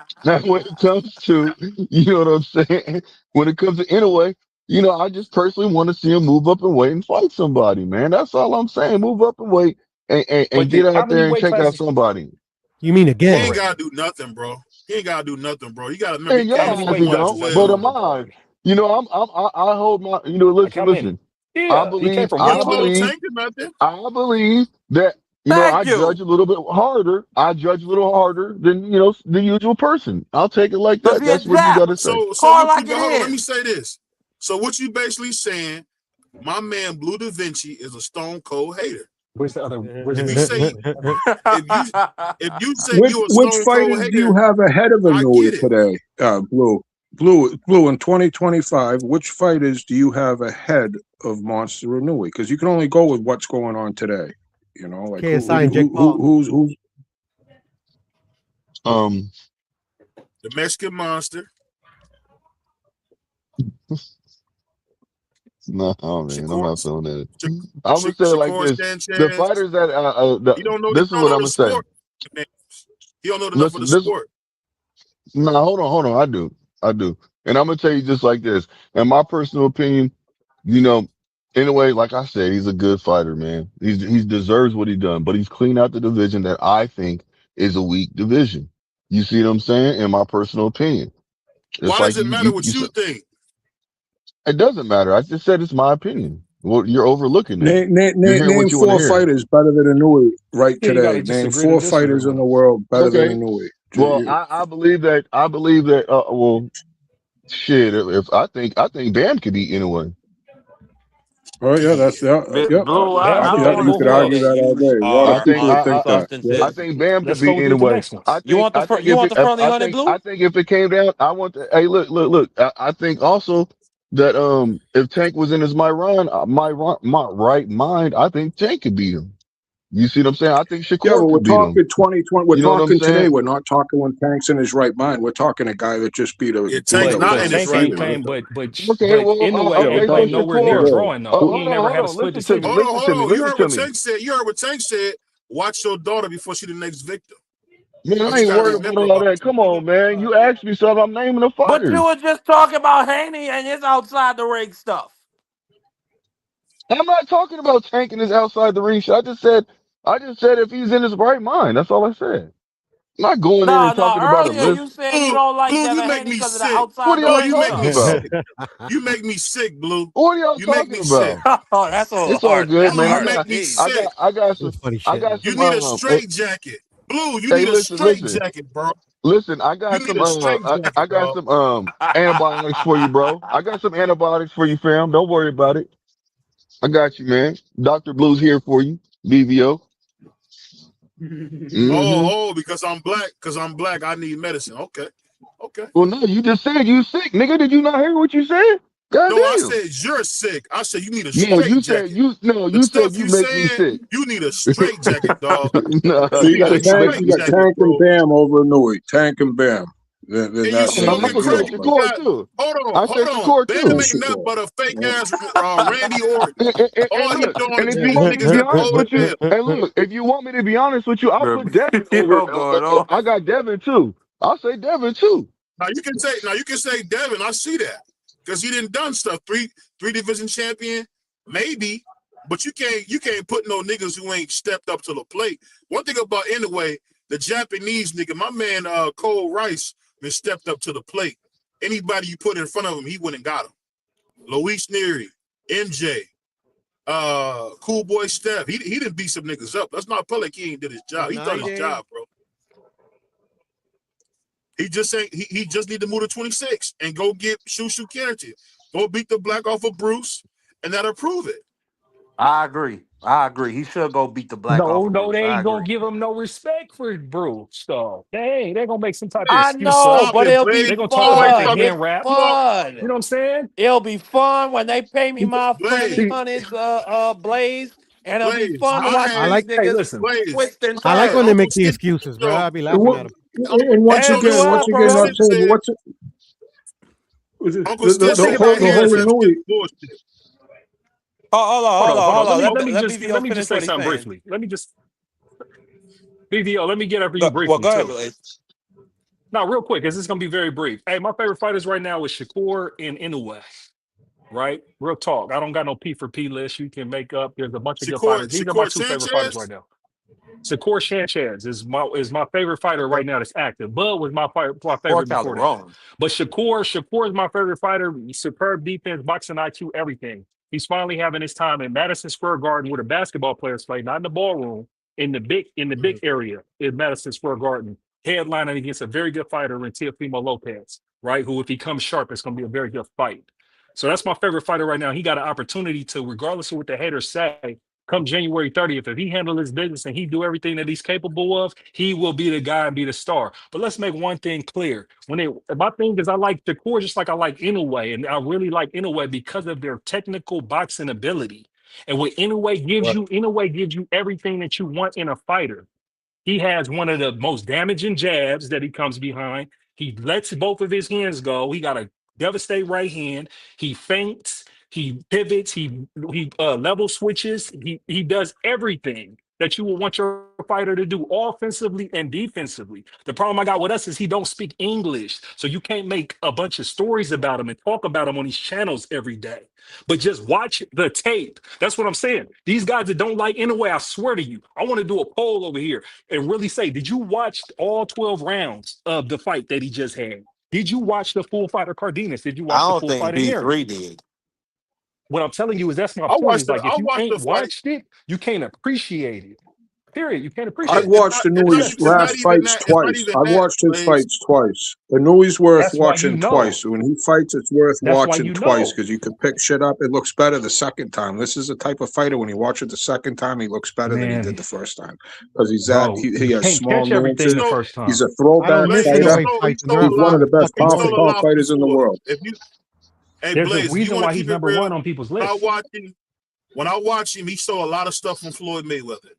Now, when it comes to, you know what I'm saying? When it comes to Inoue, I just personally want to see him move up and weight and fight somebody, man. That's all I'm saying. Move up and weight and But get how out many there and weight take out classes? somebody. You mean He again? ain't Correct. gotta do nothing, bro. He ain't gotta do nothing, bro. You gotta remember he In How came many your from eyes, weight he classes don't. has he But in 112. my moved up eyes, already? I hold my, Like how listen, many? listen. I Yeah, he came believe, from You I don't hold Westwood. believe, tank or nothing. I believe that You know, Thank I judge you. a little bit harder. I judge a little harder than, the usual person. I'll take it like Cause that. he a That's what you got Jap. to say. So Call what you like it hold on, let me is. say this. So what you basically saying, my man Blue Da Vinci is a stone cold hater. Where's the other? Where's If you B? say if you if you say Which you a which stone cold fighters do you hater, have ahead of I Inoue get it. today, Blue in 2025? Which fighters do you have ahead of Monster Inoue? Because you can only go with what's going on today. You know, like KSI and Jake Paul. who's Um, The Mexican Monster, no, man, I'm Shakur, not feeling that. I'm gonna say it like Shakur this: the Sanchez. fighters that You don't know. You this is don't what know I'm the gonna say. sport. You don't know enough of the Listen, this sport. no, hold on, I do, and I'm gonna tell you just like this. In my personal opinion, you know, in a way, like I said, he's a good fighter, man. He deserves what he done, but he's cleaned out the division that I think is a weak division. You see what I'm saying? In my personal opinion, it's Why like does it matter you what you said. think? It doesn't matter. I just said it's my opinion. Well, you're overlooking that. You're hearing name what you want to four hear. fighters better than Inoue right Yeah, you got to today. just Name agree to four disagree fighters with in the him. world better than Okay. Inoue. Well, I believe that. I believe that. Well, shit. If I think Bam could beat anyone. Oh yeah, Yeah. yep. Blue, Bam I could don't beat Yeah, want to you could who say argue else? that that all you day. A lot of I think. people would think are that. Yeah. I substances. think Bam could Let's go beat with the anyone. next ones. I think. I think You if want it. the If, friendly I honey, think. Blue? I think if it came down, I want. Hey, look. I think also that if Tank was in his my right mind, I think Tank could beat him. You see what I'm saying? I think Yeah, Shakur but we're could beat him. talking 2020. We're You know what I'm talking today. saying? We're not talking when Tank's in his right mind. We're talking a guy that just beat a Yeah, dude Tank's that was not But in his Tank right ain't undisputed. mind. came, Okay. but Well. in the way Yeah, we're ain't Okay. came So talking nowhere for near Shakur. today. drawing though. He ain't never Hold had a on. split Listen to me. decision. Hold on, Listen hold to me. on. You Listen heard to what me. Tank said. You heard what Tank said. Watch your daughter before she the next victim. Man, That's I what you ain't gotta worried about remember all about that. Tank. Come on, man. You asked me something. I'm naming the But you fighters. were just talking about Haney and his outside the ring stuff. I'm not talking about tanking this outside the ring shit. I just said if he's in his right mind. That's all I said. I'm not going in No, and no. talking about a Earlier list. you said you Blue, don't like Blue, you Devin make Haney me because of the sick. What outside are the Blue, y'all you ring make talking me stuff. about? sick. You make me sick, Blue. What are y'all You make talking me sick. about? Oh, that's a It's all harsh. good, That's a Blue, man. you harsh. make me Jeez. sick. Some, Some funny I shit, got man. You some, need a straight jacket. Blue, you hey, need a listen, straight listen. jacket, bro. Listen, You need a straight I jacket, got dog. some antibiotics for you, bro. I got some antibiotics for you, fam. Don't worry about it. I got you, man. Dr. Blue's here for you. BVO. Mm-hmm. Because I'm black, I need medicine. Okay. Okay. Well, no, you just said you sick, nigga. Did you not hear what you said? God No, I damn. said you're sick. I said you need a No, straight you said jacket. you no, The you said stuff you you make me saying, sick. you need a straight jacket, dog. No, So You you you need got a said you Tank, make straight you me got sick. jacket, Tank and bro. Bam over Inoue. Tank and Bam. Then And you that's Oh, how see I'm what's big gonna you say are. crazy? But Shakur too. I Hold said on. Shakur Bam too. ain't nothing but a fake yeah. ass Randy Orton. And All he look, doing and is if you beating want me to niggas be that honest lower with than you, him. and look, if you want me to be honest with you, I'll Bro, put Devin over. yo going on. I got Devin too. I'll say Devin too. Now you can say Devin, I see that. Because he didn't done stuff. Three division champion, maybe. But you can't put no niggas who ain't stepped up to the plate. One thing about anyway, the Japanese nigga, my man Cole Rice, been stepped up to the plate. Anybody you put in front of him, he went and got him. Luis Neary, MJ, Cool Boy Steph. He didn't beat some niggas up. Let's not play like he ain't did his job. He Nah, done he his did. job, bro. He just ain't. He just need to move to 26 and go get Shushu Carrington. Go beat the black off of Bruce, and that'll prove it. I agree. He should go beat the black off No, of no, Bruce. they I ain't agree. gonna give him no respect for Bruce, though. They're gonna make some type of I excuse know, up. Stop but it, it'll be Blaze. They're gonna talk Nobody about the fun. talking. It's hand wrap. You know, You fun. know what I'm saying? It'll be fun when they pay me my Blaze, friendly See, honeys, Blaze, and it'll be Blaze. fun to I watch I had these like Hey, niggas listen. Blaze. twist and I like when turn. they Uncle make the Skip excuses, bro. show. I be laughing at them. And once As you again, are, Uncle I'll brother. Skip say, said. what's Uncle Skip One thing said about that the hair whole says NWA. Skip Inoue? bullshit. Hold on, hold on. Hold on. Okay. Let Let BVO me just finish say what he's something saying. briefly. BVO, let me get over you Well, briefly go ahead, too. Blaze. Now, real quick, because it's gonna be very brief. Hey, my favorite fighters right now is Shakur and Inoue. Right? Real talk. I don't got no P for P list you can make up. There's a bunch of good fighters. These are my Shakur two favorite fighters right Sanchez. now. Shakur Sanchez is my favorite fighter right now that's active. Bud was my Or favorite before that. Calderon. But Shakur is my favorite fighter. Superb defense, boxing IQ, everything. He's finally having his time in Madison Square Garden where the basketball players play, not in the ballroom, in the big area in Madison Square Garden, headlining against a very good fighter in Teofimo Lopez, right? Who, if he comes sharp, it's going to be a very good fight. So that's my favorite fighter right now. He got an opportunity to, regardless of what the haters say, come January 30th, if he handle his business and he do everything that he's capable of, he will be the guy and be the star. But let's make one thing clear. My thing is I like the core just like I like Inoue, and I really like Inoue because of their technical boxing ability. And what Inoue gives you everything that you want in a fighter. He has one of the most damaging jabs that he comes behind. He lets both of his hands go. He got a devastating right hand. He feints. He pivots. He level switches. He does everything that you would want your fighter to do, offensively and defensively. The problem I got with us is he don't speak English, so you can't make a bunch of stories about him and talk about him on these channels every day. But just watch the tape. That's what I'm saying. These guys that don't like Inoue, I swear to you, I want to do a poll over here and really say, did you watch all 12 rounds of the fight that he just had? Did you watch the full fight of Cardenas? Did you I watch the don't full think fight of Neri? B3 did. What I'm telling you is that's my I point. watched Is the like if I you watched the ain't fight. watched it, you can't appreciate it. Period. You can't I've appreciate it. watched Inouye's It's not last even fights that. It's not twice. even I've that, watched his Blaze. fights twice. Inouye's worth That's why you watching twice. know. When he fights, it's worth That's why watching you twice know. because you can pick shit up. It looks better the second time. This is the type of fighter when you watch it the second time, he looks better than he did Man, the first time because bro, he you has can't small catch everything the nuances. first He's time. a throwback Blaze, fighter. he stole He's a one lot. of the best He stole a power lot fighters in the before. world. Hey There's a Blaze, if you reason want to why he's keep it number real, one on people's when I list. watch him, he stole a lot of stuff from Floyd Mayweather.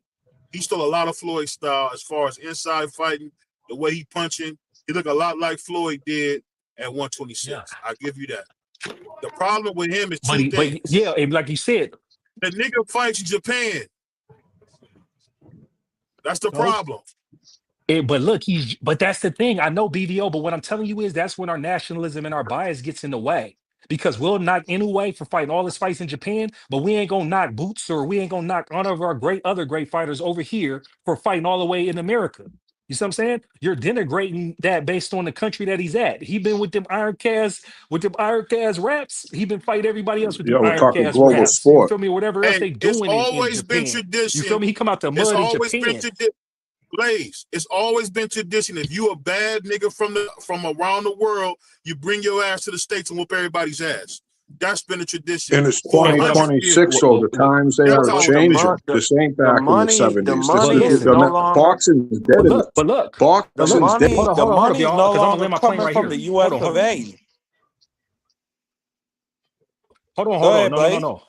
He stole a lot of Floyd style as far as inside fighting, the way he punching. He looked a lot like Floyd did at 126. Yeah. I give you that. The problem with him is But two but things. yeah, and like you said, The nigga fights in Japan. That's the no. problem. But look, but that's the thing. I know BVO, but what I'm telling you is that's when our nationalism and our bias gets in the way. Because we'll knock Inoue for fighting all his fights in Japan, but we ain't gonna knock Boots or we ain't gonna knock one of our other great fighters over here for fighting all the way in America. You see what I'm saying? You're denigrating that based on the country that he's at. He been with them Iron Caz raps. He been fighting everybody else with Yeah, them we're Iron talking Caz global raps. You sport. feel me? Whatever else Hey, they it's doing in always been Japan. You feel tradition. me? He come out the It's mud in always been Japan. tradition. Blaze, it's always been tradition. If you a bad nigga from around the world, you bring your ass to the States and whoop everybody's ass. That's been a tradition And it's for 100 years. 2026, so the times they That's are all Well, it changing. is. This ain't the back in the money, the 70s. But money is listen, no longer Boxing's dead. but look, the Boxing's dead. money, the hold up, money's y'all, no because I'm gonna longer lay my claim coming right from the here. US Hold of on. A. Hold on, Go hold on. ahead, No, no, no, buddy. no.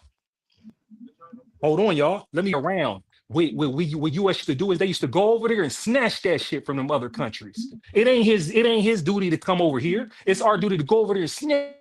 Hold on, y'all. Let me around. What US used to do is they used to go over there and snatch that shit from them other countries. It ain't his duty to come over here. It's our duty to go over there and snatch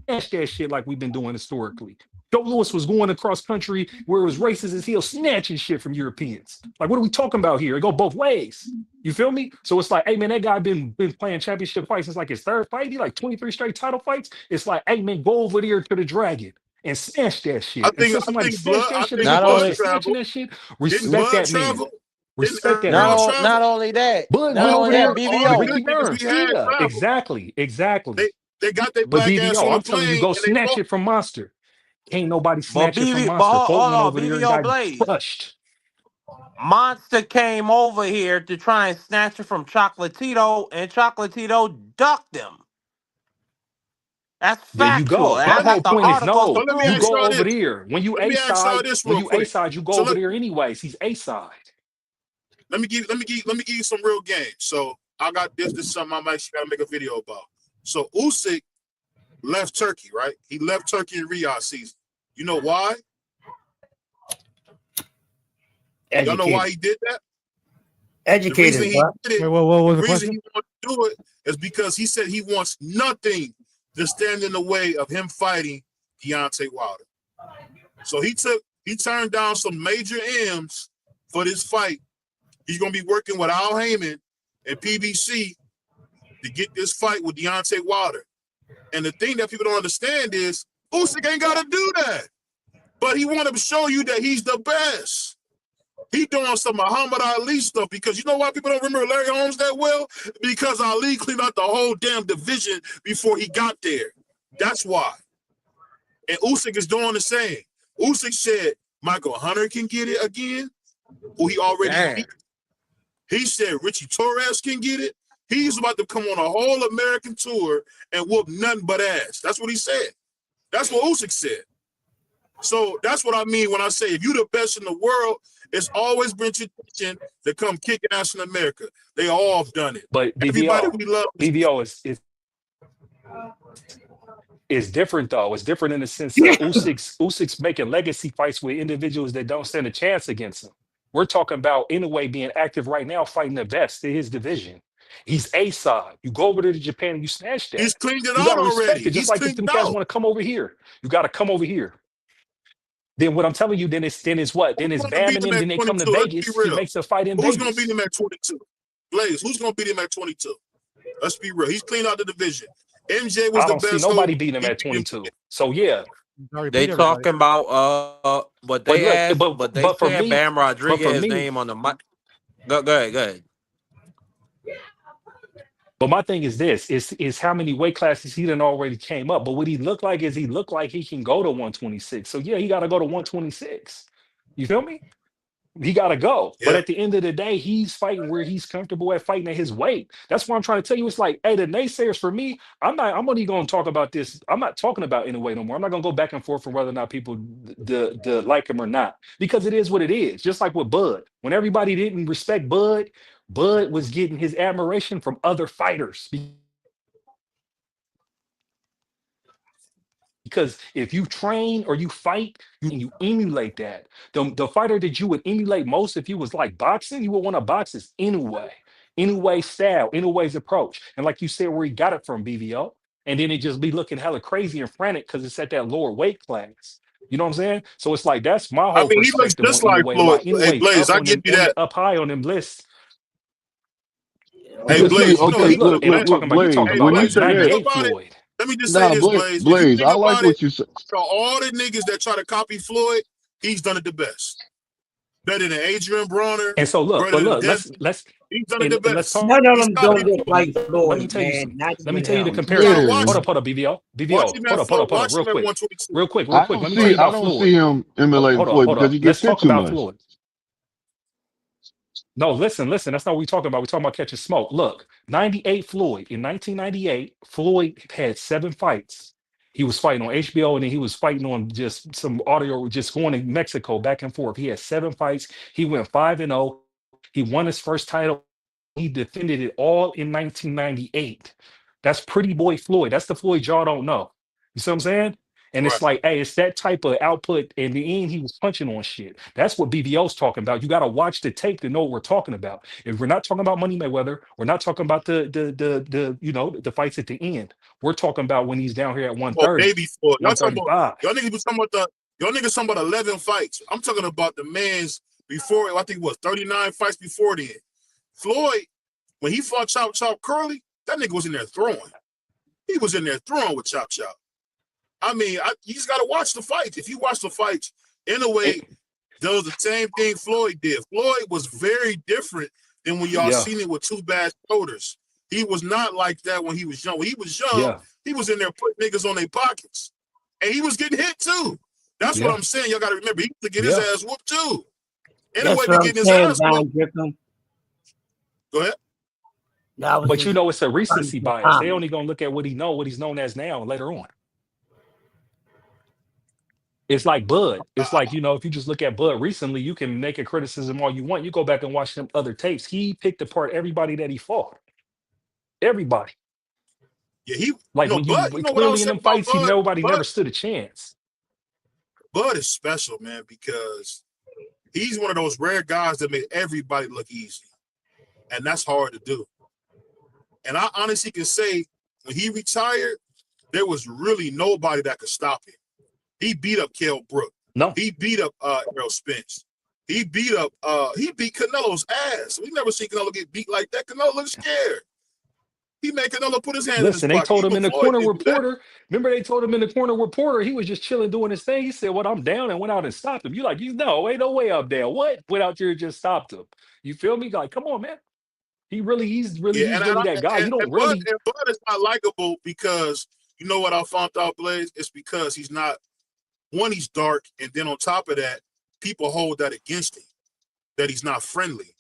that shit like we've been doing historically. Joe Louis was going across country where it was racist as hell, snatching shit from Europeans. Like, what are we talking about here? It go both ways. You feel me? So it's like, hey man, that guy been playing championship fights since like his third fight. He like 23 straight title fights. It's like, hey man, go over there to the Dragon and smash that shit. Until somebody snatch that shit or get close to snatching that shit, respect that man. Respect that man. Not only that, Bud not went only over that, there, BBO. Ricky Burns. Yeah, exactly. They got their But black ass BBO, on the I'm telling you, plane go and they snatch fought. it from Monster. Ain't nobody But snatch it from Monster. Folk hold went on, over there and BBO got Blaze. crushed. Monster came over here to try and snatch it from Chocolatito, and Chocolatito ducked him. That's There you factual. go. And My I whole got the point is articles to no. So let me You prove ask it. go y'all over this. there. When you Let me A ask y'all side, this when real you A quick. side, you go So over look, there anyways. He's A side. let me give you some real game. So I got this. This is something I'm actually gotta make a video about. So Usyk left Turkey, right? He left Turkey in Riyadh season. You know why? Y'all know why he did that? The reason he did it, what was the the reason question? he wanted to do it is because he said he wants nothing to stand in the way of him fighting Deontay Wilder. So he turned down some major M's for this fight. He's gonna be working with Al Heyman and PBC to get this fight with Deontay Wilder. And the thing that people don't understand is Usyk ain't gotta do that. But he wanted to show you that he's the best. He doing some Muhammad Ali stuff because you know why people don't remember Larry Holmes that well? Because Ali cleaned out the whole damn division before he got there. That's why. And Usyk is doing the same. Usyk said Michael Hunter can get it again. who he already Damn. beat. He said Richie Torres can get it. He's about to come on a whole American tour and whoop nothing but ass. That's what he said. That's what Usyk said. So that's what I mean when I say if you're the best in the world, it's always been tradition to come kicking ass in America. They all have done it. But Everybody we love. BVO is different though. It's different in the sense of Usyk's making legacy fights with individuals that don't stand a chance against him. We're talking about Inoue being active right now, fighting the best in his division. He's A side. You go over there to Japan and you smash that. He's cleaned it You out gotta respect already. it. Just He's like if cleaned them it cats out. want to come over here, you gotta come over here. Then what I'm telling you, then it's what? Then Who's it's going to Bam beat and him them. at Then they come to 22? Let's be Vegas. He real. makes a fight in Who's going to beat Vegas. him at 22? Blaze, who's going to beat him at 22? Let's be real. He's cleaned out the division. MJ was I the don't see best hope. nobody beating him He at beat him. 22. So yeah, They talking about but but they look, asked, but they but for saying me, Bam but for Rodriguez me, name on the mic. Go ahead, go ahead. but my thing is this: is how many weight classes he done already came up. But what he looked like is he looked like he can go to 126. So yeah, he got to go to 126. You feel me? He got to go. But Yeah. at the end of the day, he's fighting where he's comfortable at fighting at his weight. That's what I'm trying to tell you. It's like, hey, the naysayers for me, I'm only going to talk about this. I'm not talking about Inoue no more. I'm not going to go back and forth from whether or not people like him or not, because it is what it is. Just like with Bud, when everybody didn't respect Bud, Bud was getting his admiration from other fighters. Because if you train or you fight, you emulate that. The fighter that you would emulate most if you was like boxing, you would want to box is Inoue. Inoue's style, Inoue's approach. And like you said, where he got it from, BVO. And then it just be looking hella crazy and frantic because it's at that lower weight class. You know what I'm saying? So it's like that's my I whole mean, he looks perspective on just like Inoue. Floyd. Why Hey, Inoue's Blaze, up I on give them you that. up high on them lists. Hey, But see, Blaze, you know, okay, Because he look, look, and look, I'm man. look, talking about Blaze. Hey, When you Blaze, say if you that, think 98 about it, Floyd. let me just say nah, this, Blaze. If you Blaze, think I like about it, what you said. so all the niggas that try to copy Floyd, he's done it the best. Better than Adrian Bronner, And so look, better but than look, Desmond. let's He's done it the let's best. talk. None of He's them copied don't look Floyd. like Let me Floyd, tell you man. some. Not Let me even tell you the him. You gotta comparison. watch Yeah, him. Hold up, BVO. Watch BVO. him Hold at up, hold up, hold up. watch Real him at quick. 122. Real quick, real I quick. don't Let me tell you see, I about don't see Floyd. him emulating Hold up, Floyd hold because up. he Let's gets hit talk too about much. Floyd. No, listen. That's not what we're talking about. We're talking about catching smoke. Look, 98 Floyd. In 1998, Floyd had 7 fights. He was fighting on HBO and then he was fighting on just some audio, just going to Mexico back and forth. He had 7 fights. He went 5-0. He won his first title. He defended it all in 1998. That's Pretty Boy Floyd. That's the Floyd y'all don't know. You see what I'm saying? And Right. it's like, hey, it's that type of output. In the end, he was punching on shit. That's what BBO's talking about. You got to watch the tape to know what we're talking about. If we're not talking about Money Mayweather, we're not talking about the fights at the end. We're talking about when he's down here at Oh, 130, baby Floyd. Y'all talking about 135. y'all niggas was talking about y'all niggas talking about 11 fights. I'm talking about the man's before. I think it was 39 fights before then. Floyd, when he fought Chop Chop Curly, that nigga was in there throwing. He was in there throwing with Chop Chop. I mean, you just got to watch the fights. If you watch the fights, Inoue does the same thing Floyd did. Floyd was very different than when y'all Yeah, seen it with 2 bad shoulders. He was not like that when he was young. When he was young, yeah, he was in there putting niggas on their pockets. And he was getting hit too. That's what yeah, I'm saying. Y'all got to remember, he used to get his yeah. ass whooped too. That's Inoue be what I'm getting his saying, ass Don whooped. Griffin. Go ahead. That was But his it's a recency bias. They comment. only gonna look at what he's known as now and later on. It's like Bud. It's like, if you just look at Bud recently, you can make a criticism all you want. You go back and watch them other tapes. He picked apart everybody that he fought. Everybody. Yeah, you Like know, when you Bud, you know what I clearly was in saying them about fights, Bud? nobody never stood a chance. Bud is special, man, because he's one of those rare guys that made everybody look easy. And that's hard to do. And I honestly can say when he retired, there was really nobody that could stop him. He beat up Kell Brook. No. He beat up Errol Spence. He beat Canelo's ass. We never seen Canelo get beat like that. Canelo looked scared. He made Canelo put his hand in his Listen, they pocket. told him Even in the Floyd corner didn't with do that. Porter. Remember, they told him in the corner with Porter, he was just chilling doing his thing. He said, "What? I'm down," and went out and stopped him. You like, ain't no way up there. What? Went out there and just stopped him. You feel me? Like, come on, man. He's Yeah, really that guy. You don't really. Bud is not likable because you know what I found out, Blaze? It's because he's not, one, he's dark, and then on top of that, people hold that against him. that he's not friendly.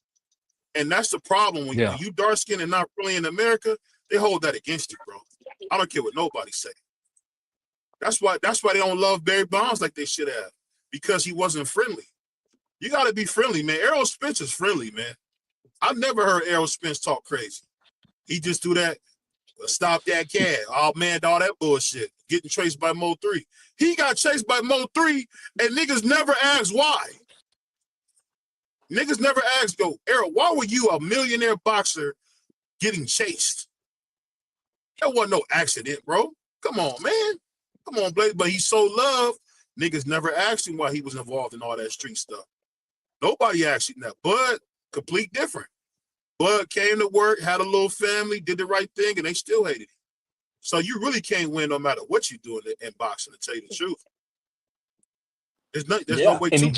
And that's the problem. When Yeah. you dark skinned and not friendly in America, they hold that against you, bro. I don't care what nobody say. That's why they don't love Barry Bonds like they should have, because he wasn't friendly. You got to be friendly, man. Errol Spence is friendly, man. I've never heard Errol Spence talk crazy. He just do that, stop that cat. Oh, man, all that bullshit. Getting chased by Mo 3. He got chased by Mo 3, and niggas never asked why. Niggas never asked, go, Errol, why were you a millionaire boxer getting chased? That wasn't no accident, bro. Come on, man. Come on, Blake. But he's so loved, niggas never asked him why he was involved in all that street stuff. Nobody asked him that. Bud, complete different. Bud came to work, had a little family, did the right thing, and they still hated him. So you really can't win no matter what you do in boxing, to tell you the truth. There's no way And to win.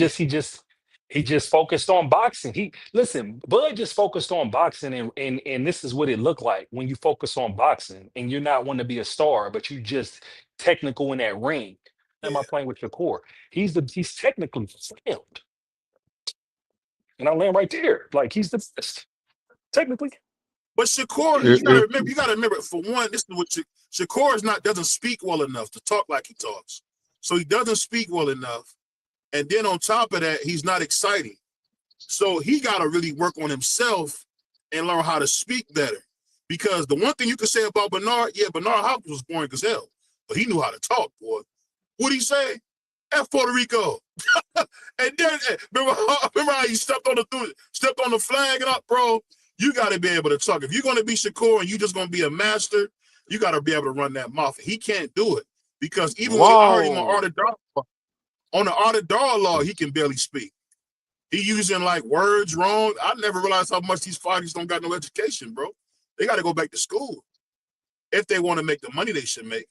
he just focused on boxing. Bud just focused on boxing, and this is what it looked like when you focus on boxing and you're not wanting to be a star, but you just technical in that ring. Am I playing with your core? He's technically sound. And I land right there. Like, he's the best. Technically. But Shakur, you gotta remember, for one, this is what Shakur doesn't speak well enough to talk like he talks. So he doesn't speak well enough. And then on top of that, he's not exciting. So he gotta really work on himself and learn how to speak better. Because the one thing you can say about Bernard Hopkins was boring as hell, but he knew how to talk, boy. What'd he say? F Puerto Rico. And then remember how he stepped on the flag and up, bro. You got to be able to talk. If you're going to be Shakur and you're just going to be a master, you got to be able to run that mouth. He can't do it, because even when I heard him on the Art of Law, he can barely speak. He using like words wrong. I never realized how much these fighters don't got no education, bro. They got to go back to school if they want to make the money they should make.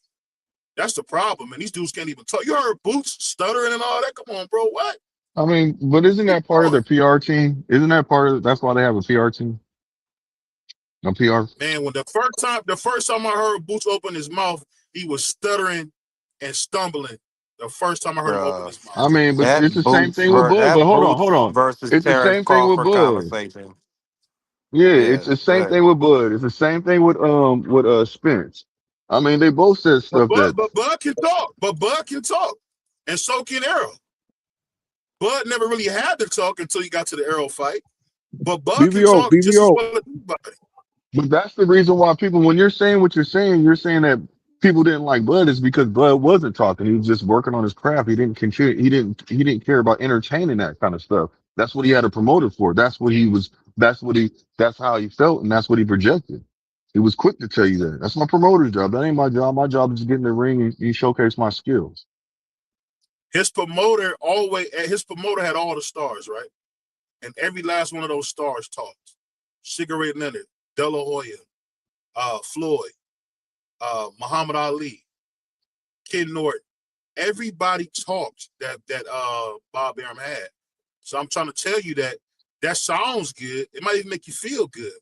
That's the problem, and these dudes can't even talk. You heard Boots stuttering and all that. Come on, bro. What? I mean, but isn't that part of their PR team? Isn't that that's why they have a PR team? No PR. Man, when the first time I heard Boots open his mouth, he was stuttering and stumbling. The first time I heard him open his mouth. I mean, but it's the same thing with Bud. But hold on. Versus It's the Terrence same thing with Crawford Bud. conversation. Yeah, it's Yeah, the go same ahead. thing with Bud. It's the same thing with Spence. I mean, they both said stuff that But Bud can talk. And so can Errol. Bud never really had to talk until he got to the Errol fight. But Bud can talk just as well as anybody. But that's the reason why people, when you're saying what you're saying that people didn't like Bud, is because Bud wasn't talking. He was just working on his craft. He didn't contribute. He didn't care about entertaining that kind of stuff. That's what he had a promoter for. That's how he felt, and that's what he projected. He was quick to tell you that. That's my promoter's job. That ain't my job. My job is to get in the ring and showcase my skills. His promoter had all the stars, right? And every last one of those stars talked. Sugar Ray Leonard, De La Hoya, Floyd, Muhammad Ali, Kid Norton. Everybody talked that Bob Arum had. So I'm trying to tell you that sounds good. It might even make you feel good.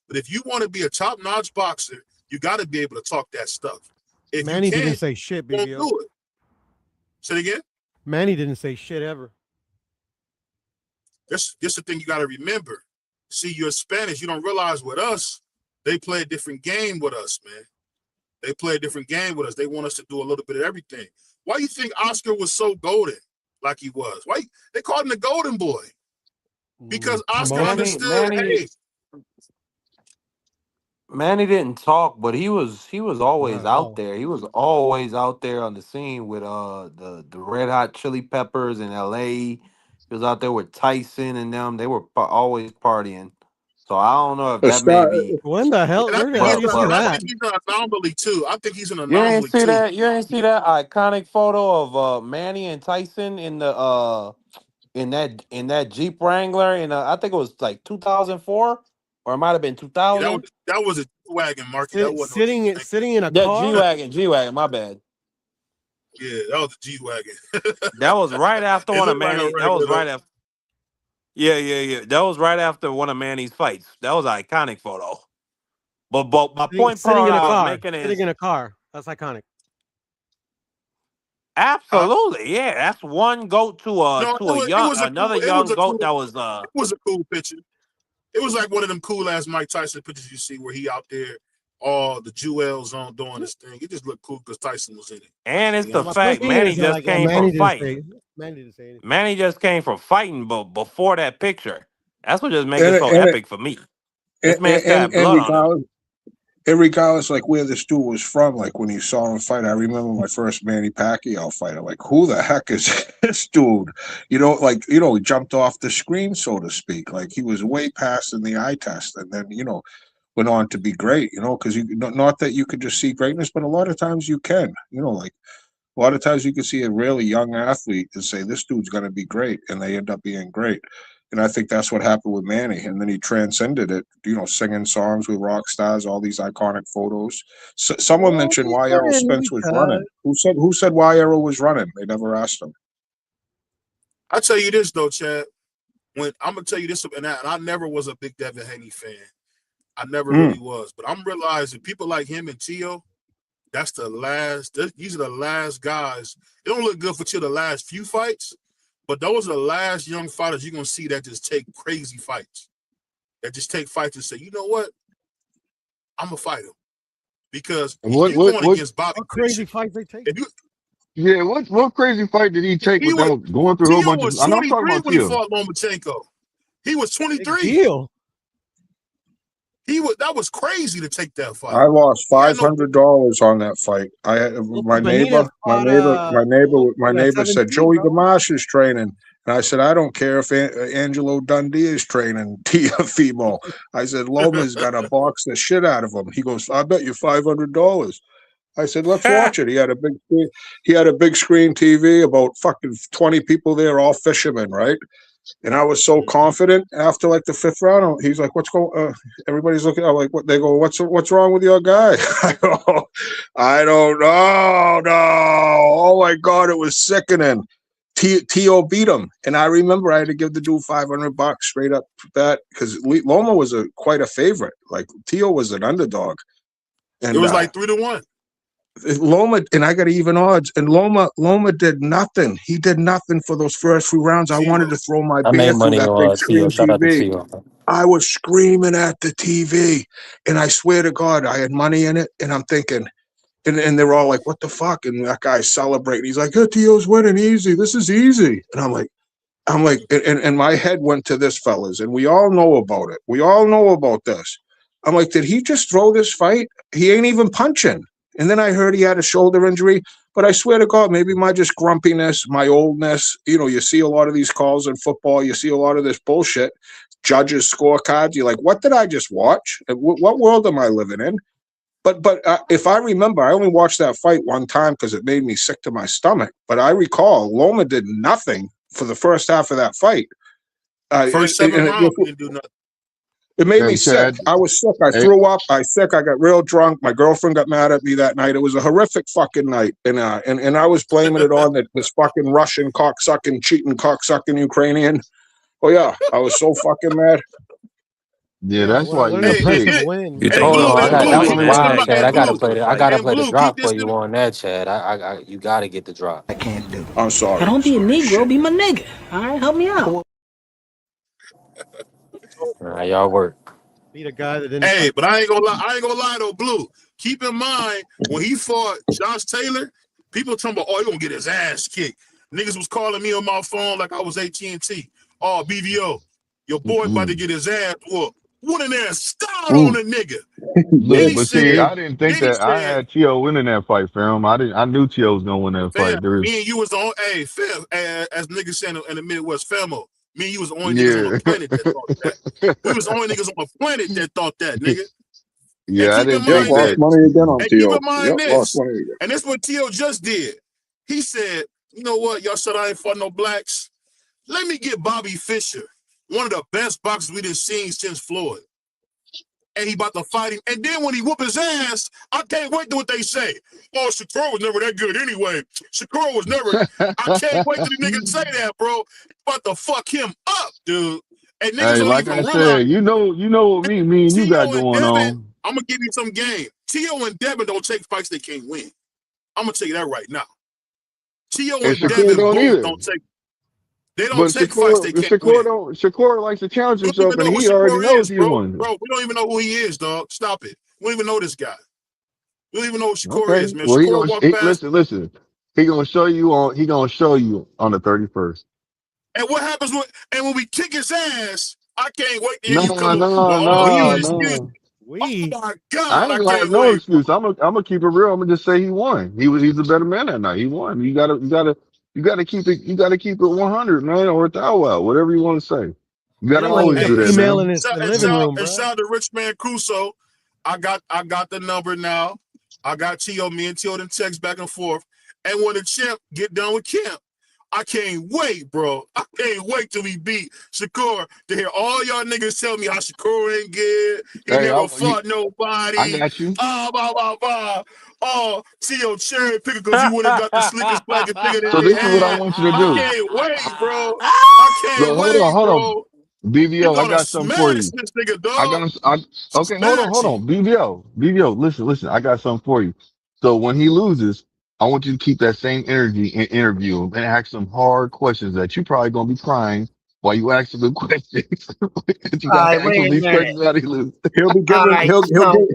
But if you want to be a top-notch boxer, you got to be able to talk that stuff. If Manny you can't, didn't say shit, you won't BBO. do it. Say it again? Manny didn't say shit ever. This the thing you got to remember. See, you're Spanish. You don't realize with us, they play a different game with us, man. They play a different game with us. They want us to do a little bit of everything. Why do you think Oscar was so golden like he was? Why they called him the golden boy? Because Oscar understood, hey. Manny didn't talk, but he was always Not at out all. there. He was always out there on the scene with the Red Hot Chili Peppers in L.A. He was out there with Tyson and them. They were always partying. So I don't know if that may be, When the hell? And I Where the think hell he's do you see that? an anomaly too. I think he's an you ain't anomaly see too. that. You ain't see that iconic photo of Manny and Tyson in the in that Jeep Wrangler in I think it was like 2004 or it might have been Yeah, 2000. that was a wagon market. That wasn't Sitting in a Yeah, car. G wagon. My bad. Yeah, that was a G wagon. That was right after It one of looked like a Manny. That was regular though. right after. Yeah. That was right after one of Manny's fights. That was an iconic photo. But my point Sitting part in a I was car. making Sitting is, in a car. That's iconic. Absolutely, yeah. That's one goat to No, a young another young goat that was it was a cool picture. It was like one of them cool ass Mike Tyson pictures you see where he out there, all the jewels on doing his thing. It just looked cool because Tyson was in it. and it's You the know? fact Manny just came from fighting. Manny didn't say anything. Manny just came from fighting before that picture. That's what just makes And it so epic for me. This man still had blood on him. regardless, like where this dude was from, like when you saw him fight, I remember my first Manny Pacquiao fight. I'm like, who the heck is this dude? He jumped off the screen, so to speak. Like he was way past in the eye test, and then went on to be great. Because not that you could just see greatness, but a lot of times you can. Like a lot of times you can see a really young athlete and say this dude's going to be great, and they end up being great. And I think that's what happened with Manny. And then he transcended it, singing songs with rock stars, all these iconic photos. So, someone mentioned why Errol Spence was running. Who said why Errol was running? They never asked him. I tell you this though, Chad. When I'm gonna tell you this, and I never was a big Devin Haney fan. I never really was, but I'm realizing people like him and Tio, that's the last. These are the last guys. It don't look good for Tio the last few fights, but those are the last young fighters you're gonna see that just take crazy fights. That just take fights and say, you know what, I'm gonna fight him because What you're going against Bobby. What crazy fights they take? Yeah, what crazy fight did he take without going through a whole Tio bunch of? was I know I'm talking 23 about when he Tio. fought Lomachenko. He was 23. Deal. That was crazy to take that fight. I lost $500 on that fight. I had my neighbor said Joey Gamache is training, and I said I don't care if Angelo Dundee is training Tiafimo. I said Loma's got to box the shit out of him. He goes, I bet you $500. I said, let's watch it. He had a big screen TV, about fucking 20 people there, all fishermen, right? And I was so confident after like the fifth round. He's like, "What's going?" Everybody's looking. I'm like, "What?" They go, "What's wrong with your guy?" I go, "I don't know. No, oh my god, it was sickening." Tio beat him, and I remember I had to give the dude $500 straight up that because Loma was quite a favorite. Like Tio was an underdog, and it was like 3-1. Loma, and I got even odds, and Loma did nothing. He did nothing for those first few rounds. I wanted to throw my I beer made through money that big on Tio. screen Shout out to TV. Tio. I was screaming at the TV, and I swear to God, I had money in it, and I'm thinking, and they're all like, "What the fuck?" And that guy's celebrating. He's like, "Oh, Tio's winning easy. This is easy." And I'm like, and my head went to this, fellas, and we all know about it. We all know about this. I'm like, did he just throw this fight? He ain't even punching. And then I heard he had a shoulder injury. But I swear to God, maybe my just grumpiness, my oldness, you see a lot of these calls in football. You see a lot of this bullshit. Judges' scorecards. You're like, what did I just watch? What world am I living in? But if I remember, I only watched that fight one time because it made me sick to my stomach. But I recall Loma did nothing for the first half of that fight. First 7 rounds, he didn't do nothing. It made me sick. I was sick. I threw up. I got real drunk. My girlfriend got mad at me that night. It was a horrific fucking night. And I was blaming it on this fucking Russian cocksucking, cheating cocksucking Ukrainian. Oh yeah, I was so fucking mad. Yeah, that's why you Hey, pay. Hold on, that was wild, Chad. I gotta play the Blue, drop for you on that, Chad. You gotta get the drop. I can't do. I'm sorry. Don't be a Negro, be my nigga. All right, help me out. All right, y'all work. Be the guy that didn't. Hey, but I ain't gonna lie though, Blue. Keep in mind when he fought Josh Taylor, people talking about, he gonna get his ass kicked. Niggas was calling me on my phone like I was AT&T. Oh, BVO, your boy about to get his ass whooped. What an ass style on a nigga. Look, but see, I didn't think that I had Tio winning that fight, fam. I knew Tio was gonna win that fight. Me and you was on, fam, as niggas saying in the Midwest, famo. Me and you was the only niggas on the planet that thought that. We was the only niggas on the planet that thought that, nigga. Yeah, I didn't think lost money again on Tio. Keep in mind Lost this, money again. and this is what Tio just did. He said, you know what, y'all said I ain't fought no blacks. Let me get Bobby Fischer, one of the best boxers we done seen since Floyd. And he about to fight him. And then when he whoop his ass, I can't wait to what they say. Oh, Shakur was never that good anyway. Shakur was never. I can't wait till the niggas say that, bro. About to fuck him up, dude. And niggas Hey, don't like even I realize. said, you know what me and you got going on. I'm gonna give you some game. Tio and Devin don't take fights they can't win. I'm gonna tell you that right now. Tio And and Shakur Devin don't both either. don't take. They don't But take fights they can't win. Shakur likes to challenge We don't himself, even and know who he already Shakur knows is, he bro. won. Bro, we don't even know who he is, dog. Stop it. We don't even know this guy. We don't even know what Shakur Okay. is, man. Well, Shakur walked past. listen. He gonna show you on. He gonna show you on the 31st. And what happens when we kick his ass? I can't wait to hear No, you come up. no, Well, oh, he was no, excused. no. Oh my I God, I ain't gonna have can't no wait, bro. excuse. I'm gonna keep it real. I'm gonna just say he won. He's a better man that night. He won. You gotta keep it. You gotta keep it 100, man, or a thou wow, whatever you want to say. You gotta always Hey, do that, man. shout to Rich Man Crusoe. I got the number now. I got Tio. Me and Tio then text back and forth. And when the champ get done with camp, I can't wait, bro. I can't wait till we beat Shakur to hear all y'all niggas tell me how Shakur ain't good. He Hey, never fought I nobody. got you. Blah, blah, blah. Oh, Tio cherry picker because he went and got the slickest black and nigga that So they this is what I had. want you to I do. can't wait, bro. I can't So wait, hold on. bro. We BBO, I gonna got something for smash you. this nigga, I dog. got. Okay, Smash hold him. on. BBO, listen. I got something for you. So when he loses, I want you to keep that same energy and interview him and ask some hard questions that you probably gonna be crying while you ask him the questions. You All gotta right, ask him wait a these minute. questions how he lose. He'll be All given. right, so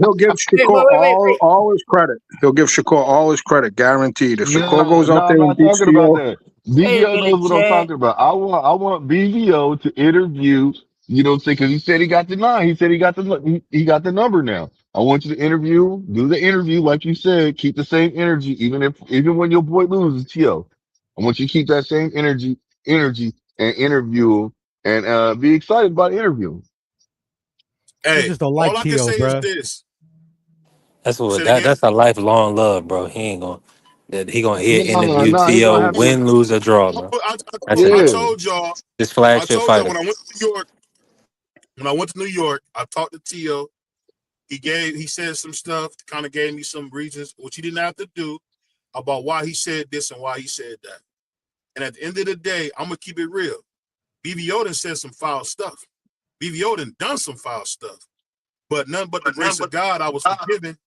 He'll give wait, Shakur all his credit. He'll give Shakur all his credit, guaranteed. If Shakur No, goes out I'm there and not beats talking about Tio, that. wait a BBO minute, knows what I'm Chad. talking about. I want BBO to interview, you know what I'm saying? Cause he said he got the nine. He said he got the number now. I want you to do the interview like you said, keep the same energy, even when your boy loses, Tio. I want you to keep that same energy and interview him and be excited about the interview. Hey, all I can say is this. That's what Say it again. that's a lifelong love, bro. He gonna hear No, interview no, he gonna T.O. have to. win, lose, or draw, bro. That's I enough. Yeah. told y'all. This I flagship told y'all fighter. when I went to New York. When I went to New York, I talked to Tio. He said some stuff, kind of gave me some reasons, which he didn't have to do, about why he said this and why he said that. And at the end of the day, I'm gonna keep it real. BBO done said some foul stuff. BBO done some foul stuff. But none but the grace of God, I was forgiven.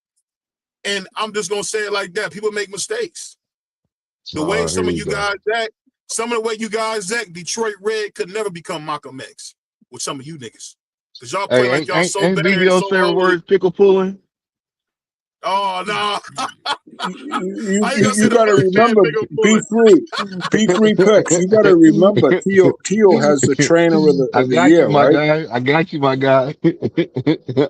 And I'm just gonna say it like that. People make mistakes. The way Here some of we you go. guys act, some of the way you guys act, Detroit Red could never become Malcolm X with some of you niggas. Cause y'all play Hey, like y'all so ain't bad and BBO's so favorite holy. word pickle pulling? Oh no. you, I ain't you, gonna say you the got to white man remember bigger bullet. P3 picks. You got to remember Tio has the trainer I of the got you, year, my right? guy. I got you, my guy.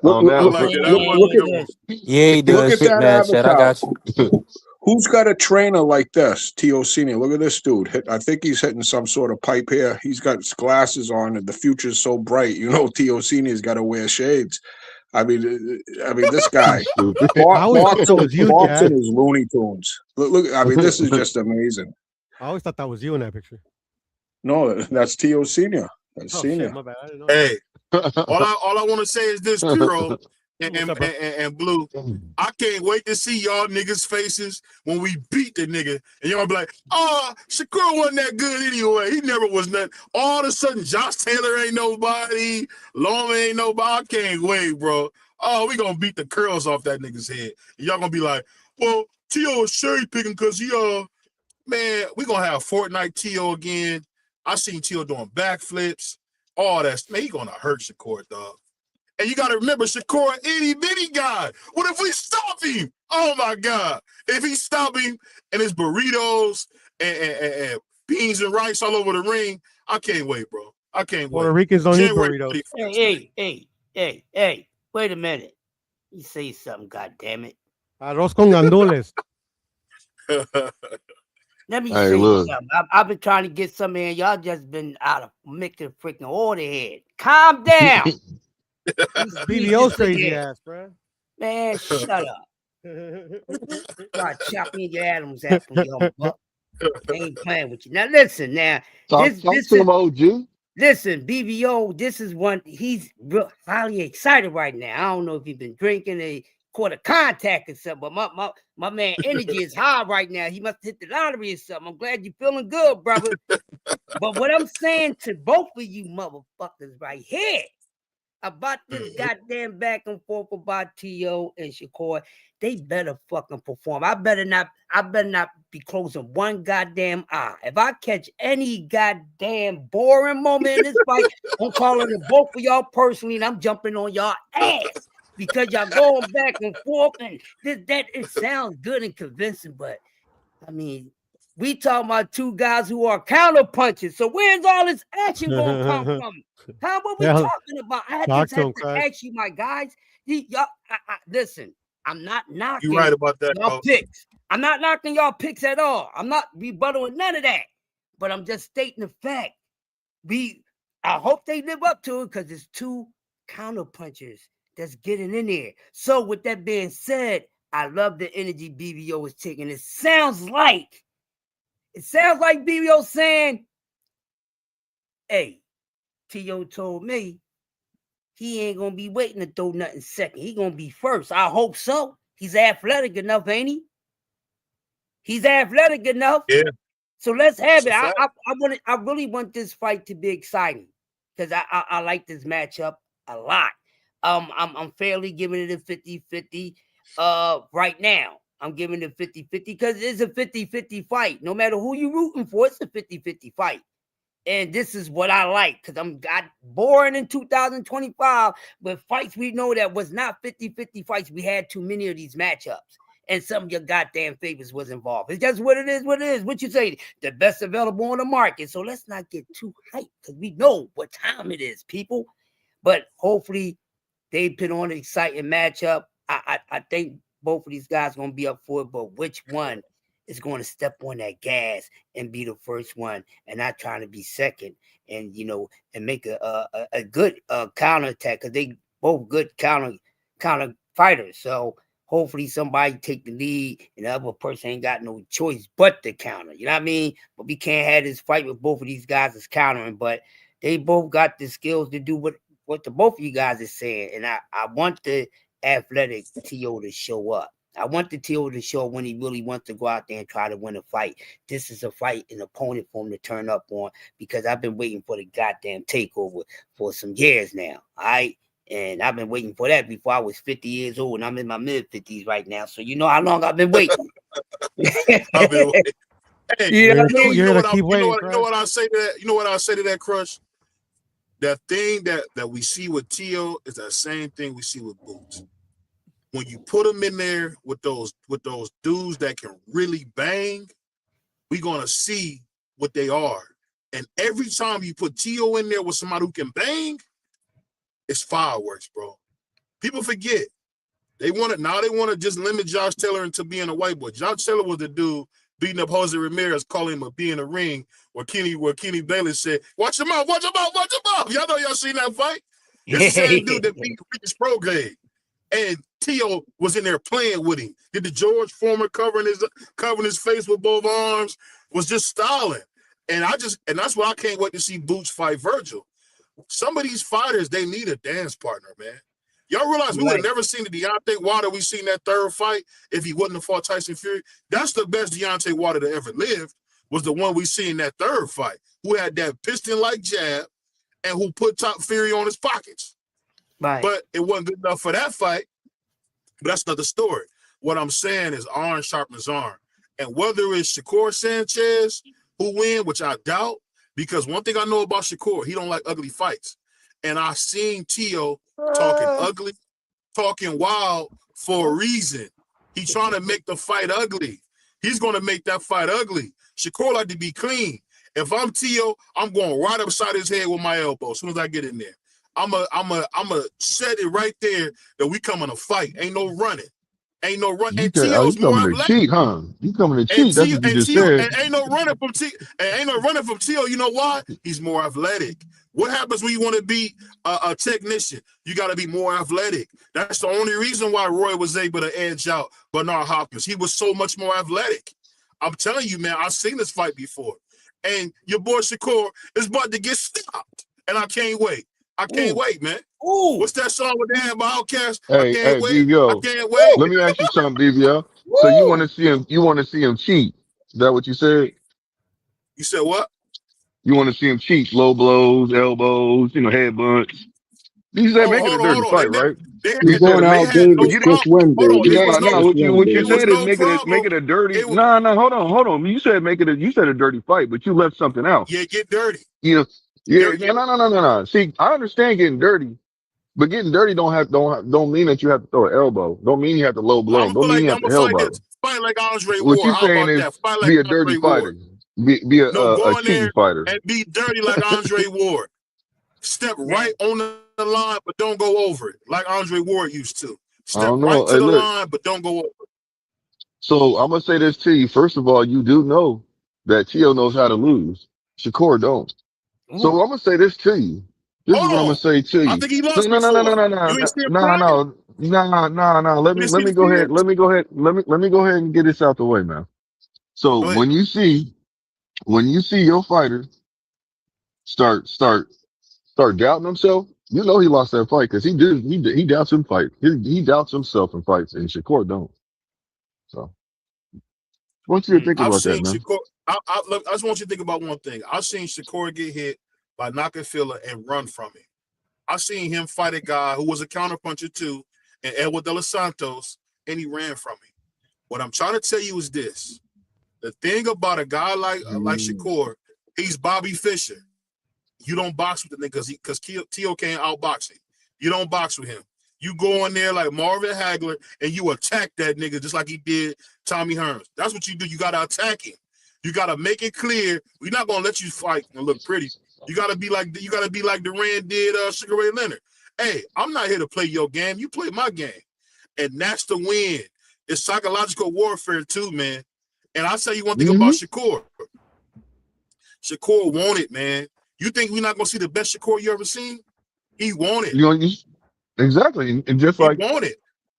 Look, On look, I that look, like one. it. That look, was a look good at one. Yeah, he look does. at Hit that mad shit. I avatar. got you. Who's got a trainer like this? Tio Senior. Look at this dude. I think he's hitting some sort of pipe here. He's got his glasses on, and the future's so bright. You know, Tio Senior's got to wear shades. I mean, this guy. Stupid. Boxing is Looney Tunes. Look. I mean, this is just amazing. I always thought that was you in that picture. No, that's Tio Senior. That's Oh shit, Senior. my bad. I didn't know. Hey, all I want to say is this, Kuro What's up, bro? and Blue. I can't wait to see y'all niggas' faces when we beat the nigga. And y'all be like, oh, Shakur wasn't that good anyway. He never was nothing. All of a sudden, Josh Taylor ain't nobody. Loma ain't nobody. I can't wait, bro. Oh, we gonna beat the curls off that nigga's head. And y'all gonna be like, well, T.O. is cherry picking because he man, we gonna have Fortnite T.O. again. I seen T.O. doing backflips. All that. Man, he gonna hurt Shakur, dog. And you got to remember, Shakur, itty bitty guy. What if we stop him? Oh my God! If he stop him and his burritos and beans and rice all over the ring, I can't wait, bro. I can't Puerto wait. Ricans don't eat January burritos. 21st. Hey, wait a minute. You say something, God damn it. Arroz con gandules. Let me Hey, say look. something. I've been trying to get some in. Y'all just been out of mixing freaking order head. Calm down. BBO's crazy ass, bro. Man, shut up. Start chopping your Adam's apple, young buck. I ain't playing with you. Now listen, Talk this to is him, OG. listen, BBO, this is one he's real highly excited right now. I don't know if he's been drinking a quarter contact or something, but my man energy is high right now. He must hit the lottery or something. I'm glad you're feeling good, brother. But what I'm saying to both of you motherfuckers right here, about this goddamn back and forth about T.O. and Shakur. They better fucking perform. I better not be closing one goddamn eye. If I catch any goddamn boring moment in this fight, I'm calling the both of y'all personally and I'm jumping on y'all ass because y'all going back and forth and it sounds good and convincing, but I mean, we talking about two guys who are counter punches. So where's all this action gonna come from? How what we talking about? I just had to ask you, my guys. Y'all, listen. I'm not knocking You're right about that, y'all picks. I'm not knocking y'all picks at all. I'm not rebuttaling none of that. But I'm just stating the fact. I hope they live up to it because it's two counter punchers that's getting in there. So with that being said, I love the energy BBO is taking. It sounds like BBO saying, hey, T.O. told me he ain't going to be waiting to throw nothing second. He going to be first. I hope so. He's athletic enough, ain't he? He's athletic enough. Yeah. So let's have it. I really want this fight to be exciting because I like this matchup a lot. I'm fairly giving it a 50-50 right now. I'm giving it 50-50 because it's a 50-50 fight. No matter who you're rooting for, it's a 50-50 fight. And this is what I like because I'm got boring in 2025 with fights we know that was not 50-50 fights. We had too many of these matchups. And some of your goddamn favorites was involved. It's just what it is, What you say, the best available on the market. So let's not get too hyped because we know what time it is, people. But hopefully they put on an exciting matchup. I think both of these guys are going to be up for it, but which one is going to step on that gas and be the first one and not trying to be second and, and make a good counter attack because they both good counter fighters. So hopefully somebody take the lead and the other person ain't got no choice but to counter. You know what I mean? But we can't have this fight with both of these guys as countering, but they both got the skills to do what the both of you guys is saying. And I want the athletic T.O. to show up. I want the T.O. to show when he really wants to go out there and try to win a fight. This is a fight, an opponent for him to turn up on because I've been waiting for the goddamn takeover for some years now. All right. And I've been waiting for that before I was 50 years old, and I'm in my mid-50s right now. So you know how long I've been waiting. I've been waiting. Hey, you know what I say to that? You know what I say to that, Crush? That thing that we see with T.O. is that same thing we see with Boots. When you put them in there with those dudes that can really bang, we're gonna see what they are. And every time you put T.O. in there with somebody who can bang, it's fireworks, bro. People forget. They want to just limit Josh Taylor into being a white boy. Josh Taylor was the dude beating up Jose Ramirez, calling him a B in the ring, where Kenny Bayless said, watch him out. Y'all seen that fight? It's the same dude that beat Regis Prograde. And T.O. was in there playing with him. Did the George Foreman covering his face with both arms, was just styling. And that's why I can't wait to see Boots fight Virgil. Some of these fighters, they need a dance partner, man. Y'all realize we would have never seen the Deontay Wilder we seen that third fight if he wouldn't have fought Tyson Fury. That's the best Deontay Wilder that ever lived, was the one we seen in that third fight, who had that piston-like jab and who put Top Fury on his pockets. Right. But it wasn't good enough for that fight. But that's another story. What I'm saying is iron sharpens iron. And whether it's Shakur Sanchez who win, which I doubt, because one thing I know about Shakur, he don't like ugly fights. And I seen T.O. talking ugly, talking wild for a reason. He's trying to make the fight ugly. He's going to make that fight ugly. Shakur like to be clean. If I'm T.O., I'm going right upside his head with my elbow as soon as I get in there. I'm a set it right there that we coming to fight. Ain't no running. And T.O.'s more coming to cheat, huh? You coming to cheat. That's what you just said. And ain't no running from T.O. You know why? He's more athletic. What happens when you want to be a technician? You got to be more athletic. That's the only reason why Roy was able to edge out Bernard Hopkins. He was so much more athletic. I'm telling you, man, I've seen this fight before. And your boy Shakur is about to get stopped. And I can't wait. I can't wait, man. Ooh. What's that song with Damn Outcast? Hey, BBO. I can't wait. Let me ask you something, BBO. So you want to see him cheat? Is that what you said? You said what? You want to see him cheat? Low blows, elbows, head butts. You said Oh, make it a dirty hold on. fight, right? You're You said going it, Al No Davis. you didn't. Just problem. win, Hold on. baby. It was No. no. Just win, What you It said was is baby. no make problem. it a dirty. It was No. Hold on. You said make it a. You said a dirty fight, but you left something out. yeah. Get dirty. You know, There, yeah. No. See, I understand getting dirty, but getting dirty don't mean that you have to throw an elbow. Don't mean you have to low blow I'm him. gonna Don't mean you I'm have to gonna hell fight barb this. him. Fight like Andre What Ward. you How saying about is that? Fight like be a dirty Andre Ward. fighter. Be No, a go in cheating there fighter. and be dirty like Andre Ward. Step right on the line, but don't go over it like Andre Ward used to. I Step don't right know. to Hey, the look. line, but don't go over it. So I'm gonna say this to you. First of all, you do know that Tio knows how to lose. Shakur don't. So Ooh. I'm gonna say this to you. This is Hold what I'm gonna on. say to I you. think he No, lost no, no, no, no, before. no, no, You ain't see him no, fight? no, no. You didn't see the Let kids? me go ahead. Let me go ahead and get this out the way, man. So Go ahead. when you see your fighter start doubting himself, you know he lost that fight because he doubts him fight. He doubts himself in fights, and Shakur don't. So I want you to think I've about that, seen man. Shakur. Look, I just want you to think about one thing. I've seen Shakur get hit by knocking filler and run from it. I've seen him fight a guy who was a counterpuncher too, and Edward De Los Santos, and he ran from it. What I'm trying to tell you is this: the thing about a guy like Shakur, he's Bobby Fischer. You don't box with the nigga because Tio can't outbox him. You don't box with him. You go in there like Marvin Hagler and you attack that nigga just like he did Tommy Hearns. That's what you do. You gotta attack him. You gotta make it clear. We're not gonna let you fight and look pretty. You gotta be like Durant did Sugar Ray Leonard. Hey, I'm not here to play your game. You play my game. And that's the win. It's psychological warfare too, man. And I'll tell you one thing about Shakur. Shakur won it, man. You think we're not gonna see the best Shakur you ever seen? He won it. Exactly, and just He like won it.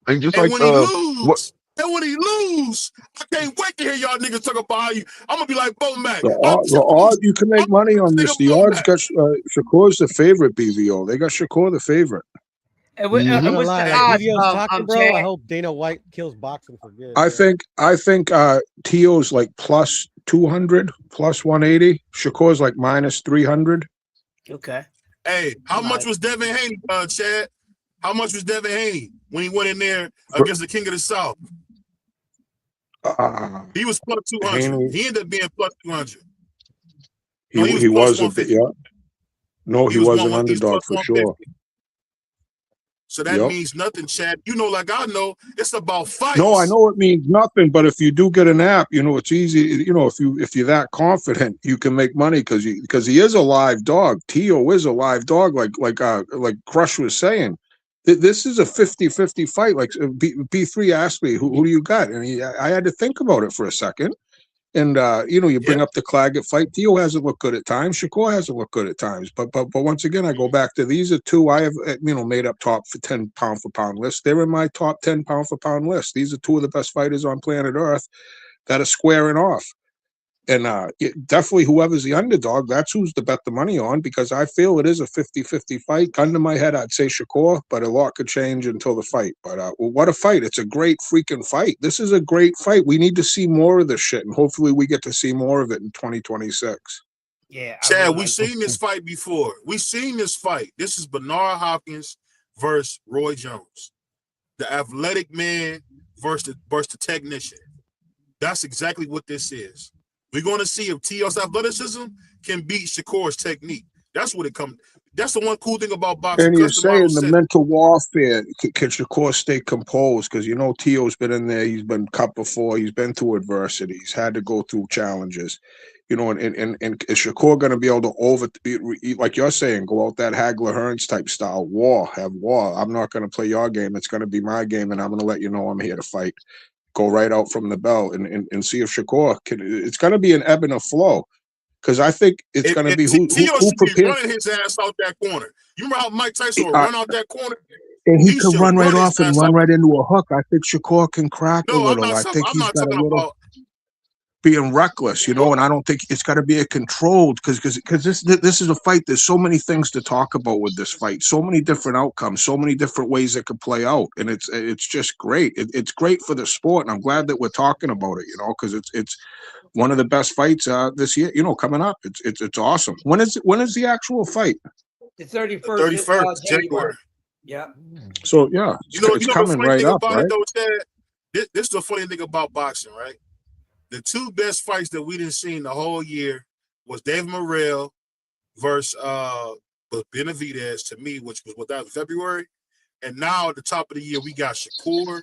and just And like when he what lose, I can't wait to hear y'all niggas talk about how you. I'm gonna be like Bo Mac. The odds you can make money on this. The odds got Shakur's the favorite. BVO. They got Shakur the favorite. And, I'm not gonna what's lie, the like odds, BVO's talking, bro. Chad? I hope Dana White kills boxing for good. I think Tio's like plus 200, plus 180. Shakur's like minus 300. Okay. Hey, how much was Devin Haney, Chad? How much was Devin Haney when he went in there against the King of the South? He was plus 200. Haney, He ended up being plus 200. he plus was 150. yeah. No, he was an He was underdog plus for 150. sure. So that means nothing, Chad. You know, like I know, it's about fights. No, I know it means nothing, but if you do get an app, you know it's easy. You know, if you're that confident, you can make money because he is a live dog. Tio is a live dog, like Crush was saying. This is a 50-50 fight. Like B3 asked me, who do you got? And I had to think about it for a second. And you bring up the Claggett fight. Tio hasn't looked good at times. Shakur hasn't looked good at times. But once again, I go back to these are two I have made up top for 10 pound for pound list. They're in my top 10 pound for pound list. These are two of the best fighters on planet Earth that are squaring off. And definitely whoever's the underdog, that's who's to bet the money on, because I feel it is a 50-50 fight. Gun to my head, I'd say Shakur, but a lot could change until the fight. But what a fight. It's a great freaking fight. This is a great fight. We need to see more of this shit, and hopefully we get to see more of it in 2026. Yeah, Chad, we've seen this fight before. We've seen this fight. This is Bernard Hopkins versus Roy Jones. The athletic man versus the technician. That's exactly what this is. We're going to see if Tio's athleticism can beat Shakur's technique. That's what it comes. That's the one cool thing about boxing. And you're saying the mental warfare, can Shakur stay composed? Because Tio's been in there. He's been cut before. He's been through adversity. He's had to go through challenges. And is Shakur going to be able to like you're saying, go out that Hagler Hearns type style, have war. I'm not going to play your game. It's going to be my game, and I'm going to let you know I'm here to fight. Go right out from the bell and see if Shakur can. It's going to be an ebb and a flow, because I think it's going to be who prepares. Be running his ass out that corner. You remember how Mike Tyson would run out that corner? And he could run right off and run right into a hook. I think Shakur can crack a little. I think he's got a little being reckless, and I don't think it's got to be a controlled, because this is a fight. There's so many things to talk about with this fight, so many different outcomes, so many different ways it could play out, and it's just great. It's great for the sport, and I'm glad that we're talking about it, because it's one of the best fights this year, coming up. It's awesome. When is the actual fight? The The 31st of 31st, January. January. Yeah. So yeah, You know it's the coming funny right thing up, about it right? though, Chad. This is the funny thing about boxing, right? The two best fights that we didn't see the whole year was David Morrell versus Benavidez to me, which was that was February. And now at the top of the year, we got Shakur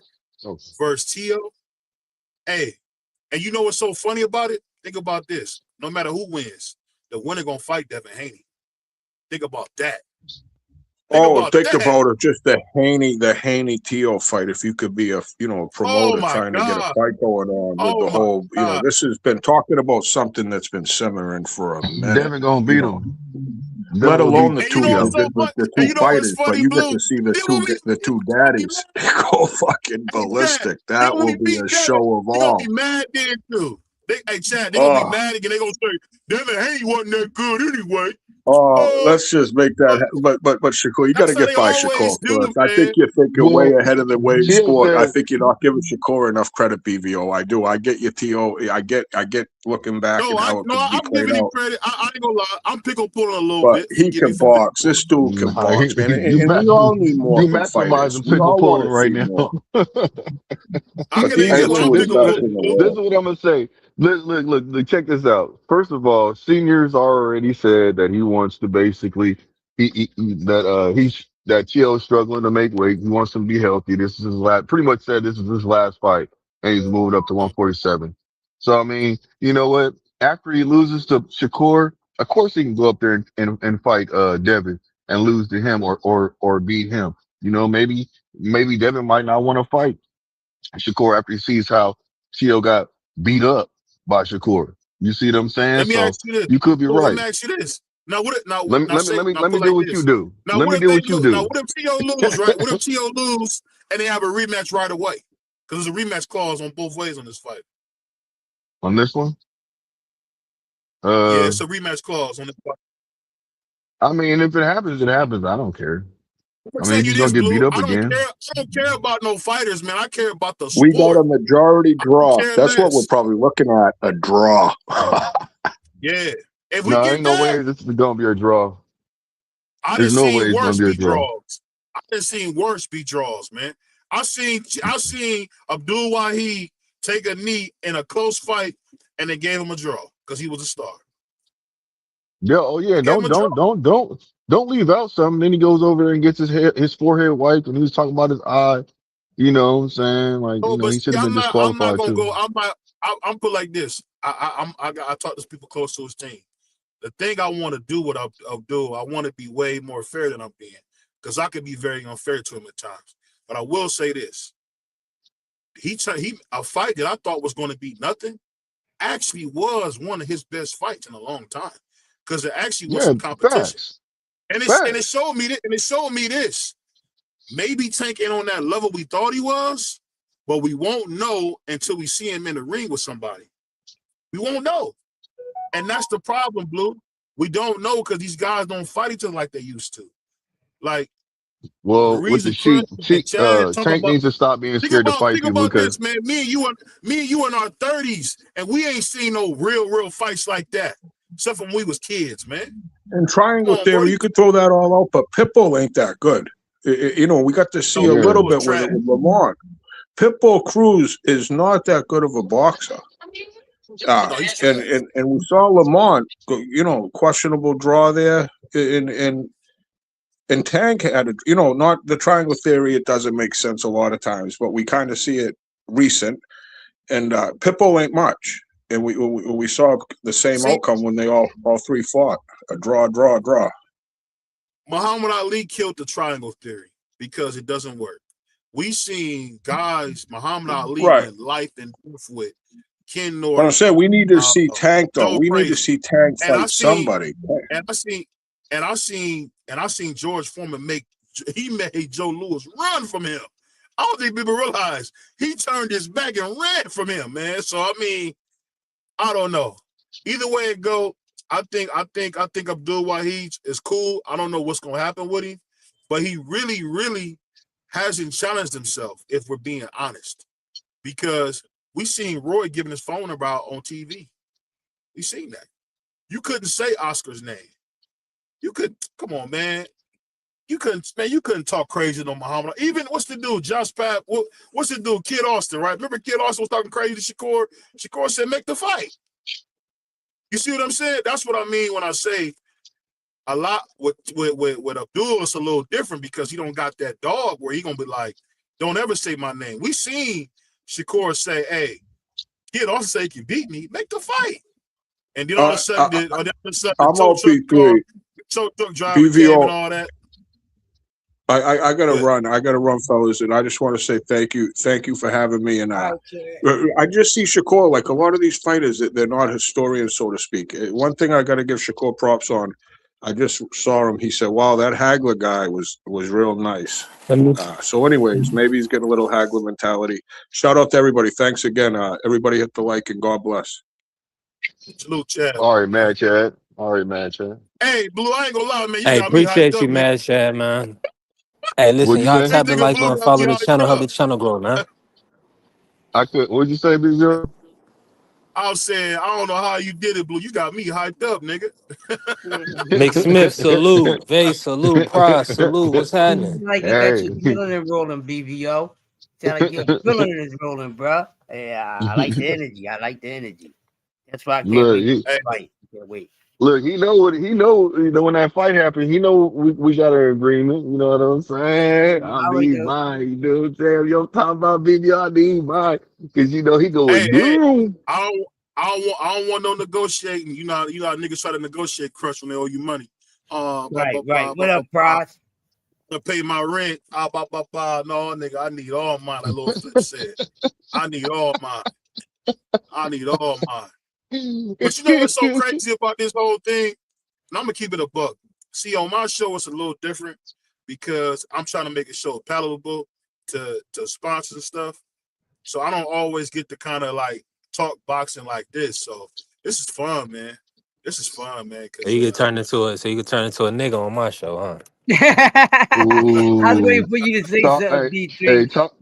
versus Tio. Hey, and you know what's so funny about it? Think about this. No matter who wins, the winner gonna fight Devin Haney. Think about that. Think about it. Just the Haney Tio fight. If you could be a promoter my trying to get a God. fight going on with the Oh my whole, God. this has been talking about something that's been simmering for a minute. Devin gonna beat him. Let alone the And two, you know what's so funny? the And two you know what's fighters, but funny, you get Blue? to see Then when the two daddies go fucking ballistic. then That when will we be beat a Devin, show of they gonna be all. mad then too. Hey Chad, they gonna be mad again. They gonna say Devin Haney wasn't that good anyway. Let's just make that. But Shakur, you got to That's how get they by always Shakur do, first. I think man. you're thinking way ahead of the wave Tio sport. I said, think you're not giving Shakur enough credit, BVO. I do. I get your TO. I get looking back and how it could be I'm played giving him out. credit. I ain't gonna lie. I'm pickle pulling a little But bit. he Forgive me can for pickle box. pulling. This dude can box, man. you And we all need more you from fighters. maximizing We pickle all want pulling to right see now. more. I But can these Hey, admit are when look, I'm two of this the pickle best pulling. look, in the this world. is what I'm gonna say. Look, check this out. First of all, seniors already said that he wants to basically that Tio's struggling to make weight. He wants him to be healthy. This is his last. Pretty much said this is his last fight, and he's moved up to 147. So I mean, you know what? After he loses to Shakur, of course he can go up there and fight Devin and lose to him or beat him. You know, maybe Devin might not want to fight Shakur after he sees how Tio got beat up by Shakur. You see what I'm saying? Let me So ask you this. you could be Well, let right. me ask you this. Now what? Now Let me put do like what you this. do. Now Let what me if do they what you lose? Now do what if Tio lose? Right? What if Tio lose and they have a rematch right away? Because there's a rematch clause on both ways on this fight. on this one. Yeah, it's a rematch clause on this fight. I mean, if it happens, it happens. I don't care. I'm I gonna tell mean, you he's gonna this, get beat Blue. up I don't again. care. I don't care about no fighters, man. I care about the We got sport. a majority I don't draw. care That's what we're less. probably looking at. A draw. Yeah. If we No, get ain't no that, way this is gonna be a draw. I done There's no way seen it's gonna worse be a be draw. draws. I done seen worse be draws, man. I seen Abdul Wahid take a knee in a close fight and they gave him a draw because he was a star. Yeah. Oh yeah. They gave him a draw. Don't leave out something. Then he goes over there and gets his forehead wiped, and he was talking about his eye. You know what I'm saying? Like, Oh, but he should see, have been I'm not disqualified gonna too. go. I'm put like this. I talk to people close to his team. The thing I want to do with Abdul, I want to be way more fair than I'm being, because I could be very unfair to him at times. But I will say this: he a fight that I thought was going to be nothing actually was one of his best fights in a long time, because there actually was Yeah. some competition, Facts. and it Facts. showed me that, and it showed me this. Maybe Tank ain't on that level we thought he was, but we won't know until we see him in the ring with somebody. We won't know. And that's the problem, Blue. We don't know because these guys don't fight each other like they used to. Like Well, with Ruiz the and Chris and Chad talking Tank about. needs to stop being Think scared to about fight think people about because this, man. Me and you in our 30s, and we ain't seen no real fights like that, except when we was kids, man. In Come triangle on, bro. theory, you could throw that all out, but Pitbull ain't that good. We got to see No, a little Pitbull was bit with trash. it with Lamont. Pitbull Cruz is not that good of a boxer. No, he's trash. And we saw Lamont, questionable draw there. And Tank had not the triangle theory. It doesn't make sense a lot of times, but we kind of see it recent. And Pitbull ain't much. And we saw the same See, outcome when they all three fought. A draw. Muhammad Ali killed the triangle theory because it doesn't work. We seen guys Muhammad Ali Right. went life and death with Ken But I'm Norton, saying we need to see Tank though. Joe We need to Frazier, see Tank and fight somebody. I seen George Foreman made Joe Louis run from him. I don't think people realize he turned his back and ran from him, man. So I mean, I don't know. Either way it go, I think Abdul Wahid is cool. I don't know what's gonna happen with him, but he really hasn't challenged himself, if we're being honest. Because we seen Roy giving his phone about on TV. We seen that. You couldn't say Oscar's name. You could come on, man. You couldn't talk crazy to Muhammad. Even what's the dude, Josh Pat? What's the dude, Kid Austin, right? Remember Kid Austin was talking crazy to Shakur? Shakur said, make the fight. You see what I'm saying? That's what I mean when I say a lot with Abdul, it's a little different because he don't got that dog where he gonna be like, don't ever say my name. We seen Shakur say, hey, Kid Austin say he can beat me, make the fight. And then all of a sudden, the I'm tow on truck car, P3. tow truck driver came and all that. I gotta run. I gotta run, fellas, and I just want to say thank you for having me. And I just see Shakur like a lot of these fighters that they're not historians, so to speak. One thing I got to give Shakur props on. I just saw him. He said, "Wow, that Hagler guy was real nice." So, anyways, maybe he's getting a little Hagler mentality. Shout out to everybody. Thanks again. Everybody hit the like and God bless. Salute, Chad. All right, man, Chad. Hey, Blue, I ain't gonna lie, man. You Hey, got me hyped appreciate you, up, man. Mad Chad, man. Hey, listen, What'd you y'all say? This tap the nigga like Blue button, got me follow the hyped channel, help up. the channel grow, man. What'd you say, Big Zero? I was saying, I don't know how you did it, Blue. You got me hyped up, nigga. Mick Smith, salute. Vase, salute. Prize, salute. What's happening? Sound like you got your Hey. adrenaline rolling, BVO. Sound like your adrenaline is rolling, bro. Yeah, I like the energy. That's why I can't Look, wait to fight. Can't wait. look, he know when that fight happened, he know we got an agreement, you know what I'm saying? I I already need know. mine, you know what I'm saying? You don't talk about baby, I need mine. Cause you know he going, Hey, boom. I don't want no negotiating. You know how niggas try to negotiate, crush when they owe you money. Right. What up, Prize? To pay my rent. No, nigga, I need all mine. Like Lil Flip said, I need all mine. But you know what's so crazy about this whole thing? And I'm gonna keep it a buck. See, on my show, it's a little different because I'm trying to make a show palatable to sponsors and stuff. So I don't always get to kind of like talk boxing like this. So this is fun, man. So you could turn into a nigga on my show, huh? I was waiting Ooh. for you to say Talk, something, B3. hey, talk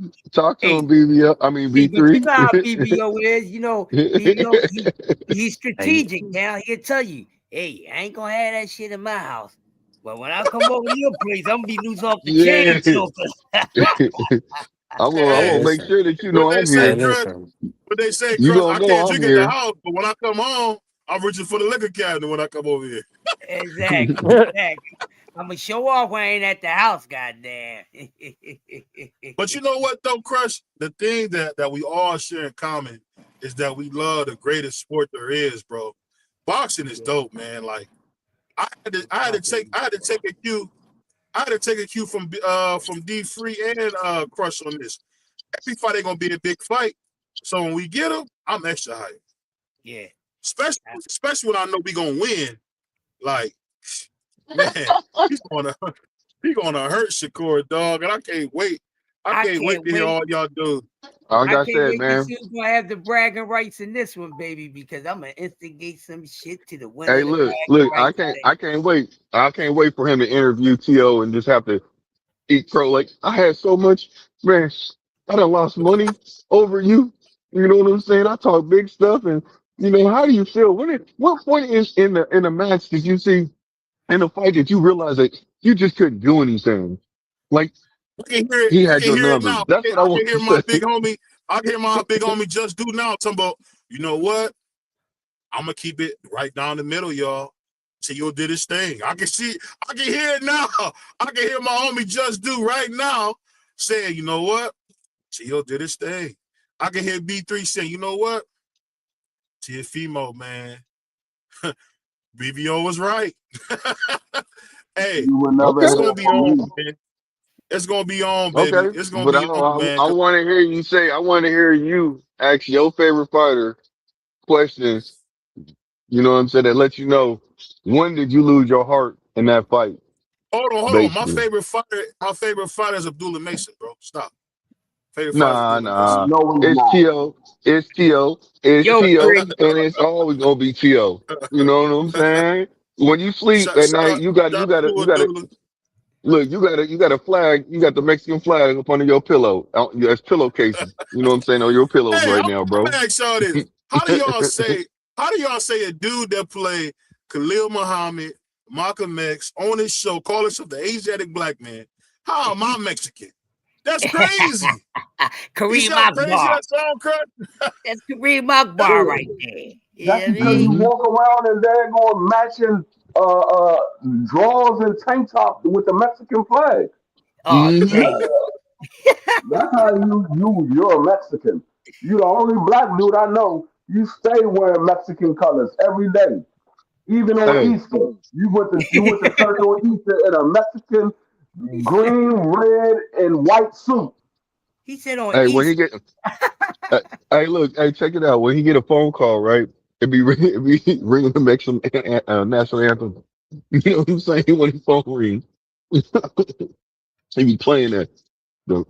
to Hey, him, BB. I mean see, but you B3. know how BBO is. You know, he's strategic now. He'll tell you, hey, I ain't gonna have that shit in my house. But when I come over to your place, I'm gonna be loose off the Yeah. chain. So I'm gonna make sure that you What know they I'm say, here. Chris? What they say, You Chris? gonna I know can't I'm drink at the here. house, but when I come home, I'm reaching for the liquor cabinet when I come over here. exactly. I'm gonna show off when I ain't at the house. Goddamn. But you know what, though, Crush? The thing that we all share in common is that we love the greatest sport there is, bro. Boxing is dope, man. Like I had to take a cue. I had to take a cue from D Free and Crush on this. Every fight ain't gonna be a big fight. So when we get them, I'm extra hyped. Yeah. Especially when I know we gonna win. Like, man, he's gonna hurt Shakur, dog, and I can't wait. I can't wait to hear all y'all do. Like I I can't said, wait to man. see who's gonna have the bragging rights in this one, baby, because I'm gonna instigate some shit to the winner Hey, of the look, bragging I rights. can't wait. I can't wait for him to interview T.O. and just have to eat crow. Like, I had so much, man, I done lost money over you. You know what I'm saying? I talk big stuff, and you know, how do you feel? What point is in the match did you see in the fight that you realize that you just couldn't do anything? Like, I can hear it. he I had can your hear it numbers. now. That's what I I want can to hear my say. big homie. I can hear my big homie just do now. Talking about, you know what? I'm gonna keep it right down the middle, y'all. T.O. did his thing. I can hear it now. I can hear my homie just do right now saying, you know what? T.O. did his thing. I can hear B3 saying, you know what? Tiafimo, man. BBO was right. Hey, You will never it's hear gonna that be from on, me. man. It's gonna be on, baby. Okay, It's gonna but be on, man. I want to hear you say. I want to hear you ask your favorite fighter questions. You know what I'm saying? That let you know when did you lose your heart in that fight. Hold on. My Basically, favorite fighter is Abdullah Mason, bro. Stop. Favorite fighter is nah, Abdullah Mason. nah. No, he's It's not. T.O. It's T.O. It's Yo, T.O. Free. And it's always gonna be T.O. You know what I'm saying? When you sleep at Shout night, out to Abdullah. look. You got a flag. You got the Mexican flag up under your pillow. As pillowcases. You know what I'm saying? On your pillows Hey, right I'm now, gonna bro. ask y'all this. How do y'all say a dude that play Khalil Muhammad, Malcolm X on his show, call himself the Asiatic black man. How am I Mexican? That's crazy. You see Kareem how crazy Akbar. that sound, Kurt? That's Kareem Akbar right there. You know That's what I because you mean? walk around and they're going matching drawers and tank tops with the Mexican flag. Oh, That's, damn. that's how you're a Mexican. You the only black dude I know. You stay wearing Mexican colors every day, even on Hey, Easter. You went to church on Easter in a Mexican green, red, and white suit. He said on hey, when he East. get, hey, look, hey, check it out. When he get a phone call, right? It be ringing the Mexican national anthem. You know what I'm saying? When his phone rings, he be playing that the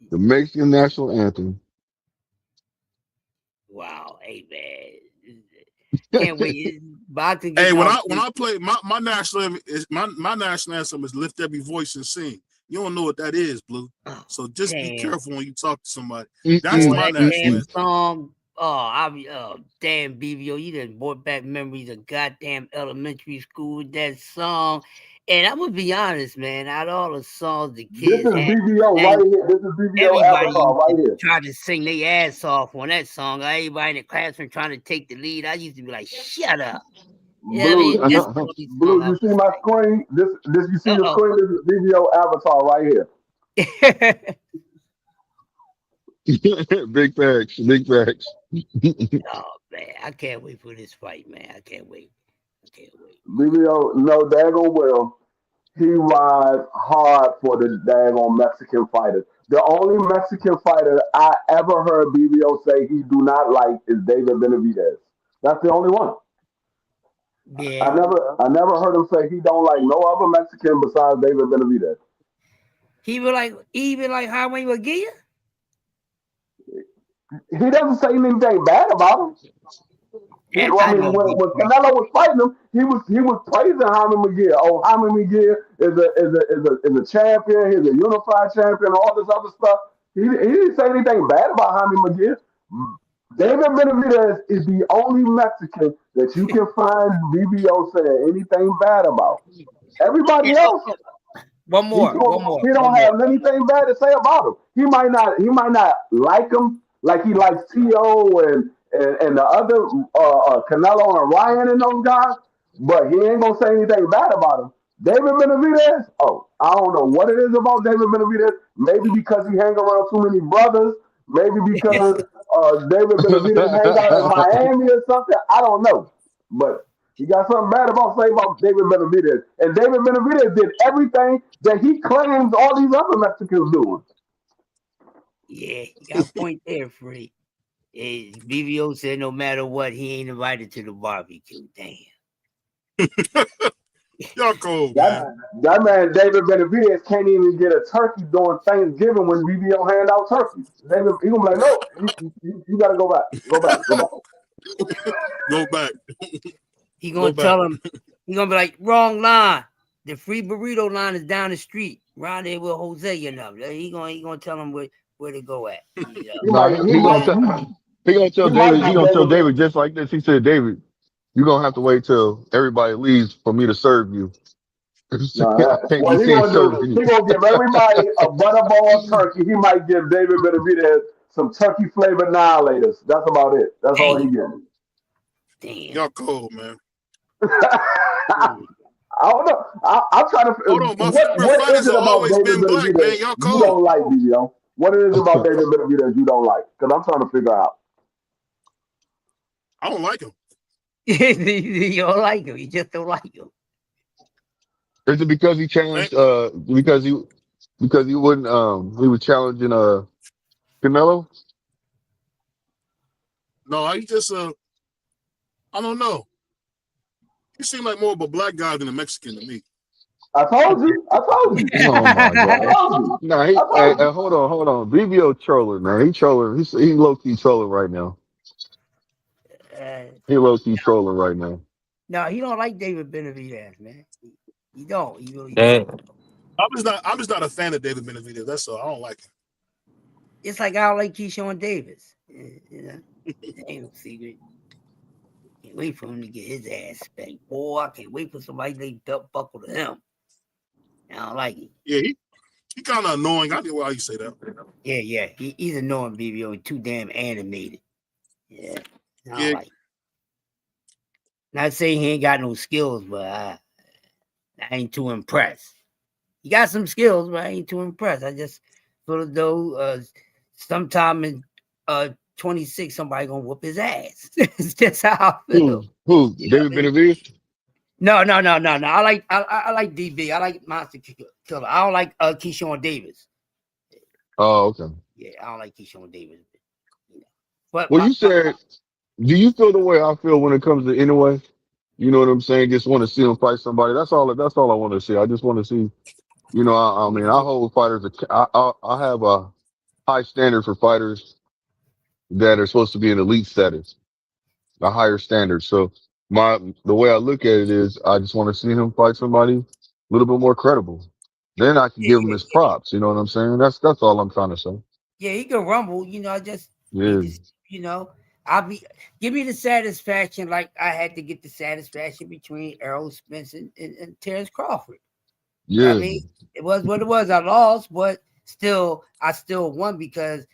the Mexican national anthem. Wow. Hey, man. Can't wait. Boxing Hey, getting when off. I play my national is my national anthem is lift every voice and sing. You don't know what that is, Blue. So just be Damn. careful when you talk to somebody. That's Boy, Mm-mm. my that national damn Mm-mm. anthem. song. Damn, BBO, you done brought back memories of goddamn elementary school with that song. And I'm gonna be honest, man. Out of all the songs the This kids is had BBO to right sing, here. This is BBO everybody Avatar used to right here. try to sing their ass off on that song. Everybody in the classroom trying to take the lead. I used to be like, "Shut up." You know what I Blue, mean? That's the only song Blue, I you would see my screen? This you see sing. the screen? This is BBO Avatar right here. Big facts, big facts. Oh man, I can't wait for this fight, man. I can't wait. I can't wait. BBO, no daggone well. He rides hard for the daggone Mexican fighters. The only Mexican fighter I ever heard BBO say he do not like is David Benavidez. That's the only one. Yeah. I never heard him say he don't like no other Mexican besides David Benavidez. He even like Highway McGee. He doesn't say anything bad about him. That I I mean, know when, he when Canelo was fighting him, he was praising Jaime McGill. Oh, Jaime McGill is a champion. He's a unified champion. All this other stuff. He didn't say anything bad about Jaime McGill. David Benavidez is the only Mexican that you can find BBO saying anything bad about. Everybody And else, one he more, don't, he don't have anything bad to say about him. He might not like him like he likes T.O. and the other Canelo and Ryan and those guys, but he ain't gonna say anything bad about him. David Benavidez, oh, I don't know what it is about David Benavidez. Maybe because he hang around too many brothers. Maybe because David Benavidez hang out in Miami or something. I don't know, but he got something bad about say about David Benavidez. And David Benavidez did everything that he claims all these other Mexicans doing. Yeah, you got a point there, Free. BBO said no matter what, he ain't invited to the barbecue. Damn. Y'all cold, man. That man David Benavidez can't even get a turkey during Thanksgiving when BBO hand out turkeys. David, he gonna be like, no, you gotta go back, go back, go back. Go back. He gonna tell him, he gonna be like, wrong line. The free burrito line is down the street, right there with Jose and them. He gonna tell him where to go at. You know? No, he gonna tell David. He gonna tell David just like this. He said, David, you're gonna have to wait till everybody leaves for me to serve you. I can't be What he seen gonna do? serving He you. gonna give everybody a butterball turkey. He might give David Benavidez some turkey flavored annihilators. That's about it. That's all he getting. Damn. Y'all cold, man. I don't know. I'm trying to. Hold on, my favorite What is fighters it have about always David been black, man. Benavidez Y'all you cold. don't like, BBO? What it is about David Benavidez you don't like? Because I'm trying to figure out. I don't like him. You don't like him. You just don't like him. Is it because he challenged? Because he wouldn't. He was challenging Canelo. No, he just I don't know. He seemed like more of a black guy than a Mexican to me. I told you. Oh my I gosh. told you. Nah, I told you. hold on. BBO trolling, man. He trolling. He low key trolling right now. He low key trolling right now. No, he don't like David Benavidez, man. He don't. He really That don't. I'm just not a fan of David Benavidez. That's all. I don't like him. It's like I don't like Keyshawn Davis. You know, ain't no secret. Can't wait for him to get his ass spanked. Boy, I can't wait for somebody to lay belt buckle to him. I don't like it. Yeah, he kind of annoying. I get why you say that. Yeah. He's annoying, BBO. Too damn animated. Yeah. I don't Yeah. like it. Not saying he ain't got no skills, but I ain't too impressed. He got some skills, but I ain't too impressed. I just feel as though sometime in 26, somebody gonna whoop his ass. It's just how I feel. Who? David Benavidez? No. I like DB. I like Monster Killer. I don't like Keyshawn Davis. Oh, okay. Yeah, I don't like Keyshawn Davis. But Well, you said, do you feel the way I feel when it comes to Inoue? You know what I'm saying? Just want to see him fight somebody. That's all I want to see. I just want to see. You know, I mean, I hold fighters. I have a high standard for fighters that are supposed to be in elite status, a higher standard. So the way I look at it is, I just want to see him fight somebody a little bit more credible. Then I can give him his props. You know what I'm saying? That's all I'm trying to say. yeah, he can rumble. I just Yeah. need to, give me the satisfaction like I had to get the satisfaction between Errol Spence and Terrence Crawford. Yeah. I mean, it was what it was. I lost, but I still won because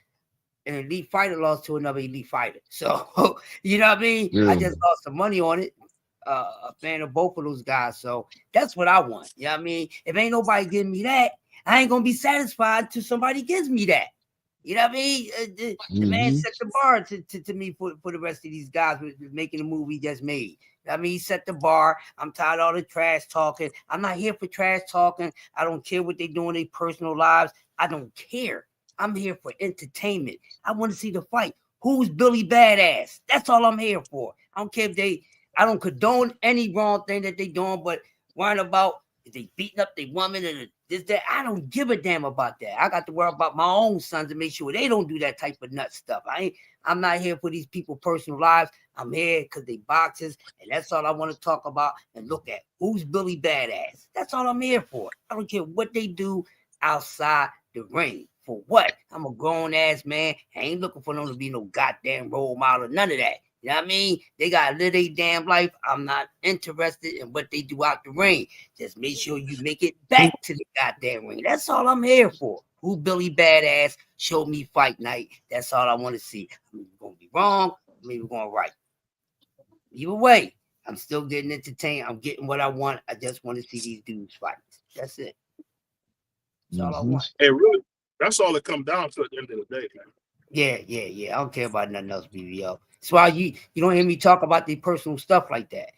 an elite fighter lost to another elite fighter. So, you know what I mean? Yeah. I just lost some money on it. A fan of both of those guys. So that's what I want. You know what I mean? If ain't nobody giving me that, I ain't going to be satisfied till somebody gives me that. You know what I mean? The man set the bar to me for the rest of these guys with making the movie he just made. I mean, he set the bar. I'm tired of all the trash talking. I'm not here for trash talking. I don't care what they do in their personal lives. I don't care. I'm here for entertainment. I want to see the fight. Who's Billy Badass? That's all I'm here for. I don't care if I don't condone any wrong thing that they doing, but worrying about if they beating up their woman and this, that. I don't give a damn about that. I got to worry about my own sons and make sure they don't do that type of nut stuff. I'm not here for these people's personal lives. I'm here because they boxers, and that's all I want to talk about and look at. Who's Billy Badass? That's all I'm here for. I don't care what they do outside the ring. For what? I'm a grown-ass man. I ain't looking for them to be no goddamn role model, none of that. You know what I mean? They got to live their damn life. I'm not interested in what they do out the ring. Just make sure you make it back to the goddamn ring. That's all I'm here for. Who Billy Badass? Show me fight night. That's all I want to see. I'm going to be wrong. Maybe going right. Either way, I'm still getting entertained. I'm getting what I want. I just want to see these dudes fight. That's it. That's all I want. Hey, really, that's all it comes down to at the end of the day, man. Yeah. I don't care about nothing else, BBO. That's why you don't hear me talk about the personal stuff like that.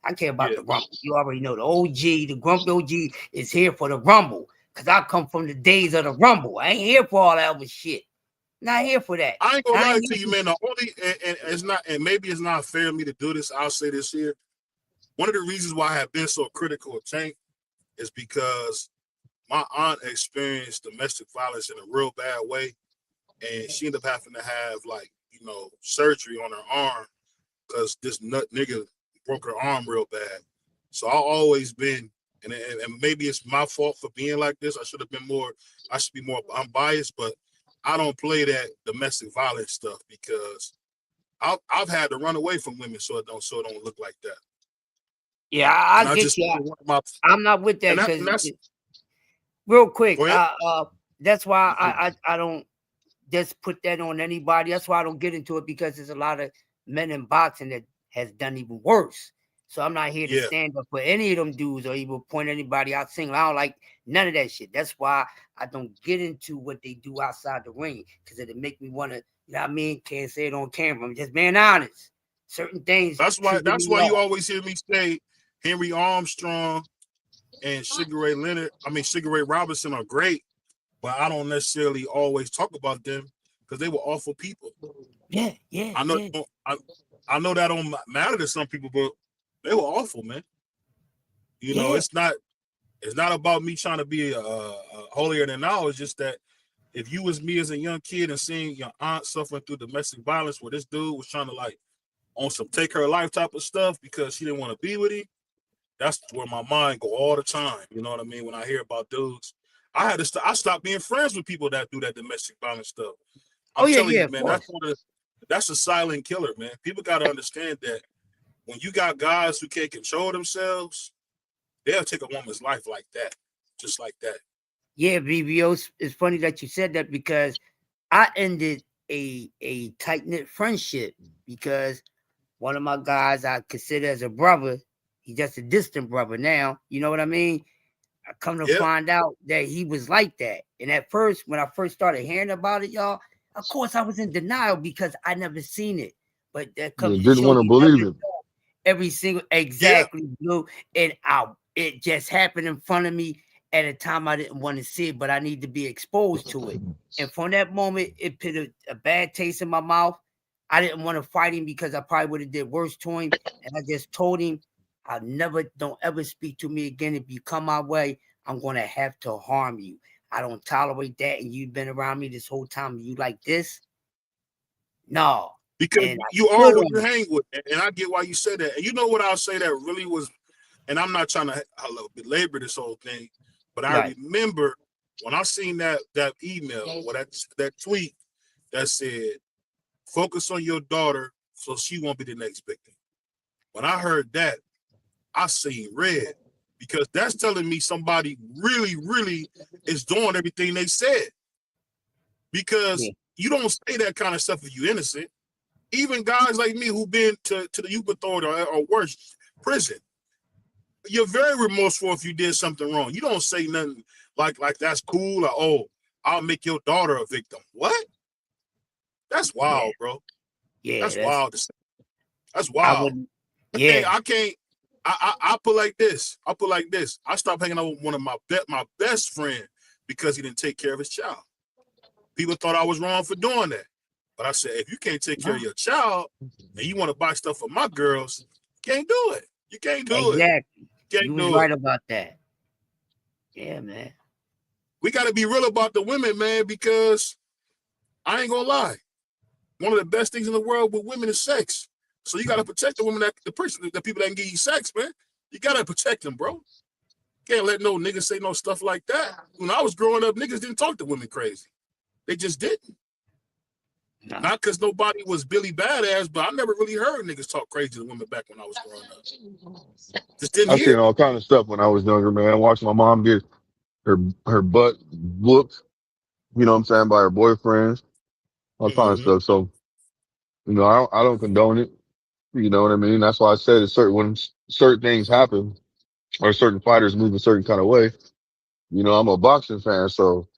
I care about the Rumble. You already know the OG, the Grumpy OG is here for the Rumble. Because I come from the days of the Rumble. I ain't here for all that other shit. Not here for that. I ain't gonna lie to you, man. The only and it's not, and maybe it's not fair of me to do this. I'll say this here. One of the reasons why I have been so critical of Tank is because my aunt experienced domestic violence in a real bad way, and she ended up having to have surgery on her arm because this nut nigga broke her arm real bad. So I've always been, and maybe it's my fault for being like this. I should be more unbiased, but I don't play that domestic violence stuff because I've had to run away from women so it don't look like that. Yeah, I get you. I'm not with that because real quick. That's why I don't just put that on anybody. That's why I don't get into it because there's a lot of men in boxing that has done even worse. So I'm not here to stand up for any of them dudes or even point anybody out single. I don't like none of that shit. That's why I don't get into what they do outside the ring because it'll make me want to, you know what I mean? Can't say it on camera. I'm just being honest. Certain things. That's why you always hear me say Henry Armstrong and Sugar Ray Robinson are great, but I don't necessarily always talk about them because they were awful people. Yeah. I know that don't matter to some people, but they were awful, man. You know, it's not about me trying to be holier than thou. It's just that if you was me as a young kid and seeing your aunt suffering through domestic violence, where this dude was trying to on some take her life type of stuff because she didn't want to be with him, that's where my mind go all the time. You know what I mean? When I hear about dudes, I stopped being friends with people that do that domestic violence stuff. I'm telling you, man, that's a silent killer, man. People got to understand that when you got guys who can't control themselves, they'll take a woman's life like that, just like that. Yeah, BBO, it's funny that you said that because I ended a tight-knit friendship because one of my guys I consider as a brother, he's just a distant brother now. You know what I mean? I come to find out that he was like that. And at first, when I first started hearing about it, y'all, of course I was in denial because I never seen it. But that comes to Didn't show want to you believe never it. know every single Blue. And it just happened in front of me at a time I didn't want to see it, but I need to be exposed to it. And from that moment, it put a bad taste in my mouth. I didn't want to fight him because I probably would have did worse to him. And I just told him, don't ever speak to me again. If you come my way, I'm going to have to harm you. I don't tolerate that. And you've been around me this whole time. You like this? No. Because you are who you hang with. And I get why you said that. And you know what I'll say that really was, and I'm not trying to belabor this whole thing, but I remember when I seen that email or that tweet that said, focus on your daughter so she won't be the next victim. When I heard that, I seen red because that's telling me somebody really, really is doing everything they said. Because you don't say that kind of stuff if you're innocent. Even guys like me who've been to the youth authority or worse, prison, you're very remorseful if you did something wrong. You don't say nothing like that's cool or, oh, I'll make your daughter a victim. What? That's wild, bro. Yeah, that's wild. That's wild. I can't. I put like this. I stopped hanging out with one of my best friend because he didn't take care of his child. People thought I was wrong for doing that. But I said, if you can't take care of your child and you want to buy stuff for my girls, you can't do it. You can't do it. Exactly. You You was right about that. Yeah, man. We got to be real about the women, man, because I ain't gonna lie. One of the best things in the world with women is sex. So you got to protect the women, the people that can give you sex, man. You got to protect them, bro. Can't let no niggas say no stuff like that. When I was growing up, niggas didn't talk to women crazy. They just didn't. No. Not because nobody was Billy Badass, but I never really heard niggas talk crazy to women back when I was growing up. Just didn't hear. I seen all kind of stuff when I was younger, man. Watching my mom get her butt whooped, you know what I'm saying, by her boyfriends, all kind of stuff. So, you know, I don't condone it. You know what I mean? That's why I said when certain things happen or certain fighters move a certain kind of way, you know, I'm a boxing fan, so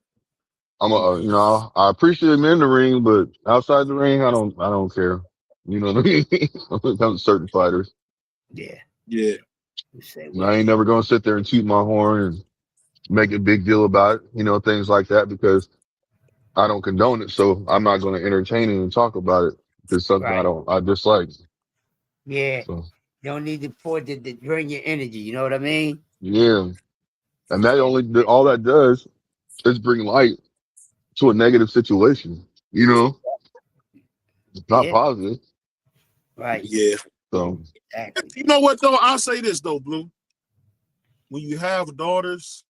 you know, I appreciate him in the ring, but outside the ring, I don't care. You know what I mean? When it comes to certain fighters. Yeah. I ain't never gonna sit there and toot my horn and make a big deal about it, you know, things like that, because I don't condone it. So I'm not going to entertain it and talk about it. It's something I dislike. Yeah. So. You don't need to drain your energy. You know what I mean? Yeah. And that all that does is bring light to a negative situation. You know, it's not positive. Right. Yeah. So, exactly. You know what though? I'll say this though, Blue. When you have daughters,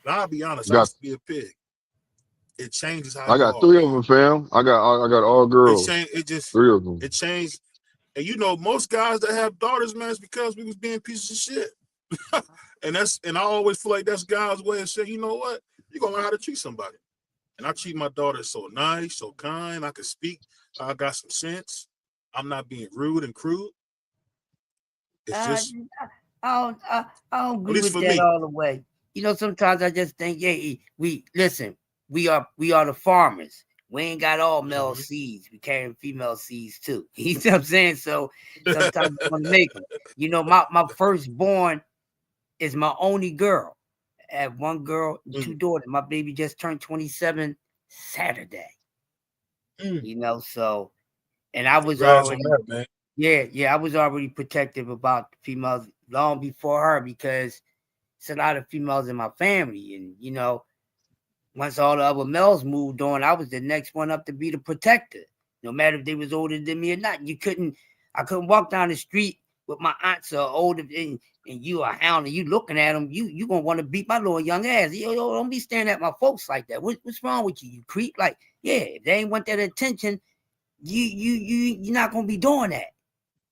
and I'll be honest, I used to be a pig. It changes how I got 3 of them, fam. I got all girls. Three of them. It changed. And you know, most guys that have daughters, man, it's because we was being pieces of shit. and I always feel like that's God's way of saying, you know what? You're gonna learn how to treat somebody. And I treat my daughter so nice, so kind. I can speak. I got some sense. I'm not being rude and crude. It's just I don't agree with that all the way. You know, sometimes I just think, we are the farmers. We ain't got all male seeds. We carry female seeds too. You know what I'm saying? So sometimes I want to make them. You know, my firstborn is my only girl. I have 1 girl and 2 daughters. My baby just turned 27 Saturday. You know, so, and I was already, I was already protective about females long before her because it's a lot of females in my family. And, you know, once all the other males moved on, I was the next one up to be the protector, no matter if they was older than me or not. I couldn't walk down the street with my aunts or older and you a hound and you looking at them, you gonna want to beat my little young ass. Yo, don't be staring at my folks like that. What's wrong with you? You creep. Like, if they ain't want that attention, you're not gonna be doing that.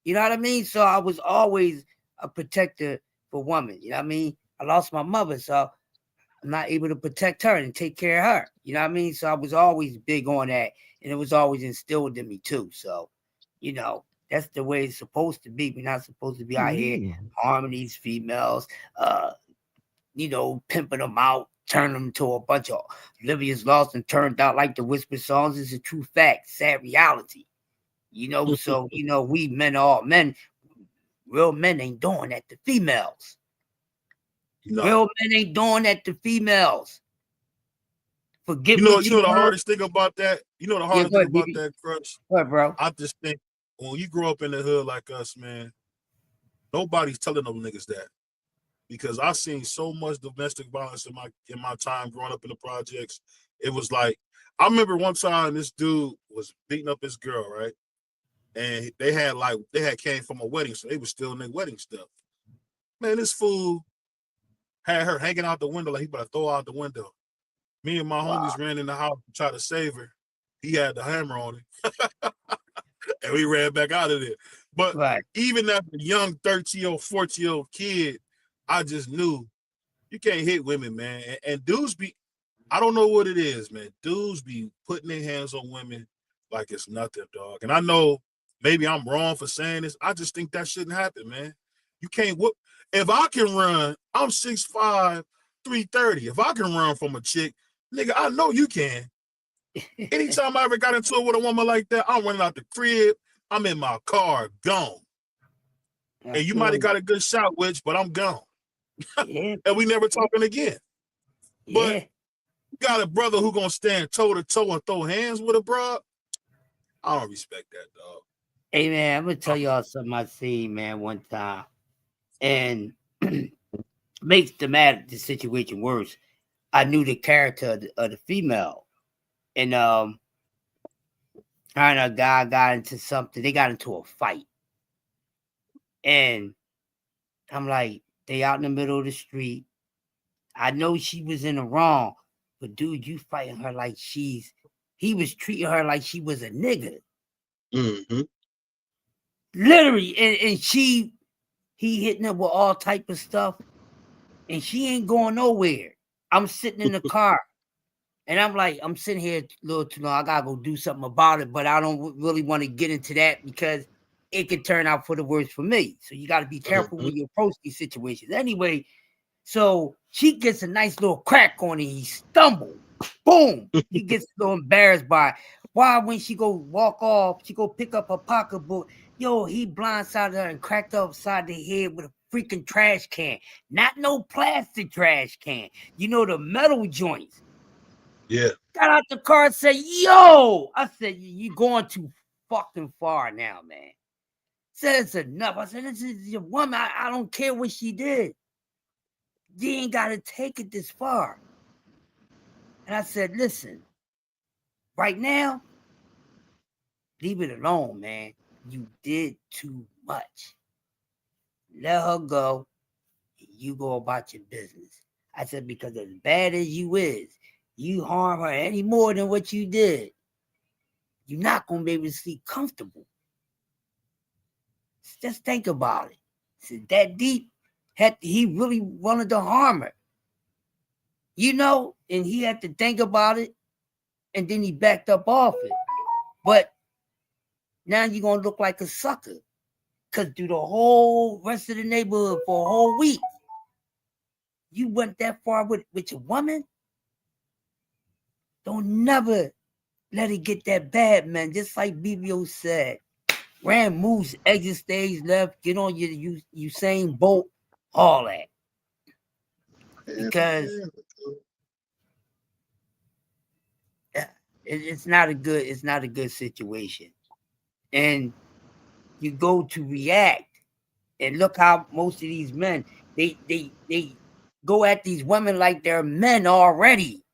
You know what I mean? So I was always a protector for women. You know what I mean? I lost my mother, so I'm not able to protect her and take care of her. You know what I mean? So I was always big on that, and it was always instilled in me too. So, you know, that's the way it's supposed to be. We're not supposed to be out here harming these females, you know, pimping them out, turn them to a bunch of Livia's lost and turned out like the whisper songs. Is a true fact, sad reality. You know, so you know, we men are all men. Real men ain't doing that to females. No. Real men ain't doing that to females. Forget You know what you the heard. hardest thing about that? You know the hardest thing about that, Crush? What, bro? I just think when you grow up in the hood like us, man, nobody's telling them niggas that. Because I seen so much domestic violence in my time growing up in the projects. It was like, I remember one time this dude was beating up his girl, right? And they had came from a wedding, so they was still in their wedding stuff. Man, this fool had her hanging out the window like he about to throw her out the window. Me and my homies ran in the house to try to save her. He had the hammer on him. And we ran back out of there. But even as a young 13-year-old, 14-year-old kid, I just knew you can't hit women, man. And dudes I don't know what it is, man. Dudes be putting their hands on women like it's nothing, dog. And I know maybe I'm wrong for saying this. I just think that shouldn't happen, man. You can't whoop. If I can run, I'm 6'5", 330. If I can run from a chick, nigga, I know you can. Anytime I ever got into it with a woman like that, I'm running out the crib. I'm in my car, gone. And you might have got a good shot, Witch, but I'm gone. Yeah. And we never talking again. Yeah. But you got a brother who gonna stand toe to toe and throw hands with a bro. I don't respect that, dog. Hey man, I'm gonna tell y'all something I seen, man, one time, and makes the situation worse. I knew the character of the female, and her and a guy got into something. They got into a fight, and I'm like, they out in the middle of the street. I know she was in the wrong, but dude, you fighting her like he was treating her like she was a nigga. Mm-hmm. Literally, and he hitting her with all type of stuff, and she ain't going nowhere. I'm sitting in the car, and I'm like, I'm sitting here a little too long. I gotta go do something about it, but I don't really want to get into that because it could turn out for the worse for me. So you got to be careful when you approach these situations. Anyway, so she gets a nice little crack on it. He stumbled. Boom. He gets a little embarrassed by it. Why when she go walk off, she go pick up her pocketbook. Yo, he blindsided her and cracked her upside the head with a freaking trash can. Not no plastic trash can. You know, the metal joints. Yeah. Got out the car and said, yo. I said, you going too fucking far now, man. Said it's enough. I said, this is your woman. I don't care what she did. You ain't got to take it this far. And I said, listen, right now, leave it alone, man. You did too much. Let her go. You go about your business. I said, because as bad as you is, you harm her any more than what you did, you're not going to be able to sleep comfortable. Just think about it. Is that deep? He really wanted to harm her. You know, and he had to think about it, and then he backed up off it. But now you're going to look like a sucker. Because through the whole rest of the neighborhood for a whole week, you went that far with your woman? Don't never let it get that bad, man. Just like BBO said, ran moves, exit stage left, get on your Usain Bolt, all that. Because it's not a good situation. And you go to react, and look how most of these men, they go at these women like they're men already.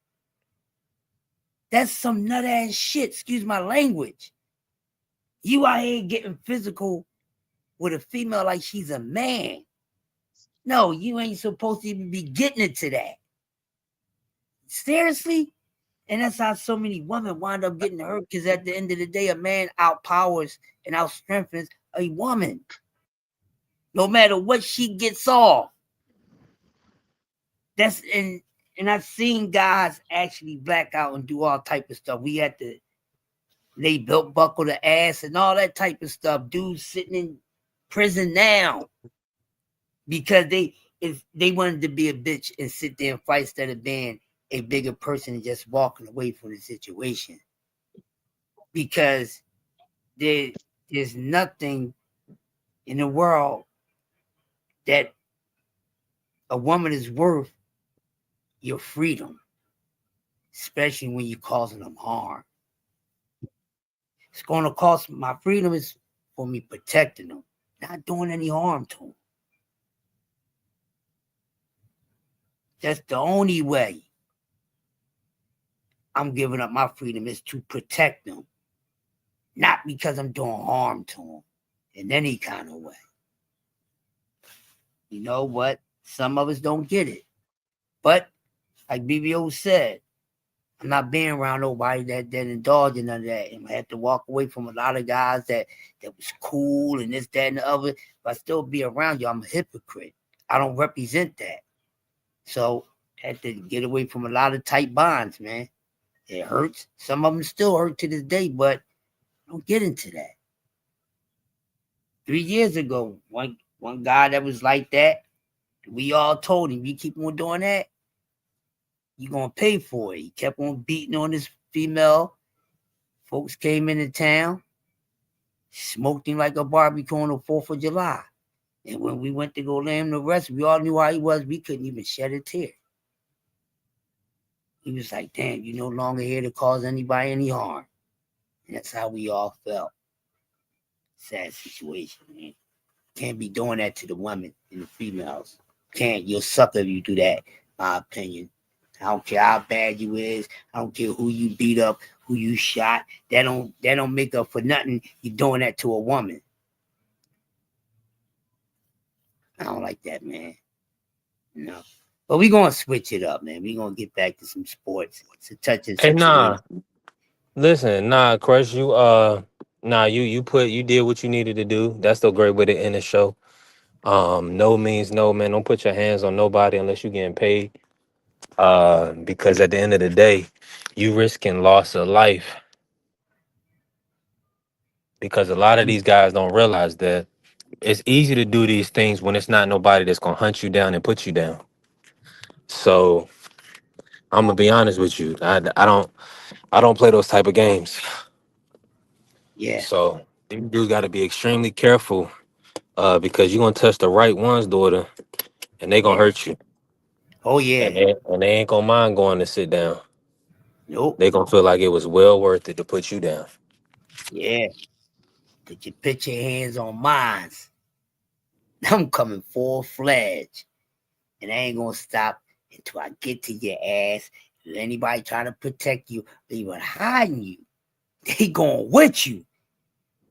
That's some nut ass shit. Excuse my language. You out here getting physical with a female like she's a man. No, you ain't supposed to even be getting into that. Seriously? And that's how so many women wind up getting hurt, because at the end of the day, a man outpowers and outstrengthens a woman. No matter what she gets off. That's and I've seen guys actually black out and do all type of stuff. We had to lay belt buckle the ass and all that type of stuff. Dudes sitting in prison now because if they wanted to be a bitch and sit there and fight instead of being a bigger person and just walking away from the situation. Because there's nothing in the world that a woman is worth your freedom, especially when you're causing them harm. It's going to cost my freedom is for me protecting them, not doing any harm to them. That's the only way I'm giving up my freedom is to protect them, not because I'm doing harm to them in any kind of way. You know what? Some of us don't get it. But like BBO said, I'm not being around nobody that indulge in none of that. And I had to walk away from a lot of guys that was cool and this, that, and the other. If I still be around you, I'm a hypocrite. I don't represent that. So I had to get away from a lot of tight bonds, man. It hurts. Some of them still hurt to this day, but don't get into that. 3 years ago, one guy that was like that, we all told him, you keep on doing that, you're going to pay for it. He kept on beating on this female. Folks came into town, smoked him like a barbecue on the 4th of July. And when we went to go lay him to rest, we all knew how he was. We couldn't even shed a tear. He was like, damn, you're no longer here to cause anybody any harm. And that's how we all felt. Sad situation, man. Can't be doing that to the women and the females. Can't. You'll suck if you do that, my opinion. I don't care how bad you is. I don't care who you beat up, who you shot. That don't make up for nothing. You're doing that to a woman. I don't like that, man. No. But we're going to switch it up, man. We're going to get back to some sports. It's a touching Hey, situation. listen, Crush, you you did what you needed to do. That's the great way to end the show. No means no, man. Don't put your hands on nobody unless you're getting paid. Because at the end of the day, you risking loss of life. Because a lot of these guys don't realize that it's easy to do these things when it's not nobody that's gonna hunt you down and put you down. So I'm gonna be honest with you. I don't play those type of games. Yeah. So you do got to be extremely careful, because you're gonna touch the right one's daughter, and they gonna hurt you. Oh, yeah. And they ain't gonna mind going to sit down. Nope. They gonna feel like it was well worth it to put you down. Yeah. Did you put your hands on mine? I'm coming full-fledged. And I ain't going to stop until I get to your ass. If anybody trying to protect you, they were hiding you. They going with you.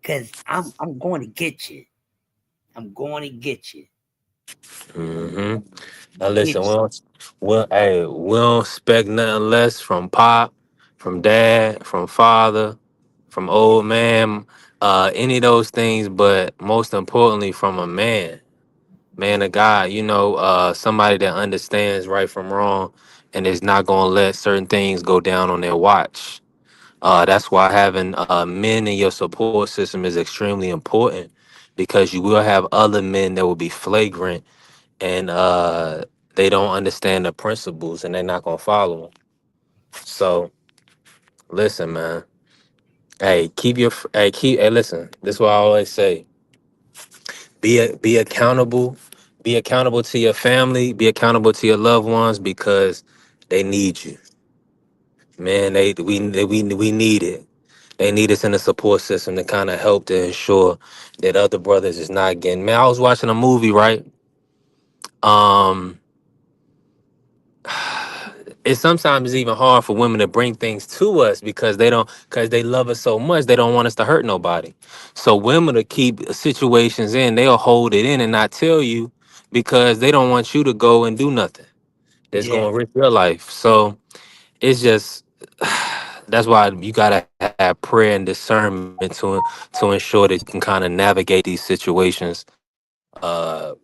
Because I'm going to get you. I'm going to get you. Hmm. Now listen, we don't expect nothing less from Pop, from Dad, from Father, from old man, any of those things, but most importantly from a man of God, somebody that understands right from wrong and is not gonna let certain things go down on their watch. That's why having men in your support system is extremely important, because you will have other men that will be flagrant, and they don't understand the principles and they're not gonna follow them. So listen, man. Hey, listen. This is what I always say. Be accountable. Be accountable to your family. Be accountable to your loved ones, because they need you, man. We need it. They need us in the support system to kind of help to ensure that other brothers is not getting. Man, I was watching a movie, right? Um, it sometimes is even hard for women to bring things to us because because they love us so much, they don't want us to hurt nobody. So women to keep situations in, they'll hold it in and not tell you, because they don't want you to go and do nothing that's Yeah. going to risk your life. So it's just that's why you gotta have prayer and discernment to ensure that you can kind of navigate these situations,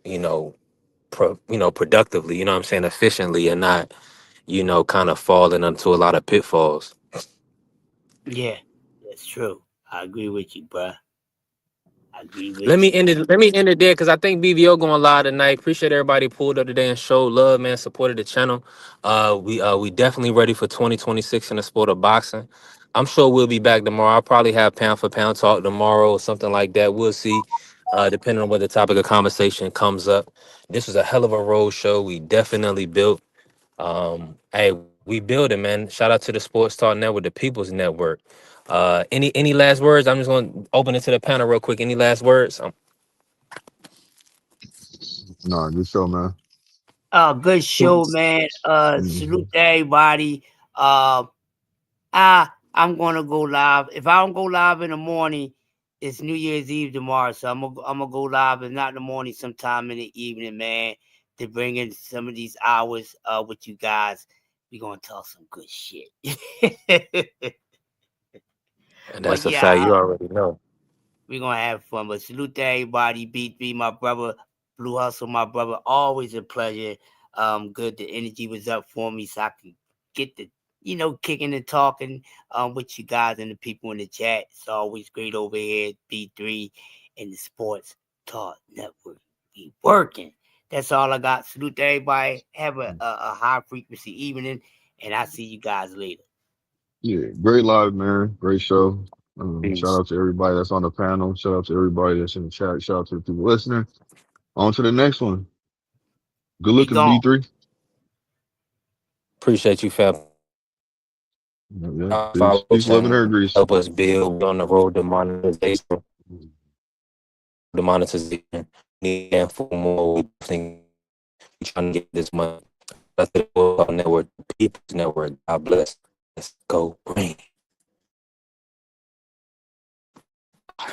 you know, productively. You know what I'm saying, efficiently, and not, kind of falling into a lot of pitfalls. Yeah, that's true. I agree with you, bruh. I agree Let with me you. end it. Let me end it there because I think BVO going live tonight. Appreciate everybody pulled up today and showed love, man. Supported the channel. We definitely ready for 2026 in the sport of boxing. I'm sure we'll be back tomorrow. I'll probably have pound for pound talk tomorrow or something like that. We'll see, depending on what the topic of conversation comes up. This was a hell of a road show. We definitely built. Hey, we build it, man. Shout out to the Sports Talk Network, the People's Network. Any last words? I'm just going to open it to the panel real quick. Any last words? Nah, good show, man. Good show, man. Salute to everybody. I'm gonna go live. If I don't go live in the morning, it's New Year's Eve tomorrow, so I'm gonna go live, if not in the morning, sometime in the evening, man, to bring in some of these hours with you guys. We're gonna talk some good shit. And But that's a yeah, fact. You already know. we're gonna have fun. But salute to everybody. B3, my brother. Blue Hustle, my brother. Always a pleasure. Good. The energy was up for me, so I can get the, kicking and talking with you guys and the people in the chat. It's always great over here at B3 and the Sports Talk Network. Be working. That's all I got. Salute to everybody. Have a high frequency evening, and I'll see you guys later. Yeah, great live, man. Great show. Shout Peace. out to everybody that's on the panel. Shout out to everybody that's in the chat. Shout out to the people listening. On to the next one. Good Be looking, gone. B3. Appreciate you, fam. Yeah, Follow peace, love, and and hair grease. help us build on the road to monetization. The monetization. Need for more. We think we trying to get this money. That's the network, the People's Network. God bless. Let's go green.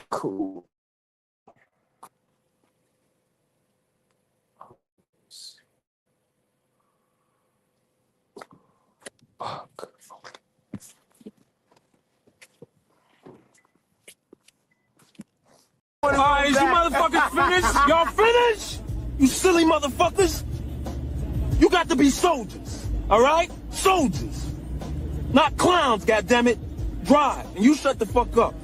Cool. Fuck. All right, is you motherfuckers finished? Y'all finished? You silly motherfuckers? You got to be soldiers, all right? Soldiers. Not clowns, goddammit. Drive, and you shut the fuck up.